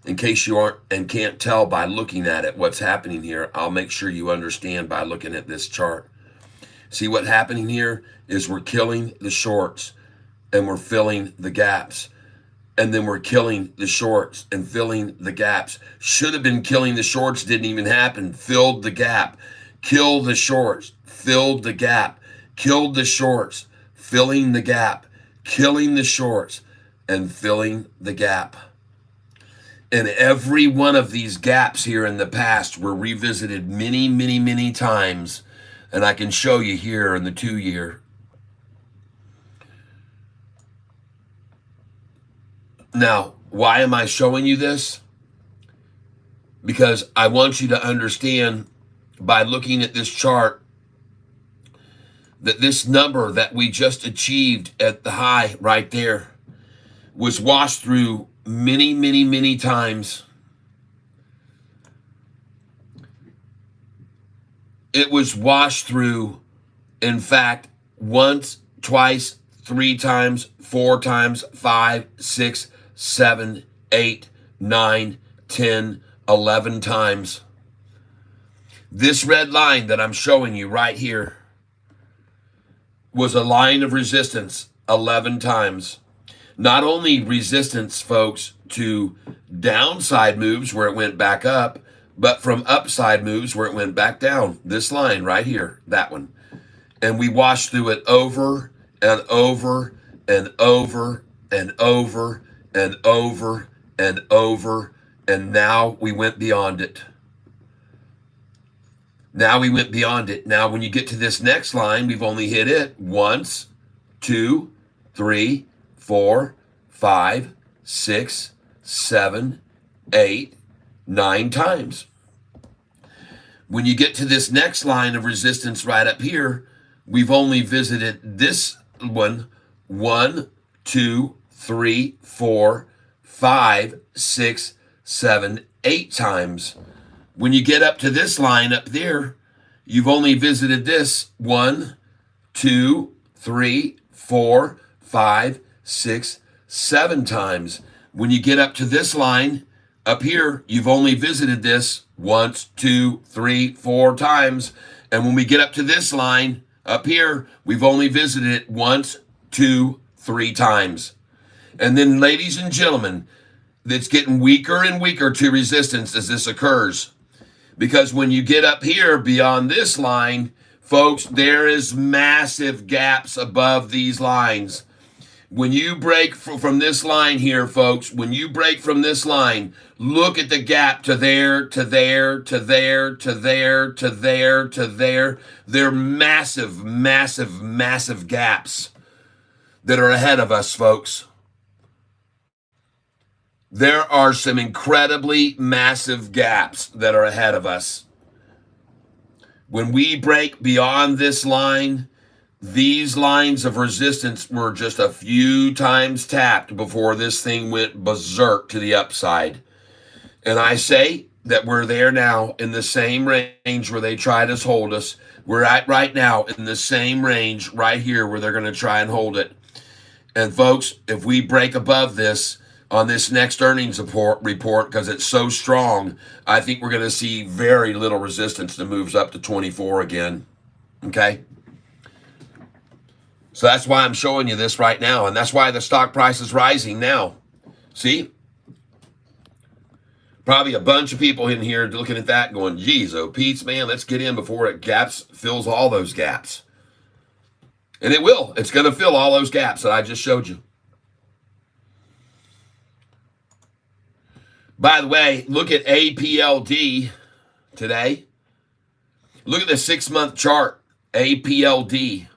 Speaker 1: In case you aren't and can't tell by looking at it what's happening here, I'll make sure you understand by looking at this chart. See what's happening here is we're killing the shorts and we're filling the gaps. And then we're killing the shorts and filling the gaps. Should have been killing the shorts, didn't even happen. Filled the gap. Kill the shorts. Filled the gap. Killed the shorts. Filling the gap. Killing the shorts and filling the gap. And every one of these gaps here in the past were revisited many, many, many times. And I can show you here in the 2-year. Now, why am I showing you this? Because I want you to understand by looking at this chart that this number that we just achieved at the high right there was washed through many, many, many times. It was washed through, in fact, once, twice, 3 times, 4 times, 5, 6, 7, 8, 9, 10, 11 times. This red line that I'm showing you right here was a line of resistance 11 times. Not only resistance, folks, to downside moves where it went back up, but from upside moves where it went back down. This line right here, that one. And we washed through it over and over and over and over and over and over, and now we went beyond it. Now we went beyond it. Now when you get to this next line, we've only hit it once, 2, 3, 4, 5, 6, 7, 8, 9 times. When you get to this next line of resistance right up here, we've only visited this one 1, 2, 3, 4, 5, 6, 7, 8 times. When you get up to this line up there, you've only visited this 1, 2, 3, 4, 5, 6, 7 times. When you get up to this line up here, you've only visited this once, 2, 3, 4 times. And when we get up to this line up here, we've only visited it once, 2, 3 times. And then, ladies and gentlemen, it's getting weaker and weaker to resistance as this occurs. Because when you get up here beyond this line, folks, there is massive gaps above these lines. When you break from this line here, folks, when you break from this line, look at the gap to there, to there, to there, to there, to there, to there. They're massive, massive, massive gaps that are ahead of us, folks. There are some incredibly massive gaps that are ahead of us. When we break beyond this line, these lines of resistance were just a few times tapped before this thing went berserk to the upside. And I say that we're there now in the same range where they tried to hold us. We're at right now in the same range right here where they're going to try and hold it. And folks, if we break above this on this next earnings report, because it's so strong, I think we're going to see very little resistance that moves up to 24 again. Okay? So that's why I'm showing you this right now, and that's why the stock price is rising now. See? Probably a bunch of people in here looking at that going, geez, oh, Pete's, man, let's get in before it fills all those gaps. And it will. It's going to fill all those gaps that I just showed you. By the way, look at APLD today. Look at the 6-month chart, APLD.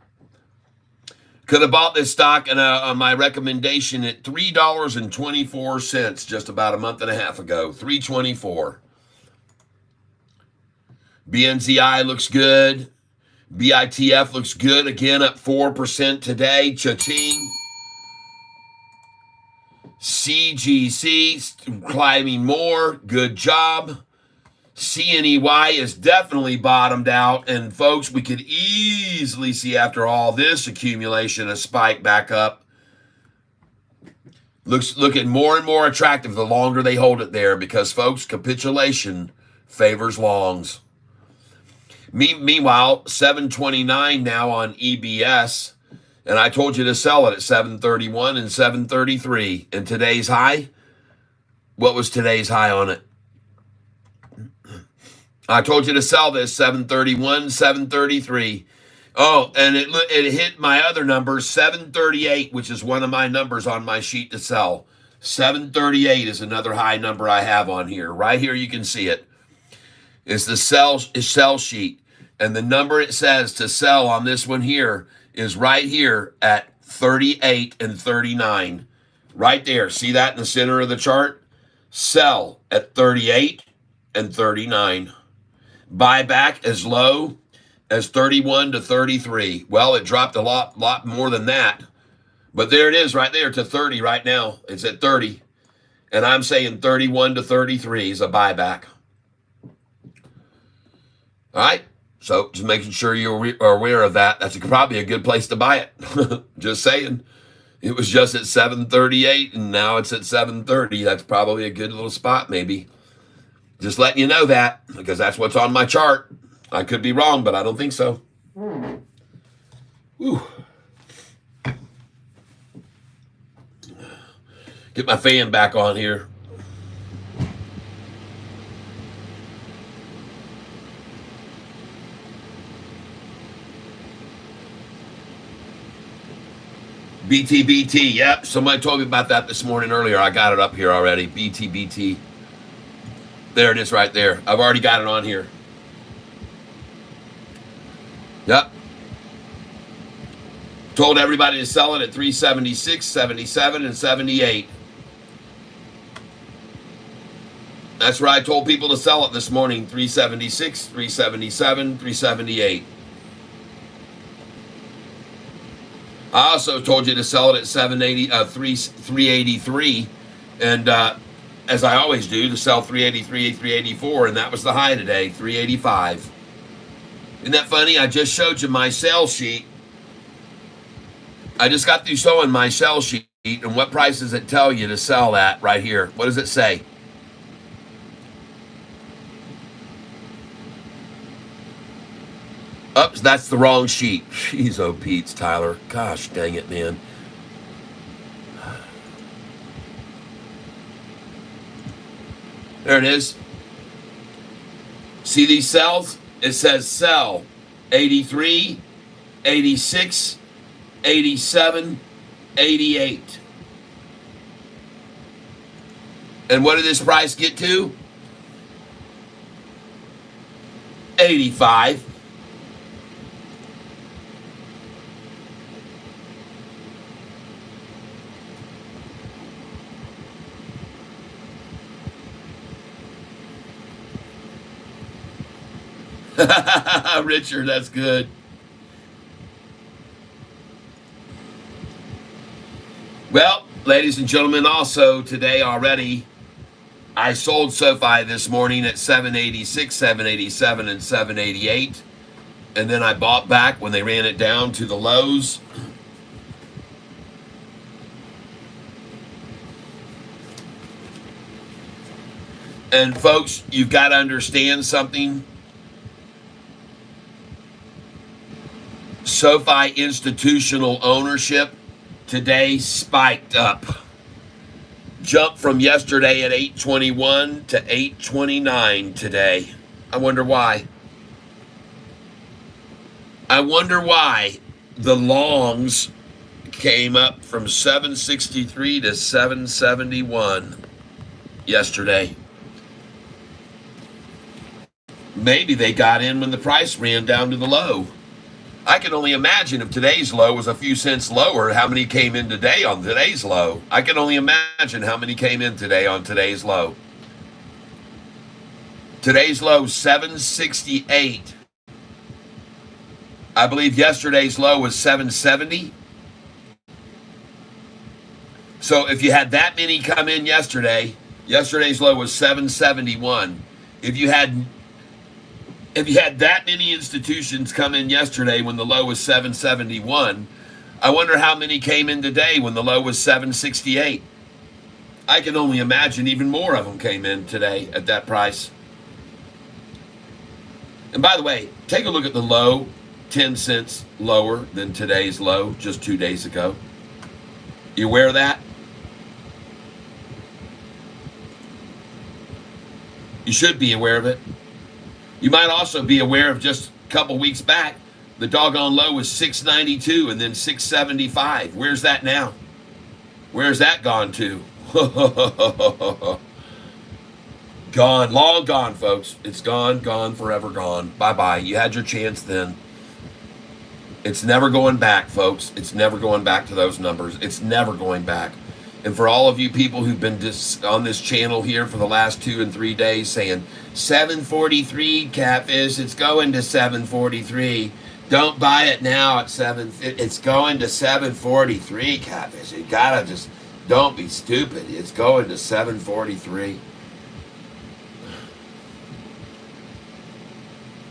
Speaker 1: Could have bought this stock on my recommendation at $3.24 just about a month and a half ago. $3.24. BNZI looks good. BITF looks good. Again, up 4% today. Cha-ching. CGC climbing more. Good job. CNEY is definitely bottomed out. And folks, we could easily see after all this accumulation a spike back up. Looking more and more attractive the longer they hold it there because, folks, capitulation favors longs. Meanwhile, 729 now on EBS. And I told you to sell it at 731 and 733. And today's high? What was today's high on it? I told you to sell this 731, 733. Oh, and it hit my other number, 738, which is one of my numbers on my sheet to sell. 738 is another high number I have on here. Right here you can see it. It's the sell sheet. And the number it says to sell on this one here is right here at 38 and 39. Right there. See that in the center of the chart? Sell at 38 and 39. Buy back as low as 31 to 33. Well, it dropped a lot more than that. But there it is right there to 30 right now. It's at 30. And I'm saying 31 to 33 is a buyback. All right. So just making sure you are aware of that. That's probably a good place to buy it. Just saying. It was just at 738 and now it's at 730. That's probably a good little spot maybe. Just letting you know that because that's what's on my chart. I could be wrong, but I don't think so. Whew. Get my fan back on here. BTBT, yep. Somebody told me about that this morning earlier. I got it up here already. BTBT. There it is right there. I've already got it on here. Yep. Told everybody to sell it at 376, 77, and 78. That's where I told people to sell it this morning. 376, 377, 378. I also told you to sell it at 383, and as I always do, to sell 383, 384, and that was the high today, 385. Isn't that funny? I just showed you my sell sheet. I just got through showing my sell sheet, and what price does it tell you to sell at right here? What does it say? Oops, that's the wrong sheet. Jeez, oh, Pete's, Tyler. Gosh, dang it, man. There it is. See these cells? It says sell 83, 86, 87, 88. And what did this price get to? 85. Richard, that's good. Well, ladies and gentlemen, also today already, I sold Sofi this morning at 786, 787, and 788. And then I bought back when they ran it down to the lows. And folks, you've got to understand something. Sofi institutional ownership today spiked up. Jumped from yesterday at 821 to 829 today. I wonder why. I wonder why the longs came up from 763 to 771 yesterday. Maybe they got in when the price ran down to the low. I can only imagine if today's low was a few cents lower, how many came in today on today's low. I can only imagine how many came in today on today's low. Today's low, 768. I believe yesterday's low was 770. So if you had that many come in yesterday, yesterday's low was 771. If you had that many institutions come in yesterday when the low was 771, I wonder how many came in today when the low was 768. I can only imagine even more of them came in today at that price. And by the way, take a look at the low, 10 cents lower than today's low just 2 days ago. You aware of that? You should be aware of it. You might also be aware of just a couple weeks back, the doggone low was 692 and then 675. Where's that now? Where's that gone to? Gone, long gone, folks. It's gone, forever gone. Bye-bye. You had your chance then. It's never going back, folks. It's never going back to those numbers. It's never going back. And for all of you people who've been on this channel here for the last 2 and 3 days saying, 743 Catfish, it's going to 743. Don't buy it now at 7. It's going to 743 Catfish. You gotta just, don't be stupid. It's going to 743.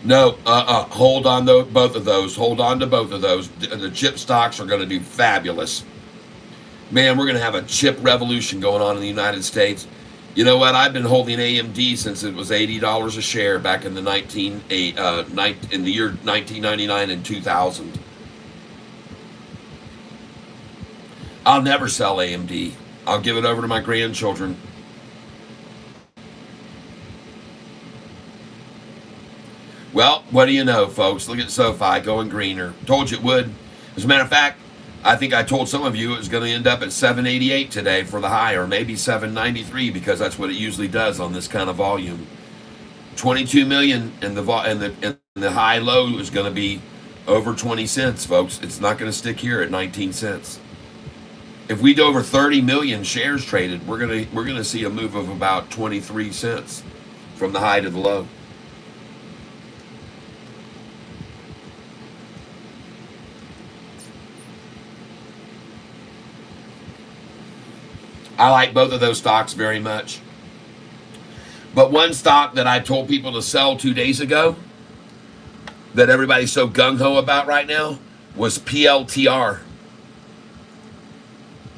Speaker 1: No, hold on to both of those. Hold on to both of those. The chip stocks are going to do fabulous. Man, we're going to have a chip revolution going on in the United States. You know what? I've been holding AMD since it was $80 a share back in the in the year 1999 and 2000. I'll never sell AMD. I'll give it over to my grandchildren. Well, what do you know, folks? Look at Sofi going greener. Told you it would. As a matter of fact, I think I told some of you it was going to end up at 788 today for the high, or maybe 793, because that's what it usually does on this kind of volume. 22 million, and the high low is going to be over 20 cents, folks. It's not going to stick here at 19 cents. If we do over 30 million shares traded, we're going to see a move of about 23 cents from the high to the low. I like both of those stocks very much. But one stock that I told people to sell 2 days ago, that everybody's so gung-ho about right now, was PLTR.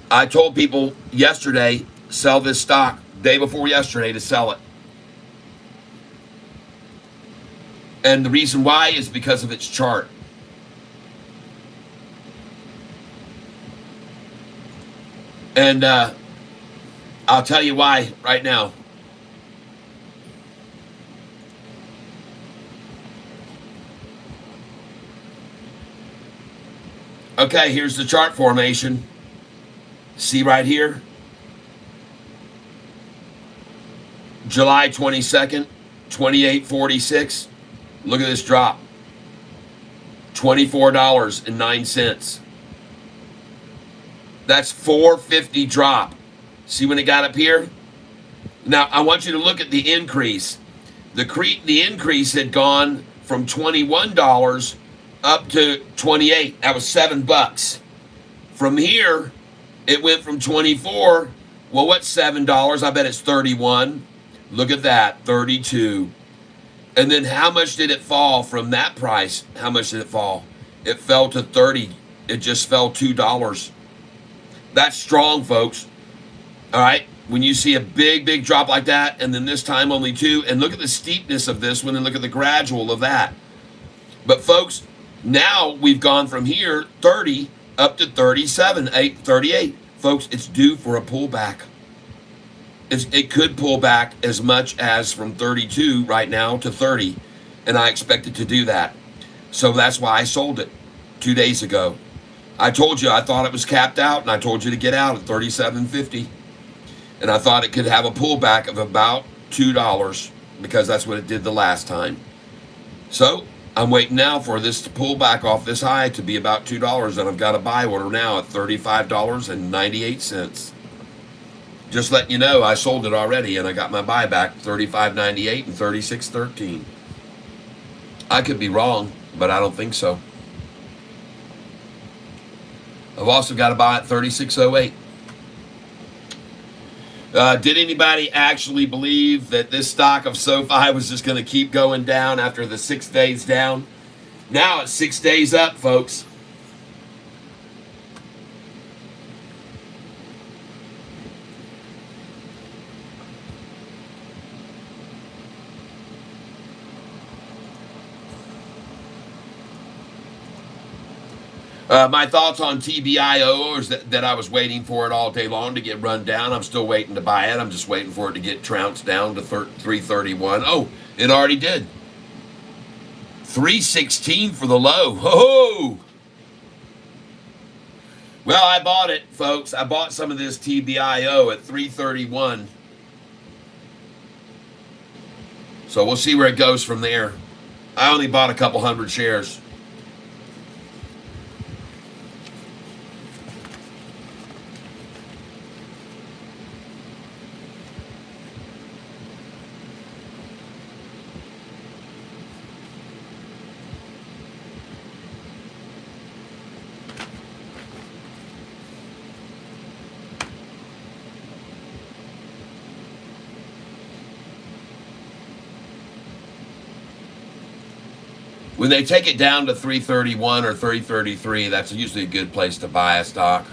Speaker 1: I told people yesterday, sell this stock, day before yesterday, to sell it. And the reason why is because of its chart. And I'll tell you why right now. Okay, here's the chart formation. See right here? July 22nd, 28.46. Look at this drop. $24.09. That's $4.50 drop. See when it got up here? Now, I want you to look at the increase. The increase had gone from $21 up to $28. That was $7. From here, it went from 24. Well, what's $7? I bet it's 31. Look at that, 32. And then how much did it fall from that price? How much did it fall? It fell to 30. It just fell $2. That's strong, folks. All right. When you see a big drop like that, and then this time only 2, and look at the steepness of this one, and look at the gradual of that. But folks, now we've gone from here 30 up to 37, 38. Folks, it's due for a pullback. It could pull back as much as from 32 right now to 30, and I expect it to do that. So that's why I sold it 2 days ago. I told you I thought it was capped out, and I told you to get out at 37.50. And I thought it could have a pullback of about $2 because that's what it did the last time. So I'm waiting now for this to pull back off this high to be about $2, and I've got a buy order now at $35.98. Just letting you know, I sold it already, and I got my buyback $35.98 and $36.13. I could be wrong, but I don't think so. I've also got a buy at $36.08. Did anybody actually believe that this stock of Sofi was just going to keep going down after the 6 days down? Now it's 6 days up, folks. My thoughts on TBIO is that I was waiting for it all day long to get run down. I'm still waiting to buy it. I'm just waiting for it to get trounced down to 331. Oh, it already did. 316 for the low. Ho-ho! Well, I bought it, folks. I bought some of this TBIO at 331. So we'll see where it goes from there. I only bought a couple hundred shares. When they take it down to 331 or 333, that's usually a good place to buy a stock.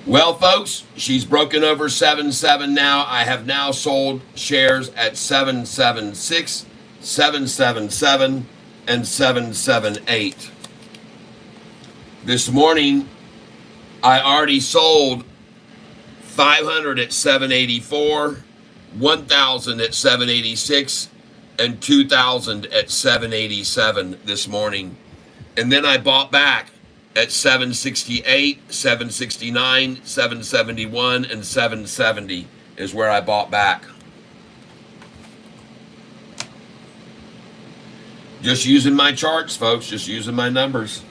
Speaker 1: Well, folks, she's broken over 7.7 now. I have now sold shares at 7.76, 7.77, and 7.78. This morning, I already sold 500 at 7.84, 1,000 at 7.86, and 2,000 at 7.87 this morning. And then I bought back at 7.68, 7.69, 7.71, and 7.70 is where I bought back. Just using my charts, folks, just using my numbers.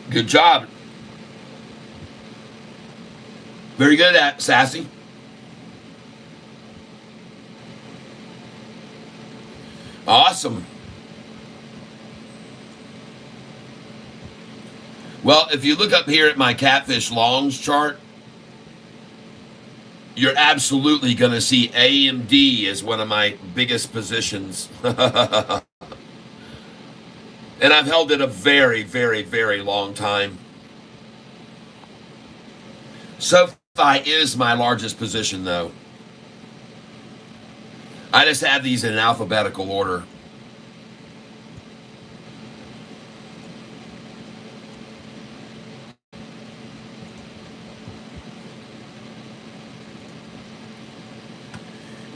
Speaker 1: Good job. Very good at Sassy. Awesome. Well, if you look up here at my Catfish Longs chart, you're absolutely going to see AMD as one of my biggest positions. And I've held it a very, very, very long time. Sofi is my largest position, though. I just have these in alphabetical order.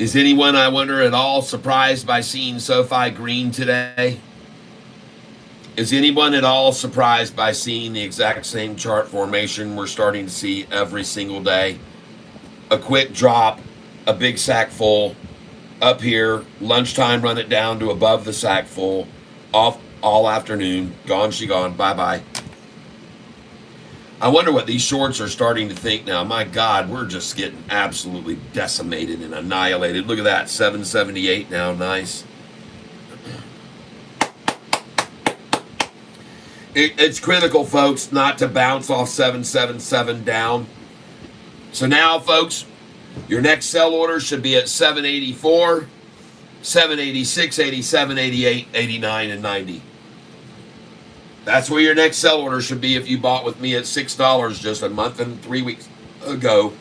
Speaker 1: Is anyone, I wonder, at all surprised by seeing SoFi green today? Is anyone at all surprised by seeing the exact same chart formation we're starting to see every single day? A quick drop, a big sack full, up here, lunchtime run it down to above the sack full, off all afternoon, gone she gone, bye-bye. I wonder what these shorts are starting to think now. My God, we're just getting absolutely decimated and annihilated. Look at that, 778 now, nice. It's critical, folks, not to bounce off 777 down. So now, folks, your next sell order should be at 784, 786, 87, 88, 89, and 90. That's where your next sell order should be if you bought with me at $6 just a month and 3 weeks ago.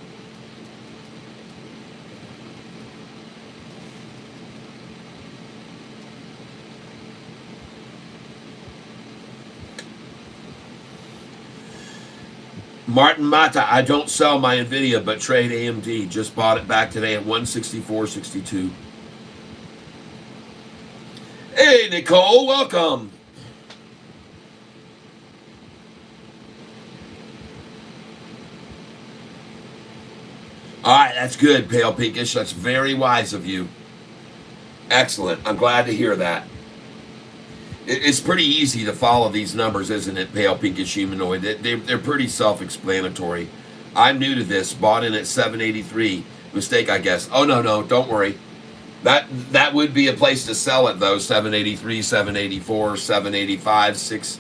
Speaker 1: Martin Mata, I don't sell my NVIDIA, but trade AMD. Just bought it back today at 164.62. Hey, Nicole, welcome. All right, that's good, Pale Pinkish. That's very wise of you. Excellent. I'm glad to hear that. It's pretty easy to follow these numbers, isn't it, Pale Pinkish Humanoid? They're pretty self-explanatory. I'm new to this. Bought in at 783. Mistake, I guess. Oh, no, don't worry. That would be a place to sell it, though. 783, 784, 785, 6.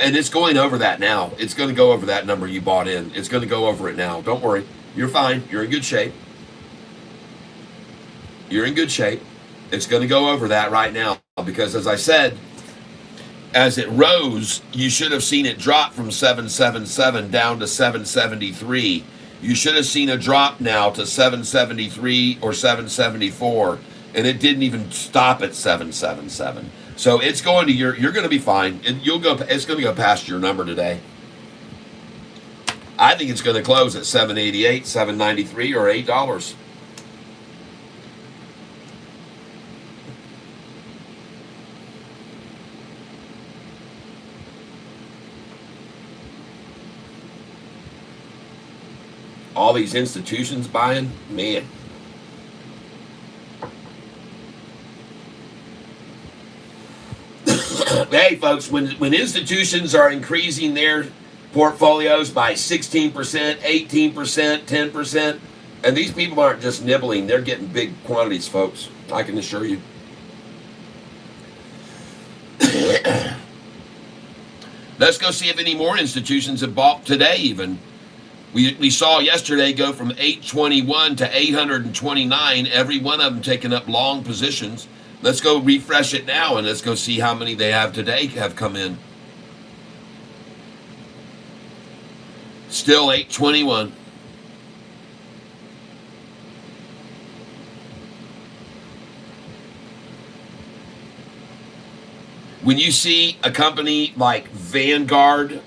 Speaker 1: And it's going over that now. It's going to go over that number you bought in. It's going to go over it now. Don't worry. You're fine. You're in good shape. You're in good shape. It's going to go over that right now because, as I said, as it rose, you should have seen it drop from 777 down to 773. You should have seen a drop now to 773 or 774, and it didn't even stop at 777. So it's going to you're going to be fine. It's going to go past your number today. I think it's going to close at 788, 793, or $8. All these institutions buying, man. Hey, folks, when institutions are increasing their portfolios by 16%, 18%, 10%, and these people aren't just nibbling, they're getting big quantities, folks. I can assure you. Let's go see if any more institutions have bought today even. We saw yesterday go from 821 to 829, every one of them taking up long positions. Let's go refresh it now, and let's go see how many they have today have come in. Still 821. When you see a company like Vanguard,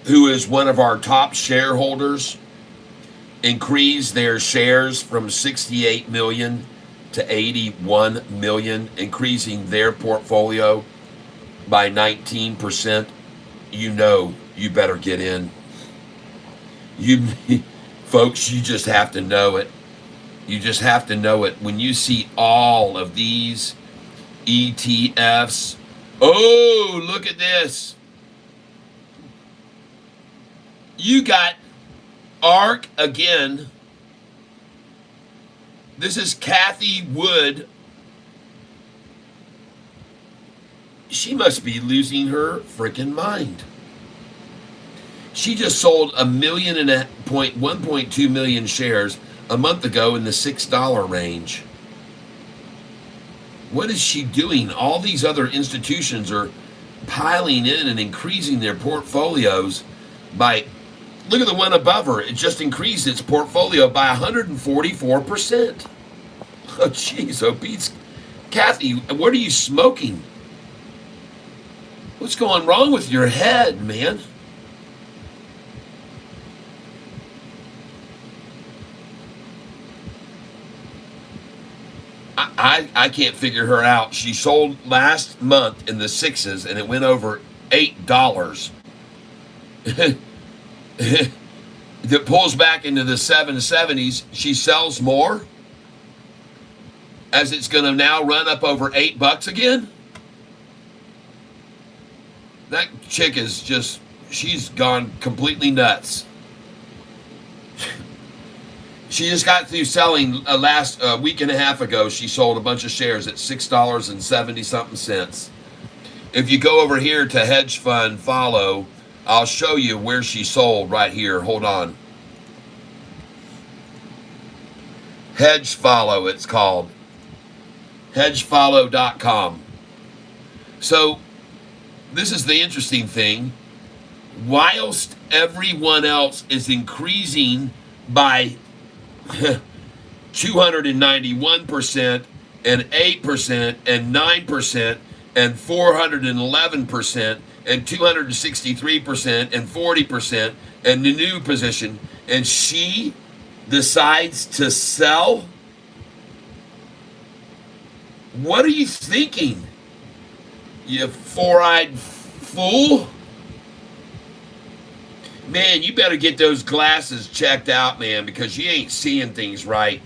Speaker 1: who is one of our top shareholders, increase their shares from 68 million to 81 million, increasing their portfolio by 19%, you know you better get in. Folks, you just have to know it. You just have to know it. When you see all of these ETFs, oh, look at this. You got ARK again. This is Kathy Wood. She must be losing her freaking mind. She just sold 1.2 million shares a month ago in the $6 range. What is she doing? All these other institutions are piling in and increasing their portfolios by, look at the one above her. It just increased its portfolio by 144%. Oh, jeez, oh, Pete's. Kathy, what are you smoking? What's going wrong with your head, man? I can't figure her out. She sold last month in the sixes, and it went over $8. That pulls back into the 770s. She sells more as it's going to now run up over $8 again. That chick is just, she's gone completely nuts. She just got through selling last week and a half ago. She sold a bunch of shares at $6.70 something cents. If you go over here to hedge fund follow, I'll show you where she sold right here. Hold on. Hedge follow, it's called. Hedgefollow.com. So this is the interesting thing. Whilst everyone else is increasing by 291% and 8% and 9% and 411% and 263% and 40% and the new position, and she decides to sell? What are you thinking, you four-eyed fool? Man, you better get those glasses checked out, man, because you ain't seeing things right.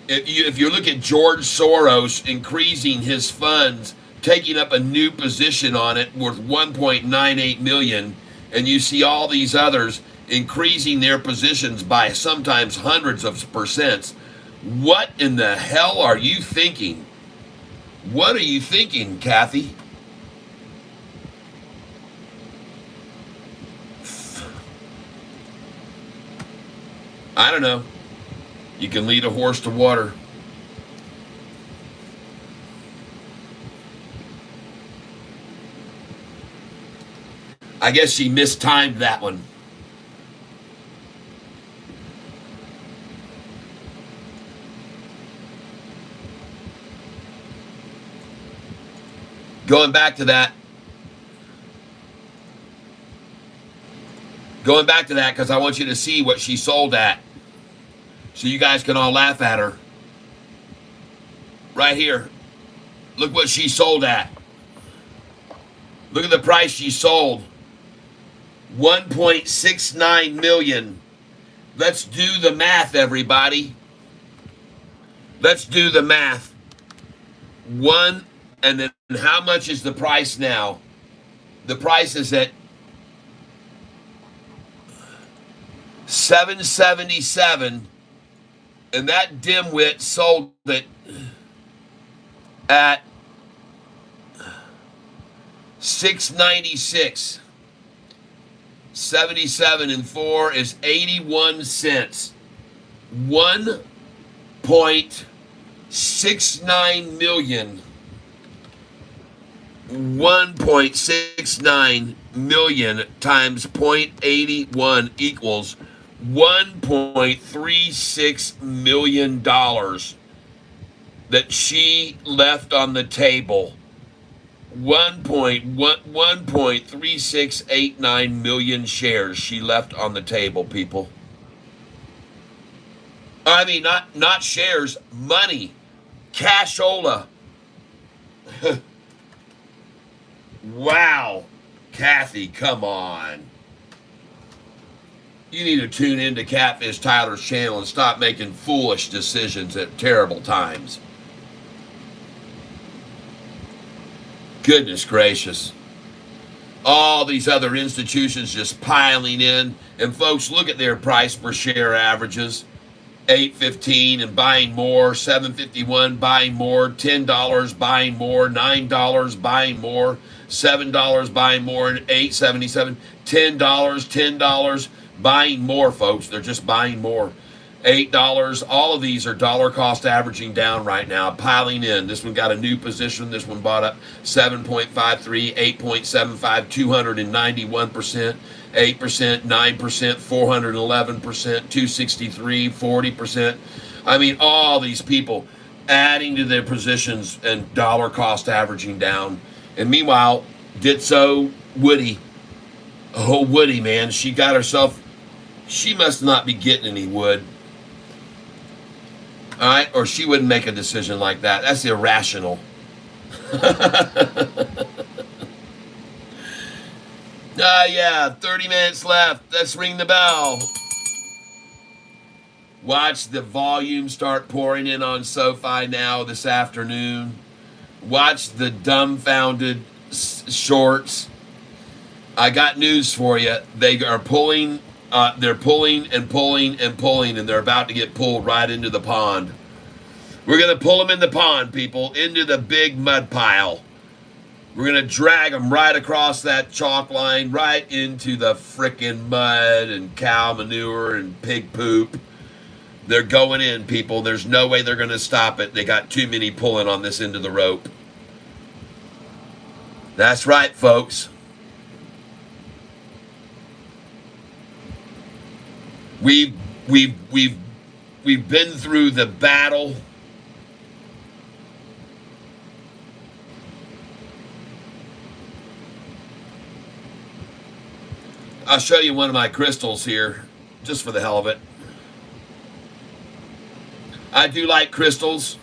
Speaker 1: If you look at George Soros increasing his funds, taking up a new position on it worth $1.98 million, and you see all these others increasing their positions by sometimes hundreds of percents, what in the hell are you thinking? What are you thinking, Kathy? I don't know. You can lead a horse to water. I guess she mistimed that one. Going back to that because I want you to see what she sold at, so you guys can all laugh at her. Right here. Look what she sold at. Look at the price she sold. $1.69 million. Let's do the math, everybody. Let's do the math. And then how much is the price now? The price is at $777, and that dimwit sold it at $6.96. 77 and 4 is 81 cents. 1.69 million. 1.69 million times 0.81 equals $1.36 million that she left on the table. 1.3689 million shares she left on the table, people. I mean, not shares, money, cashola. Wow, Kathy, come on. You need to tune into Catfish Tyler's channel and stop making foolish decisions at terrible times. Goodness gracious. All these other institutions just piling in. And folks, look at their price per share averages. $8.15 and buying more, $7.51 buying more, $10 buying more, $9 buying more, $7 buying more, and $8.77, $10 buying more, folks. They're just buying more. $8. All of these are dollar cost averaging down right now, piling in. This one got a new position. This one bought up 7.53, 8.75, 291%, 8%, 9%, 411%, 263, 40%. I mean, all these people adding to their positions and dollar cost averaging down. And meanwhile, Ditso Woody. Oh, Woody, man, she got herself, she must not be getting any wood. All right, or she wouldn't make a decision like that. That's irrational. Yeah, 30 minutes left. Let's ring the bell. Watch the volume start pouring in on Sofi now this afternoon. Watch the dumbfounded shorts. I got news for you. They are pulling. They're pulling and pulling and pulling, and they're about to get pulled right into the pond. We're going to pull them in the pond, people, into the big mud pile. We're going to drag them right across that chalk line, right into the frickin' mud and cow manure and pig poop. They're going in, people. There's no way they're going to stop it. They got too many pulling on this end of the rope. That's right, folks. We've been through the battle. I'll show you one of my crystals here, just for the hell of it. I do like crystals.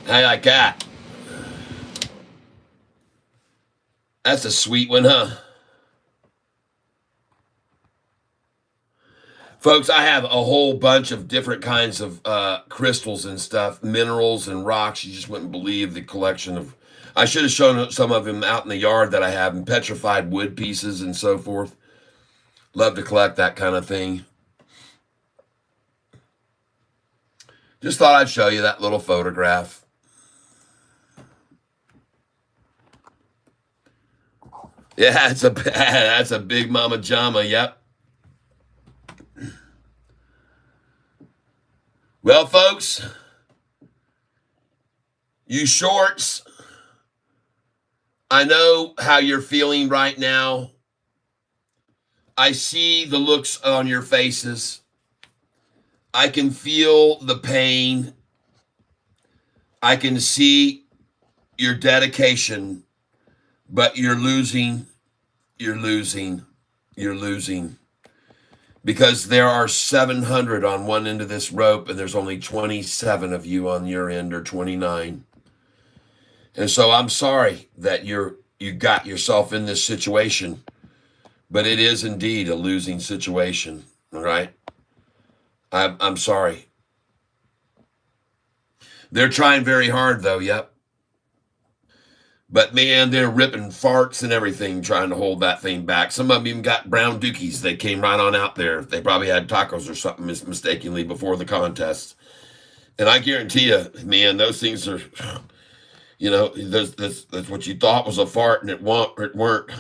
Speaker 1: I like that. That's a sweet one, huh? Folks, I have a whole bunch of different kinds of crystals and stuff, minerals and rocks. You just wouldn't believe the collection of... I should have shown some of them out in the yard that I have, and petrified wood pieces and so forth. Love to collect that kind of thing. Just thought I'd show you that little photograph. Yeah, that's a big mama jama, yep. Well, folks, you shorts, I know how you're feeling right now. I see the looks on your faces. I can feel the pain. I can see your dedication, but you're losing, you're losing, you're losing. Because there are 700 on one end of this rope, and there's only 27 of you on your end, or 29. And so I'm sorry that you got yourself in this situation, but it is indeed a losing situation. All right, I'm sorry. They're trying very hard, though. Yep. But man, they're ripping farts and everything trying to hold that thing back. Some of them even got brown dookies. They came right on out there. They probably had tacos or something mistakenly before the contest. And I guarantee you, man, those things are, you know, that's what you thought was a fart, and it weren't.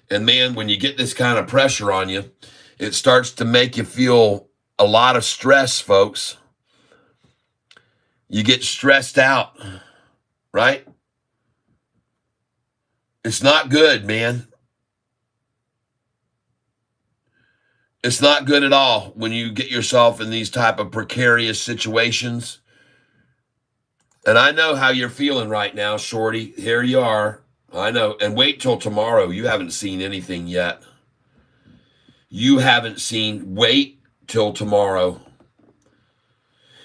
Speaker 1: And man, when you get this kind of pressure on you, it starts to make you feel a lot of stress, folks. You get stressed out, right? It's not good, man. It's not good at all when you get yourself in these type of precarious situations. And I know how you're feeling right now, Shorty. Here you are. I know. And wait till tomorrow. You haven't seen anything yet. You haven't seen. Wait till tomorrow.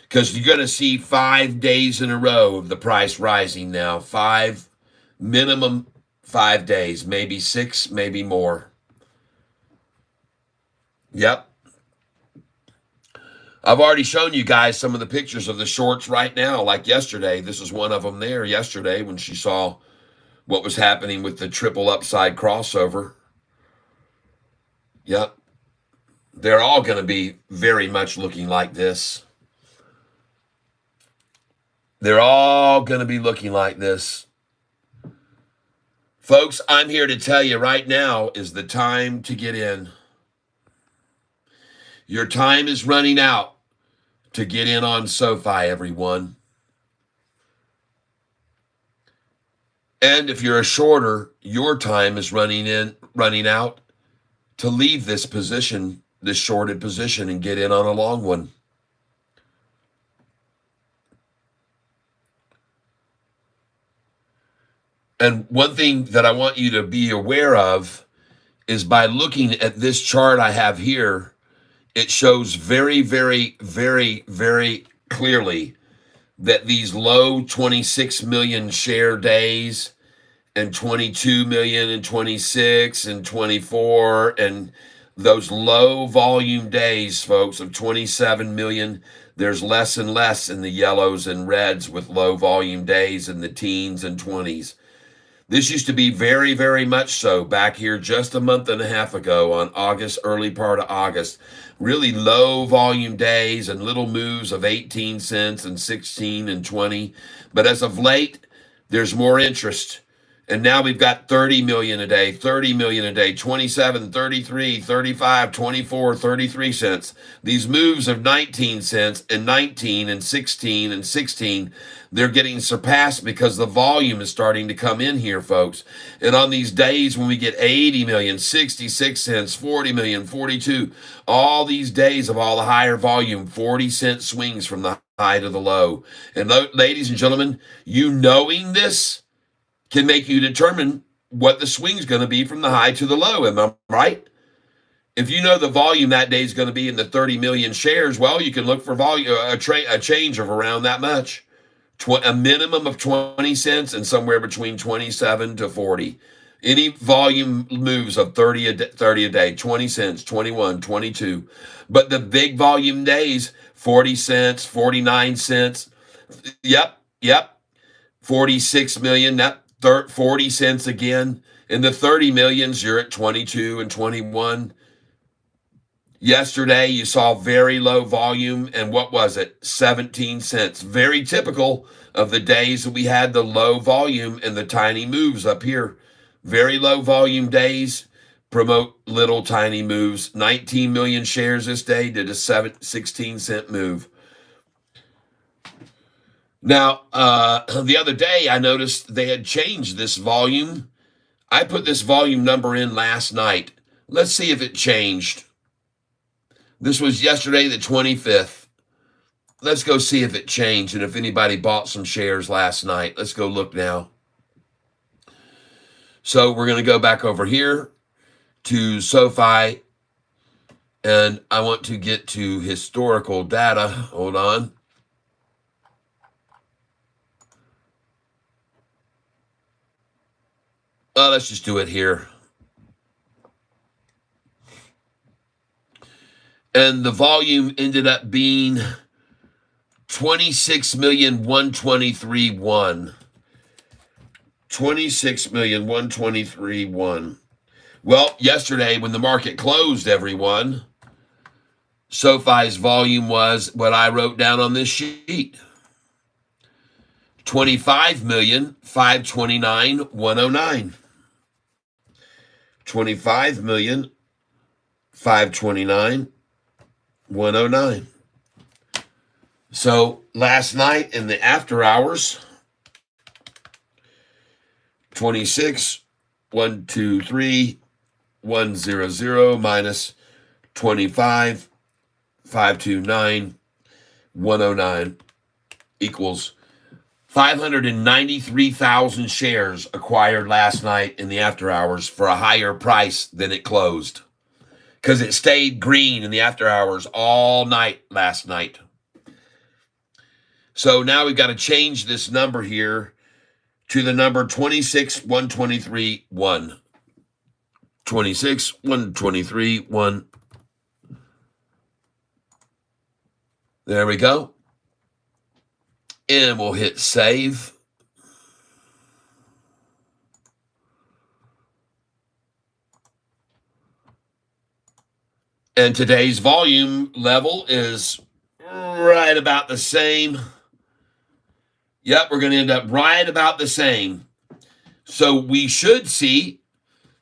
Speaker 1: Because you're going to see 5 days in a row of the price rising now. Minimum 5 days, maybe 6, maybe more. Yep. I've already shown you guys some of the pictures of the shorts right now, like yesterday. This is one of them there yesterday when she saw what was happening with the triple upside crossover. Yep. They're all going to be very much looking like this. They're all going to be looking like this. Folks, I'm here to tell you right now is the time to get in. Your time is running out to get in on Sofi, everyone. And if you're a shorter, your time is running out to leave this position, this shorted position, and get in on a long one. And one thing that I want you to be aware of is by looking at this chart I have here, it shows very, very, very, very clearly that these low 26 million share days and 22 million and 26 and 24 and those low volume days, folks, of 27 million, there's less and less in the yellows and reds with low volume days in the teens and 20s. This used to be very, very much so back here just a month and a half ago on August, early part of August. Really low volume days and little moves of 18 cents and 16 and 20. But as of late, there's more interest. And now we've got 30 million a day, 30 million a day, 27, 33, 35, 24, 33 cents. These moves of 19 cents and 19 and 16 and 16, they're getting surpassed because the volume is starting to come in here, folks. And on these days when we get 80 million, 66 cents, 40 million, 42, all these days of all the higher volume, 40-cent swings from the high to the low. And ladies and gentlemen, you knowing this can make you determine what the swing is going to be from the high to the low. Am I right? If you know the volume that day is going to be in the 30 million shares, well, you can look for volume a change of around that much. A minimum of 20 cents and somewhere between 27 to 40. Any volume moves of 30 a day, 20 cents, 21, 22. But the big volume days, 40 cents, 49 cents. Yep. 46 million, that 40 cents again. In the 30 millions, you're at 22 and 21. Yesterday, you saw very low volume, and what was it? 17 cents. Very typical of the days that we had the low volume and the tiny moves up here. Very low volume days promote little tiny moves. 19 million shares this day did a 16-cent move. Now, the other day, I noticed they had changed this volume. I put this volume number in last night. Let's see if it changed. This was yesterday, the 25th. Let's go see if it changed and if anybody bought some shares last night. Let's go look now. So we're going to go back over here to Sofi, and I want to get to historical data. Hold on. Let's just do it here. And the volume ended up being 26,123,1. 26,123,1. Well, yesterday when the market closed, everyone, SoFi's volume was what I wrote down on this sheet. 25,529,109. 25,529,109. So last night in the after hours, 26,123,100 minus 25,529,109 equals 593,000 shares acquired last night in the after hours for a higher price than it closed, because it stayed green in the after hours all night last night. So now we've got to change this number here to the number 26,123,1. 26,123,1. There we go. And we'll hit save. And today's volume level is right about the same. Yep, we're going to end up right about the same. So we should see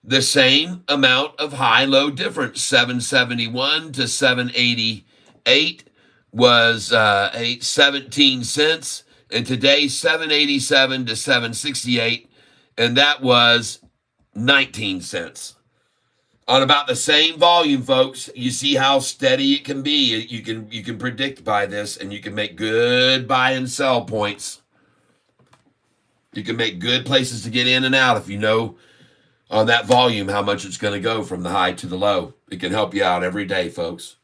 Speaker 1: the same amount of high-low difference. 771 to 788 was 17 cents. And today, 787 to 768, and that was 19 cents. On about the same volume, folks. You see how steady it can be. You can predict by this, and you can make good buy and sell points. You can make good places to get in and out if you know on that volume how much it's going to go from the high to the low. It can help you out every day, folks.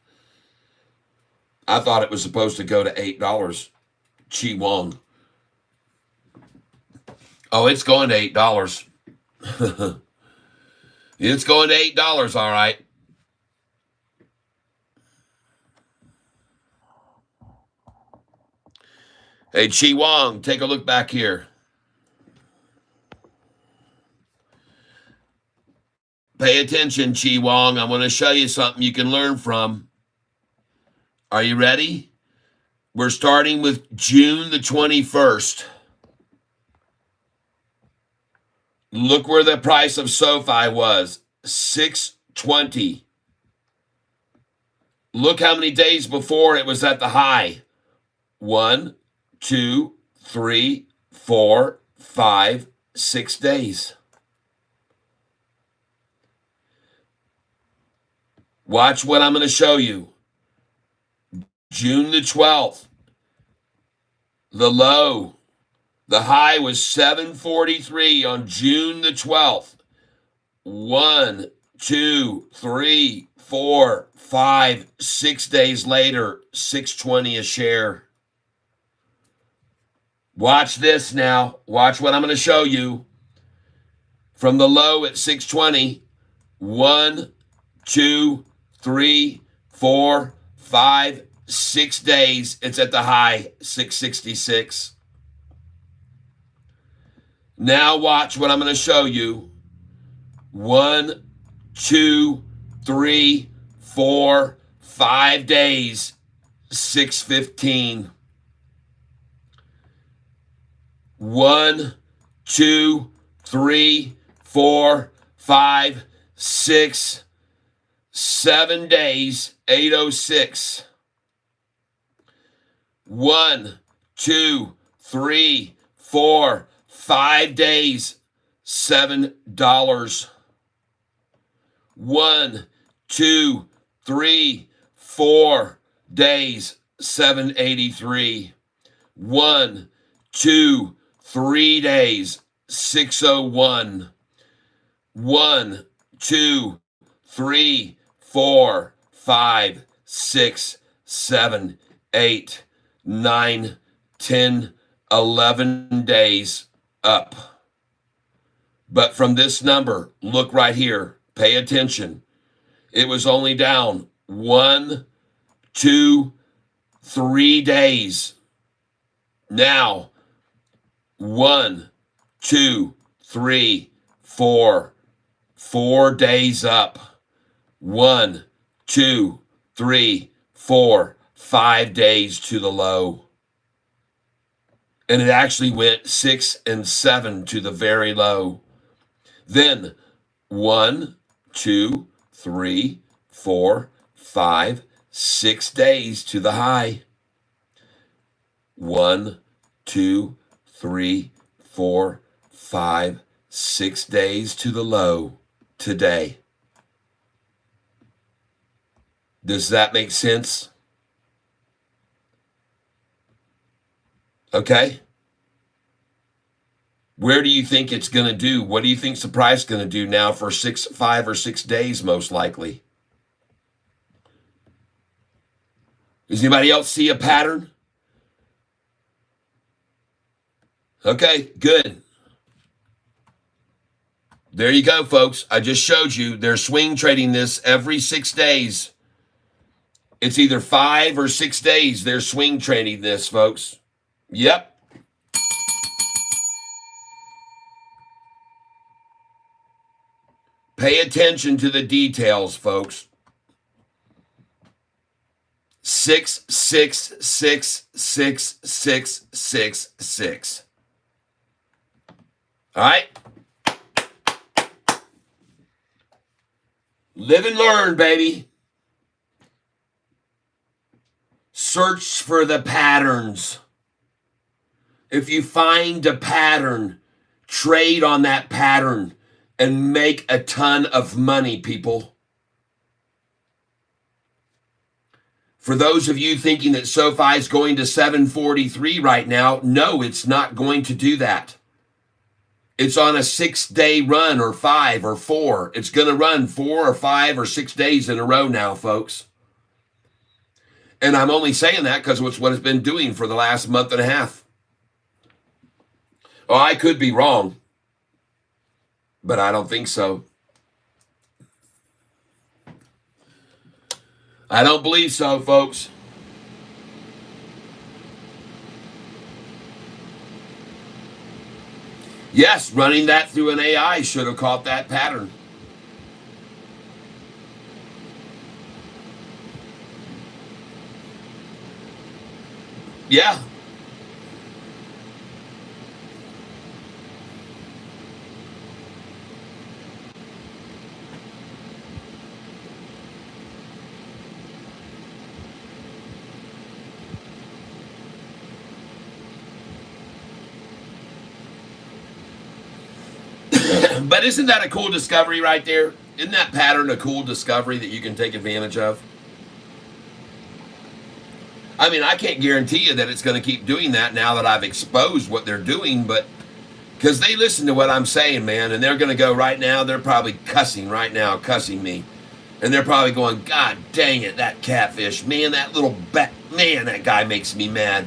Speaker 1: I thought it was supposed to go to $8. Chi Wong. Oh, it's going to $8. It's going to $8, all right. Hey, Chi Wong, take a look back here. Pay attention, Chi Wong. I want to show you something you can learn from. Are you ready? We're starting with June the 21st. Look where the price of SoFi was, $6.20. Look how many days before it was at the high. 1, 2, 3, 4, 5, 6 days. Watch what I'm going to show you. June the 12th, the low, the high was 743 on June the 12th. 1, 2, 3, 4, 5, 6 days later, $6.20 a share. Watch this now. Watch what I'm going to show you. From the low at 620, 1, 2, 3, 4, 5, 6 days. It's at the high, 666. Now watch what I'm going to show you. 1, 2, 3, 4, 5 days, 615. 1, 2, 3, 4, 5, 6, 7 days, 806. 1, 2, 3, 4, 5 days, $7. 1, 2, 3, 4 days, $7.83. 1, 2, 3 days, $6.01. 1, 2, 3, 4, 5, 6, 7, 8, 9, 10, 11 days up. But from this number, look right here, pay attention. It was only down 1, 2, 3 days. Now, 1, 2, 3, 4, 4 days up. 1, 2, 3, 4, 5 days to the low. And it actually went 6 and 7 to the very low. Then 1, 2, 3, 4, 5, 6 days to the high. 1, 2, 3, 4, 5, 6 days to the low today. Does that make sense? Okay. Where do you think it's going to do? What do you think's the price going to do now for 5 or 6 days, most likely? Does anybody else see a pattern? Okay, good. There you go, folks. I just showed you they're swing trading this every 6 days. It's either 5 or 6 days they're swing trading this, folks. Yep. Pay attention to the details, folks. 6, 6, 6, 6, 6, 6, 6. All right? Live and learn, baby. Search for the patterns. If you find a pattern, trade on that pattern and make a ton of money, people. For those of you thinking that SoFi is going to 743 right now, no, it's not going to do that. It's on a 6-day run, or 5 or 4. It's going to run 4 or 5 or 6 days in a row now, folks. And I'm only saying that because it's what it's been doing for the last month and a half. Oh, I could be wrong, but I don't think so. I don't believe so, folks. Yes, running that through an AI should have caught that pattern. Yeah. But isn't that a cool discovery right there? Isn't that pattern a cool discovery that you can take advantage of? I mean, I can't guarantee you that it's going to keep doing that now that I've exposed what they're doing, but because they listen to what I'm saying, man, and they're going to go right now, they're probably cussing right now, cussing me. And they're probably going, God dang it, that Catfish, man, that little man, that guy makes me mad.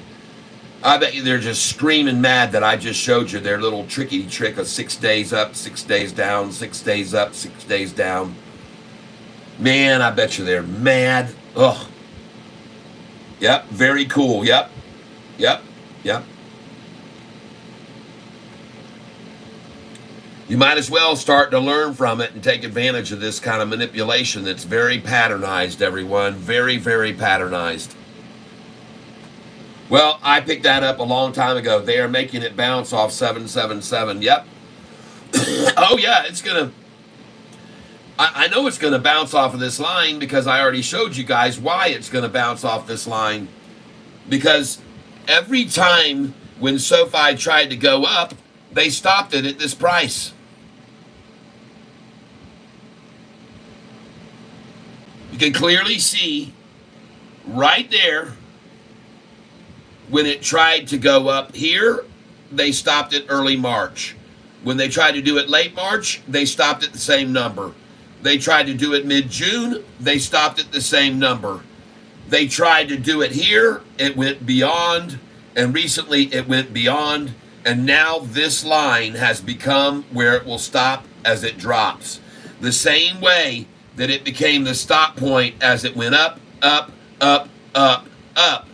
Speaker 1: I bet you they're just screaming mad that I just showed you their little tricky trick of 6 days up, 6 days down, 6 days up, 6 days down. Man, I bet you they're mad. Ugh. Yep, very cool. Yep. You might as well start to learn from it and take advantage of this kind of manipulation that's very patternized, everyone. Very, very patternized. Well, I picked that up a long time ago. They are making it bounce off 777. Yep. Oh, yeah, it's going to... I know it's going to bounce off of this line because I already showed you guys why it's going to bounce off this line. Because every time when Sofi tried to go up, they stopped it at this price. You can clearly see right there when it tried to go up here, they stopped it early March. When they tried to do it late March, they stopped at the same number. They tried to do it mid-June, they stopped at the same number. They tried to do it here, it went beyond, and recently it went beyond, and now this line has become where it will stop as it drops. The same way that it became the stop point as it went up, up, up, up, up.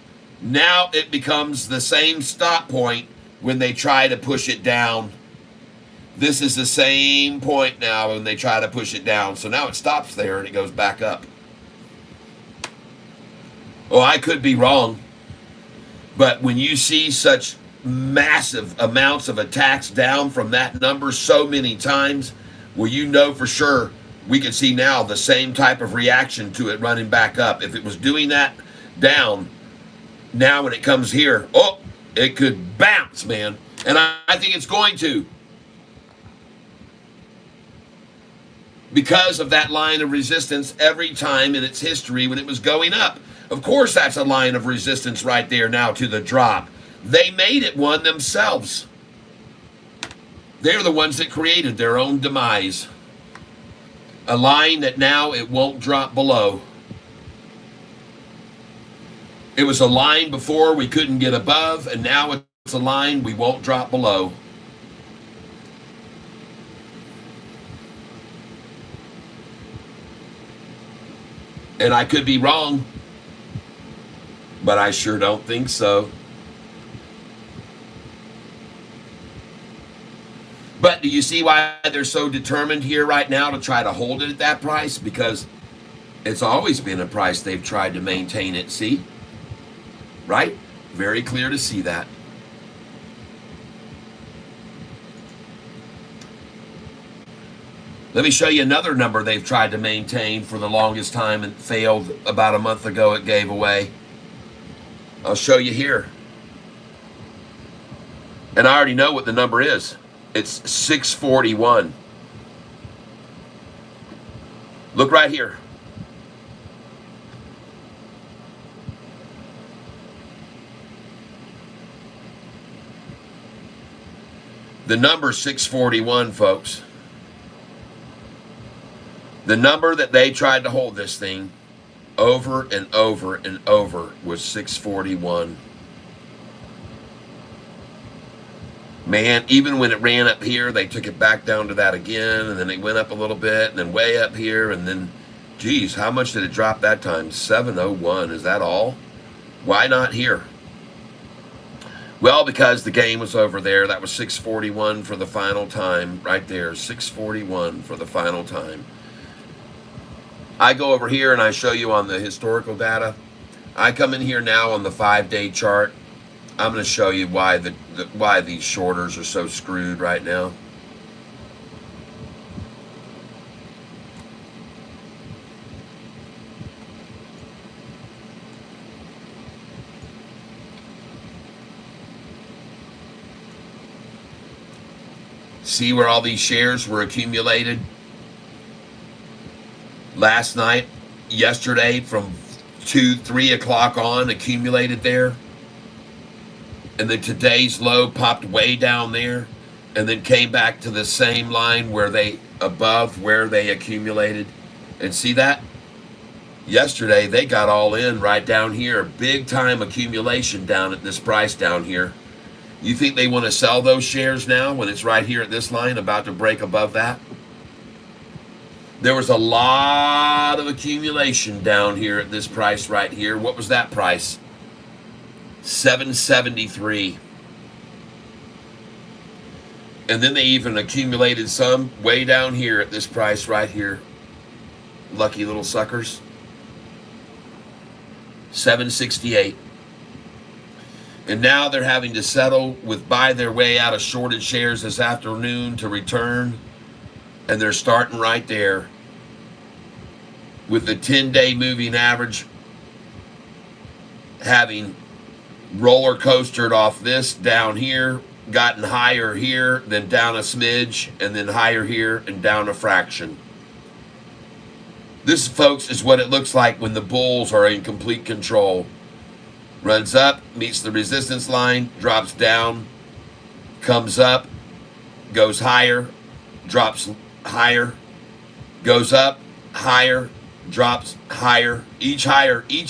Speaker 1: Now it becomes the same stop point when they try to push it down. This is the same point now when they try to push it down. So now it stops there and it goes back up. Oh, I could be wrong. But when you see such massive amounts of attacks down from that number so many times, well, you know for sure we can see now the same type of reaction to it running back up. If it was doing that down, now when it comes here, oh, it could bounce, man. And I think it's going to. Because of that line of resistance every time in its history when it was going up. Of course, that's a line of resistance right there now to the drop. They made it one themselves. They're the ones that created their own demise. A line that now it won't drop below. It was a line before we couldn't get above, and now it's a line we won't drop below. And I could be wrong, but I sure don't think so. But do you see why they're so determined here right now to try to hold it at that price? Because it's always been a price they've tried to maintain it, see? Right? Very clear to see that. Let me show you another number they've tried to maintain for the longest time and failed about a month ago. It gave away. I'll show you here. And I already know what the number is. It's 641. Look right here. The number 641, folks. The number that they tried to hold this thing over and over and over was 641. Man, even when it ran up here, they took it back down to that again, and then it went up a little bit, and then way up here, and then, geez, how much did it drop that time? 701, is that all? Why not here? Well, because the game was over there. That was 641 for the final time, right there, 641 for the final time. I go over here and I show you on the historical data. I come in here now on the 5-day chart. I'm going to show you why why these shorters are so screwed right now. See where all these shares were accumulated? Last night, yesterday, from 2, 3 o'clock on, accumulated there. And then today's low popped way down there, and then came back to the same line where above where they accumulated. And see that? Yesterday, they got all in right down here. Big time accumulation down at this price down here. You think they want to sell those shares now when it's right here at this line, about to break above that? There was a lot of accumulation down here at this price right here. What was that price? 773. And then they even accumulated some way down here at this price right here. Lucky little suckers. 768. And now they're having to settle with buy their way out of shorted shares this afternoon to return. And they're starting right there with the 10-day moving average having roller coastered off this down here, gotten higher here, then down a smidge, and then higher here and down a fraction. This, folks, is what it looks like when the bulls are in complete control. Runs up, meets the resistance line, drops down, comes up, goes higher, drops higher, goes up, higher, drops higher, each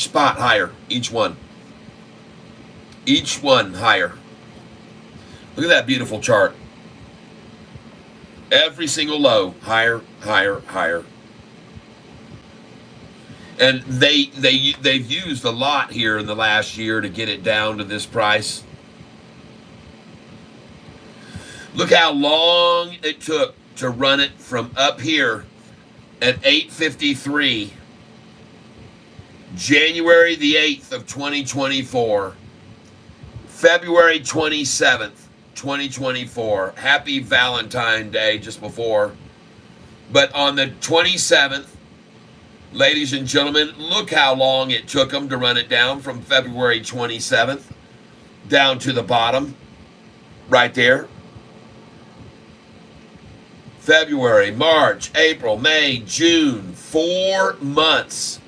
Speaker 1: spot higher, each one higher. Look at that beautiful chart. Every single low, higher, higher, higher. And they've used a lot here in the last year to get it down to this price. Look how long it took to run it from up here at 853, January the 8th of 2024, February 27th, 2024. Happy Valentine's Day just before. But on the 27th, ladies and gentlemen, look how long it took them to run it down from February 27th down to the bottom right there. February, March, April, May, June, 4 months.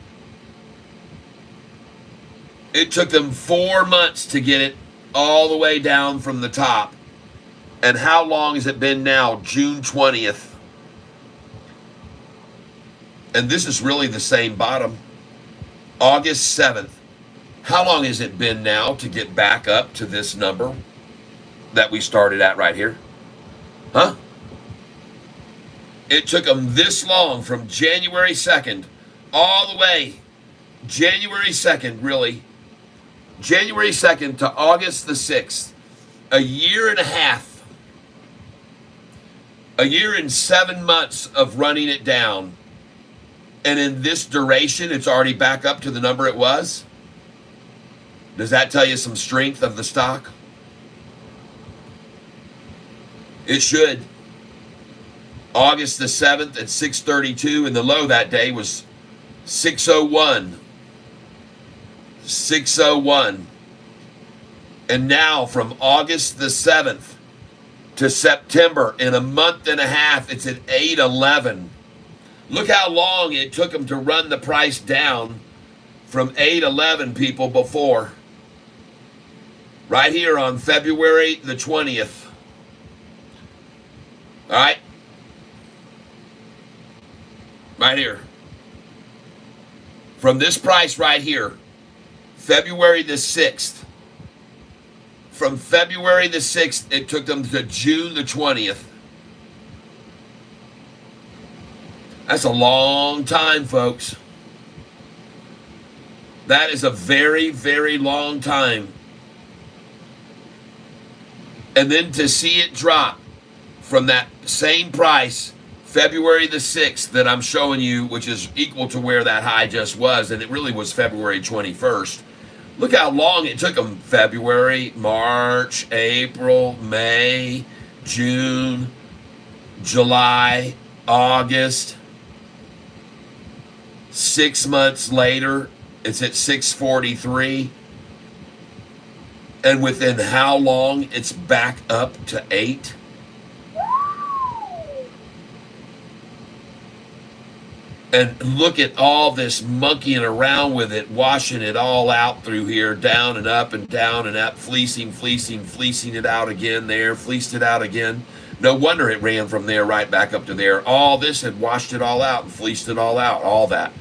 Speaker 1: It took them 4 months to get it all the way down from the top. And how long has it been now? June 20th. And this is really the same bottom. August 7th. How long has it been now to get back up to this number that we started at right here? Huh? It took them this long from January 2nd all the way, January 2nd, really, January 2nd to August the 6th, a year and a half, a year and 7 months of running it down. And in this duration, it's already back up to the number it was. Does that tell you some strength of the stock? It should. August the 7th at 632, and the low that day was 601. 601. And now from August the 7th to September, in a month and a half, it's at 811. Look how long it took them to run the price down from 811, people, before. Right here on February the 20th. All right. Right here. From this price right here, February the 6th. From February the 6th, it took them to June the 20th. That's a long time, folks. That is a very, very long time. And then to see it drop from that same price, February the 6th that I'm showing you, which is equal to where that high just was, and it really was February 21st. Look how long it took them. February, March, April, May, June, July, August. 6 months later, it's at 643. And within how long it's back up to 8? And look at all this monkeying around with it, washing it all out through here, down and up and down and up, fleecing it out again there, fleeced it out again. No wonder it ran from there right back up to there. All this had washed it all out and fleeced it all out, all that.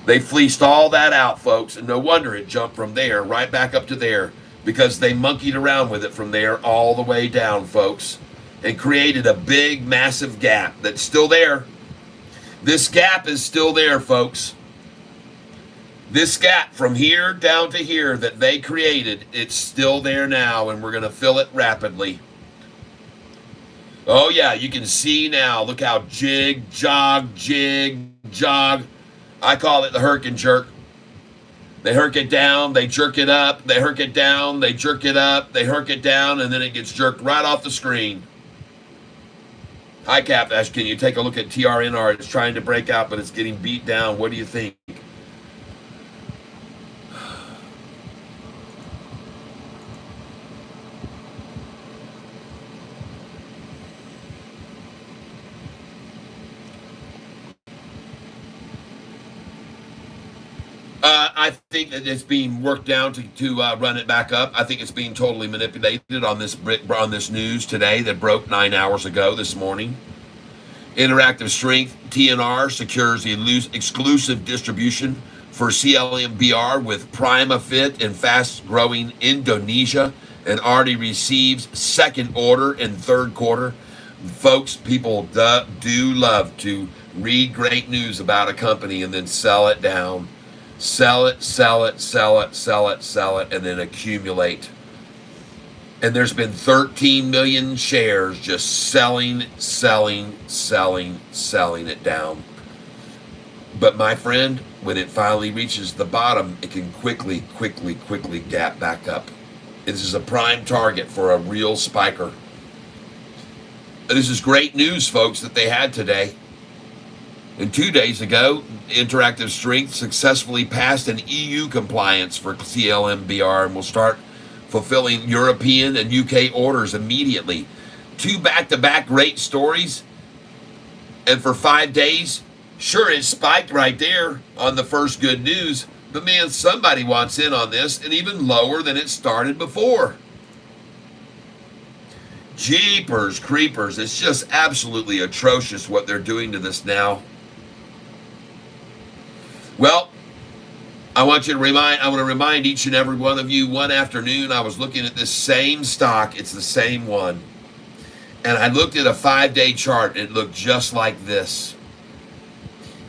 Speaker 1: They fleeced all that out, folks, and no wonder it jumped from there right back up to there, because they monkeyed around with it from there all the way down, folks, and created a big, massive gap that's still there. This gap is still there, folks. This gap from here down to here that they created, it's still there now, and we're going to fill it rapidly. Oh, yeah, you can see now. Look how jig, jog. I call it the herk and jerk. They herk it down, they jerk it up, they herk it down, they jerk it up, they herk it down, and then it gets jerked right off the screen. Hi, Catfish. Can you take a look at TRNR? It's trying to break out, but it's getting beat down. What do you think? I think that it's being worked down to run it back up. I think it's being totally manipulated on this news today that broke 9 hours ago this morning. Interactive Strength TNR secures the exclusive distribution for CLMBR with Prima Fit in fast-growing Indonesia and already receives second order in third quarter. Folks, people do love to read great news about a company and then sell it down. Sell it, and then accumulate. And there's been 13 million shares just selling it down. But my friend, when it finally reaches the bottom, it can quickly gap back up. This is a prime target for a real spiker. This is great news, folks, that they had today. And 2 days ago, Interactive Strength successfully passed an EU compliance for CLMBR and will start fulfilling European and UK orders immediately. 2 back-to-back great stories. And for 5 days, sure, it spiked right there on the first good news. But man, somebody wants in on this, and even lower than it started before. Jeepers creepers. It's just absolutely atrocious what they're doing to this now. Well, I want to remind each and every one of you, one afternoon I was looking at this same stock. It's the same one. And I looked at a 5-day chart. And it looked just like this.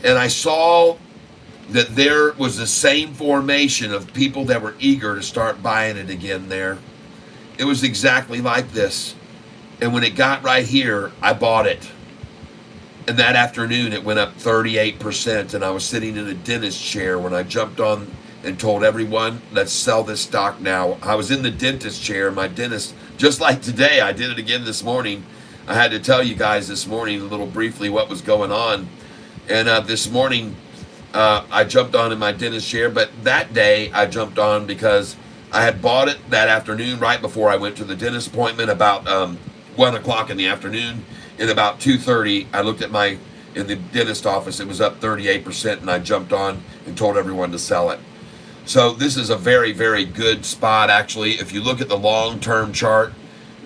Speaker 1: And I saw that there was the same formation of people that were eager to start buying it again there. It was exactly like this. And when it got right here, I bought it. And that afternoon, it went up 38%. And I was sitting in a dentist chair when I jumped on and told everyone, let's sell this stock now. I was in the dentist chair. My dentist, just like today, I did it again this morning. I had to tell you guys this morning a little briefly what was going on. And this morning, I jumped on in my dentist chair. But that day, I jumped on because I had bought it that afternoon right before I went to the dentist appointment about 1 o'clock in the afternoon. In about 2:30, I looked at in the dentist office, it was up 38%, and I jumped on and told everyone to sell it. So this is a very, very good spot, actually. If you look at the long-term chart,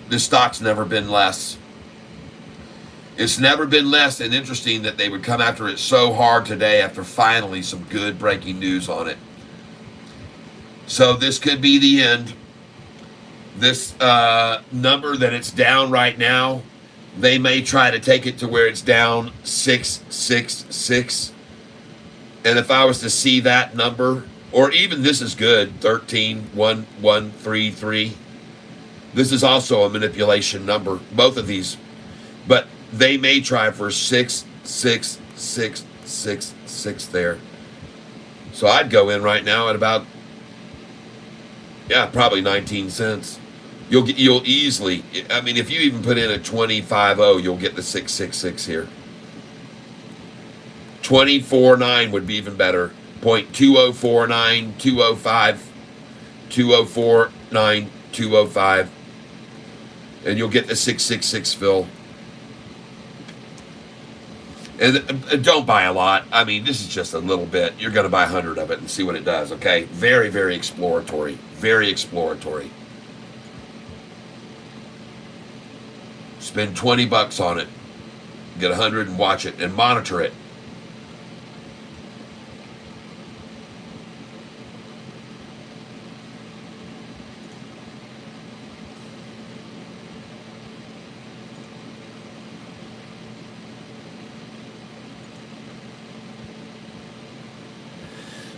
Speaker 1: this stock's never been less. It's never been less and interesting that they would come after it so hard today after finally some good breaking news on it. So this could be the end. This number that it's down right now, they may try to take it to where it's down 666. And if I was to see that number, or even this is good, 131133. This is also a manipulation number, both of these. But they may try for 66666 there. So I'd go in right now at about, probably 19 cents. You'll easily, I mean, if you even put in a 250, you'll get the 666 here. 24.9 would be even better. 0.2049, 205, 2049, 205. And you'll get the 666 fill. And don't buy a lot. I mean, this is just a little bit. You're going to buy 100 of it and see what it does, okay? Very, very exploratory. Very exploratory. Spend $20 on it. Get 100 and watch it and monitor it.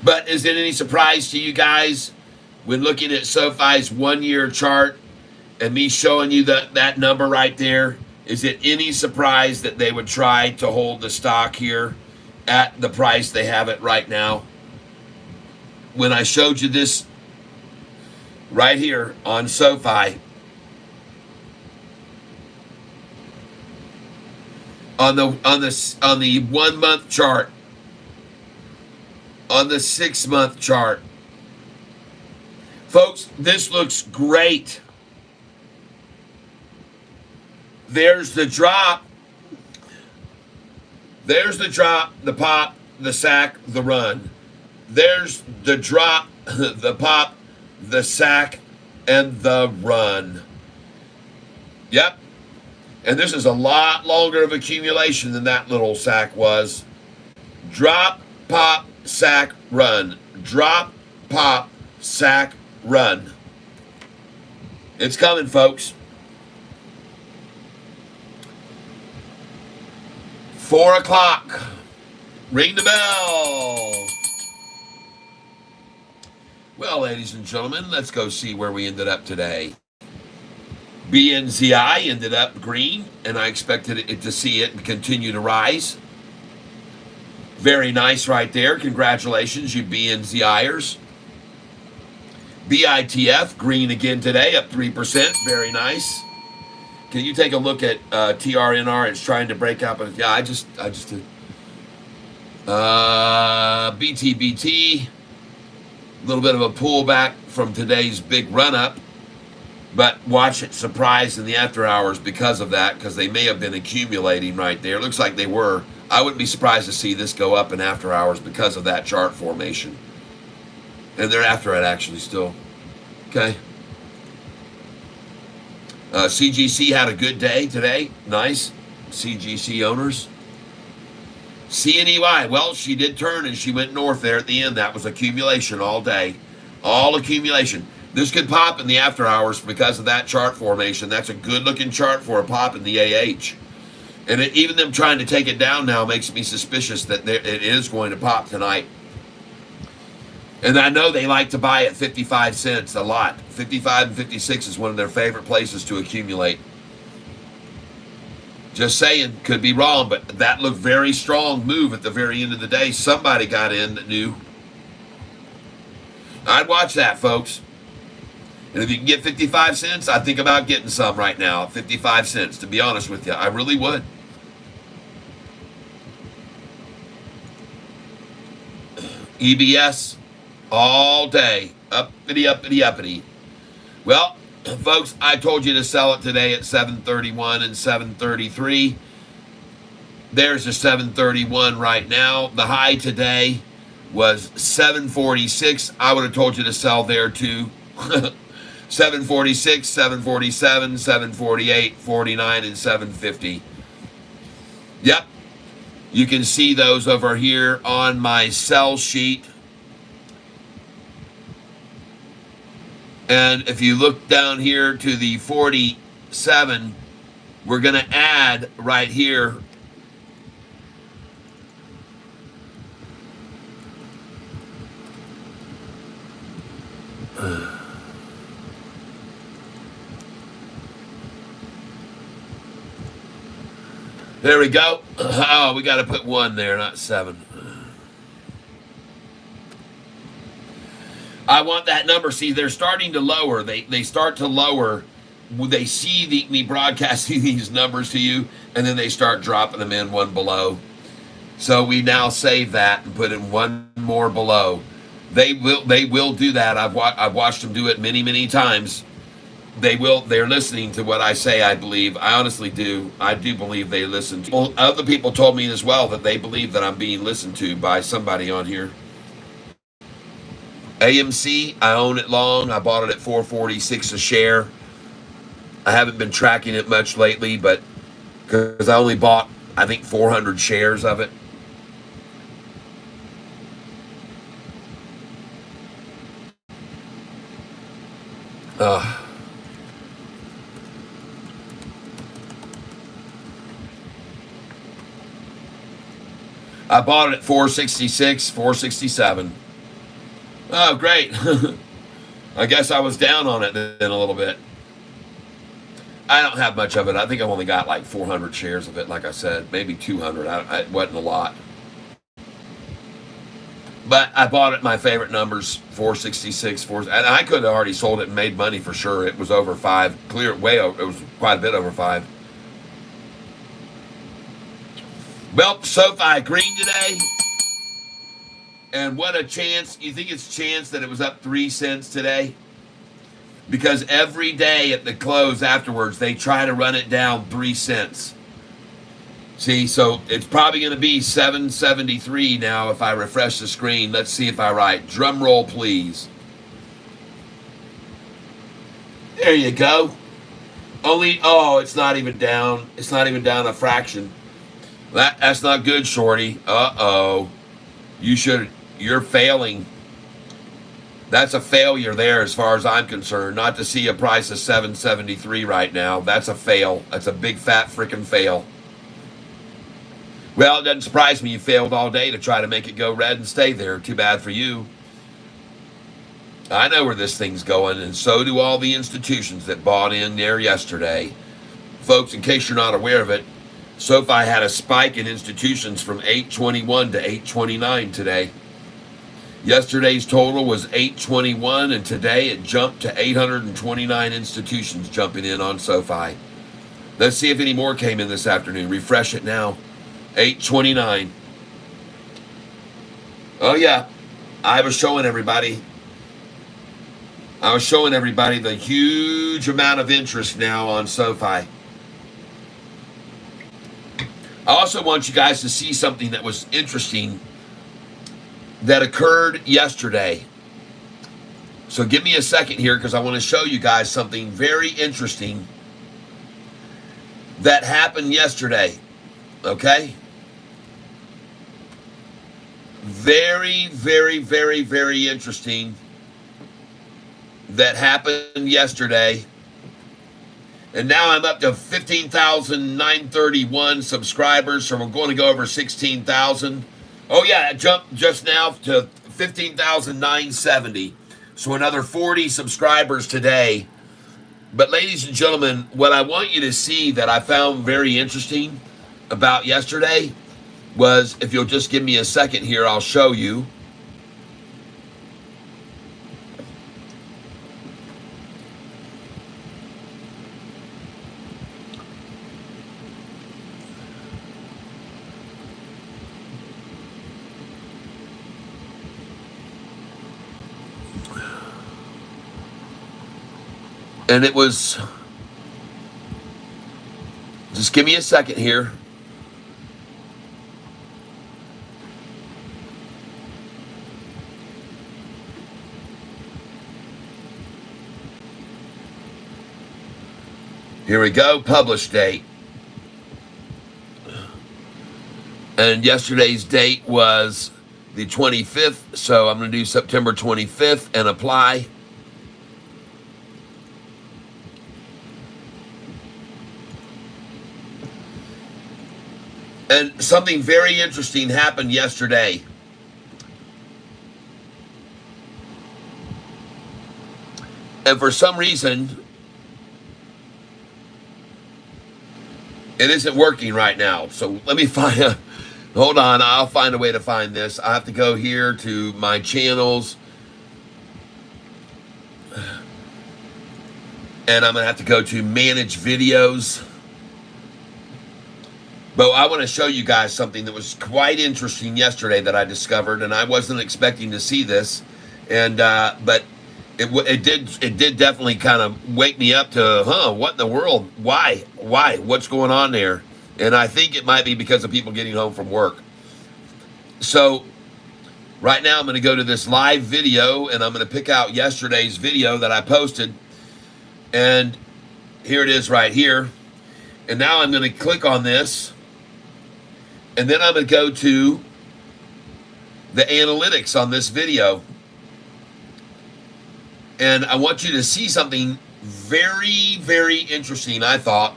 Speaker 1: But is it any surprise to you guys when looking at SoFi's 1-year chart and me showing you that number right there? Is it any surprise that they would try to hold the stock here at the price they have it right now? When I showed you this right here on SoFi, on the 1 month chart, on the 6 month chart. Folks, this looks great. There's the drop. There's the drop, the pop, the sack, the run. There's the drop, the pop, the sack, and the run. Yep. And this is a lot longer of accumulation than that little sack was. Drop, pop, sack, run. Drop, pop, sack, run. It's coming, folks. 4 o'clock. Ring the bell. Well, ladies and gentlemen, let's go see where we ended up today. BNZI ended up green, and I expected it to see it continue to rise. Very nice right there. Congratulations, you BNZIers. BITF, green again today, up 3%. Very nice. Can you take a look at TRNR? It's trying to break out, but yeah, I just did. BTBT, a little bit of a pullback from today's big run-up, but watch it surprise in the after hours because of that, because they may have been accumulating right there. Looks like they were. I wouldn't be surprised to see this go up in after hours because of that chart formation. And they're after it actually still. Okay. CGC had a good day today. Nice. CGC owners. CNEY. Well, she did turn and she went north there at the end. That was accumulation all day. All accumulation. This could pop in the after hours because of that chart formation. That's a good looking chart for a pop in the AH. And even them trying to take it down now makes me suspicious that it is going to pop tonight. And I know they like to buy at 55 cents a lot. 55 and 56 is one of their favorite places to accumulate. Just saying, could be wrong, but that looked very strong move at the very end of the day. Somebody got in that knew. I'd watch that, folks. And if you can get 55 cents, I think about getting some right now. 55 cents, to be honest with you. I really would. EBS, all day. Uppity, uppity, uppity. Well, folks, I told you to sell it today at 731 and 733. There's a 731 right now. The high today was 746. I would have told you to sell there too. 746, 747, 748, 49, and 750. Yep. You can see those over here on my sell sheet. And if you look down here to the 47, we're going to add right here. There we go. Oh, we got to put 1 there, not 7. I want that number. See, they're starting to lower. They start to lower. They see me broadcasting these numbers to you, and then they start dropping them in one below. So we now save that and put in 1 more below. They will do that. I've watched them do it many, many times. They're listening to what I say, I believe. I honestly do. I do believe they listen to. Other people told me as well that they believe that I'm being listened to by somebody on here. AMC, I own it long. I bought it at $4.46 a share. I haven't been tracking it much lately, but because I only bought, I think, 400 shares of it. I bought it at 466, 467. Oh, great. I guess I was down on it then a little bit. I don't have much of it. I think I've only got like 400 shares of it, like I said. Maybe 200. It wasn't a lot. But I bought it at my favorite numbers, 466, 4. And I could have already sold it and made money for sure. It was over 5. Clear, way over. It was quite a bit over 5. Well, Sofi green today. And what a chance. You think it's a chance that it was up 3 cents today? Because every day at the close afterwards, they try to run it down 3 cents. See, so it's probably going to be 7.73 now if I refresh the screen. Let's see if I write. Drum roll, please. There you go. It's not even down. It's not even down a fraction. That's not good, Shorty. Uh-oh. You're failing. That's a failure there as far as I'm concerned. Not to see a price of 7.73 right now. That's a fail. That's a big fat freaking fail. Well, it doesn't surprise me you failed all day to try to make it go red and stay there. Too bad for you. I know where this thing's going, and so do all the institutions that bought in there yesterday. Folks, in case you're not aware of it, Sofi had a spike in institutions from 821 to 829 today. Yesterday's total was 821, and today it jumped to 829 institutions jumping in on Sofi. Let's see if any more came in this afternoon. Refresh it now. 829. Oh, yeah. I was showing everybody the huge amount of interest now on Sofi. I also want you guys to see something that was interesting that occurred yesterday. So give me a second here because I want to show you guys something very interesting that happened yesterday. Okay? Very, very, very, very interesting that happened yesterday. And now I'm up to 15,931 subscribers, so we're going to go over 16,000. Oh, yeah, it jumped just now to 15,970. So another 40 subscribers today. But ladies and gentlemen, what I want you to see that I found very interesting about yesterday was, if you'll just give me a second here, I'll show you. And it was, just give me a second here. Here we go, publish date. And yesterday's date was the 25th, so I'm going to do September 25th and apply. And something very interesting happened yesterday. And for some reason, it isn't working right now. So let me find hold on, I'll find a way to find this. I have to go here to my channels. And I'm going to have to go to manage videos. But I want to show you guys something that was quite interesting yesterday that I discovered, and I wasn't expecting to see this, and but it did definitely kind of wake me up to, what in the world? Why? What's going on there? And I think it might be because of people getting home from work. So right now I'm going to go to this live video, and I'm going to pick out yesterday's video that I posted, and here it is right here. And now I'm going to click on this. And then I'm going to go to the analytics on this video. And I want you to see something very, very interesting, I thought,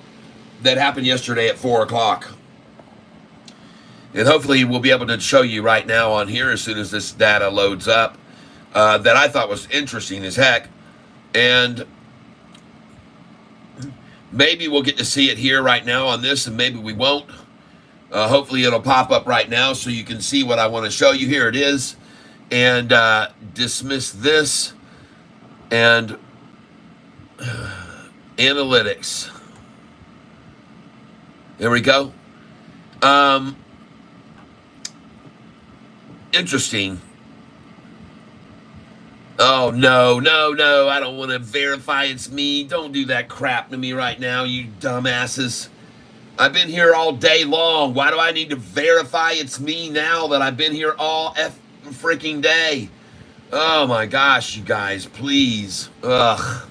Speaker 1: that happened yesterday at 4 o'clock. And hopefully we'll be able to show you right now on here as soon as this data loads up, that I thought was interesting as heck. And maybe we'll get to see it here right now on this, and maybe we won't. Hopefully it'll pop up right now so you can see what I want to show you. Here it is. And dismiss this. And analytics. There we go. Interesting. Oh, no. I don't want to verify it's me. Don't do that crap to me right now, you dumbasses. I've been here all day long. Why do I need to verify it's me now that I've been here all freaking day? Oh my gosh, you guys, please. Ugh.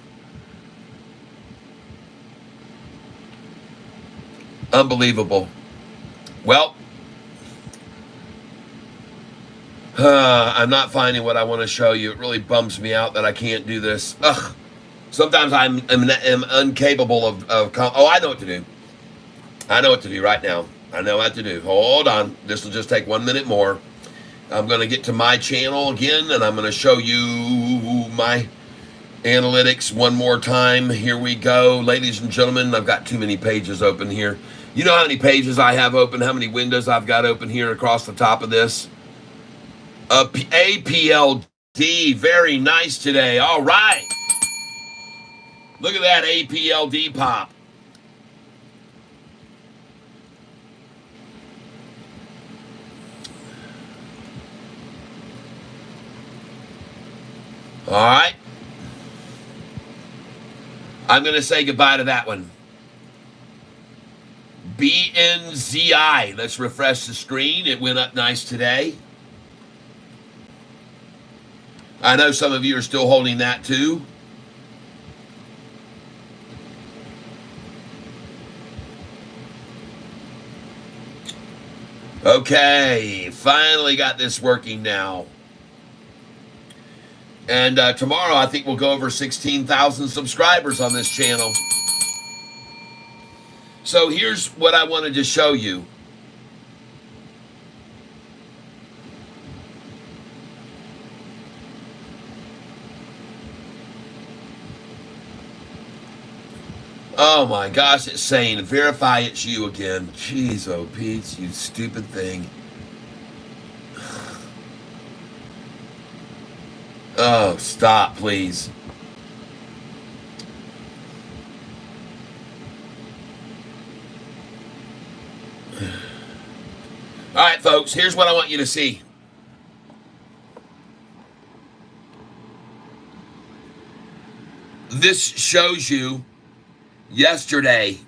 Speaker 1: Unbelievable. Well, I'm not finding what I want to show you. It really bums me out that I can't do this. Ugh. Sometimes I'm incapable of oh, I know what to do. I know what to do right now. I know what to do. Hold on. This will just take 1 minute more. I'm going to get to my channel again, and I'm going to show you my analytics one more time. Here we go. Ladies and gentlemen, I've got too many pages open here. You know how many pages I have open, how many windows I've got open here across the top of this? APLD. Very nice today. All right. Look at that APLD pop. All right. I'm going to say goodbye to that one. BNZI. Let's refresh the screen. It went up nice today. I know some of you are still holding that too. Okay, finally got this working now. And tomorrow I think we'll go over 16,000 subscribers on this channel. So here's what I wanted to show you. Oh my gosh, it's saying verify it's you again. Jeez, oh Pete, you stupid thing. Oh, stop, please. All right, folks, here's what I want you to see. This shows you yesterday,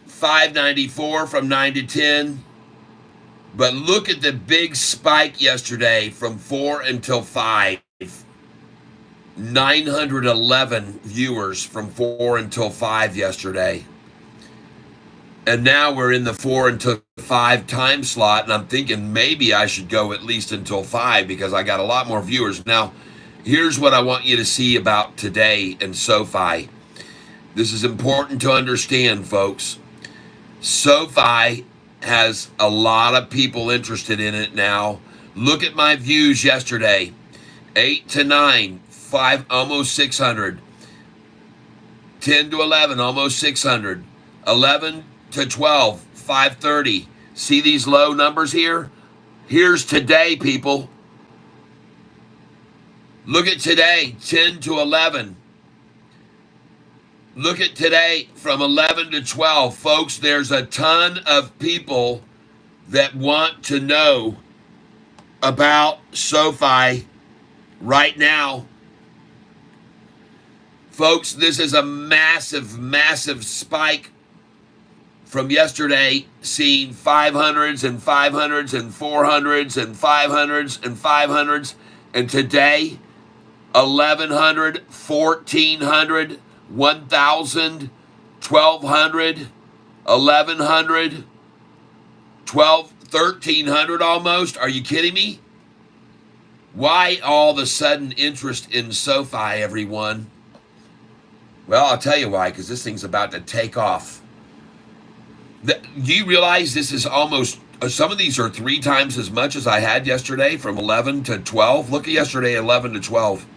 Speaker 1: 594 from 9 to 10. But look at the big spike yesterday from 4 until 5. 911 viewers from 4 until 5 yesterday. And now we're in the 4 until 5 time slot, and I'm thinking maybe I should go at least until 5 because I got a lot more viewers. Now, here's what I want you to see about today and SoFi. This is important to understand, folks. SoFi has a lot of people interested in it now. Look at my views yesterday. 8 to 9, 5, almost 600. 10 to 11, almost 600. 11 to 12, 530. See these low numbers here? Here's today, people. Look at today, 10 to 11. Look at today from 11 to 12. Folks, there's a ton of people that want to know about SoFi right now. Folks, this is a massive, massive spike from yesterday, seeing 500s and 500s and 400s and 500s and 500s, and today 1100, 1400, 1000, 1200, 1100, 1300 almost. Are you kidding me? Why all of a sudden interest in SoFi, everyone? Well, I'll tell you why, because this thing's about to take off. Do you realize this is almost, some of these are 3 times as much as I had yesterday from 11 to 12? Look at yesterday, 11 to 12.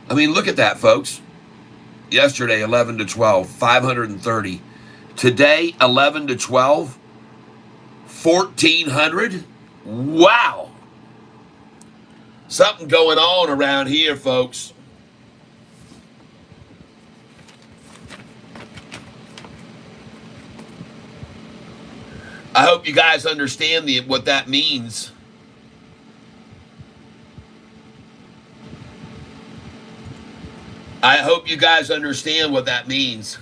Speaker 1: I mean, look at that, folks. Yesterday, 11 to 12, 530. Today, 11 to 12, 1400. Wow. Something going on around here, folks. I hope you guys understand what that means. I hope you guys understand what that means.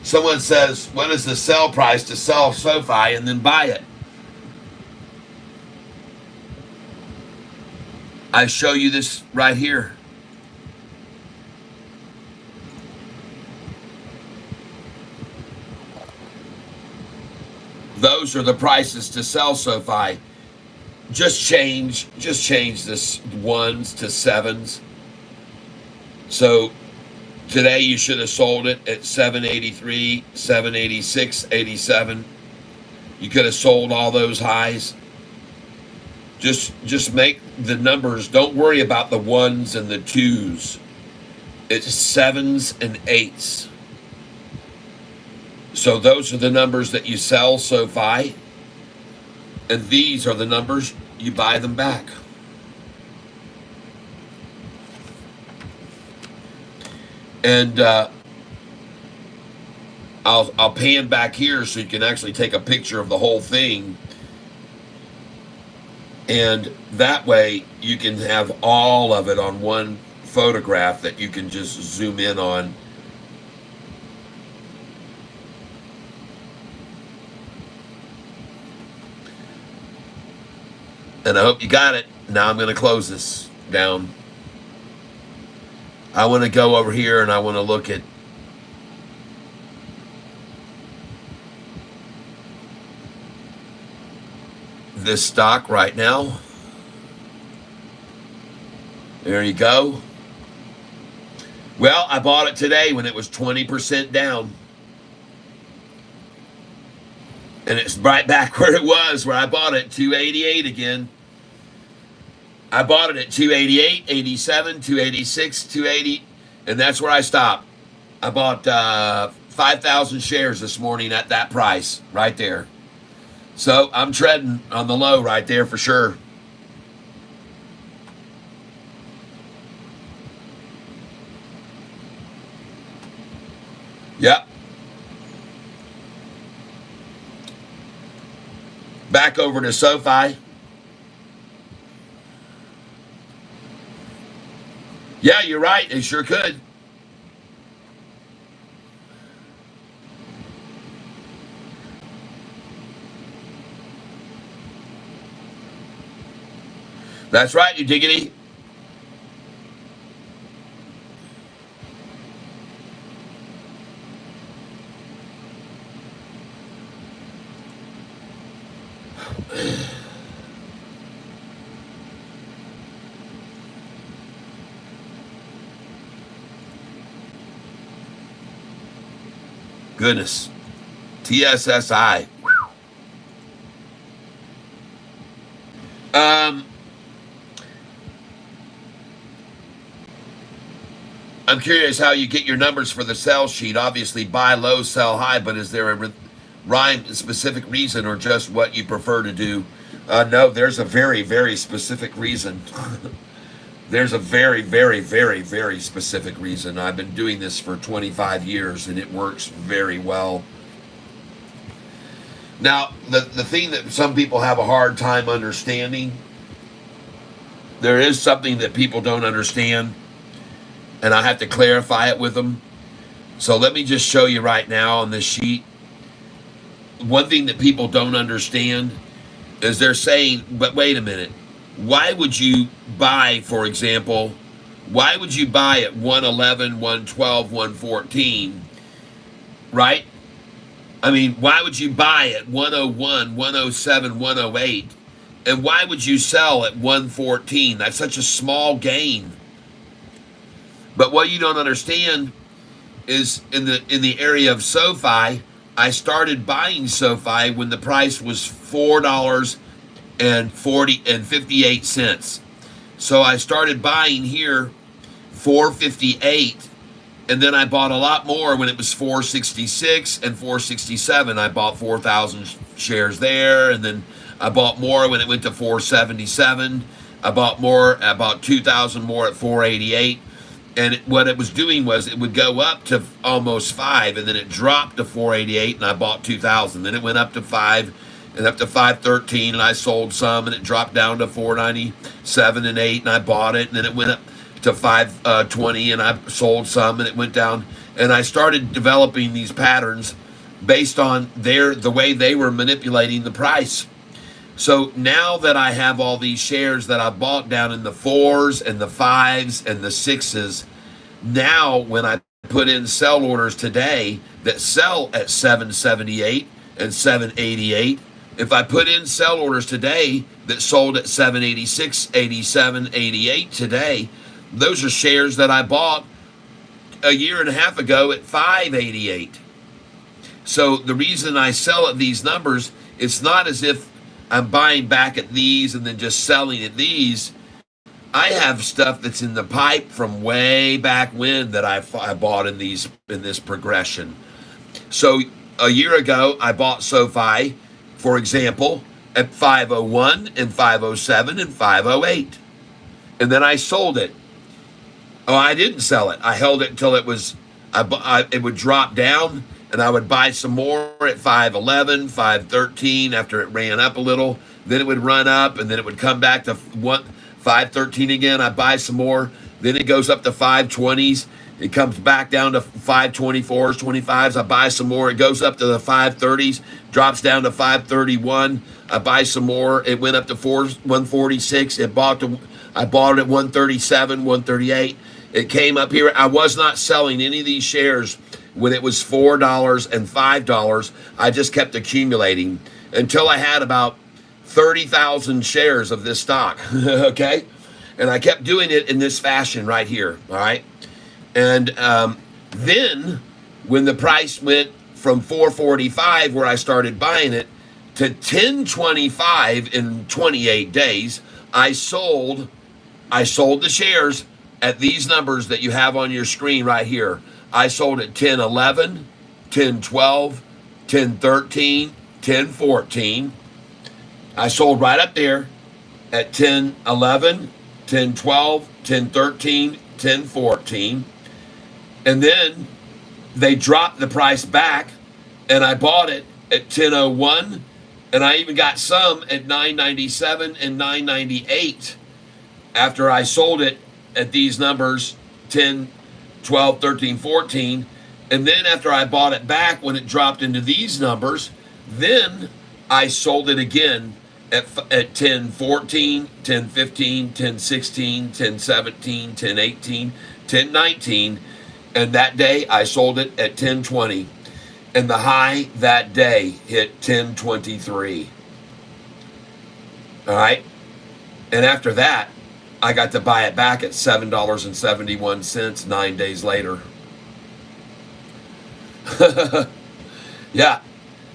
Speaker 1: Someone says, what is the sell price to sell SoFi and then buy it? I show you this right here. Those are the prices to sell SoFi. Just change this 1s to 7s. So today you should have sold it at 783, 786, 87. You could have sold all those highs. Just make the numbers. Don't worry about the 1s and the 2s. It's 7s and 8s. So those are the numbers that you sell SoFi, and these are the numbers you buy them back. And I'll pan back here so you can actually take a picture of the whole thing. And that way you can have all of it on one photograph that you can just zoom in on. And I hope you got it. Now I'm going to close this down. I want to go over here and I want to look at this stock right now. There you go. Well, I bought it today when it was 20% down. And it's right back where it was, where I bought it, 288 again. I bought it at 288, 87, 286, 280, and that's where I stopped. I bought 5,000 shares this morning at that price, right there. So I'm treading on the low right there for sure. Yep. Back over to SoFi. Yeah, you're right. They sure could. That's right, you diggity. Goodness. TSSI. I'm curious how you get your numbers for the sell sheet. Obviously, buy low, sell high, but is there a rhyme, specific reason, or just what you prefer to do? No, there's a very, very specific reason. There's a very, very, very, very specific reason. I've been doing this for 25 years, and it works very well. Now, the thing that some people have a hard time understanding, there is something that people don't understand, and I have to clarify it with them. So let me just show you right now on this sheet. One thing that people don't understand is they're saying, but wait a minute, why would you buy, for example, why would you buy at 111, 112, 114, right? I mean, why would you buy at 101, 107, 108? And why would you sell at 114? That's such a small gain. But what you don't understand is in the area of Sofi, I started buying Sofi when the price was $4.58. So I started buying here $4.58, and then I bought a lot more when it was $4.66 and $4.67. I bought 4,000 shares there, and then I bought more when it went to $4.77. I bought 2,000 more at $4.88. And what it was doing was it would go up to almost 5, and then it dropped to 488, and I bought 2,000. Then it went up to 5, and up to 513, and I sold some, and it dropped down to 497 and 8, and I bought it. And then it went up to 520, and I sold some, and it went down. And I started developing these patterns based on the way they were manipulating the price. So now that I have all these shares that I bought down in the 4s and the 5s and the 6s, now when I put in sell orders today that sell at 778 and 788, if I put in sell orders today that sold at 786, 87, 88 today, those are shares that I bought a year and a half ago at 588. So the reason I sell at these numbers, it's not as if I'm buying back at these and then just selling at these. I have stuff that's in the pipe from way back when that I bought in this progression. So a year ago, I bought Sofi, for example, at 501 and 507 and 508. And then I sold it. Oh, I didn't sell it. I held it until it would drop down, and I would buy some more at 511, 513 after it ran up a little. Then it would run up, and then it would come back to 513 again. I buy some more. Then it goes up to 520s. It comes back down to 524s, 25s. I buy some more. It goes up to the 530s, drops down to 531. I buy some more. It went up to 146. I bought it at 137, 138. It came up here. I was not selling any of these shares when it was $4 and $5. I just kept accumulating until I had about 30,000 shares of this stock, okay? And I kept doing it in this fashion right here, all right? And then when the price went from $4.45, where I started buying it, to $10.25 in 28 days, I sold the shares at these numbers that you have on your screen right here. I sold at 10.11, 10.12, 10.13, 10.14. I sold right up there at 10.11, 10.12, 10.13, 10.14. And then they dropped the price back, and I bought it at 10.01, and I even got some at 9.97 and 9.98 after I sold it at these numbers, 10, 12, 13, 14. And then after I bought it back when it dropped into these numbers, then I sold it again at 10.14, 10.15, 10.16, 10.17, 10.18, 10.19, and that day I sold it at 10.20, and the high that day hit 10.23. All right, and after that, I got to buy it back at $7.71 9 days later. Yeah,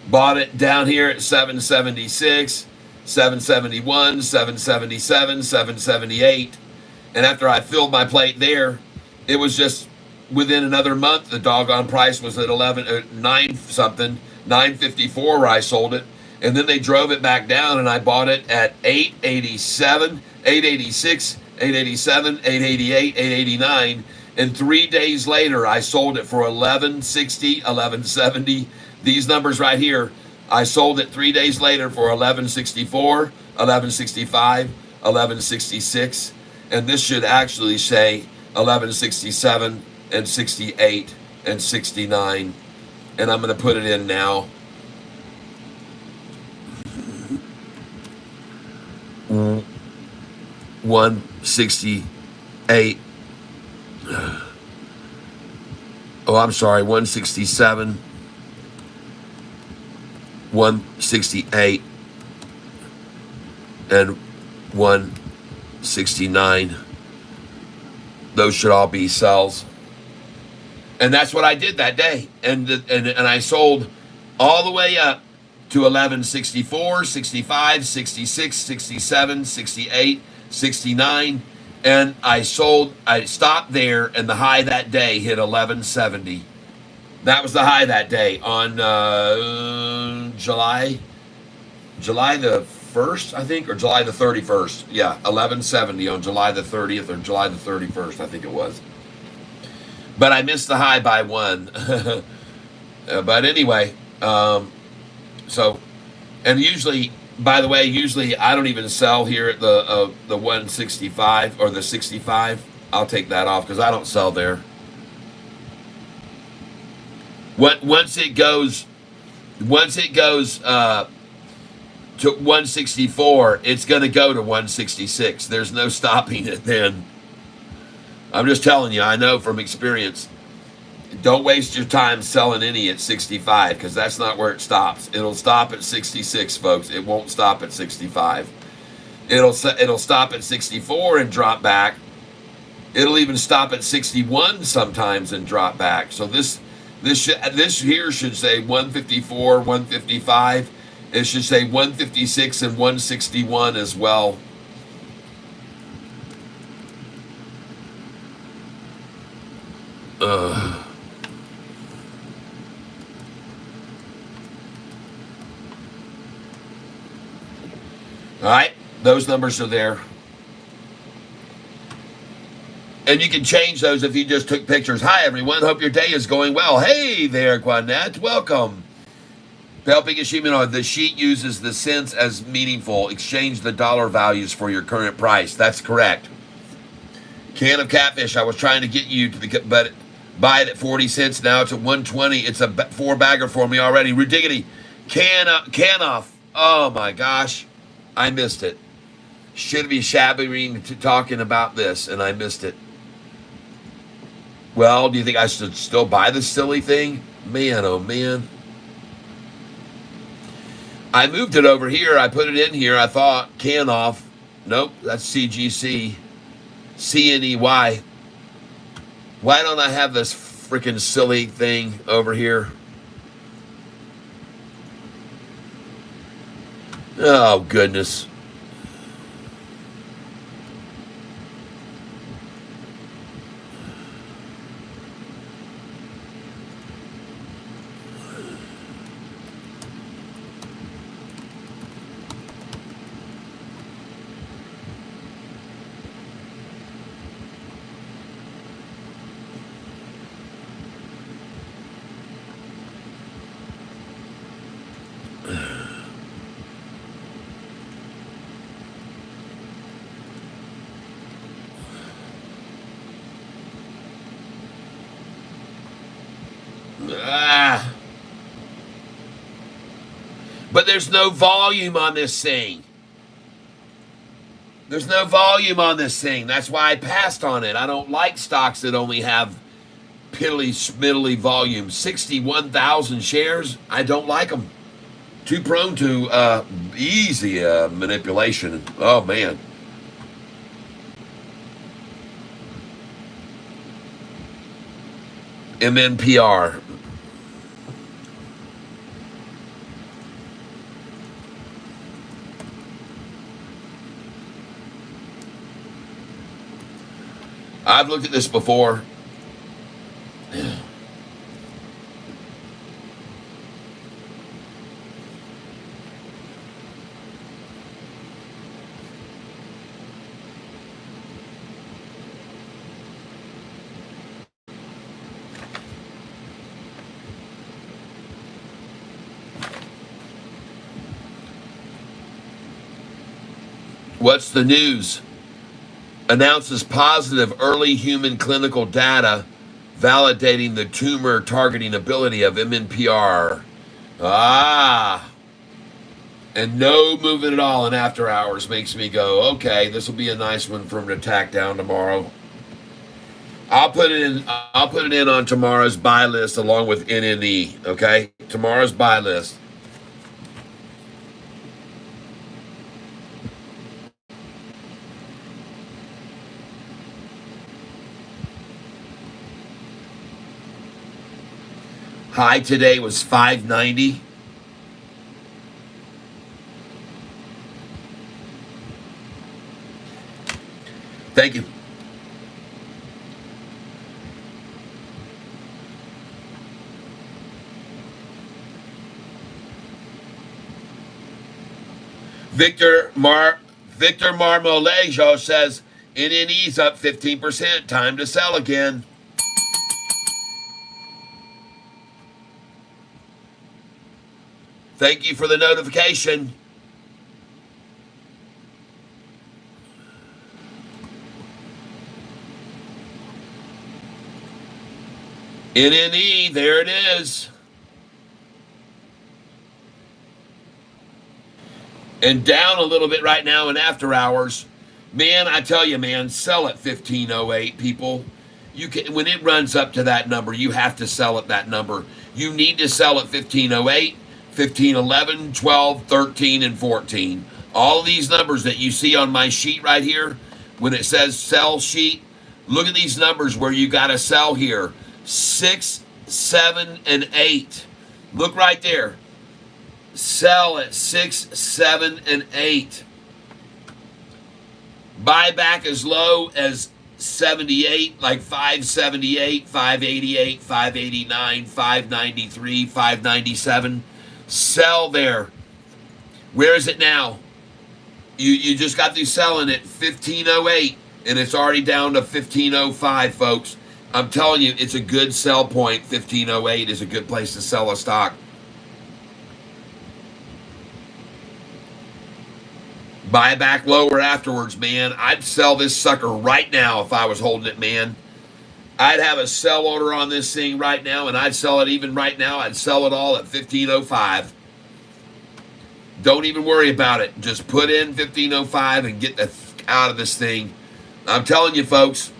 Speaker 1: bought it down here at 776, 771, 777, 778. And after I filled my plate there, it was just within another month, the doggone price was at 9 something, 954 where I sold it. And then they drove it back down and I bought it at 887, 886, 887, 888, 889. And 3 days later, I sold it for 1160, 1170. These numbers right here, I sold it 3 days later for 1164, 1165, 1166. And this should actually say 1167 and 68 and 69. And I'm going to put it in now. 168. Oh, I'm sorry, 167, 168, and 169. Those should all be sells. And that's what I did that day. And I sold all the way up to 1164, 65, 66, 67, 68, 69. And I stopped there, and the high that day hit 1170. That was the high that day on July the 1st, I think, or July the 31st. Yeah, 1170 on July the 30th or July the 31st, I think it was. But I missed the high by one. But anyway, so, and usually, by the way, usually I don't even sell here at the 165 or the 65. I'll take that off because I don't sell there. Once it goes to 164, it's going to go to 166. There's no stopping it then. I'm just telling you, I know from experience. Don't waste your time selling any at 65 because that's not where it stops. It'll stop at 66, folks. It won't stop at 65. It'll stop at 64 and drop back. It'll even stop at 61 sometimes and drop back. So this here should say 154, 155. It should say 156 and 161 as well. All right, those numbers are there. And you can change those if you just took pictures. Hi, everyone. Hope your day is going well. Hey there, Quanette. Welcome. Helping Ashimino, the sheet uses the cents as meaningful. Exchange the dollar values for your current price. That's correct. Can of Catfish, I was trying to get you to but buy it at 40 cents. Now it's at 120. It's a 4-bagger for me already. Ridiggity. Can off. Oh, my gosh. I missed it. Should be shabbering to talking about this, and I missed it. Well, do you think I should still buy this silly thing? Man, oh man. I moved it over here. I put it in here. I thought, can off. Nope, that's CGC. CNEY. Why don't I have this freaking silly thing over here? Oh, goodness. But there's no volume on this thing. There's no volume on this thing. That's why I passed on it. I don't like stocks that only have piddly schmiddly volume. 61,000 shares. I don't like them. Too prone to easy manipulation. Oh, man. MNPR. I've looked at this before. What's the news? Announces positive early human clinical data validating the tumor targeting ability of MNPR. Ah. And no movement at all in after hours makes me go, okay, this will be a nice one for him to tack down tomorrow. I'll put it in on tomorrow's buy list along with NNE, okay? Tomorrow's buy list. High today was 590. Thank you. Victor Marmolejo says NNE's up 15%. Time to sell again. Thank you for the notification. NNE, there it is. And down a little bit right now in after hours. Man, I tell you, man, sell at 1508, people. You can, when it runs up to that number, you have to sell at that number. You need to sell at 1508, 1511, 12, 13, and 14. All of these numbers that you see on my sheet right here, when it says sell sheet, look at these numbers where you got to sell here. 6, 7, and 8. Look right there. Sell at 6, 7, and 8. Buy back as low as 78, like 578, 588, 589, 593, 597. Sell there. Where is it now? You just got through selling at 1508, and it's already down to 1505, folks. I'm telling you, it's a good sell point. 1508 is a good place to sell a stock. Buy back lower afterwards, man. I'd sell this sucker right now if I was holding it, man. I'd have a sell order on this thing right now, and I'd sell it even right now. I'd sell it all at 1505. Don't even worry about it. Just put in 1505 and get the out of this thing. I'm telling you, folks,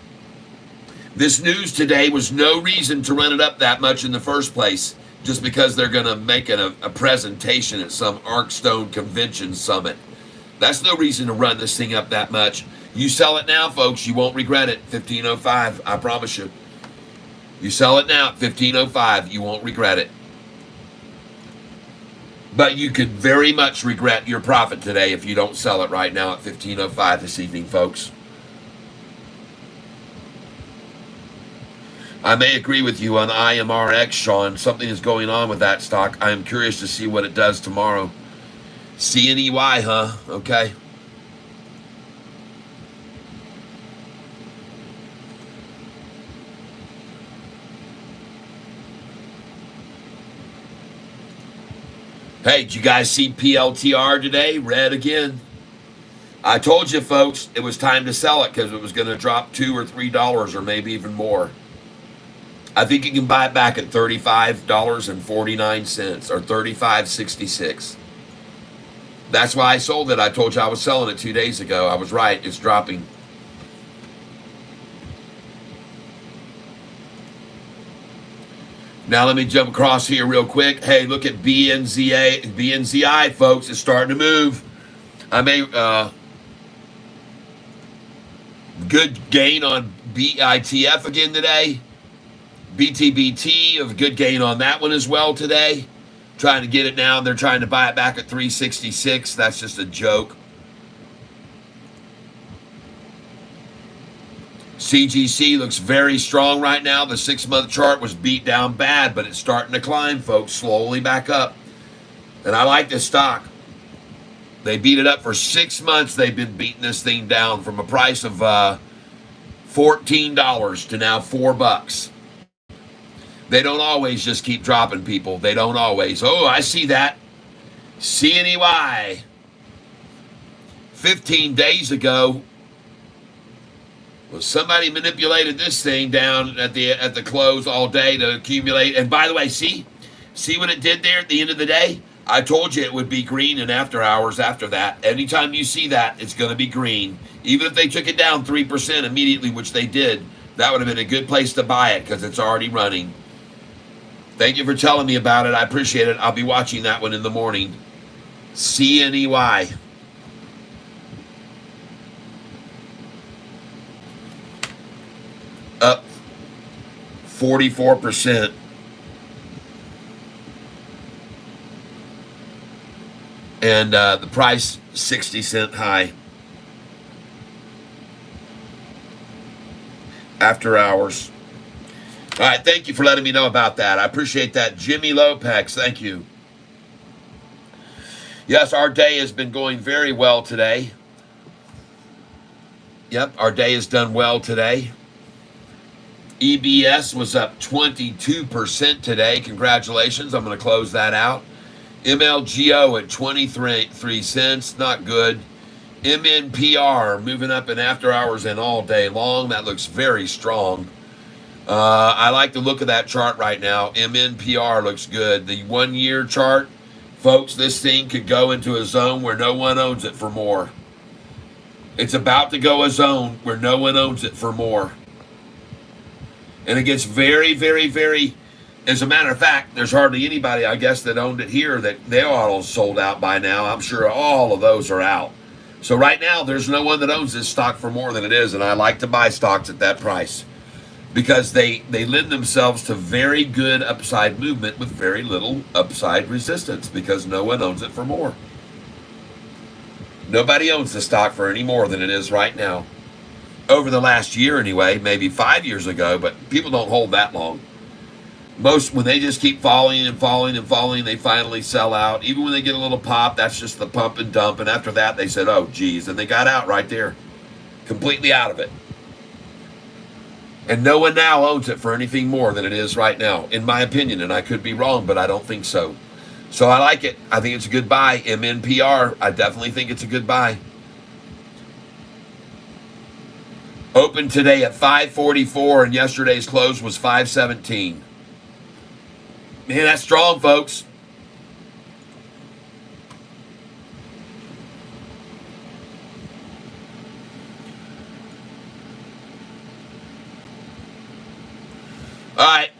Speaker 1: this news today was no reason to run it up that much in the first place, just because they're going to make a presentation at some Arkstone Convention Summit. That's no reason to run this thing up that much. You sell it now, folks, you won't regret it. 1505, I promise you. You sell it now at 1505, you won't regret it. But you could very much regret your profit today if you don't sell it right now at 1505 this evening, folks. I may agree with you on IMRX, Sean. Something is going on with that stock. I am curious to see what it does tomorrow. CNEY, huh? Okay. Hey, did you guys see PLTR today? Red again. I told you, folks, it was time to sell it because it was going to drop $2 or $3 or maybe even more. I think you can buy it back at $35.49 or $35.66. That's why I sold it. I told you I was selling it 2 days ago. I was right. It's dropping. Now let me jump across here real quick. Hey, look at BNZI, folks. It's starting to move. I may good gain on BITF again today. BTBT of good gain on that one as well today. Trying to get it now. They're trying to buy it back at 366. That's just a joke. CGC looks very strong right now. The 6-month chart was beat down bad, but it's starting to climb, folks, slowly back up. And I like this stock. They beat it up for 6 months. They've been beating this thing down from a price of $14 to now $4. They don't always just keep dropping, people. They don't always. Oh, I see that. CNEY. 15 days ago, well, somebody manipulated this thing down at the close all day to accumulate. And by the way, see what it did there at the end of the day? I told you it would be green in after hours after that. Anytime you see that, it's going to be green. Even if they took it down 3% immediately, which they did, that would have been a good place to buy it because it's already running. Thank you for telling me about it. I appreciate it. I'll be watching that one in the morning. CNEY. Up 44%. And the price 60-cent high. After hours. All right, thank you for letting me know about that. I appreciate that. Jimmy Lopez, thank you. Yes, our day has been going very well today. Yep, our day has done well today. EBS was up 22% today. Congratulations. I'm going to close that out. MLGO at 23 cents. Not good. MNPR moving up in after hours and all day long. That looks very strong. I like the look of that chart right now. MNPR looks good. The 1-year chart, folks, this thing could go into a zone where no one owns it for more. It's about to go a zone where no one owns it for more. And it gets very, very, very, as a matter of fact, there's hardly anybody, I guess, that owned it here that they all sold out by now. I'm sure all of those are out. So right now, there's no one that owns this stock for more than it is, and I like to buy stocks at that price because they lend themselves to very good upside movement with very little upside resistance because no one owns it for more. Nobody owns the stock for any more than it is right now. Over the last year anyway, maybe 5 years ago, but people don't hold that long. Most, when they just keep falling and falling and falling, they finally sell out. Even when they get a little pop, that's just the pump and dump. And after that, they said, oh, geez. And they got out right there, completely out of it. And no one now owns it for anything more than it is right now, in my opinion. And I could be wrong, but I don't think so. So I like it. I think it's a good buy. MNPR, I definitely think it's a good buy. Opened today at 544, and yesterday's close was 517. Man, that's strong, folks. All right.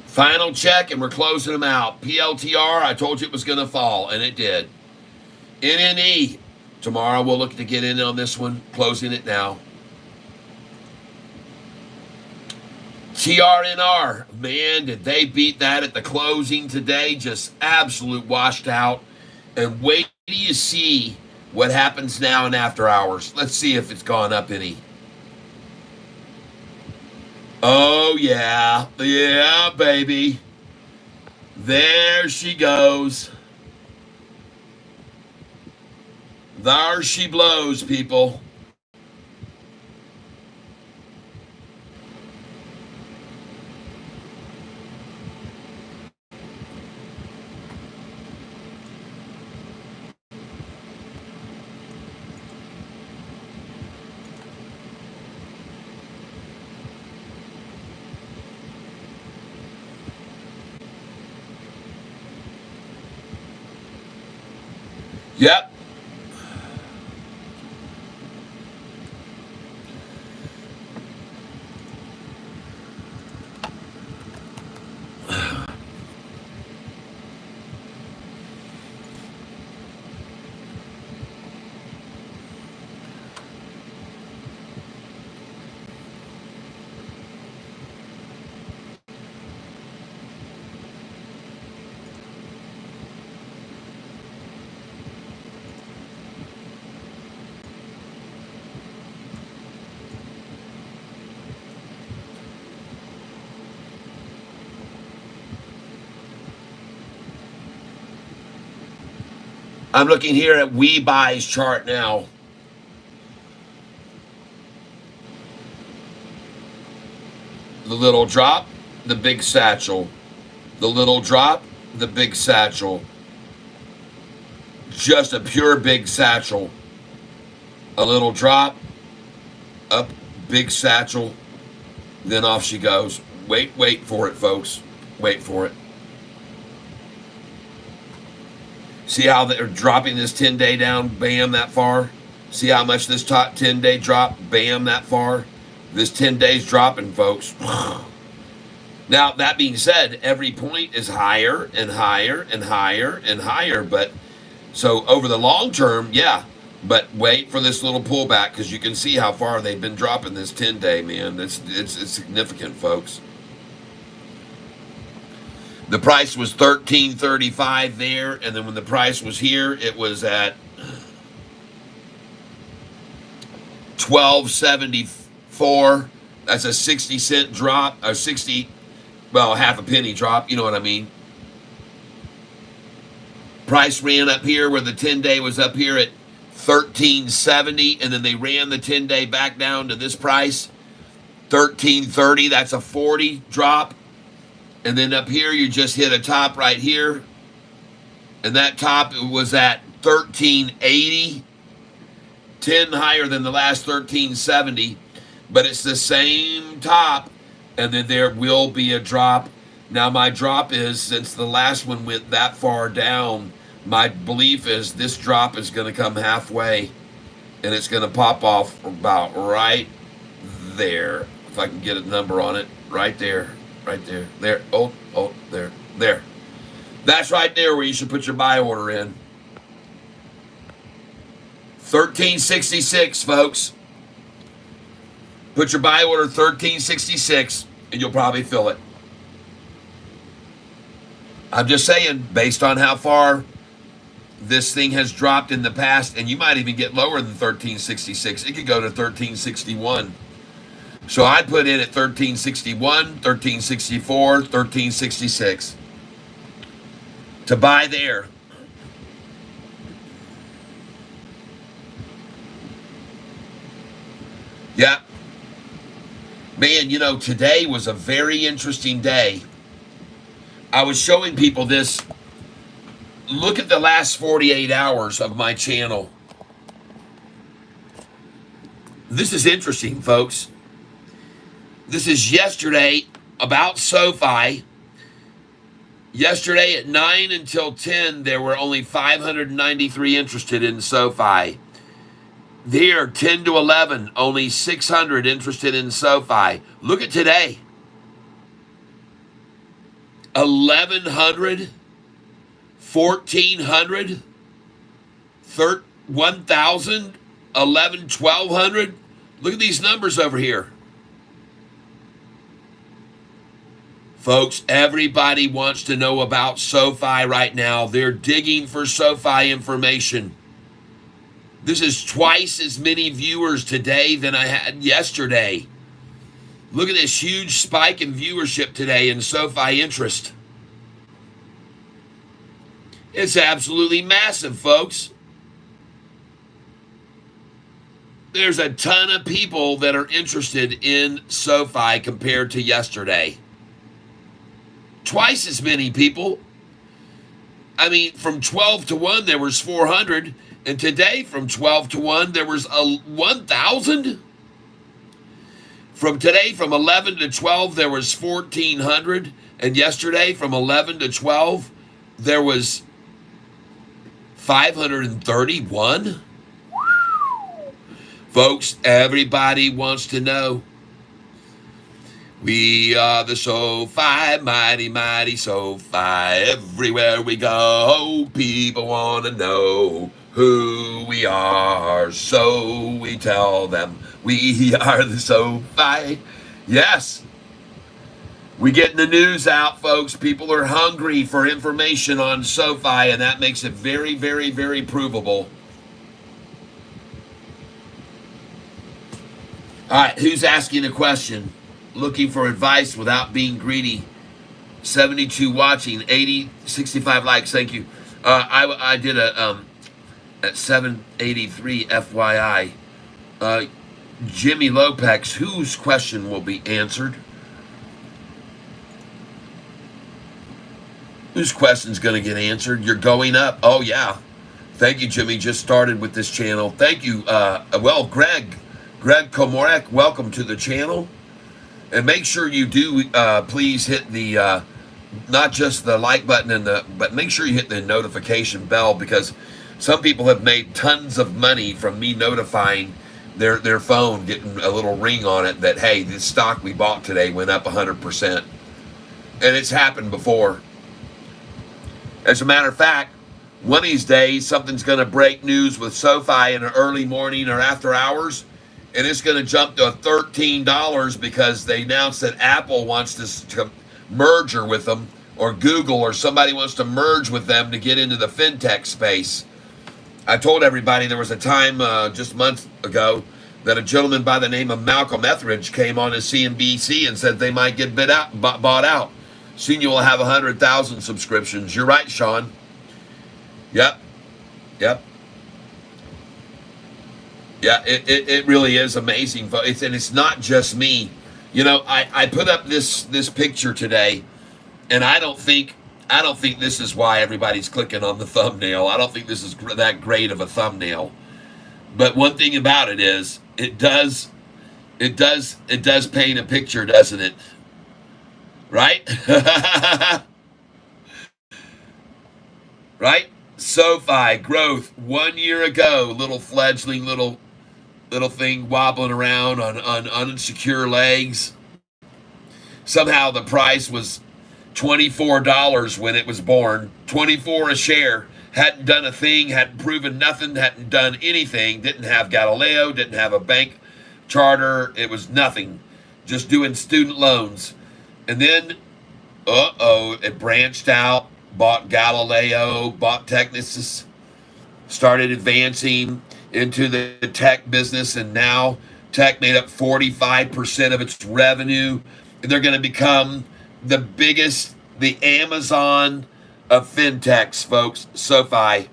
Speaker 1: Final check, and we're closing them out. PLTR, I told you it was going to fall, and it did. NNE, tomorrow we'll look to get in on this one. Closing it now. TRNR, man, did they beat that at the closing today? Just absolute washed out. And wait till you see what happens now in after hours. Let's see if it's gone up any. Oh, yeah. Yeah, baby. There she goes. There she blows, people. Yep. I'm looking here at We Buy's chart now. The little drop, the big satchel. The little drop, the big satchel. Just a pure big satchel. A little drop, up, big satchel. Then off she goes. Wait for it, folks. Wait for it. See how they're dropping this 10-day down, bam, that far? See how much this top 10-day drop, bam, that far? This 10 days dropping, folks. Now, that being said, every point is higher and higher and higher and higher. But so over the long term, yeah. But wait for this little pullback because you can see how far they've been dropping this 10-day, man. It's significant, folks. The price was $13.35 there, and then when the price was here, it was at $12.74. That's a 60-cent drop, or 60, well, half a penny drop. You know what I mean? Price ran up here where the 10-day was up here at $13.70, and then they ran the 10-day back down to this price, $13.30. That's a 40 drop. And then up here, you just hit a top right here. And that top was at $13.80. 10 higher than the last $13.70. But it's the same top. And then there will be a drop. Now, my drop is, since the last one went that far down, my belief is this drop is going to come halfway. And it's going to pop off about right there. If I can get a number on it. Right there. Right there. There. Oh, there. There. That's right there where you should put your buy order in. $13.66, folks. Put your buy order $13.66, and you'll probably fill it. I'm just saying, based on how far this thing has dropped in the past, and you might even get lower than $13.66. It could go to $13.61. So I'd put in at $13.61, $13.64, $13.66 to buy there. Yeah. Man, you know, today was a very interesting day. I was showing people this. Look at the last 48 hours of my channel. This is interesting, folks. This is yesterday about SoFi. Yesterday at 9 until 10, there were only 593 interested in SoFi. There, 10 to 11, only 600 interested in SoFi. Look at today. 1,100, 1,400, 1,000, 1,200. Look at these numbers over here. Folks, everybody wants to know about SoFi right now. They're digging for SoFi information. This is twice as many viewers today than I had yesterday. Look at this huge spike in viewership today in SoFi interest. It's absolutely massive, folks. There's a ton of people that are interested in SoFi compared to yesterday. Twice as many people. I mean, from 12 to 1, there was 400. And today, from 12 to 1, there was 1,000. From today, from 11 to 12, there was 1,400. And yesterday, from 11 to 12, there was 531? Folks, everybody wants to know. We are the Sofi, mighty, mighty Sofi. Everywhere we go, people want to know who we are. So we tell them we are the Sofi. Yes, we getting the news out, folks. People are hungry for information on Sofi, and that makes it very, very, very provable. All right, who's asking a question? Looking for advice without being greedy. 72 watching, 65 likes. Thank you. I did a at 783 FYI. Jimmy Lopex, whose question will be answered? Whose question's going to get answered? You're going up. Oh yeah. Thank you, Jimmy. Just started with this channel. Thank you. Well, Greg Komorek, welcome to the channel. And make sure you do, please hit the, not just the like button, but make sure you hit the notification bell, because some people have made tons of money from me notifying their phone, getting a little ring on it that, hey, this stock we bought today went up 100%. And it's happened before. As a matter of fact, one of these days, something's going to break news with Sofi in the early morning or after hours, and it's going to jump to $13 because they announced that Apple wants to merger with them, or Google, or somebody wants to merge with them to get into the fintech space. I told everybody there was a time just months ago that a gentleman by the name of Malcolm Etheridge came on to CNBC and said they might get bought out. Soon you will have 100,000 subscriptions. You're right, Sean. Yep. Yeah, it really is amazing. And it's not just me. You know, I put up this picture today, and I don't think this is why everybody's clicking on the thumbnail. I don't think this is that great of a thumbnail. But one thing about it is, it does paint a picture, doesn't it? Right? Right? Sofi growth 1 year ago, little fledgling, little thing wobbling around on unsecure legs. Somehow the price was $24 when it was born. $24 a share. Hadn't done a thing, hadn't proven nothing, hadn't done anything, didn't have Galileo, didn't have a bank charter. It was nothing. Just doing student loans. And then, it branched out, bought Galileo, bought Technisys, started advancing into the tech business, and now tech made up 45% of its revenue. And they're going to become the biggest, the Amazon of fintechs, folks, Sofi.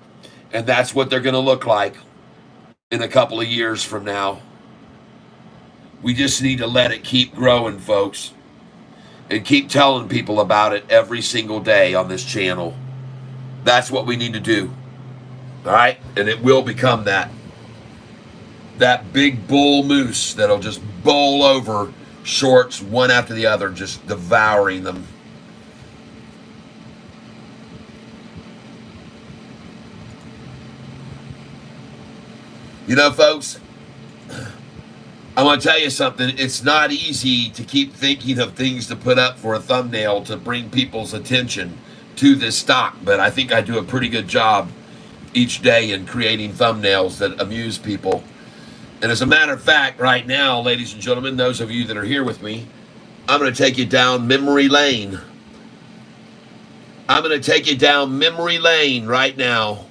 Speaker 1: And that's what they're going to look like in a couple of years from now. We just need to let it keep growing, folks, and keep telling people about it every single day on this channel. That's what we need to do. All right? And it will become that big bull moose that'll just bowl over shorts one after the other, just devouring them. You know, folks, I want to tell you something. It's not easy to keep thinking of things to put up for a thumbnail to bring people's attention to this stock, but I think I do a pretty good job each day in creating thumbnails that amuse people. And as a matter of fact, right now, ladies and gentlemen, those of you that are here with me, I'm going to take you down memory lane. I'm going to take you down memory lane right now.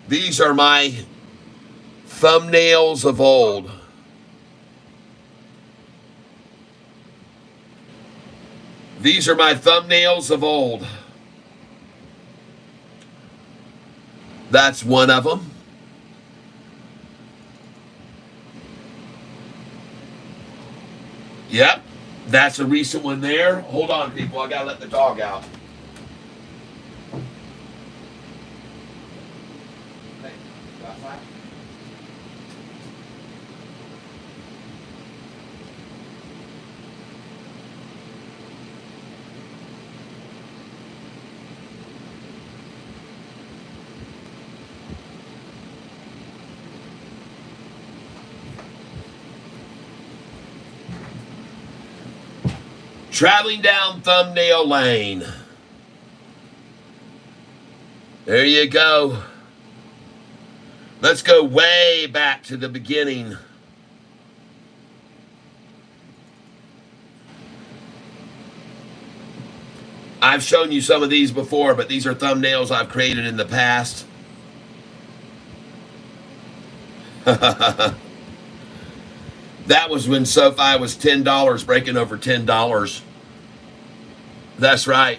Speaker 1: These are my thumbnails of old. These are my thumbnails of old. That's one of them. Yep, that's a recent one there. Hold on, people. I gotta let the dog out. Hey, got flash? Traveling down thumbnail lane. There you go. Let's go way back to the beginning. I've shown you some of these before, but these are thumbnails I've created in the past. That was when Sofi was $10, breaking over $10. That's right.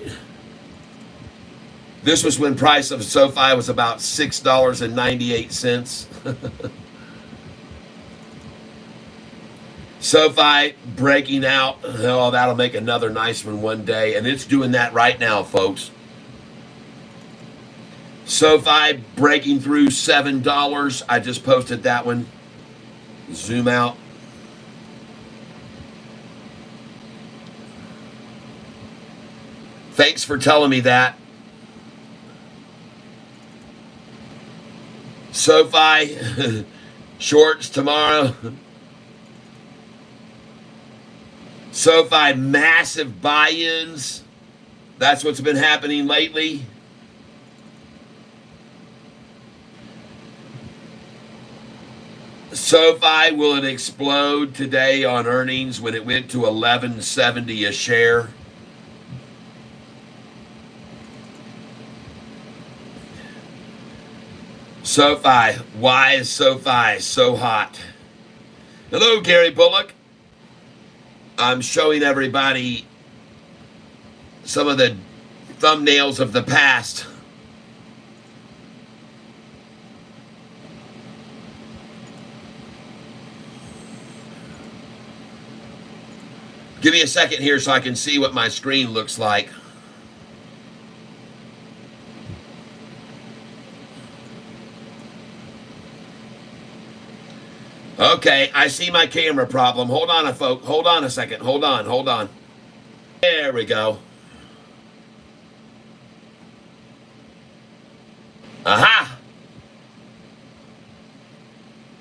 Speaker 1: This was when price of Sofi was about $6.98. Sofi breaking out. Oh, that'll make another nice one day. And it's doing that right now, folks. Sofi breaking through $7. I just posted that one. Zoom out. Thanks for telling me that. Sofi shorts tomorrow. Sofi massive buy-ins. That's what's been happening lately. Sofi, will it explode today on earnings when it went to $11.70 a share? Sofi, why is Sofi so hot? Hello, Gary Bullock. I'm showing everybody some of the thumbnails of the past. Give me a second here so I can see what my screen looks like. Okay, I see my camera problem. Hold on, folks. Hold on a second. Hold on. There we go. Aha!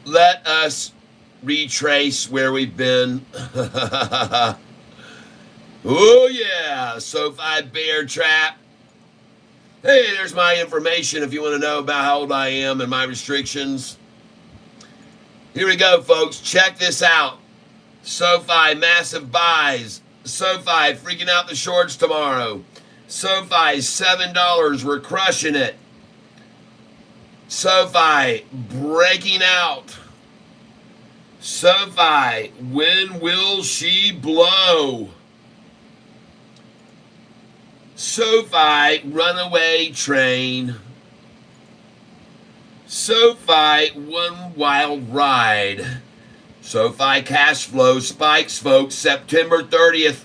Speaker 1: Let us retrace where we've been. Oh, yeah. Sofi bear trap. Hey, there's my information if you want to know about how old I am and my restrictions. Here we go, folks. Check this out. Sofi massive buys. Sofi freaking out the shorts tomorrow. Sofi $7. We're crushing it. Sofi breaking out. Sofi, when will she blow? Sofi runaway train. Sofi one wild ride. Sofi cash flow spikes, folks. September 30th.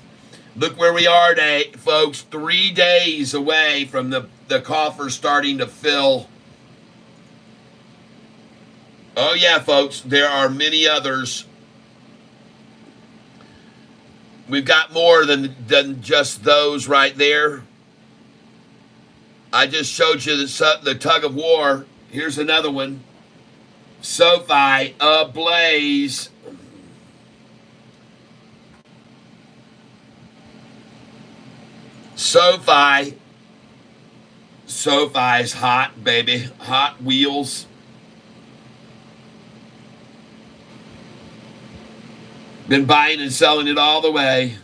Speaker 1: Look where we are today, folks. 3 days away from the coffer starting to fill. Oh, yeah, folks. There are many others. We've got more than just those right there. I just showed you the tug of war. Here's another one. Sofi ablaze. Sofi's hot, baby. Hot Wheels. Been buying and selling it all the way.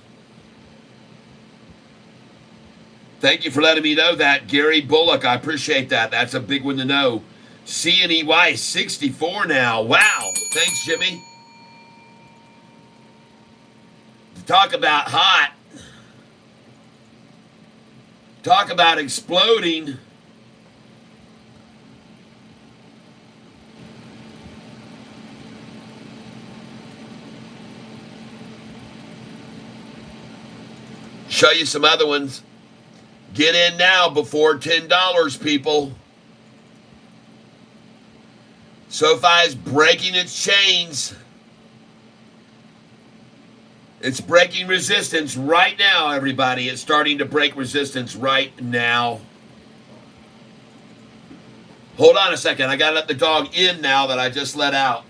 Speaker 1: Thank you for letting me know that, Gary Bullock. I appreciate that. That's a big one to know. CNEY 64 now. Wow. Thanks, Jimmy. Talk about hot. Talk about exploding. Show you some other ones. Get in now before $10, people. Sofi is breaking its chains. It's breaking resistance right now, everybody. It's starting to break resistance right now. Hold on a second. I got to let the dog in now that I just let out.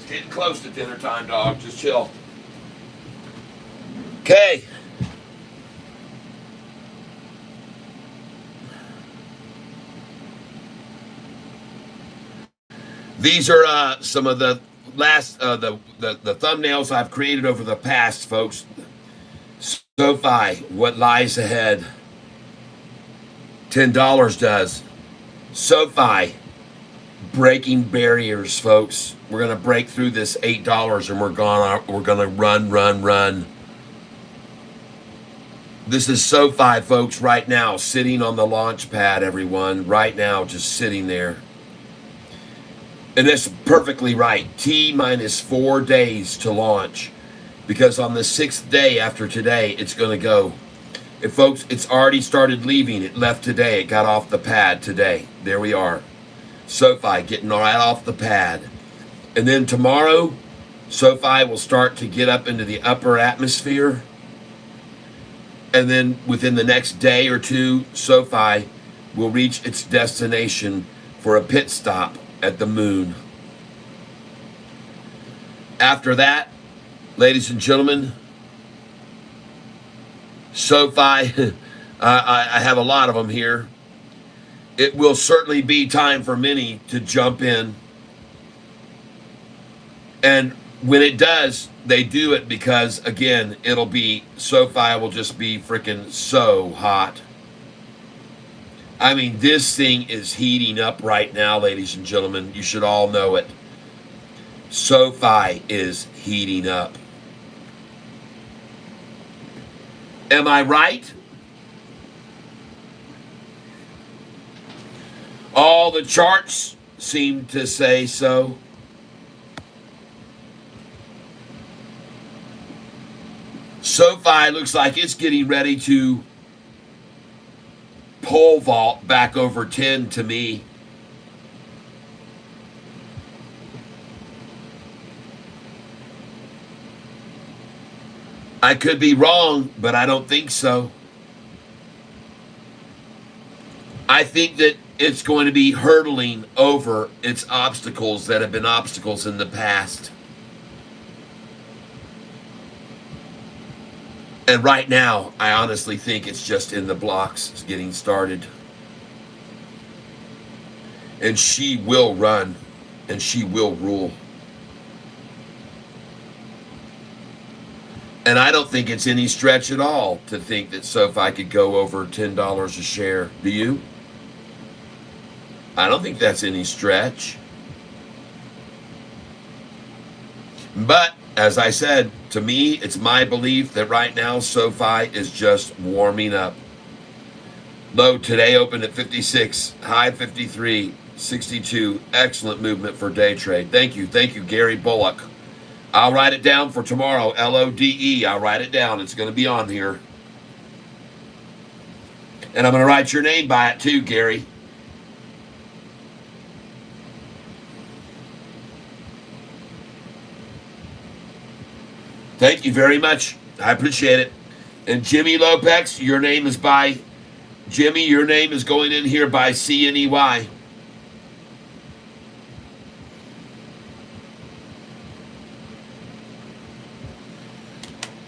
Speaker 1: Getting close to dinner time, dog. Just chill. Okay. These are some of the last the thumbnails I've created over the past, folks. SoFi, what lies ahead? $10 does. SoFi, breaking barriers, folks. We're gonna break through this $8, and we're gonna run. This is SoFi, folks, right now, sitting on the launch pad, everyone. Right now, just sitting there. And that's perfectly right. T minus 4 days to launch. Because on the 6th day after today, it's going to go. And folks, it's already started leaving. It left today. It got off the pad today. There we are. SoFi getting right off the pad. And then tomorrow, SoFi will start to get up into the upper atmosphere. And then within the next day or two, SoFi will reach its destination for a pit stop at the moon. After that, ladies and gentlemen, SoFi, I have a lot of them here. It will certainly be time for many to jump in. And when it does, they do it because, again, SoFi will just be freaking so hot. I mean, this thing is heating up right now, ladies and gentlemen. You should all know it. SoFi is heating up. Am I right? All the charts seem to say so. SoFi looks like it's getting ready to pole vault back over 10 to me. I could be wrong, but I don't think so. I think that it's going to be hurtling over its obstacles that have been obstacles in the past. And right now, I honestly think it's just in the blocks. It's getting started. And she will run. And she will rule. And I don't think it's any stretch at all to think that SoFi could go over $10 a share. Do you? I don't think that's any stretch. But as I said, to me, it's my belief that right now SoFi is just warming up. Low today opened at 56, high 53, 62. Excellent movement for day trade. Thank you, Gary Bullock. I'll write it down for tomorrow, LODE. I'll write it down. It's going to be on here. And I'm going to write your name by it too, Gary. Thank you very much. I appreciate it. And Jimmy Lopex, your name is going in here by CNEY.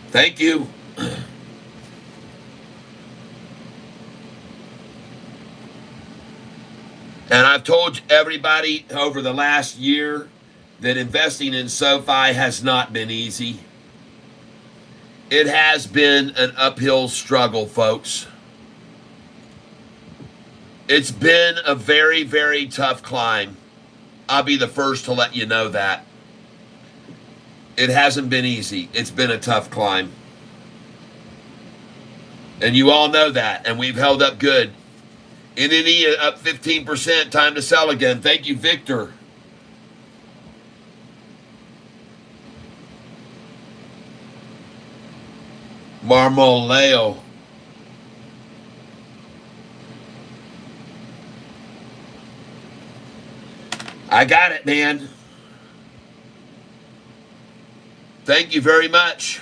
Speaker 1: Thank you. And I've told everybody over the last year that investing in SoFi has not been easy. It has been an uphill struggle, folks. It's been a very, very tough climb. I'll be the first to let you know that. It hasn't been easy. It's been a tough climb. And you all know that. And we've held up good. NNE up 15%. Time to sell again. Thank you, Victor. Marmoleo. I got it, man. Thank you very much.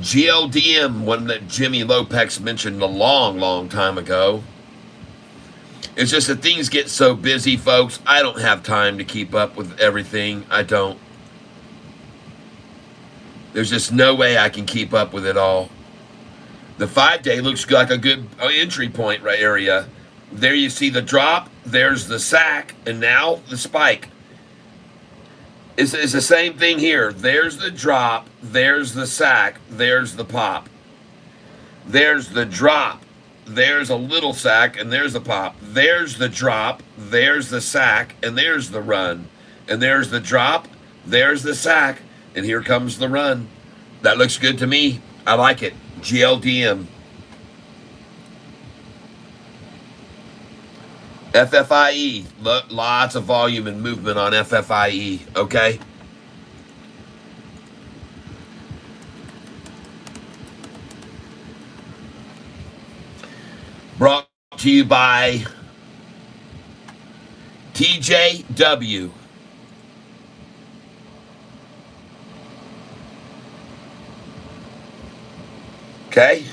Speaker 1: GLDM, one that Jimmy Lopez mentioned a long, long time ago. It's just that things get so busy, folks. I don't have time to keep up with everything. I don't. There's just no way I can keep up with it all. The 5-day looks like a good entry point area. There you see the drop, there's the sack, and now the spike. It's the same thing here. There's the drop, there's the sack, there's the pop. There's the drop, there's a little sack, and there's the pop. There's the drop, there's the sack, and there's the run. And there's the drop, there's the sack, and here comes the run. That looks good to me. I like it. GLDM. FFIE. Lots of volume and movement on FFIE. Okay? Brought to you by TJW. Okay?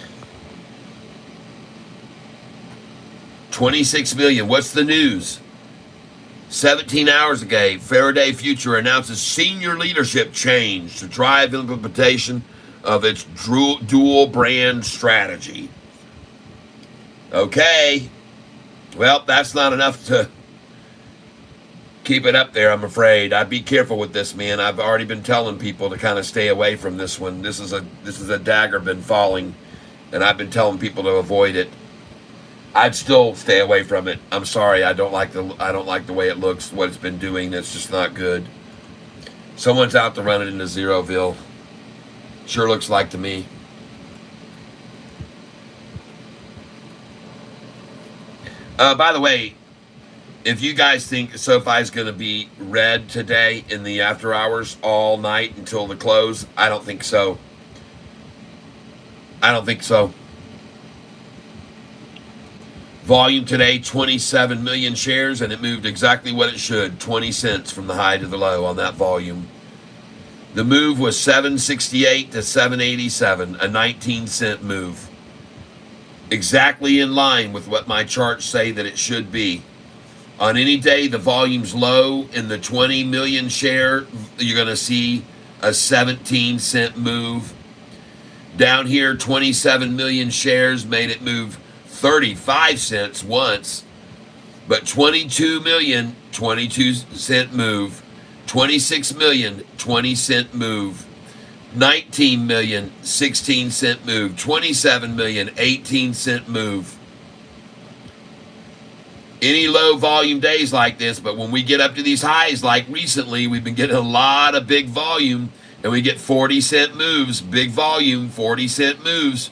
Speaker 1: 26 million. What's the news? 17 hours ago, Faraday Future announces senior leadership change to drive implementation of its dual brand strategy. Okay. Well, that's not enough to keep it up there, I'm afraid. I'd be careful with this, man. I've already been telling people to kind of stay away from this one. This is a dagger been falling, and I've been telling people to avoid it. I'd still stay away from it. I'm sorry. I don't like the way it looks. What it's been doing. It's just not good. Someone's out to run it into Zeroville. Sure looks like to me. By the way, if you guys think SoFi is going to be red today in the after hours all night until the close, I don't think so. I don't think so. Volume today, 27 million shares, and it moved exactly what it should, 20 cents from the high to the low on that volume. The move was 768 to 787, a 19-cent move. Exactly in line with what my charts say that it should be. On any day the volume's low in the 20 million share, you're going to see a 17-cent move. Down here, 27 million shares made it move 35 cents once, but 22 million, 22-cent move. 26 million, 20-cent move. 19 million, 16-cent move. 27 million, 18-cent move. Any low volume days like this, but when we get up to these highs like recently, we've been getting a lot of big volume, and we get 40-cent moves. Big volume, 40-cent moves.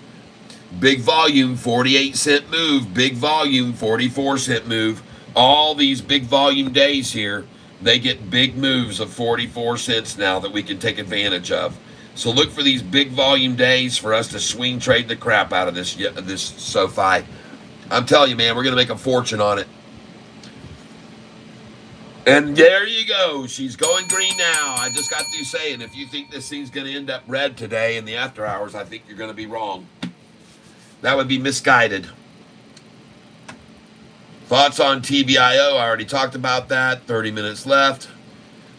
Speaker 1: Big volume, 48-cent move. Big volume, 44-cent move. All these big volume days here, they get big moves of 44 cents now that we can take advantage of. So look for these big volume days for us to swing trade the crap out of this SoFi. I'm telling you, man, we're going to make a fortune on it. And there you go. She's going green now. I just got through saying, if you think this thing's going to end up red today in the after hours, I think you're going to be wrong. That would be misguided. Thoughts on TBIO? I already talked about that. 30 minutes left.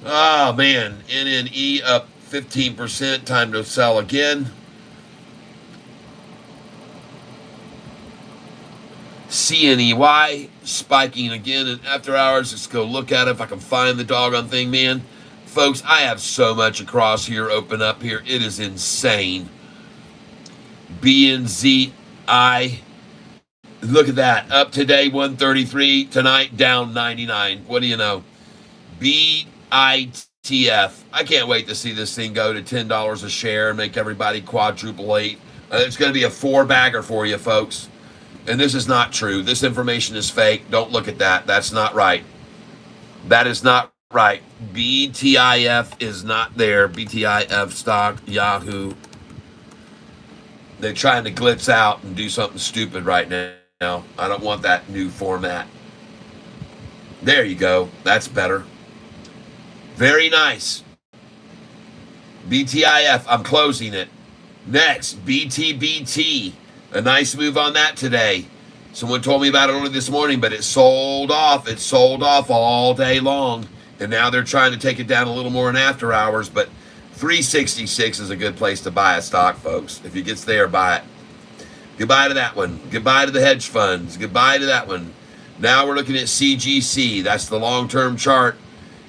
Speaker 1: Oh, man. NNE up 15%. Time to sell again. CNEY spiking again in after hours. Let's go look at it if I can find the doggone thing, man. Folks, I have so much across here, open up here. It is insane. BNZI. Look at that. Up today, 133. Tonight, down 99. What do you know? BITF. I can't wait to see this thing go to $10 a share and make everybody quadruple eight. It's going to be a four-bagger for you, folks. And this is not true. This information is fake. Don't look at that. That's not right. That is not right. BTIF is not there. BTIF stock, Yahoo. They're trying to glitz out and do something stupid right now. I don't want that new format. There you go. That's better. Very nice. BTIF, I'm closing it. Next, BTBT. A nice move on that today. Someone told me about it only this morning, but it sold off. It sold off all day long. And now they're trying to take it down a little more in after hours. But 366 is a good place to buy a stock, folks. If it gets there, buy it. Goodbye to that one. Goodbye to the hedge funds. Goodbye to that one. Now we're looking at CGC. That's the long-term chart.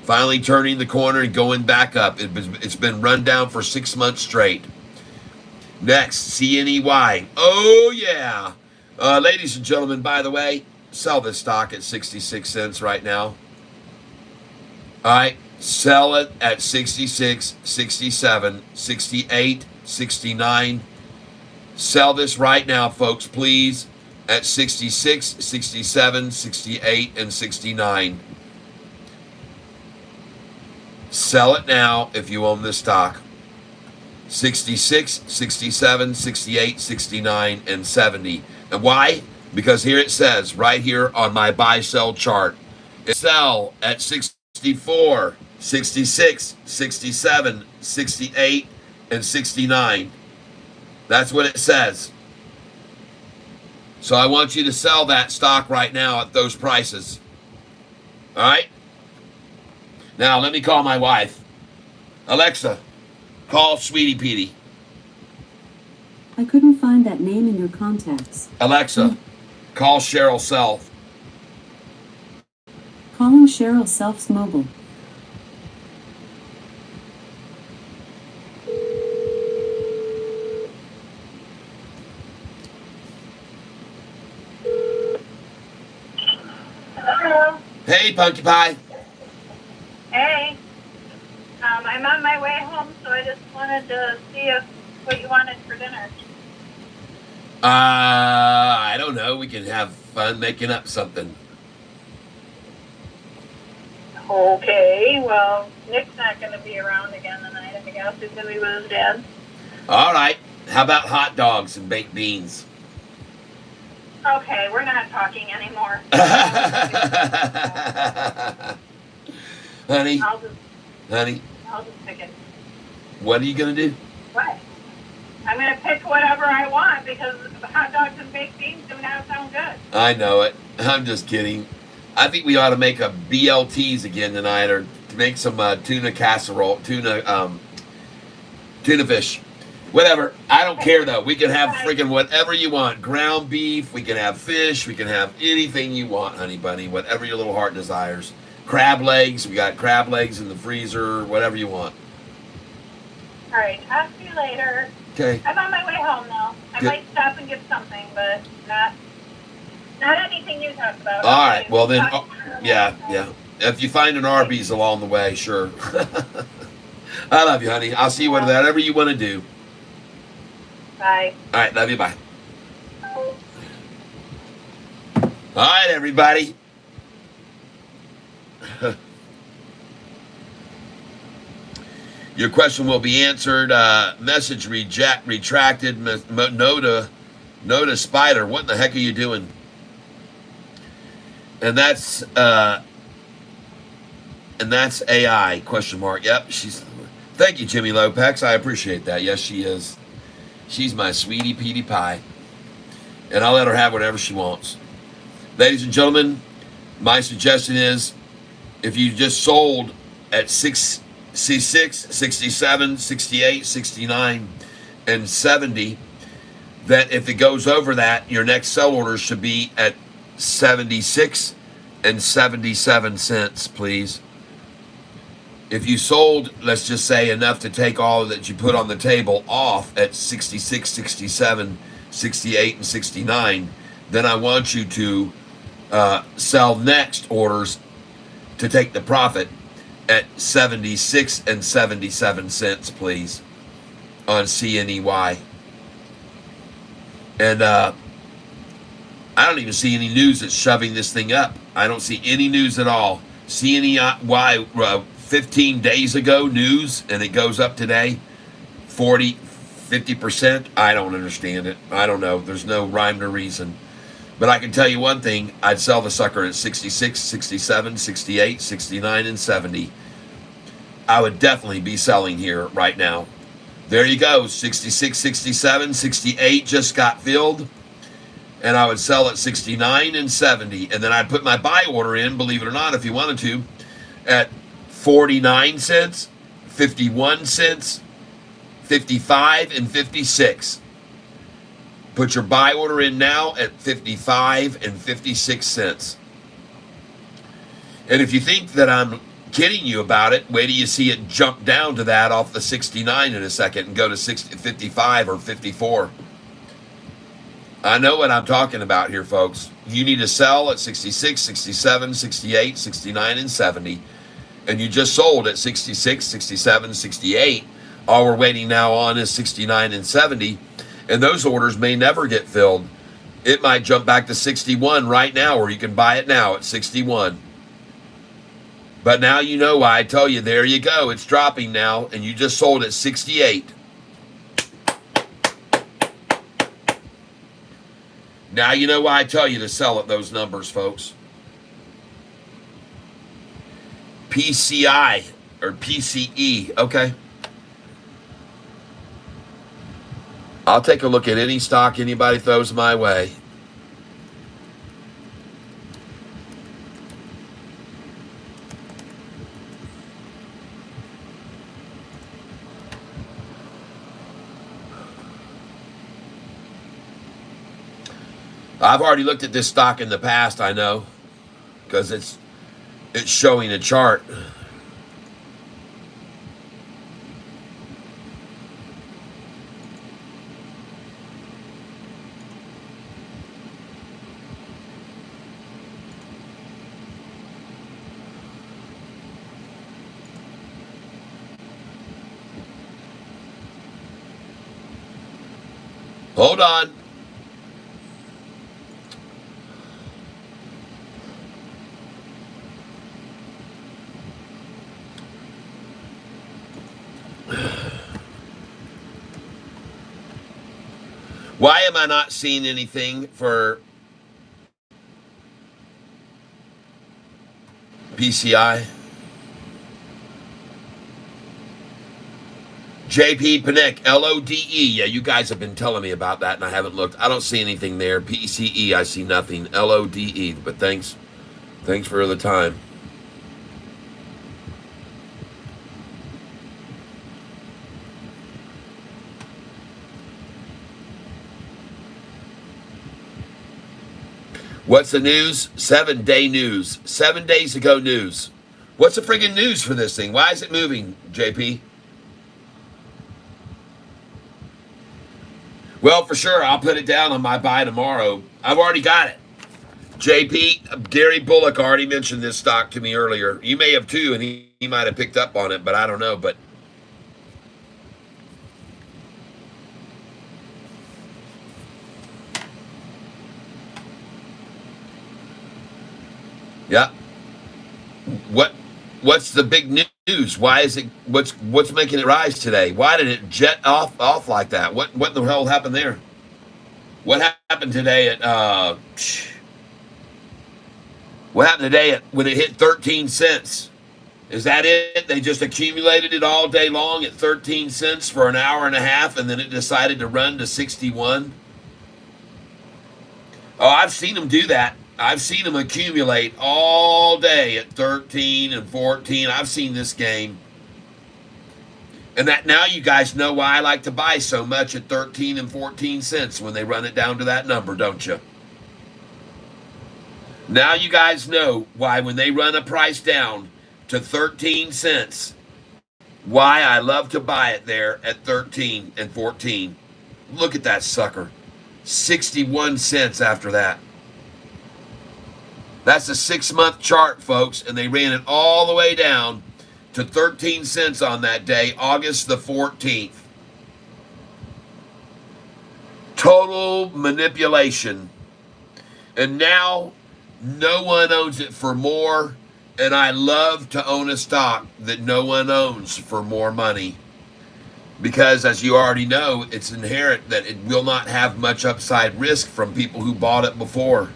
Speaker 1: Finally turning the corner and going back up. It's been run down for 6 months straight. Next, CNEY. Oh, yeah. Ladies and gentlemen, by the way, sell this stock at 66 cents right now. All right. Sell it at 66, 67, 68, 69. Sell this right now, folks, please, at 66, 67, 68, and 69. Sell it now if you own this stock. 66, 67, 68, 69, and 70. And why? Because here it says, right here on my buy-sell chart, sell at 64, 66, 67, 68, and 69. That's what it says. So I want you to sell that stock right now at those prices. All right? Now, let me call my wife. Alexa, call Sweetie Petey.
Speaker 4: I couldn't find that name in your contacts.
Speaker 1: Alexa, call Cheryl Self.
Speaker 4: Calling Cheryl Self's mobile.
Speaker 2: Hello.
Speaker 1: Hey, Punky Pie.
Speaker 2: Hey. I'm on my way home, so I just wanted to see what you wanted for dinner.
Speaker 1: I don't know. We can have fun making up something.
Speaker 2: Okay, well, Nick's not going to be around again tonight, I guess. He's going to be with his dad.
Speaker 1: All right. How about hot dogs and baked beans?
Speaker 2: Okay, we're not talking anymore.
Speaker 1: Honey,
Speaker 2: I'll just pick it.
Speaker 1: what are you going to do?
Speaker 2: What? I'm going to pick whatever I want because the hot dogs and baked beans do not sound good.
Speaker 1: I know it. I'm just kidding. I think we ought to make a BLTs again tonight, or make some tuna casserole, tuna fish. Whatever. I don't care, though. We can have freaking whatever you want. Ground beef. We can have fish. We can have anything you want, honey bunny. Whatever your little heart desires. Crab legs. We got crab legs in the freezer. Whatever you want.
Speaker 2: All right. I'll see you later.
Speaker 1: Okay.
Speaker 2: I'm on my way home now. I might stop and get something, but not anything you talked about.
Speaker 1: All right. Well, then, yeah. If you find an Arby's along the way, sure. I love you, honey. I'll see you whatever you want to do.
Speaker 2: Bye.
Speaker 1: All right. Love you. Bye. All right, everybody. Your question will be answered. Message retracted. Noda Spider. What in the heck are you doing? And that's AI, question mark. Yep, thank you, Jimmy Lopez. I appreciate that. Yes, she is. She's my sweetie Petey Pie. And I'll let her have whatever she wants. Ladies and gentlemen, my suggestion is, if you just sold at 66, 67, 68, 69, and 70, that if it goes over that, your next sell order should be at 76 and 77 cents, please. If you sold, let's just say, enough to take all that you put on the table off at 66, 67, 68, and 69, then I want you to sell next orders to take the profit at 76 and 77 cents, please, on CNEY. And I don't even see any news that's shoving this thing up. I don't see any news at all. CNEY 15 days ago news, and it goes up today 40, 50%. I don't understand it. I don't know. There's no rhyme or reason. But I can tell you one thing. I'd sell the sucker at 66, 67, 68, 69, and 70. I would definitely be selling here right now. There you go. 66, 67, 68 just got filled. And I would sell at 69 and 70. And then I'd put my buy order in, believe it or not, if you wanted to, at 49 cents, 51 cents, 55, and 56. Put your buy order in now at 55 and 56 cents. And if you think that I'm kidding you about it, wait till you see it jump down to that off the 69 in a second and go to 55 or 54. I know what I'm talking about here, folks. You need to sell at 66, 67, 68, 69, and 70. And you just sold at 66, 67, 68. All we're waiting now on is 69 and 70. And those orders may never get filled. It might jump back to 61 right now, or you can buy it now at 61. But now you know why I tell you, there you go. It's dropping now, and you just sold at 68. Now you know why I tell you to sell at those numbers, folks. PCI or PCE, okay. I'll take a look at any stock anybody throws my way. I've already looked at this stock in the past, I know, because it's showing a chart. Hold on. Why am I not seeing anything for PCI? JP Panic, LODE. Yeah, you guys have been telling me about that, and I haven't looked. I don't see anything there. PCE, I see nothing. LODE, but thanks for the time. What's the news? 7-day news. 7 days ago news. What's the friggin' news for this thing? Why is it moving, JP? Well, for sure, I'll put it down on my buy tomorrow. I've already got it. JP, Gary Bullock already mentioned this stock to me earlier. You may have too, and he might have picked up on it, but I don't know. But yeah. What's the big news? Why is it what's making it rise today? Why did it jet off like that? What in the hell happened there? What happened today at when it hit 13 cents? Is that it? They just accumulated it all day long at 13 cents for an hour and a half, and then it decided to run to 61? Oh, I've seen them do that. I've seen them accumulate all day at 13 and 14. I've seen this game. And that now you guys know why I like to buy so much at 13 and 14 cents when they run it down to that number, don't you? Now you guys know why when they run a price down to 13 cents, why I love to buy it there at 13 and 14. Look at that sucker. 61 cents after that. That's a 6-month chart, folks, and they ran it all the way down to 13 cents on that day, August the 14th. Total manipulation. And now no one owns it for more, and I love to own a stock that no one owns for more money. Because, as you already know, it's inherent that it will not have much upside risk from people who bought it before.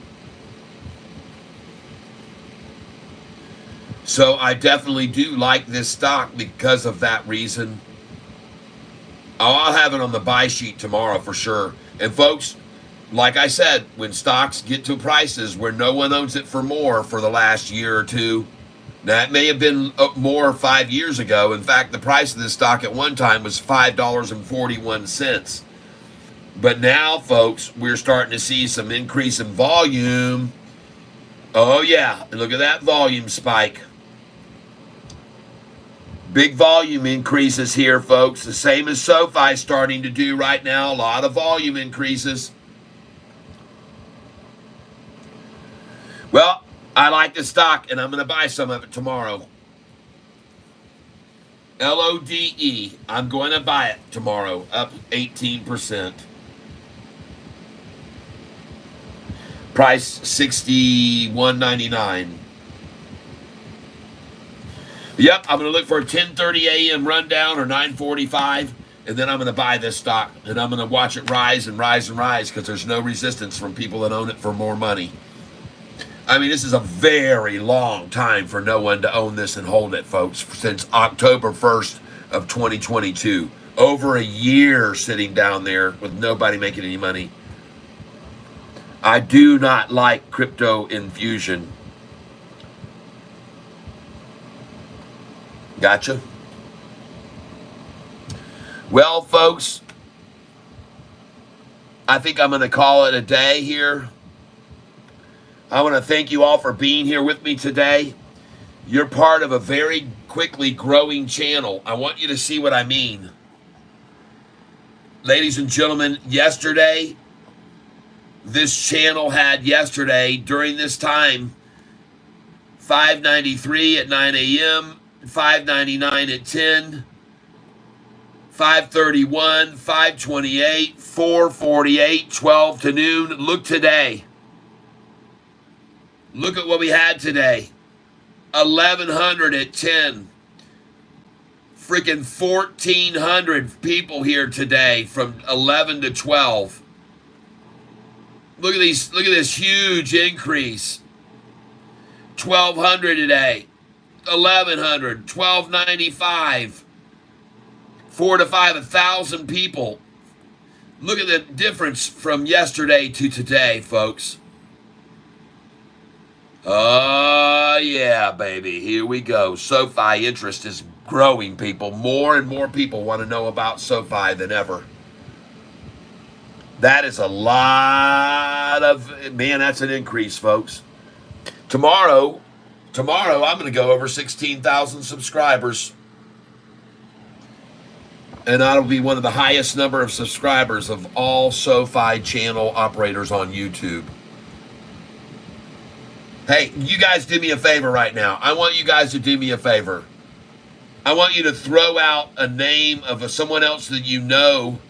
Speaker 1: So I definitely do like this stock because of that reason. I'll have it on the buy sheet tomorrow for sure. And folks, like I said, when stocks get to prices where no one owns it for more for the last year or two, that may have been more 5 years ago. In fact, the price of this stock at one time was $5.41. But now, folks, we're starting to see some increase in volume. Oh, yeah. And look at that volume spike. Big volume increases here, folks. The same as Sofi starting to do right now. A lot of volume increases. Well, I like the stock, and I'm going to buy some of it tomorrow. LODE. I'm going to buy it tomorrow, up 18%. Price $61.99. Yep, I'm going to look for a 10:30 a.m. rundown or 9:45, and then I'm going to buy this stock, and I'm going to watch it rise and rise and rise because there's no resistance from people that own it for more money. I mean, this is a very long time for no one to own this and hold it, folks, since October 1st of 2022. Over a year sitting down there with nobody making any money. I do not like crypto infusion. Gotcha. Well, folks, I think I'm going to call it a day here. I want to thank you all for being here with me today. You're part of a very quickly growing channel. I want you to see what I mean. Ladies and gentlemen, yesterday, this channel had during this time, 593 at 9 a.m., 599 at 10, 531, 528, 448, 12 to noon. Look today. Look at what we had today. 1,100 at 10. Freaking 1,400 people here today from 11 to 12. Look at these. Look at this huge increase. 1,200 today. 1,100. 1,295. 4 to 5, 1,000 people. Look at the difference from yesterday to today, folks. Oh, yeah, baby. Here we go. Sofi interest is growing, people. More and more people want to know about Sofi than ever. That is a lot of... Man, that's an increase, folks. Tomorrow, I'm going to go over 16,000 subscribers. And that'll be one of the highest number of subscribers of all Sofi channel operators on YouTube. Hey, you guys do me a favor right now. I want you guys to do me a favor. I want you to throw out a name of someone else that you know.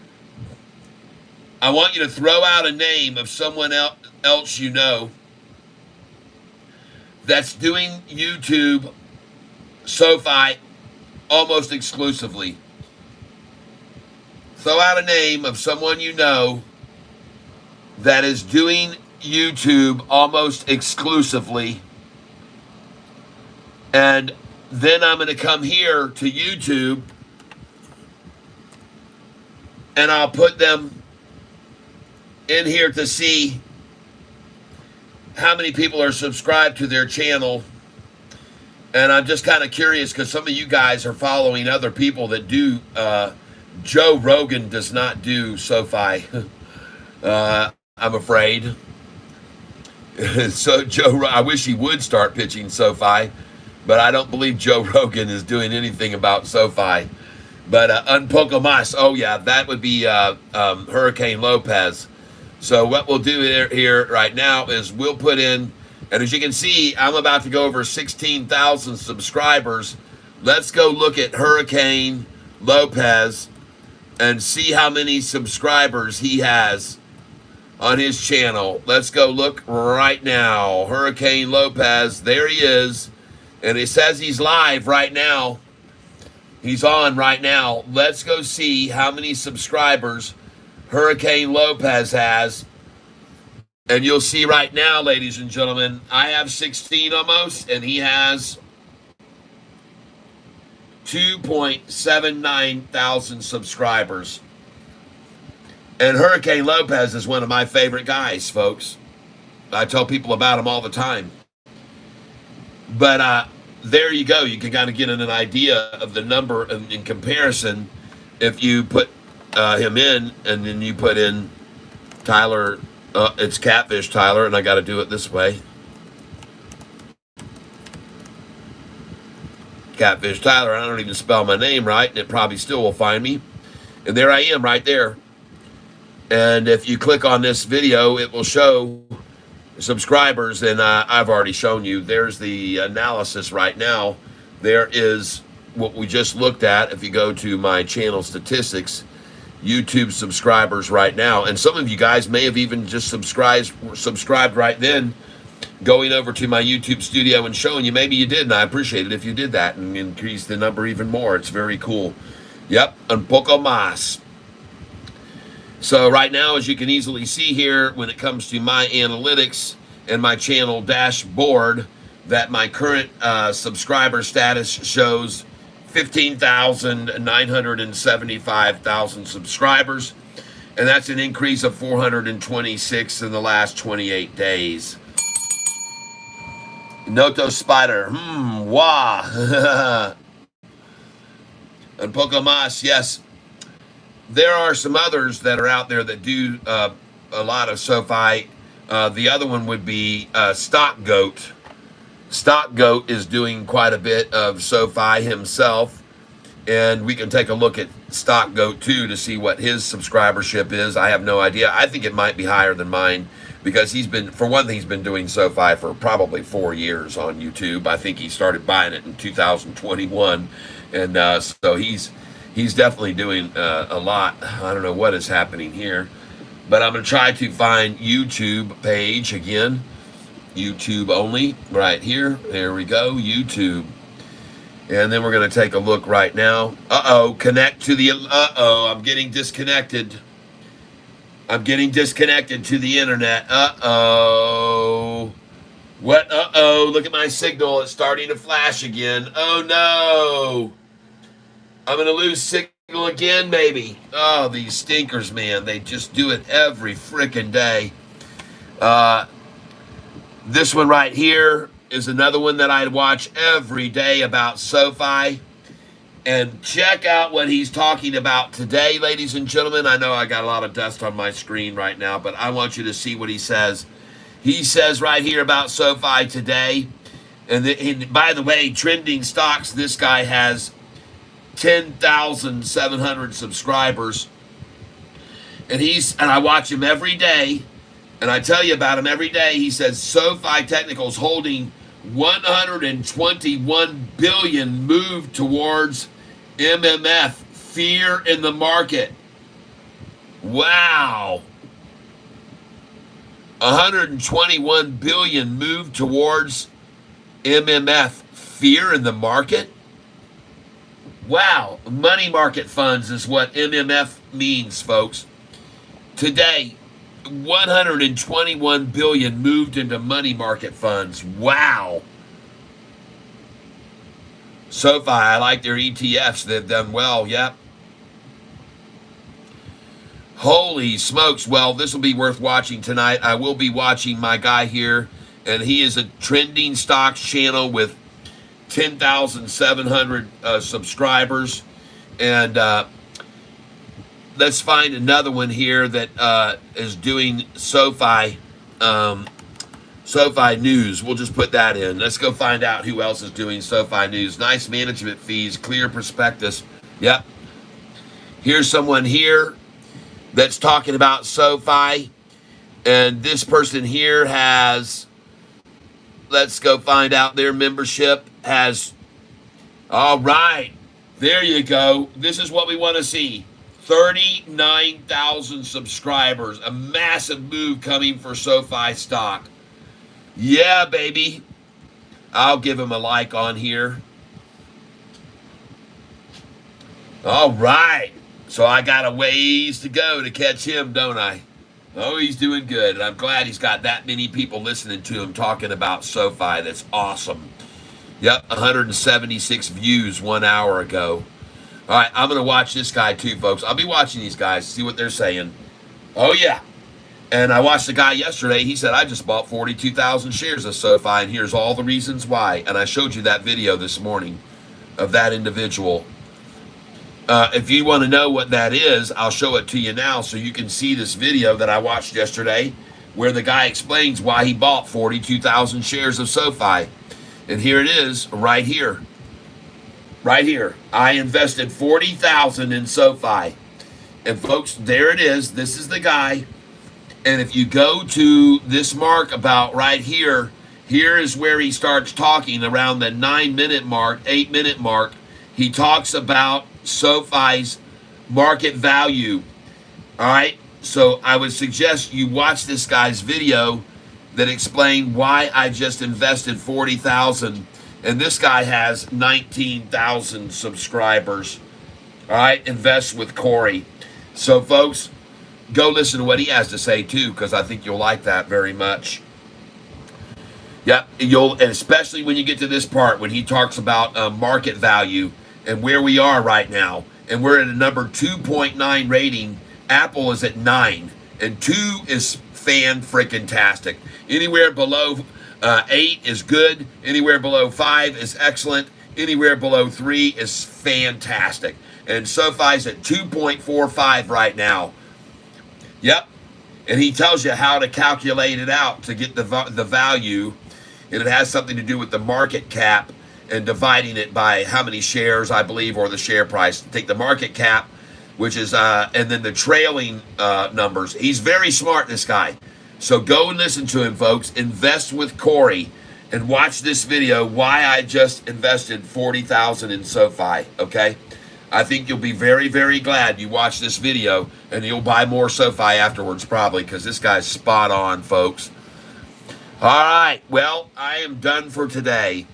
Speaker 1: I want you to throw out a name of someone else you know that's doing YouTube Sofi almost exclusively. Throw out a name of someone you know that is doing YouTube almost exclusively. And then I'm going to come here to YouTube and I'll put them in here to see how many people are subscribed to their channel. And I'm just kind of curious because some of you guys are following other people that do. Joe Rogan does not do Sofi, I'm afraid. So I wish he would start pitching Sofi, but I don't believe Joe Rogan is doing anything about Sofi. But Unpoco Mas, oh yeah, that would be Hurricane Lopez. So what we'll do here right now is we'll put in, and as you can see, I'm about to go over 16,000 subscribers. Let's go look at Hurricane Lopez and see how many subscribers he has on his channel. Let's go look right now. Hurricane Lopez, there he is. And it says he's live right now. He's on right now. Let's go see how many subscribers Hurricane Lopez has. And you'll see right now, ladies and gentlemen, I have 16 almost, and he has 2.79 thousand subscribers. And Hurricane Lopez is one of my favorite guys, folks. I tell people about him all the time. But there you go. You can kind of get an idea of the number in comparison if you put him in and then you put in Tyler. It's Catfish Tyler, and I got to do it this way. Catfish Tyler. I don't even spell my name right, and it probably still will find me. And there I am right there. And if you click on this video, it will show subscribers, and I've already shown you. There's the analysis right now. There is what we just looked at. If you go to my channel statistics, YouTube subscribers right now, and some of you guys may have even just subscribed right then, going over to my YouTube studio and showing you. Maybe you did, and I appreciate it if you did that and increase the number even more. It's very cool. Yep, un poco más. So right now, as you can easily see here, when it comes to my analytics and my channel dashboard, that my current subscriber status shows 15,975,000 subscribers, and that's an increase of 426 in the last 28 days. Noto Spider, wah. And poco más, yes. There are some others that are out there that do a lot of SoFi. The other one would be Stock Goat. Stock Goat is doing quite a bit of SoFi himself. And we can take a look at Stock Goat too to see what his subscribership is. I have no idea. I think it might be higher than mine because he's been, for one thing, he's been doing SoFi for probably 4 years on YouTube. I think he started buying it in 2021. And so he's definitely doing a lot. I don't know what is happening here, but I'm going to try to find YouTube page again. YouTube only right here. There we go, YouTube. And then we're going to take a look right now. Connect to the, I'm getting disconnected. I'm getting disconnected to the internet. What? Look at my signal. It's starting to flash again. Oh no. I'm going to lose signal again, maybe. Oh, these stinkers, man. They just do it every frickin' day. This one right here is another one that I watch every day about SoFi. And check out what he's talking about today, ladies and gentlemen. I know I got a lot of dust on my screen right now, but I want you to see what he says. He says right here about SoFi today. And by the way, trending stocks, this guy has 10,700 subscribers, and I watch him every day, and I tell you about him every day. He says SoFi Technicals holding 121 billion move towards MMF, fear in the market. Wow. 121 billion move towards MMF, fear in the market. Wow, money market funds is what MMF means, folks. Today, 121 billion moved into money market funds. Wow. SoFi, I like their ETFs. They've done well, yep. Holy smokes. Well, this will be worth watching tonight. I will be watching my guy here, and he is a trending stocks channel with 10,700 subscribers. And let's find another one here that is doing SoFi SoFi News. We'll just put that in. Let's go find out who else is doing SoFi News. Nice management fees, clear prospectus. Yep. Here's someone here that's talking about SoFi. And this person here has, let's go find out their membership has, all right, there you go. This is what we want to see. 39,000 subscribers. A massive move coming for SoFi stock. Yeah, baby. I'll give him a like on here. All right. So I got a ways to go to catch him, don't I? Oh, he's doing good. And I'm glad he's got that many people listening to him talking about SoFi. That's awesome. Yep, 176 views 1 hour ago. All right, I'm going to watch this guy too, folks. I'll be watching these guys, see what they're saying. Oh, yeah. And I watched the guy yesterday. He said, I just bought 42,000 shares of SoFi, and here's all the reasons why. And I showed you that video this morning of that individual. If you want to know what that is, I'll show it to you now so you can see this video that I watched yesterday where the guy explains why he bought 42,000 shares of SoFi. And here it is right here. Right here. I invested 40,000 in SoFi. And folks, there it is. This is the guy. And if you go to this mark about right here, here is where he starts talking around the 9-minute mark, 8-minute mark. He talks about SoFi's market value. All right. So I would suggest you watch this guy's video that explained why I just invested 40,000. And this guy has 19,000 subscribers. All right. Invest with Corey. So folks, go listen to what he has to say too, because I think you'll like that very much. Yep. And especially when you get to this part when he talks about market value and where we are right now. And we're at a number 2.9 rating. Apple is at 9. And 2 is fan-freaking-tastic. Anywhere below 8 is good. Anywhere below 5 is excellent. Anywhere below 3 is fantastic. And SoFi's at 2.45 right now. Yep. And he tells you how to calculate it out to get the value. And it has something to do with the market cap and dividing it by how many shares, I believe, or the share price. Take the market cap, which is, and then the trailing numbers. He's very smart, this guy. So go and listen to him, folks. Invest with Corey and watch this video, why I just invested 40,000 in SoFi, okay? I think you'll be very, very glad you watched this video, and you'll buy more SoFi afterwards probably, because this guy's spot on, folks. All right, well, I am done for today.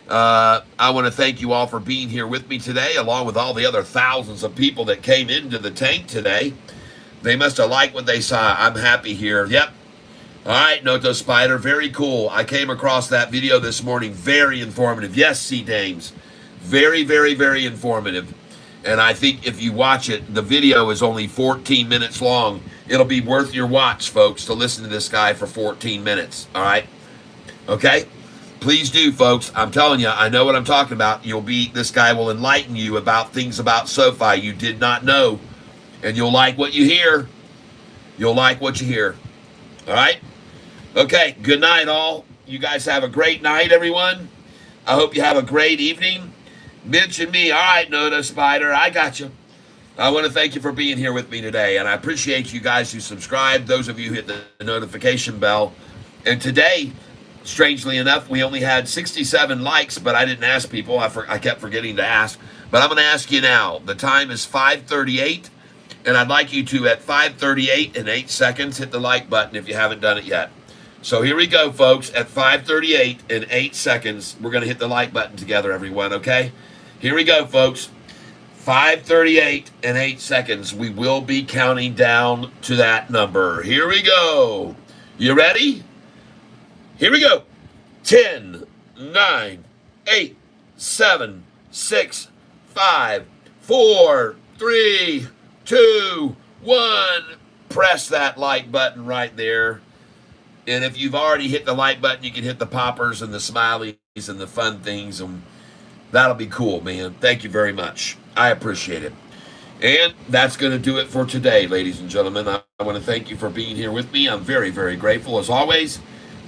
Speaker 1: I want to thank you all for being here with me today, along with all the other thousands of people that came into the tank today. They must have liked what they saw. I'm happy here. Yep. All right, Noto Spider, very cool. I came across that video this morning. Very informative. Yes, C-Dames. Very, very, very informative. And I think if you watch it, the video is only 14 minutes long. It'll be worth your watch, folks, to listen to this guy for 14 minutes. All right? Okay? Please do, folks. I'm telling you, I know what I'm talking about. This guy will enlighten you about things about SoFi you did not know. And you'll like what you hear. You'll like what you hear. All right? Okay, good night, all. You guys have a great night, everyone. I hope you have a great evening. Mitch and me. All right, Noto Spider, I got you. I want to thank you for being here with me today. And I appreciate you guys who subscribed, those of you who hit the notification bell. And today, strangely enough, we only had 67 likes, but I didn't ask people. I kept forgetting to ask. But I'm going to ask you now. The time is 5:38, and I'd like you to, at 5:38 and 8 seconds, hit the like button if you haven't done it yet. So here we go, folks. At 5:38 and 8 seconds, we're going to hit the like button together, everyone, okay? Here we go, folks. 5:38 and 8 seconds. We will be counting down to that number. Here we go. You ready? Here we go. 10, 9, 8, 7, 6, 5, 4, 3, 2, 1. Press that like button right there. And if you've already hit the like button, you can hit the poppers and the smileys and the fun things. And that'll be cool, man. Thank you very much. I appreciate it. And that's going to do it for today, ladies and gentlemen. I want to thank you for being here with me. I'm very, very grateful as always.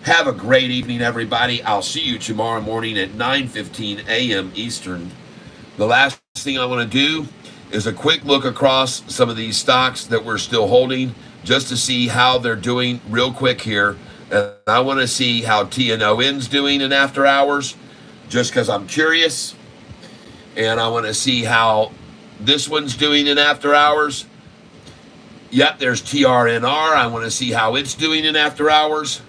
Speaker 1: Have a great evening, everybody. I'll see you tomorrow morning at 9:15 a.m. Eastern. The last thing I want to do is a quick look across some of these stocks that we're still holding just to see how they're doing real quick here. And I want to see how TNON's doing in after hours just because I'm curious. And I want to see how this one's doing in after hours. Yep, there's TRNR. I want to see how it's doing in after hours.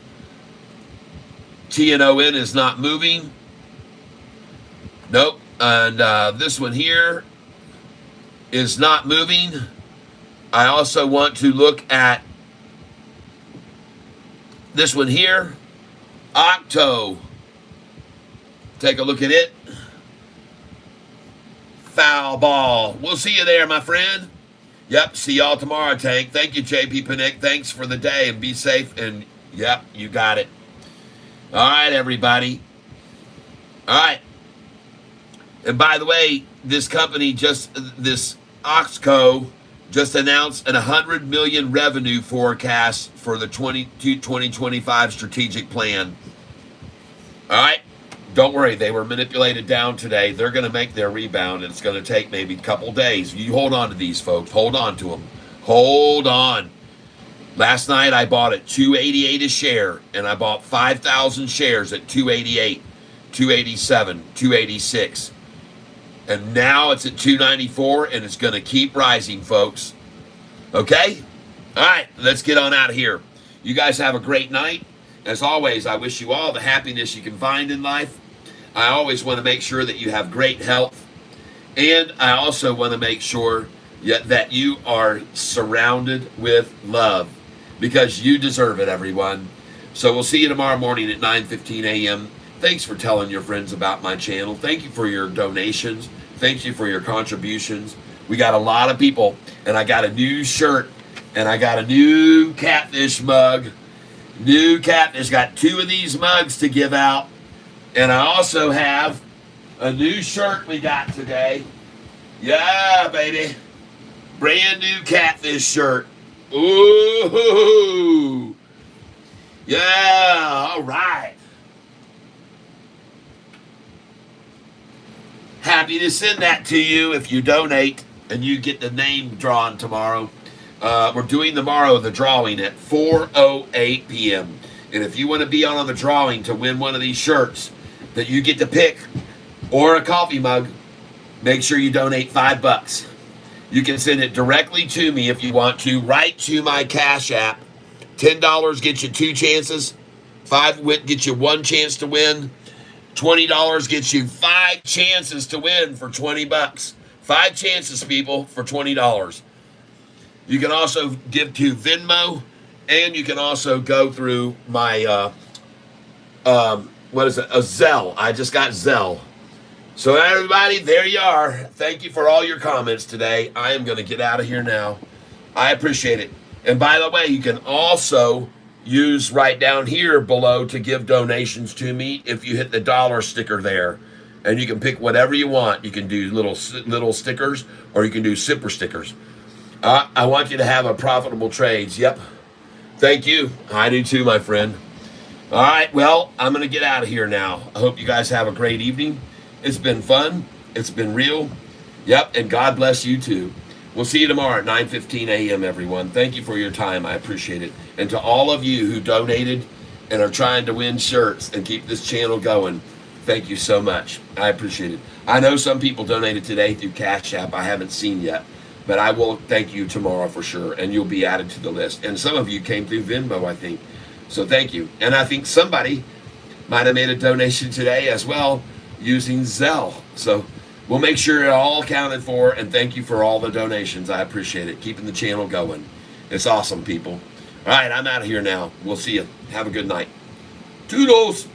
Speaker 1: TNON is not moving. Nope. And this one here is not moving. I also want to look at this one here. Octo. Take a look at it. Foul ball. We'll see you there, my friend. Yep, see y'all tomorrow, Tank. Thank you, JP Panic. Thanks for the day, and be safe. And, yep, you got it. All right, everybody. All right. And by the way, this company this Oxco just announced an $100 million revenue forecast for the 2025 strategic plan. All right. Don't worry, they were manipulated down today. They're going to make their rebound, and it's going to take maybe a couple days. You hold on to these folks. Hold on to them. Hold on. Last night I bought at $288 a share, and I bought 5,000 shares at $288, $287, $286. And now it's at $294, and it's going to keep rising, folks. Okay? All right, let's get on out of here. You guys have a great night. As always, I wish you all the happiness you can find in life. I always want to make sure that you have great health. And I also want to make sure that you are surrounded with love, because you deserve it, everyone. So we'll see you tomorrow morning at 9:15 a.m. Thanks for telling your friends about my channel. Thank you for your donations. Thank you for your contributions. We got a lot of people, and I got a new shirt, and I got a new Catfish mug. New Catfish. Got 2 of these mugs to give out. And I also have a new shirt we got today. Yeah, baby. Brand new Catfish shirt. Ooh. Yeah, all right. Happy to send that to you if you donate, and you get the name drawn tomorrow. We're doing tomorrow the drawing at 4:08 p.m. And if you want to be on the drawing to win one of these shirts that you get to pick, or a coffee mug, make sure you donate $5. You can send it directly to me if you want to, right to my Cash App. $10 gets you 2 chances. $5 gets you 1 chance to win. $20 gets you 5 chances to win for $20. 5 chances, people, for $20. You can also give to Venmo, and you can also go through my what is it? A Zelle. I just got Zelle. So everybody, there you are. Thank you for all your comments today. I am going to get out of here now. I appreciate it. And by the way, you can also use right down here below to give donations to me if you hit the dollar sticker there. And you can pick whatever you want. You can do little stickers, or you can do super stickers. I want you to have a profitable trades. Yep. Thank you. I do too, my friend. All right, well, I'm going to get out of here now. I hope you guys have a great evening. It's been fun. It's been real. Yep, and God bless you too. We'll see you tomorrow at 9:15 a.m., everyone. Thank you for your time. I appreciate it. And to all of you who donated and are trying to win shirts and keep this channel going, thank you so much. I appreciate it. I know some people donated today through Cash App I haven't seen yet, but I will thank you tomorrow for sure, and you'll be added to the list. And some of you came through Venmo, I think. So thank you. And I think somebody might have made a donation today as well using Zelle. So we'll make sure it all accounted for, and thank you for all the donations. I appreciate it. Keeping the channel going. It's awesome, people. All right, I'm out of here now. We'll see you. Have a good night. Toodles.